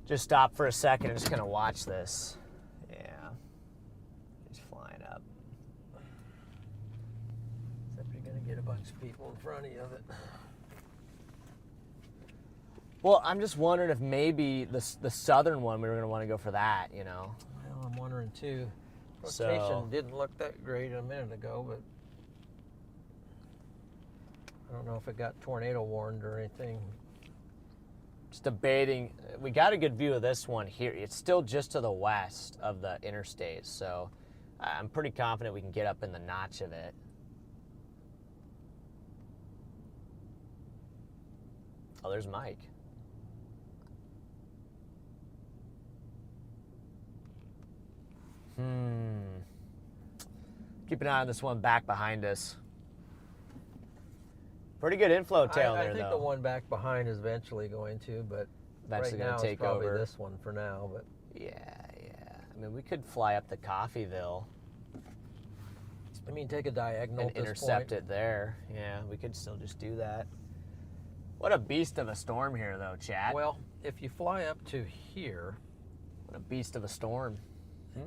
Just stop for a second and just kind of watch this. Yeah. He's flying up. except you're gonna get a bunch of people in front of you of it. Well, I'm just wondering if maybe the southern one, we were going to want to go for that, you know. Well, I'm wondering too. Rotation So- didn't look that great a minute ago, but I don't know if it got tornado warned or anything. Just debating. We got a good view of this one here. It's still just to the west of the interstate, so I'm pretty confident we can get up in the notch of it. Oh, there's Mike. Keep an eye on this one back behind us. Pretty good inflow tail there, I think though. the one back behind is eventually going to, but Eventually right gonna now take it's probably over. this one for now. But Yeah. I mean, we could fly up to Coffeyville I mean, take a diagonal and at this intercept point. it there. Yeah, we could still just do that. What a beast of a storm here, though, chat. Well, if you fly up to here, What a beast of a storm. if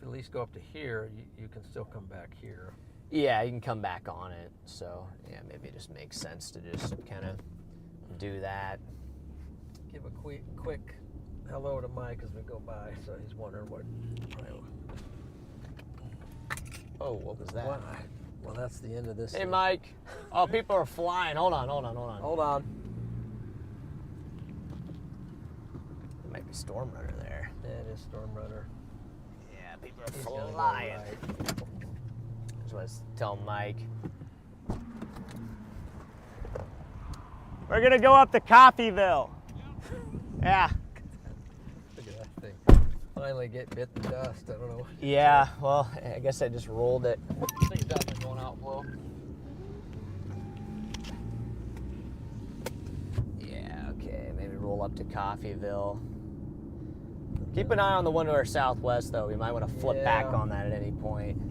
you at least go up to here, you can still come back here. Yeah, you can come back on it. So, yeah, maybe it just makes sense to just kind of do that. Give a quick hello to Mike as we go by, so he's wondering what. Oh, what was that? What? Well, that's the end of this. Hey, thing. Mike. Oh, people are flying. Hold on. Hold on. There might be Storm Runner there. That is Storm Runner. Yeah, people He's are gonna go flying. right. Just want to tell Mike. We're going to go up to Coffeyville. Yeah. Look at that thing. Finally get bit the dust. I don't know. Yeah, well, I guess I just rolled it. I think it's definitely going outflow. Yeah, okay, maybe roll up to Coffeyville. Keep an eye on the one to our southwest, though. We might want to flip back Yeah. on that at any point.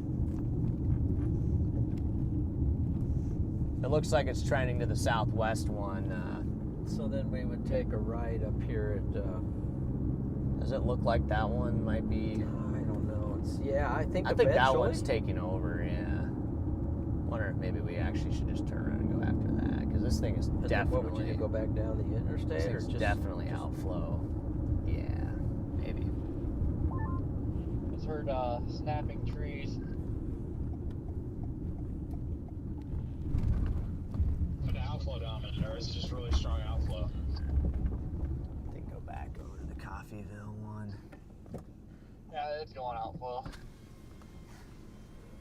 It looks like it's trending to the southwest one. So then we would take a right up here at. Does it look like that one might be? I don't know. I think. I think that eventually- one's taking over, yeah. Wonder if maybe we actually should just turn around and go after that, because this thing is And then definitely. What would you do? Go back down the interstate, This or thing's just definitely outflow. Yeah, maybe. Just heard snapping trees. Put the outflow dominant, or is it just really strong outflow? I think go back over to the Coffeyville one. Yeah, it's going outflow.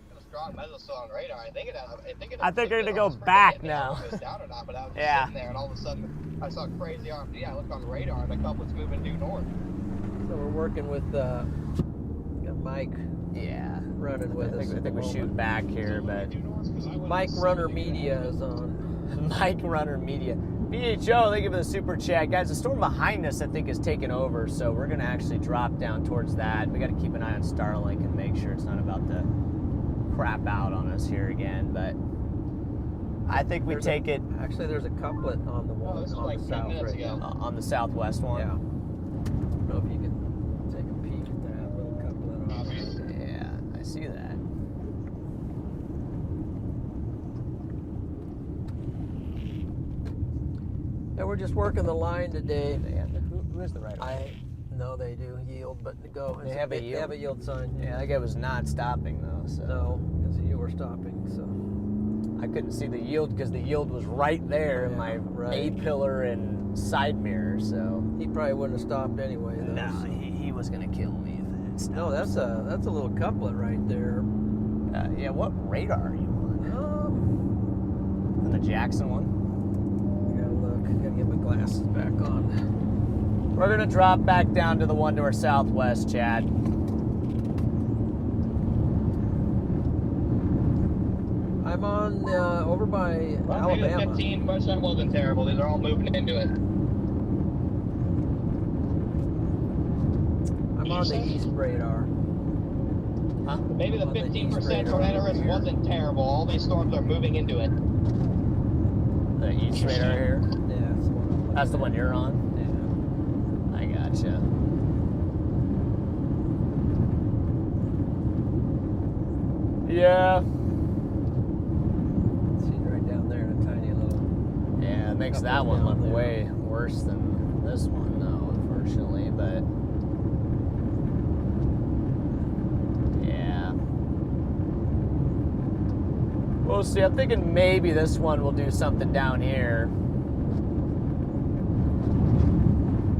It was strong metal still on radar. I think I think we're gonna go back now. It was down or not, but I was just Yeah. sitting there, and all of a sudden I saw crazy RMD. I looked on the radar, and a couple's moving due north. So we're working with got Mike Yeah. running with us. I at think the we shoot moment. back here, but Mike Runner Media is on. Mike Runner Media. BHO, thank you for the super chat. Guys, the storm behind us, I think, is taking over, so we're going to actually drop down towards that. We got to keep an eye on Starlink and make sure it's not about to crap out on us here again, but I think we take it. Actually, there's a couplet on the one this is on like the 10 south minutes right ago. now. On the southwest one? Yeah. I don't know if you can take a peek at that little couplet on there. Yeah, I see that. Yeah, we're just working the line today. Who is the right one? I know they do yield, but to go. They have a They have a yield sign. Yeah, that guy was not stopping, though, so. No, because you were stopping, so. I couldn't see the yield because the yield was right there in my right. A-pillar and side mirror, so. He probably wouldn't have stopped anyway, though. No, so. he was going to kill me if it had stopped. No, that's a little couplet right there. Yeah, what radar are you on? The Jackson one? I gotta look. Gotta get my glasses back on. We're going to drop back down to the one to our southwest, Chad. I'm on over by Well, maybe the Alabama. 15, but that wasn't terrible. These are all moving into it. I'm on the east radar. Huh? Maybe the On the east 15% radar tornado over risk here. wasn't terrible. All these storms are moving into it. The east radar here? Yeah, that's the one. That's the one you're on? Yeah. I gotcha. Yeah. See right down there, a tiny little. Yeah, it makes that one look way worse than this one, though, unfortunately, but. Yeah. We'll see. I'm thinking maybe this one will do something down here.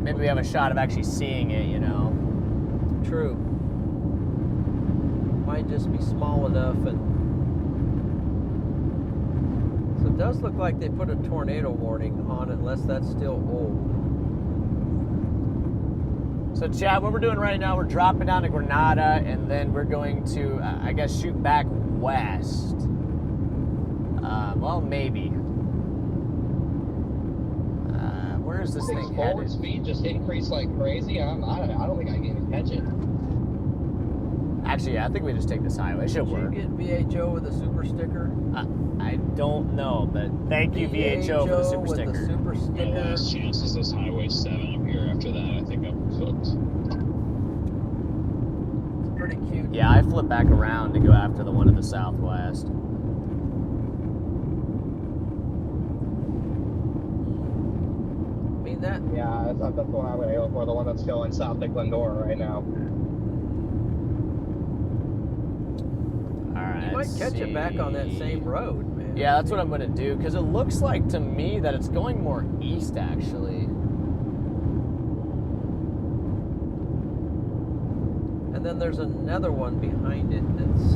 Maybe we have a shot of actually seeing it, you know. True. Might just be small enough, and so it does look like they put a tornado warning on it, unless that's still old. So, Chad, what we're doing right now, we're dropping down to Grenada, and then we're going to, I guess, shoot back west. Well, maybe. Where is this thing Forward headed? speed just increased like crazy. I don't think I can even catch it. Actually, yeah, I think we just take this highway. It should Did work. you get VHO with a super sticker? I don't know, but thank you, VHO, for the super with sticker. the super My sticker. last chance is this Highway 7 up here. After that, I think I'm cooked. It's pretty cute. Yeah, I flip back around to go after the one in the southwest. I mean that. Yeah, that's the one I'm going to go for, the one that's still in South of Glendora right now. All right. You might catch it back on that same road, man. Yeah, that's what I'm going to do, because it looks like to me that it's going more east, actually. And then there's another one behind it that's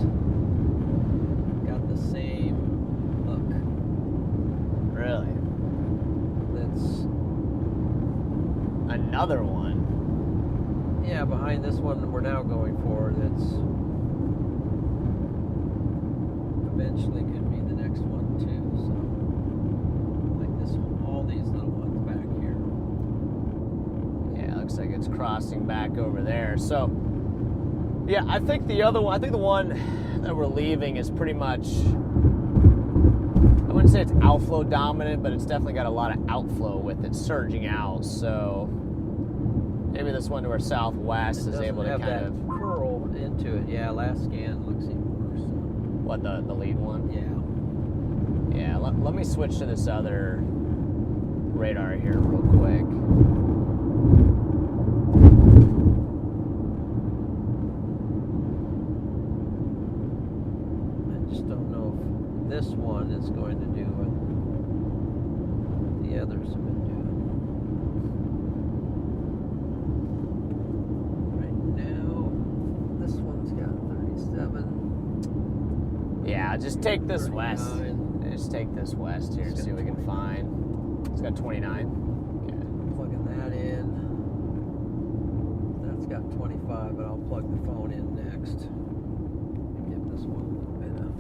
got the same look. Really? That's Another one? yeah, behind this one we're now going for. That's eventually could be the next one too. So like this one, all these little ones back here. Yeah, looks like it's crossing back over there. So, yeah, I think the other one, I think the one that we're leaving is pretty much, I wouldn't say it's outflow dominant, but it's definitely got a lot of outflow with it surging out. So maybe this one to our southwest is able to have kind that of, curl into it. Yeah, last scan looks even worse. what, the lead one? Yeah. Yeah, let me switch to this other radar here real quick. I just don't know if this one is going to do what the others have been doing. Right now, this one's got 37. Yeah, just take this west. 39. Just take this west here and see what we can find. It's got 29. Okay. Plugging that in. That's got 25, but I'll plug the phone in next. Give this one a little bit of.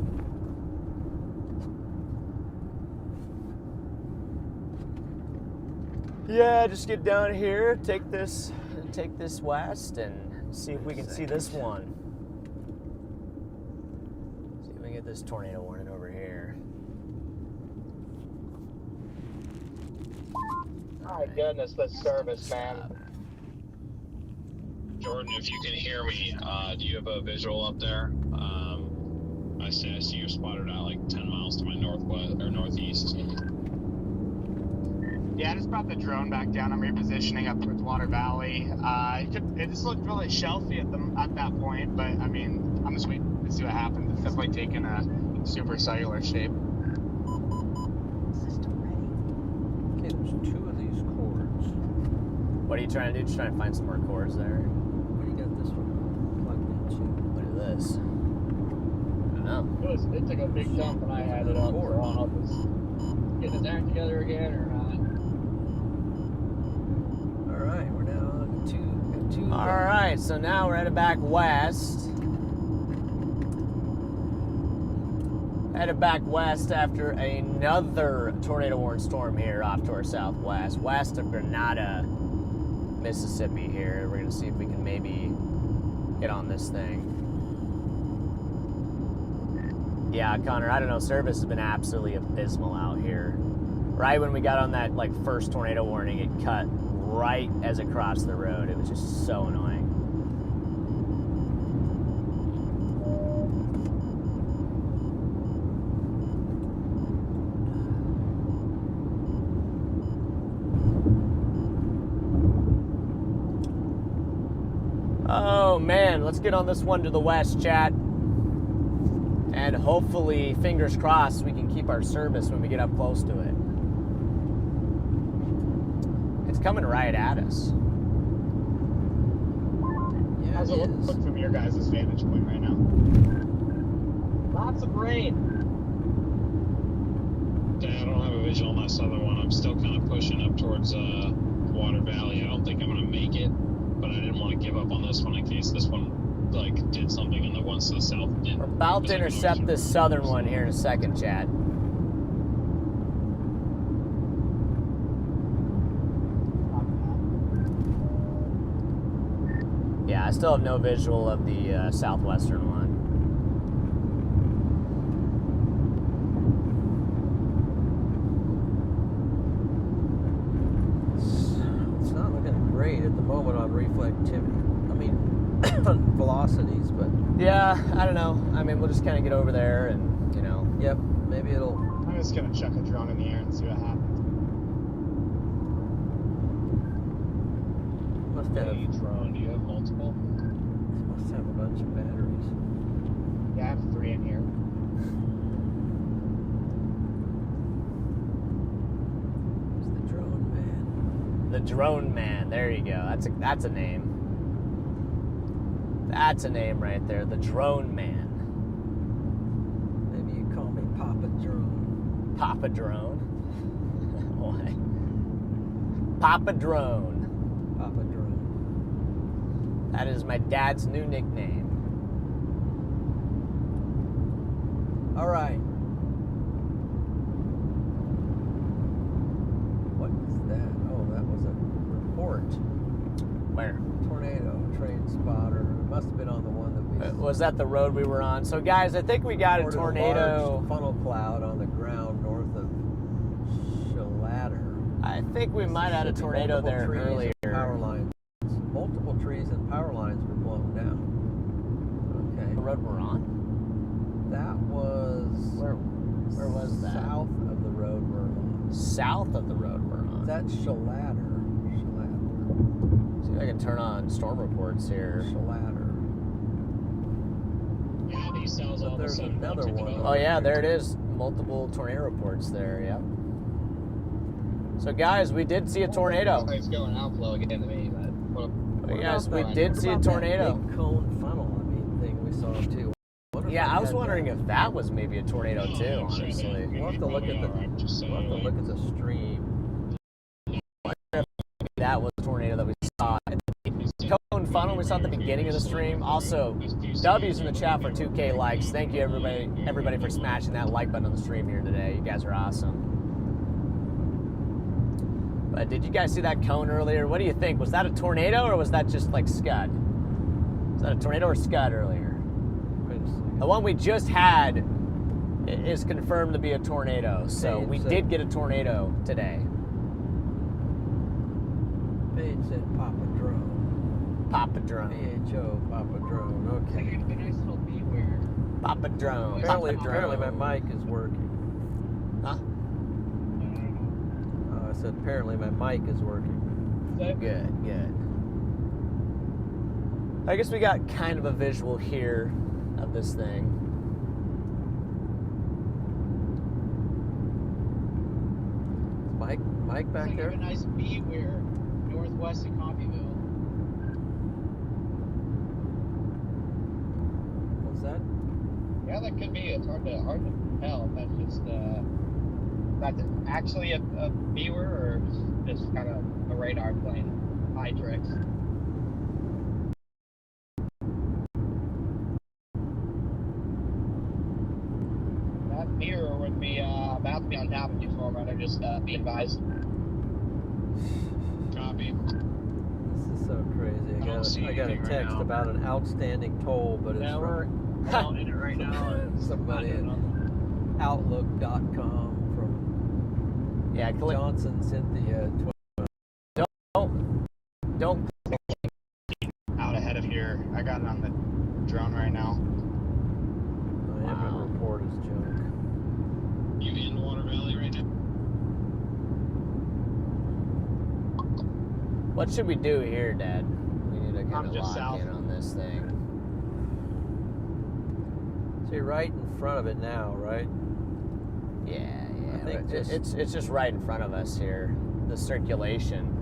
Yeah, just get down here, take this west, and see if we can see this one. See if we can get this tornado warning over here. My goodness, this service, man. Jordan, if you can hear me, do you have a visual up there? I see you spotted out like 10 miles to my northwest or northeast. Yeah, I just brought the drone back down. I'm repositioning up towards Water Valley. It just looked really shelfy at that point, but I mean, I'm just waiting to see what happens. It's definitely taken a super cellular shape. Okay, there's 2 of these cords. What are you trying to do? Just trying to find some more cores there. What do you got this one plugged into? Look at this. I don't know. It took a big jump when I had it up. So I don't know if it's getting it back together again or not. All right, we're now on 2. All right, so now we're headed back west. Headed back west after another tornado warning storm here off to our southwest, west of Grenada, Mississippi here. We're gonna see if we can maybe hit on this thing. Yeah, Connor, I don't know, service has been absolutely abysmal out here. Right when we got on that like first tornado warning, it cut right as it crossed the road. It was just so annoying. Oh man, let's get on this one to the west, chat. And hopefully, fingers crossed, we can keep our service when we get up close to it. It's coming right at us. Yeah, How's it look from your guys' vantage point right now? Lots of rain. Yeah, I don't have a visual on my southern one. I'm still kind of pushing up towards Water Valley. I don't think I'm going to make it, but I didn't want to give up on this one in case this one like did something and the ones to the south didn't. We're about to intercept this southern one here in a second, Chad. Yeah, I still have no visual of the southwestern one. It's not looking great at the moment on reflectivity. I mean, on velocities, but Yeah, I don't know. I mean, we'll just kind of get over there and, you know. yep, maybe it'll. I'm just gonna chuck a drone in the air and see what happens. Must have. Drone, do you have multiple? Must have a bunch of batteries. Yeah, I have 3 in here. It's the drone man. The Drone Man. There you go. That's a name. That's a name right there. The Drone Man. Maybe you call me Papa Drone. Papa Drone. Why? Papa Drone. Papa Drone. That is my dad's new nickname. All right. What is that? Oh, that was a report. Where? Tornado train spotter. It must have been on the one that we. Was that the road we were on? So, guys, I think we got a reported tornado. large funnel cloud on the ground north of Shalatter. I think we might have had a tornado there earlier. Power lines. Multiple trees and power lines were blown down. Okay. The road we're on? That was. Where was that? South of the road we're on. South of the road we're on. That's Shalatter. See if I can turn on storm reports here. Shalatter. Yeah, these cells all of a there's sudden another want to one. develop. Oh yeah, there it is. Multiple tornado reports there, yep. So guys, we did see a tornado. It's going outflow again to me, but Yes, we What did see a about that tornado. big cone funnel, thing we saw too. Wonder if Yeah, I was had wondering that. if that was maybe a tornado too, honestly. We'll have to look at the. We'll have to look at the stream. That was a tornado that we saw. Cone funnel we saw at the beginning of the stream. Also, W's in the chat for 2K likes. Thank you everybody for smashing that like button on the stream here today. You guys are awesome. But did you guys see that cone earlier? What do you think? Was that a tornado or was that just like scud? Was that a tornado or scud earlier? Wait a second. The one we just had is confirmed to be a tornado. So Hey, we so- did get a tornado today. Paige said Papa Drone. Papa drone. PHO, Papa Drone. Okay. The nice little beware. Papa drone. Apparently, Papa apparently my drone. mic is working. Huh? I said apparently my mic is working. Good, good. I guess we got kind of a visual here of this thing. Mike back there? A nice beware northwest of Coffeyville. What's that? Yeah, that could be. It's hard to tell if that's just that's actually a viewer or just kind of a radar playing high tricks. That viewer would be about to be on top of you, Forerunner. Just be advised. Copy. This is so crazy. I don't see I got a anything right text now. about an outstanding toll, but it's Yeah, we're from all in it right now. somebody at Outlook.com from Yeah, click. Johnson Cynthia. Don't. Out ahead of here. I got it on the drone right now. I am going to report as junk. You in Water Valley right now? What should we do here, Dad? We need to kind I'm of just lock south. in on this thing. So you're right in front of it now, right? Yeah, yeah. I think but just- it's just right in front of us here. The circulation.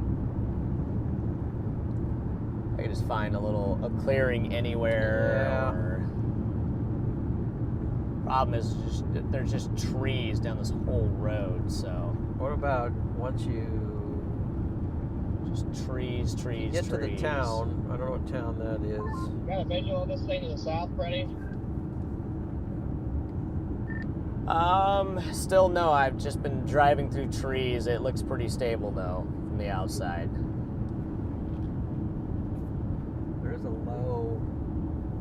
I can just find a clearing anywhere. Yeah. Or... Problem is, there's just trees down this whole road. So What about once you just trees. get to the town? I don't know what town that is. You got a visual of this thing to the south, Freddy? Still no. I've just been driving through trees. It looks pretty stable though from the outside. There is a low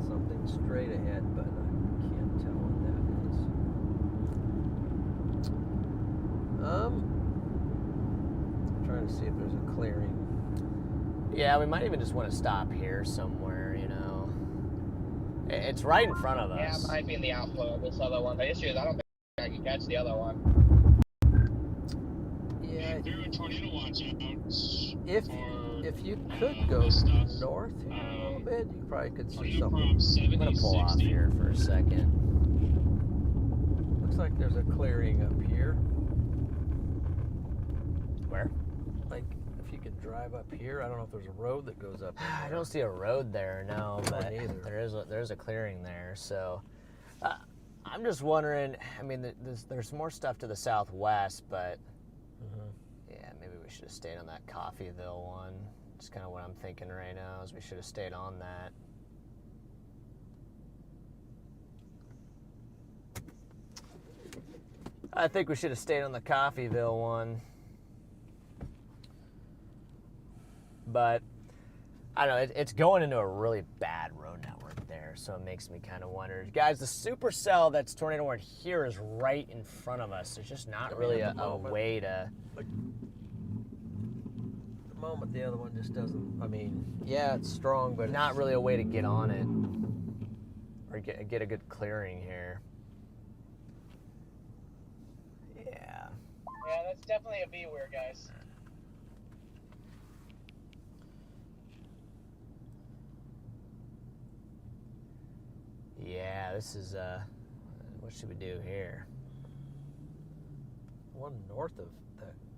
something straight ahead, but I can't tell what that is. I'm trying to see if there's a clearing. Yeah, we might even just want to stop here somewhere, you know. It's right in front of Yeah, us. it might be in the outflow of this other one. The issue is I don't think I can catch the other one. Yeah, Through a tornado watch out. if you could go this stuff. north here a little bit, you probably could see Tornado something. from 70, I'm gonna pull off 60. here for a second. Looks like there's a clearing up here. Where? Like, if you could drive up here, I don't know if there's a road that goes up. I don't see a road there, no, I don't but either. there's a clearing there. So I'm just wondering. I mean, there's more stuff to the southwest, but yeah, maybe we should have stayed on that Coffeyville one. Just kind of what I'm thinking right now is we should have stayed on that. I think we should have stayed on the Coffeyville one. But I don't know, it's going into a really bad road network there, so it makes me kind of wonder. Guys, the supercell that's tornado warned here is right in front of us. There's just not really at the a moment, way to... At the moment, the other one just doesn't. I mean, yeah, it's strong, but Not really a way to get on it or get a good clearing here. Yeah. Yeah, that's definitely a beware, guys. Yeah, this is, what should we do here? one north of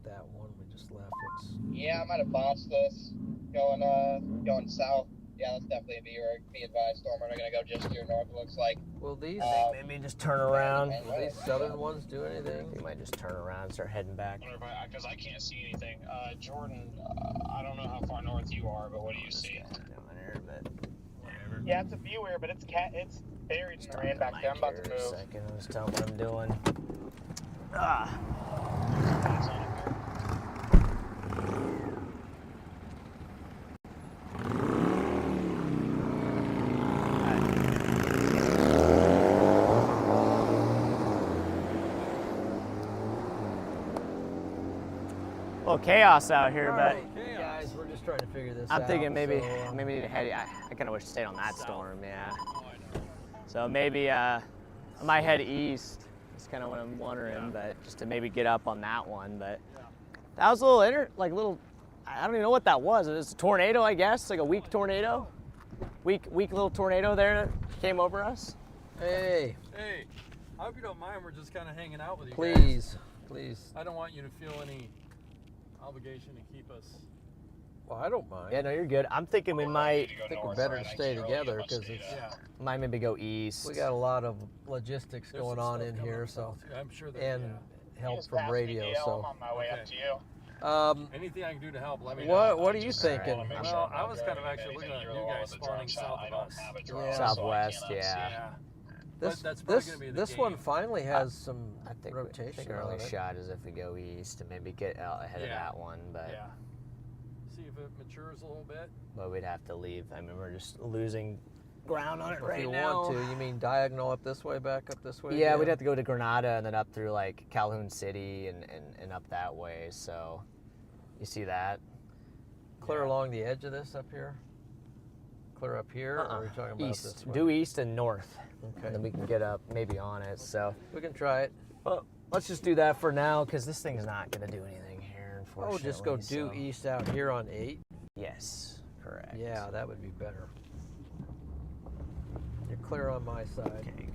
that one we just left. Looks. Yeah, I might have botched this. Going south. Yeah, that's definitely a viewer. Be advised, Stormer. They're gonna go just due north. It looks like. Will these Maybe just turn around. will these southern ones do anything? We might just turn around and start heading back. Because I can't see anything. Jordan, I don't know how far north you are, but what do you see? Down there, but whatever. Yeah, it's a beware, but it's buried in the rain back there. I'm about to Here a move. second. I'll just tell them what I'm doing. It's on here. little chaos out here, All but right, guys, we're just trying to figure this out. I'm thinking maybe so, maybe we need to head. I kind of wish to stayed on that South. storm, yeah. Oh, I know. So maybe I might head east. That's kind of what I'm wondering, but just to maybe get up on that one. But that was a little I don't even know what that was. It was a tornado, I guess, like a weak tornado. Weak little tornado there that came over us. Hey, Hey, I hope you don't mind. We're just kind of hanging out with you guys. please. I don't want you to feel any obligation to keep us. Well, I don't mind. Yeah, no, you're good. I'm thinking we might I think we're better to stay together because Yeah. might maybe go east. we got a lot of logistics There's going some on stuff in coming here, up so too. I'm sure that. and help Just from pass me, radio. Dale. I'm So, on my way up to you. Anything I can do to help, let me know. what are you thinking? Well, I was kind of actually looking at you guys spawning south of us. Yeah. Southwest, yeah. Yeah. This But that's probably this gonna be the this one game. finally has some I think rotation our on only it. shot is if we go east and maybe get out ahead of Yeah. that one, but Yeah. See if it matures a little bit. we'd have to leave. I mean, we're just losing ground on it If right you now. want to, you mean diagonal up this way, back up this way? Yeah, we'd have to go to Granada and then up through like Calhoun City and up that way. So you see that? clear along the edge of this up here. Clear up here, or are we talking about East. this way? Do east and north. Okay. And then we can get up maybe on it. So We can try it. well, let's just do that for now because this thing's not going to do anything here, Oh, unfortunately. just go due so- east out here on 8. Yes, correct. Yeah, that would be better. You're clear on my side. Okay,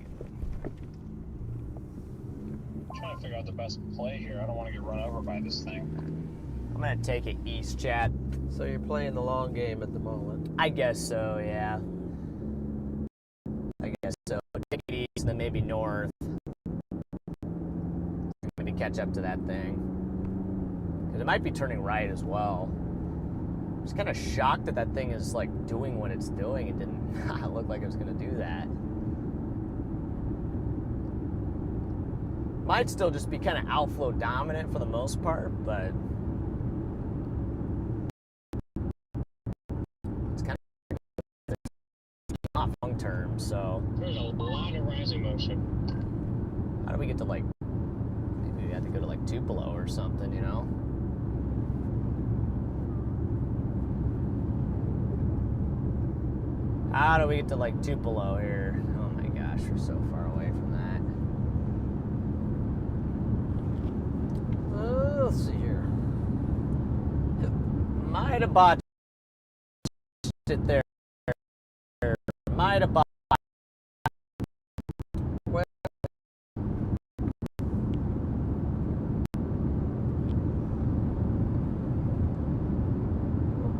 I'm trying to figure out the best play here. I don't want to get run over by this thing. I'm going to take it east, chat. So you're playing the long game at the moment. I guess so, yeah. I guess so. Take it east and then maybe north. Maybe catch up to that thing. Because it might be turning right as well. I'm just kind of shocked that that thing is like doing what it's doing. It didn't look like it was going to do that. Might still just be kind of outflow dominant for the most part, but it's kind of off long term, so There's a lot of rising motion. how do we get to like, maybe we have to go to like Tupelo or something, you know? How do we get to like Tupelo here? Oh my gosh, we're so far away from that. Let's see here. Might have botched it there. Might have botched.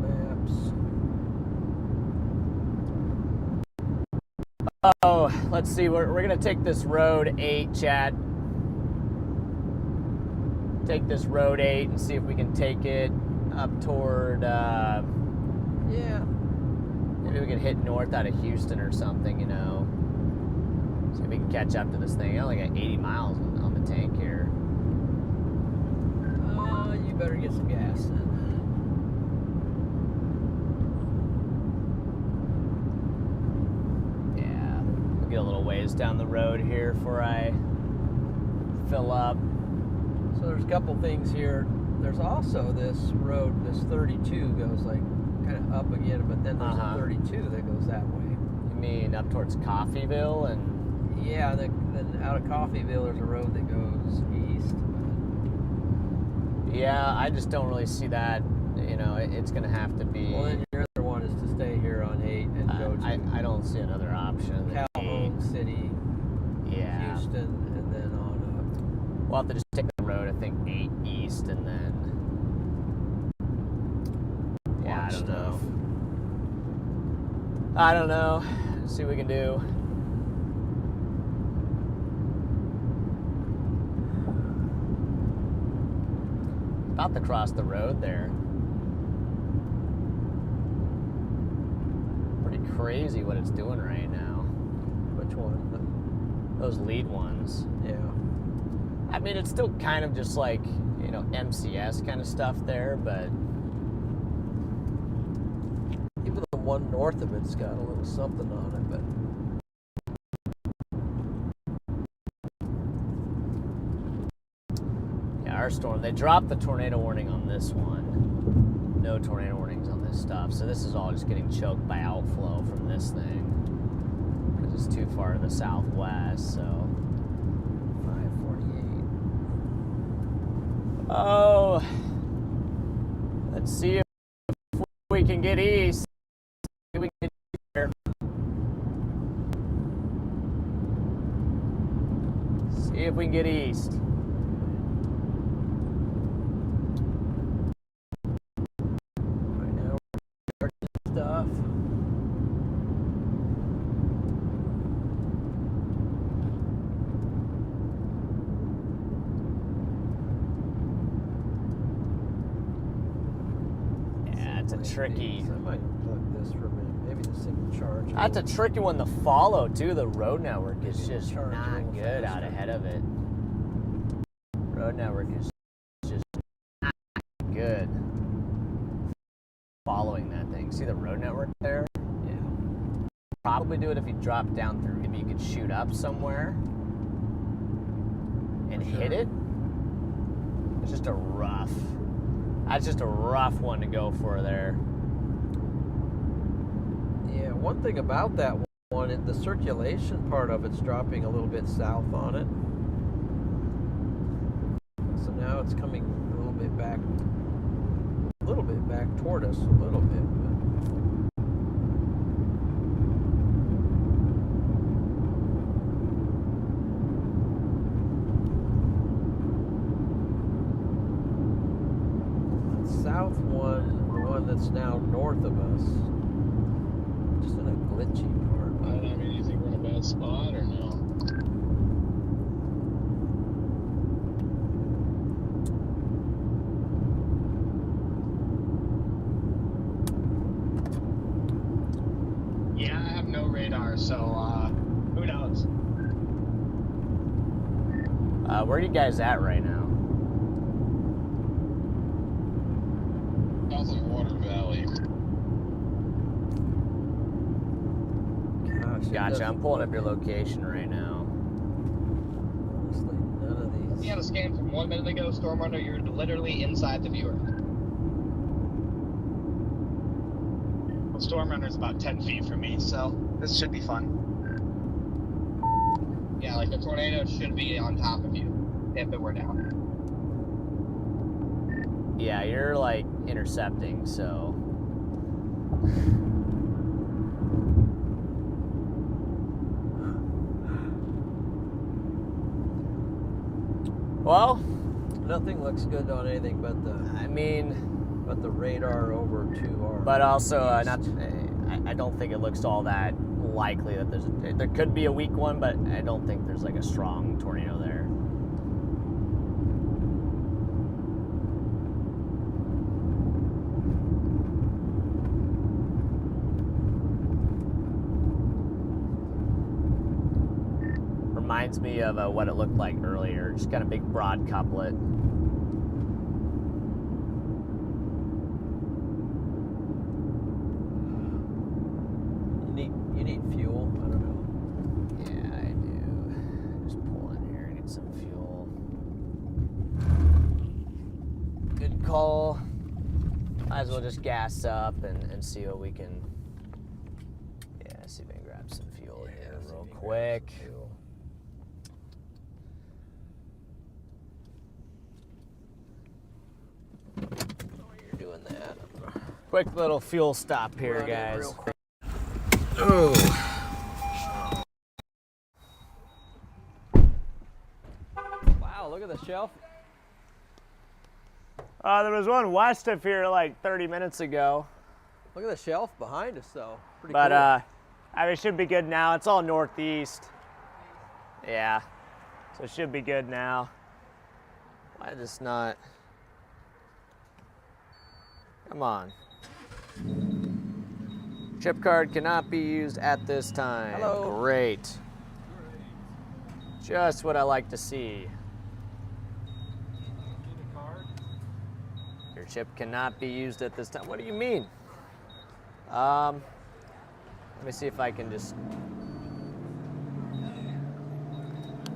Maps. Oh, let's see. We're going to take this road 8, chat. Take this road 8 and see if we can take it up toward, Yeah. maybe we can hit north out of Houston or something, you know. See if we can catch up to this thing. I only got 80 miles on the tank here. You better get some gas then. Yeah. We'll get a little ways down the road here before I fill up. So there's a couple things here. There's also this road, this 32 goes like kind of up again, but then there's a 32 that goes that way. You mean up towards Coffeyville and... Yeah, then out of Coffeyville there's a road that goes east. Yeah, I just don't really see that. You know, it's going to have to be... Well, then your other one is to stay here on 8 and go to I don't see another option. than Calhoun City, Yeah. Houston, and then on We'll have to just take the road, I think, 8 east, and then... Yeah, I don't know. I don't know. See what we can do. About to cross the road there. Pretty crazy what it's doing right now. which one? Those lead ones. Yeah. I mean, it's still kind of just like, you know, MCS kind of stuff there, but Even the one north of it's got a little something on it, but yeah, our storm. They dropped the tornado warning on this one. No tornado warnings on this stuff. So this is all just getting choked by outflow from this thing. Because it's too far to the southwest, so. 548. Oh. Let's see if we can get east. See if we can get here. See if we can get east. Right now, we're stuff. Yeah, it's a tricky. I might unplug this for a minute. Maybe this thing will charge. That's a tricky one to follow too. The road network is just Charge a not little good out faster. ahead of it. Road network is just not good. Following that thing. See the road network there? Yeah. Probably do it if you drop down through. Maybe you could shoot up somewhere and hit it. It's just a rough. That's just a rough one to go for there. Yeah, one thing about that one, the circulation part of it's dropping a little bit south on it. So now it's coming a little bit back toward us a little bit. But the south one, the one that's now north of us, just in a glitchy part. I mean, do you think we're in a bad spot or no? Yeah, I have no radar, so who knows? Where are you guys at right now? South of Water Valley. Gosh, it Gotcha. I'm doesn't pulling up look- your location right now. Honestly, none of these. Looking at a scan from 1 minute ago, Storm Runner, you're literally inside the viewer. Well, Storm Runner's about 10 feet from me, so this should be fun. Yeah, like the tornado should be on top of you if it were down. Yeah, you're like intercepting, so. Well, Nothing looks good on anything but the radar over to our. but also I don't think it looks all that likely that there could be a weak one, but I don't think there's like a strong tornado there. Reminds me of what it looked like earlier, just kind of big broad couplet. You need fuel. I don't know. Yeah, I do. Just pull in here and get some fuel. Good call. Might as well just gas up and see what we can. Yeah, see if we can grab some fuel here real quick. While you're doing that, Quick little fuel stop here, Run in guys. real quick. Oh. Wow, look at the shelf. There was one west of here like 30 minutes ago. Look at the shelf behind us, though. Pretty But cool. I mean, it should be good now. It's all northeast. Yeah, so it should be good now. Why is this not? Come on. Chip card cannot be used at this time. Hello. Great. Just what I like to see. Your chip cannot be used at this time. What do you mean? Let me see if I can just.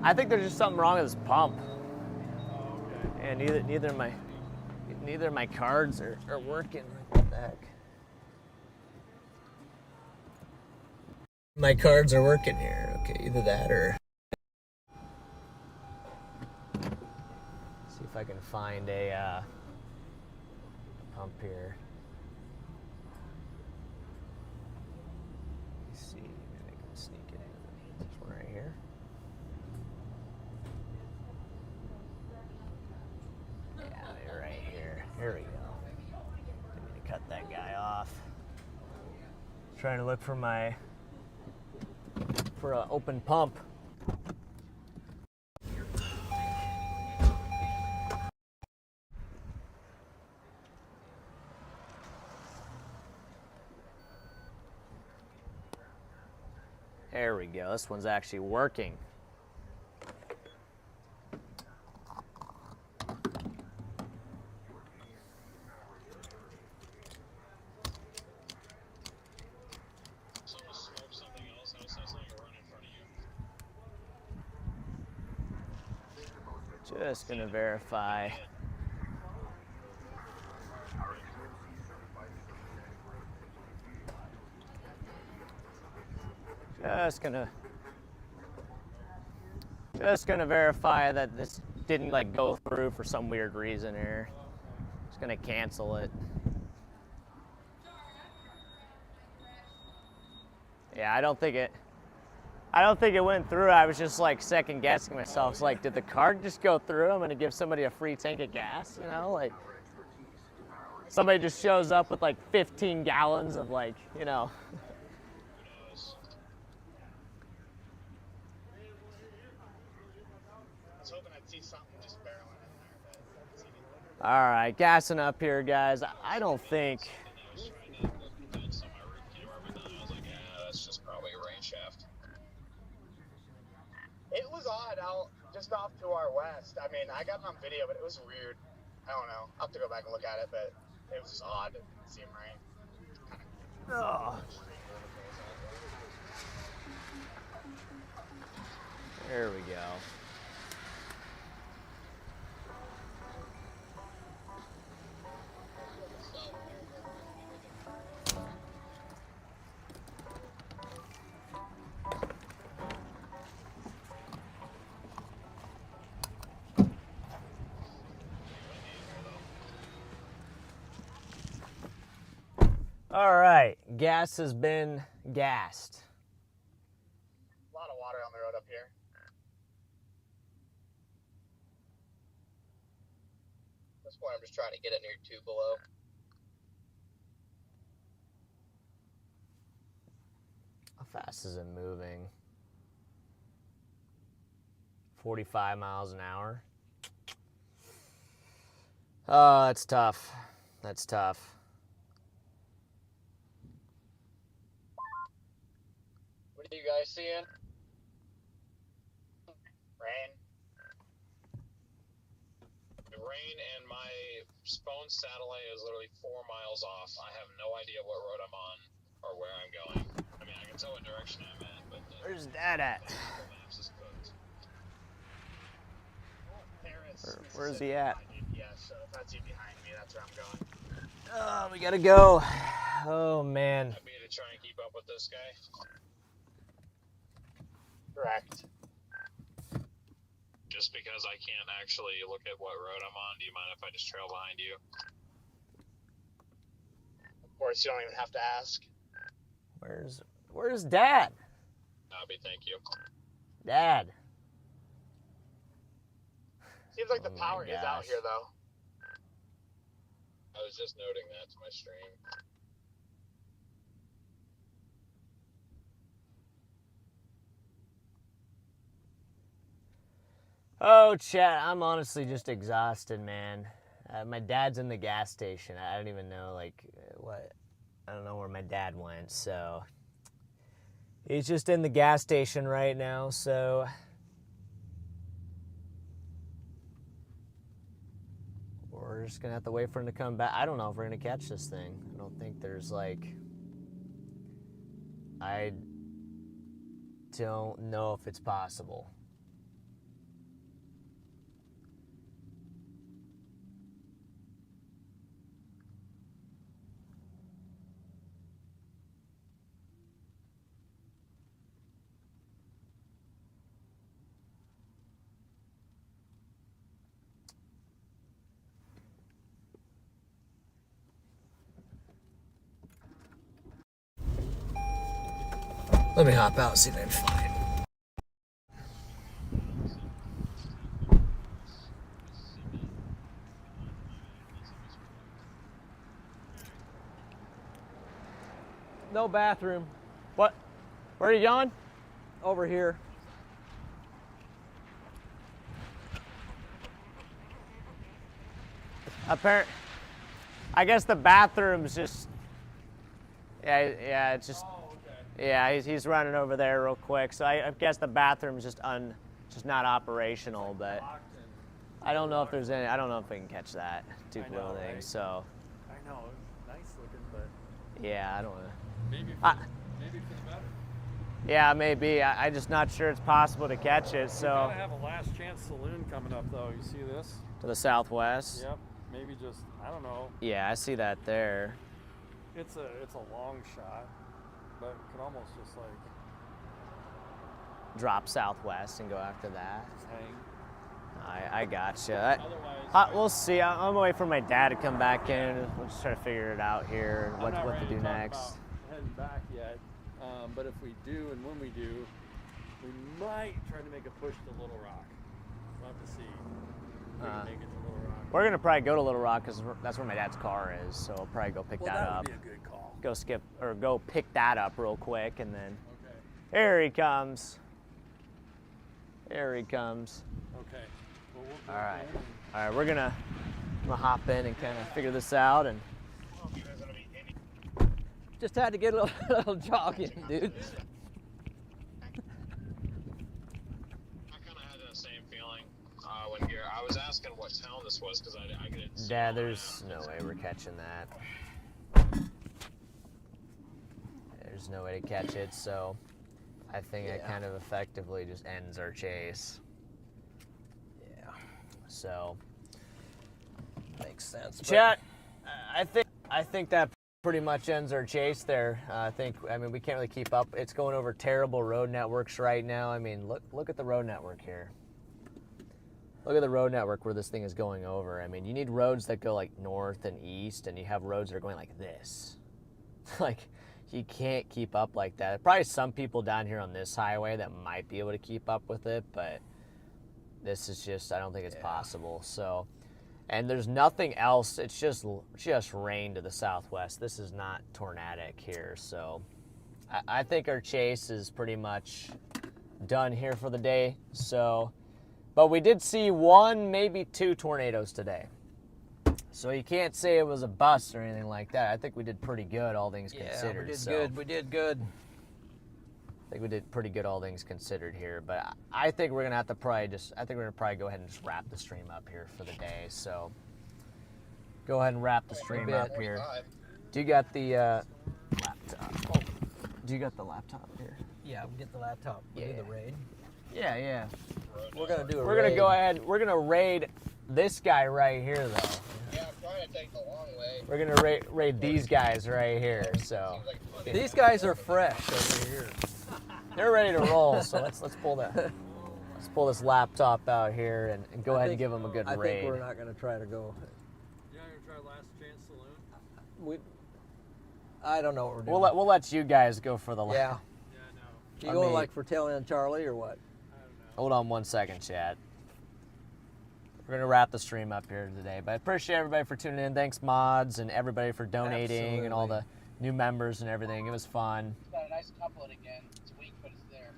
I think there's just something wrong with this pump. And neither of my cards are working. What the heck? My cards are working here. Okay, either that or see if I can find a pump here. Let's see, maybe I can sneak it in. This one right here. Yeah, maybe right here. Here we go. Didn't mean to cut that guy off. Trying to look for an open pump. There we go. This one's actually working. Just gonna verify. Just gonna verify that this didn't like go through for some weird reason here. Just gonna cancel it. Yeah, I don't think it went through. I was just like second guessing myself. It's like, did the card just go through? I'm gonna give somebody a free tank of gas, you know? Like somebody just shows up with like 15 gallons of like, you know. All right, gassing up here, guys. I don't think. That's just probably a rain shaft. It was odd out just off to our west. I mean, I got it on video, but it was weird. I don't know. I'll have to go back and look at it, but it was just odd. It didn't seem right. Oh. There we go. All right, gas has been gassed. A lot of water on the road up here. At this point, I'm just trying to get it near 2 below. How fast is it moving? 45 miles an hour. Oh, that's tough. That's tough. What are you guys seeing? Rain. The rain and my phone satellite is literally 4 miles off. I have no idea what road I'm on or where I'm going. I mean, I can tell what direction I'm in, but Where's Dad at? Google Maps is cooked. Where's he at? Yeah, so if that's you behind me, that's where I'm going. Oh, we gotta go. Oh, man. I'd be to try and keep up with this guy. Correct. Just because I can't actually look at what road I'm on, do you mind if I just trail behind you? Of course, you don't even have to ask. Where's Dad? Nobby, thank you. Dad. Seems like the Oh my power is out gosh. here, though. I was just noting that to my stream. Oh, chat, I'm honestly just exhausted, man. My dad's in the gas station. I don't even know, like, what. I don't know where my dad went, so. He's just in the gas station right now, so. We're just gonna have to wait for him to come back. I don't know if we're gonna catch this thing. I don't think there's, like. I don't know if it's possible. Let me hop out, see if I can find. No bathroom. What? Where are you going? Over here. I guess the bathroom's just. Yeah, it's just. Yeah, he's running over there real quick. So I guess the bathroom's just not operational, but I don't know if there's any. I don't know if we can catch that too little thing. Right? So. I know, nice looking, but Yeah, I don't know. maybe for the better. Yeah, maybe. I'm just not sure it's possible to catch it. We So. gotta have a last chance saloon coming up though. You see this? To the southwest. Yep. Maybe just I don't know. Yeah, I see that there. It's a long shot, but it could almost just like Drop southwest and go after that. just hang. I gotcha. Otherwise, We'll see. I'm waiting for my dad to come back in. We'll just try to figure it out here, I'm what not to ready do talk next. about heading back yet, but if we do and when we do, we might try to make a push to Little Rock. We'll have to see. If we can make it to Little Rock. We're gonna probably go to Little Rock because that's where my dad's car is. So we'll probably go pick Well, that that up. would be a good call. Go pick that up real quick, and then Okay. here he comes. Here he comes. Okay. Well, we'll go All right. in and- All right, we're gonna hop in and kind of figure this out. And Just had to get a little jogging, dude. I kind of had that same feeling when here. I was asking what town this was because I didn't see Dad, it. there's no way we're catching that. There's no way to catch it, so I think it kind of effectively just ends our chase. Yeah, So, makes sense. but- chat, I think that pretty much ends our chase there. I mean, we can't really keep up. It's going over terrible road networks right now. I mean, look at the road network here. Look at the road network where this thing is going over. I mean, you need roads that go like north and east, and you have roads that are going like this. Like, you can't keep up like that. Probably some people down here on this highway that might be able to keep up with it, but this is just, I don't think it's possible. So, and there's nothing else. It's just rain to the southwest. This is not tornadic here. So I think our chase is pretty much done here for the day. So, but we did see one, maybe two tornadoes today. So you can't say it was a bust or anything like that. I think we did pretty good, all things considered. we did so. good. We did good. I think we did pretty good, all things considered here. But I think we're gonna have to probably go ahead and just wrap the stream up here for the day. So go ahead and wrap the stream up here. Do you got the laptop? Oh, do you got the laptop here? Yeah, we'll get the laptop. We'll do the raid. Yeah. We're gonna do a We're raid. gonna go ahead. We're gonna raid this guy right here, though. Yeah, I'm trying to take the long way. We're gonna raid these guys right here. So These guys are fresh over here. they're ready to roll. So let's pull that. Let's pull this laptop out here and go ahead and give them a good I raid. think we're not gonna try to go. You not gonna try last chance saloon? I don't know what we're doing. We'll let you guys go for the. Yeah. Yeah, no. You I going mean- like for Tailend Charlie or what? I don't know. Hold on one second, chat. We're gonna wrap the stream up here today, but I appreciate everybody for tuning in. Thanks, mods, and everybody for donating and all the new members and everything. It was fun. It's got a nice couplet again. It's weak, but it's there.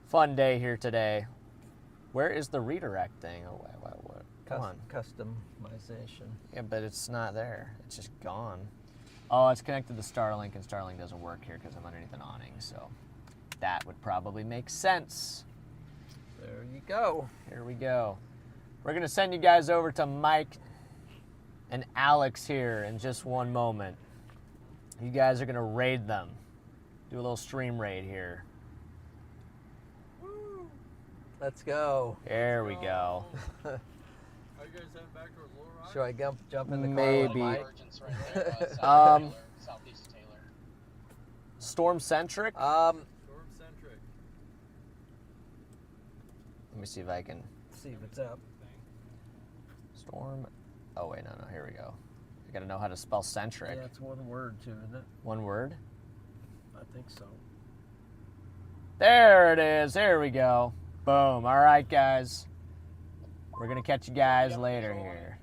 Fun day here today. Where is the redirect thing? Oh, what? Come on. Customization. Yeah, but it's not there. It's just gone. Oh, it's connected to Starlink, and Starlink doesn't work here because I'm underneath an awning, so that would probably make sense. There you go. Here we go. We're going to send you guys over to Mike and Alex here in just one moment. You guys are going to raid them. Do a little stream raid here. Let's go. There we go. Are you guys heading back towards Little Rock? Should I jump in the car? Maybe. With Mike? Emergence right there, southeast of Taylor. Storm Centric? Storm centric. Let me see if I can. See if it's up. Storm. Oh, wait, no, here we go. I got to know how to spell centric. Yeah, it's one word too, isn't it? One word? I think so. There it is. There we go. Boom. All right, guys. We're going to catch you guys later here.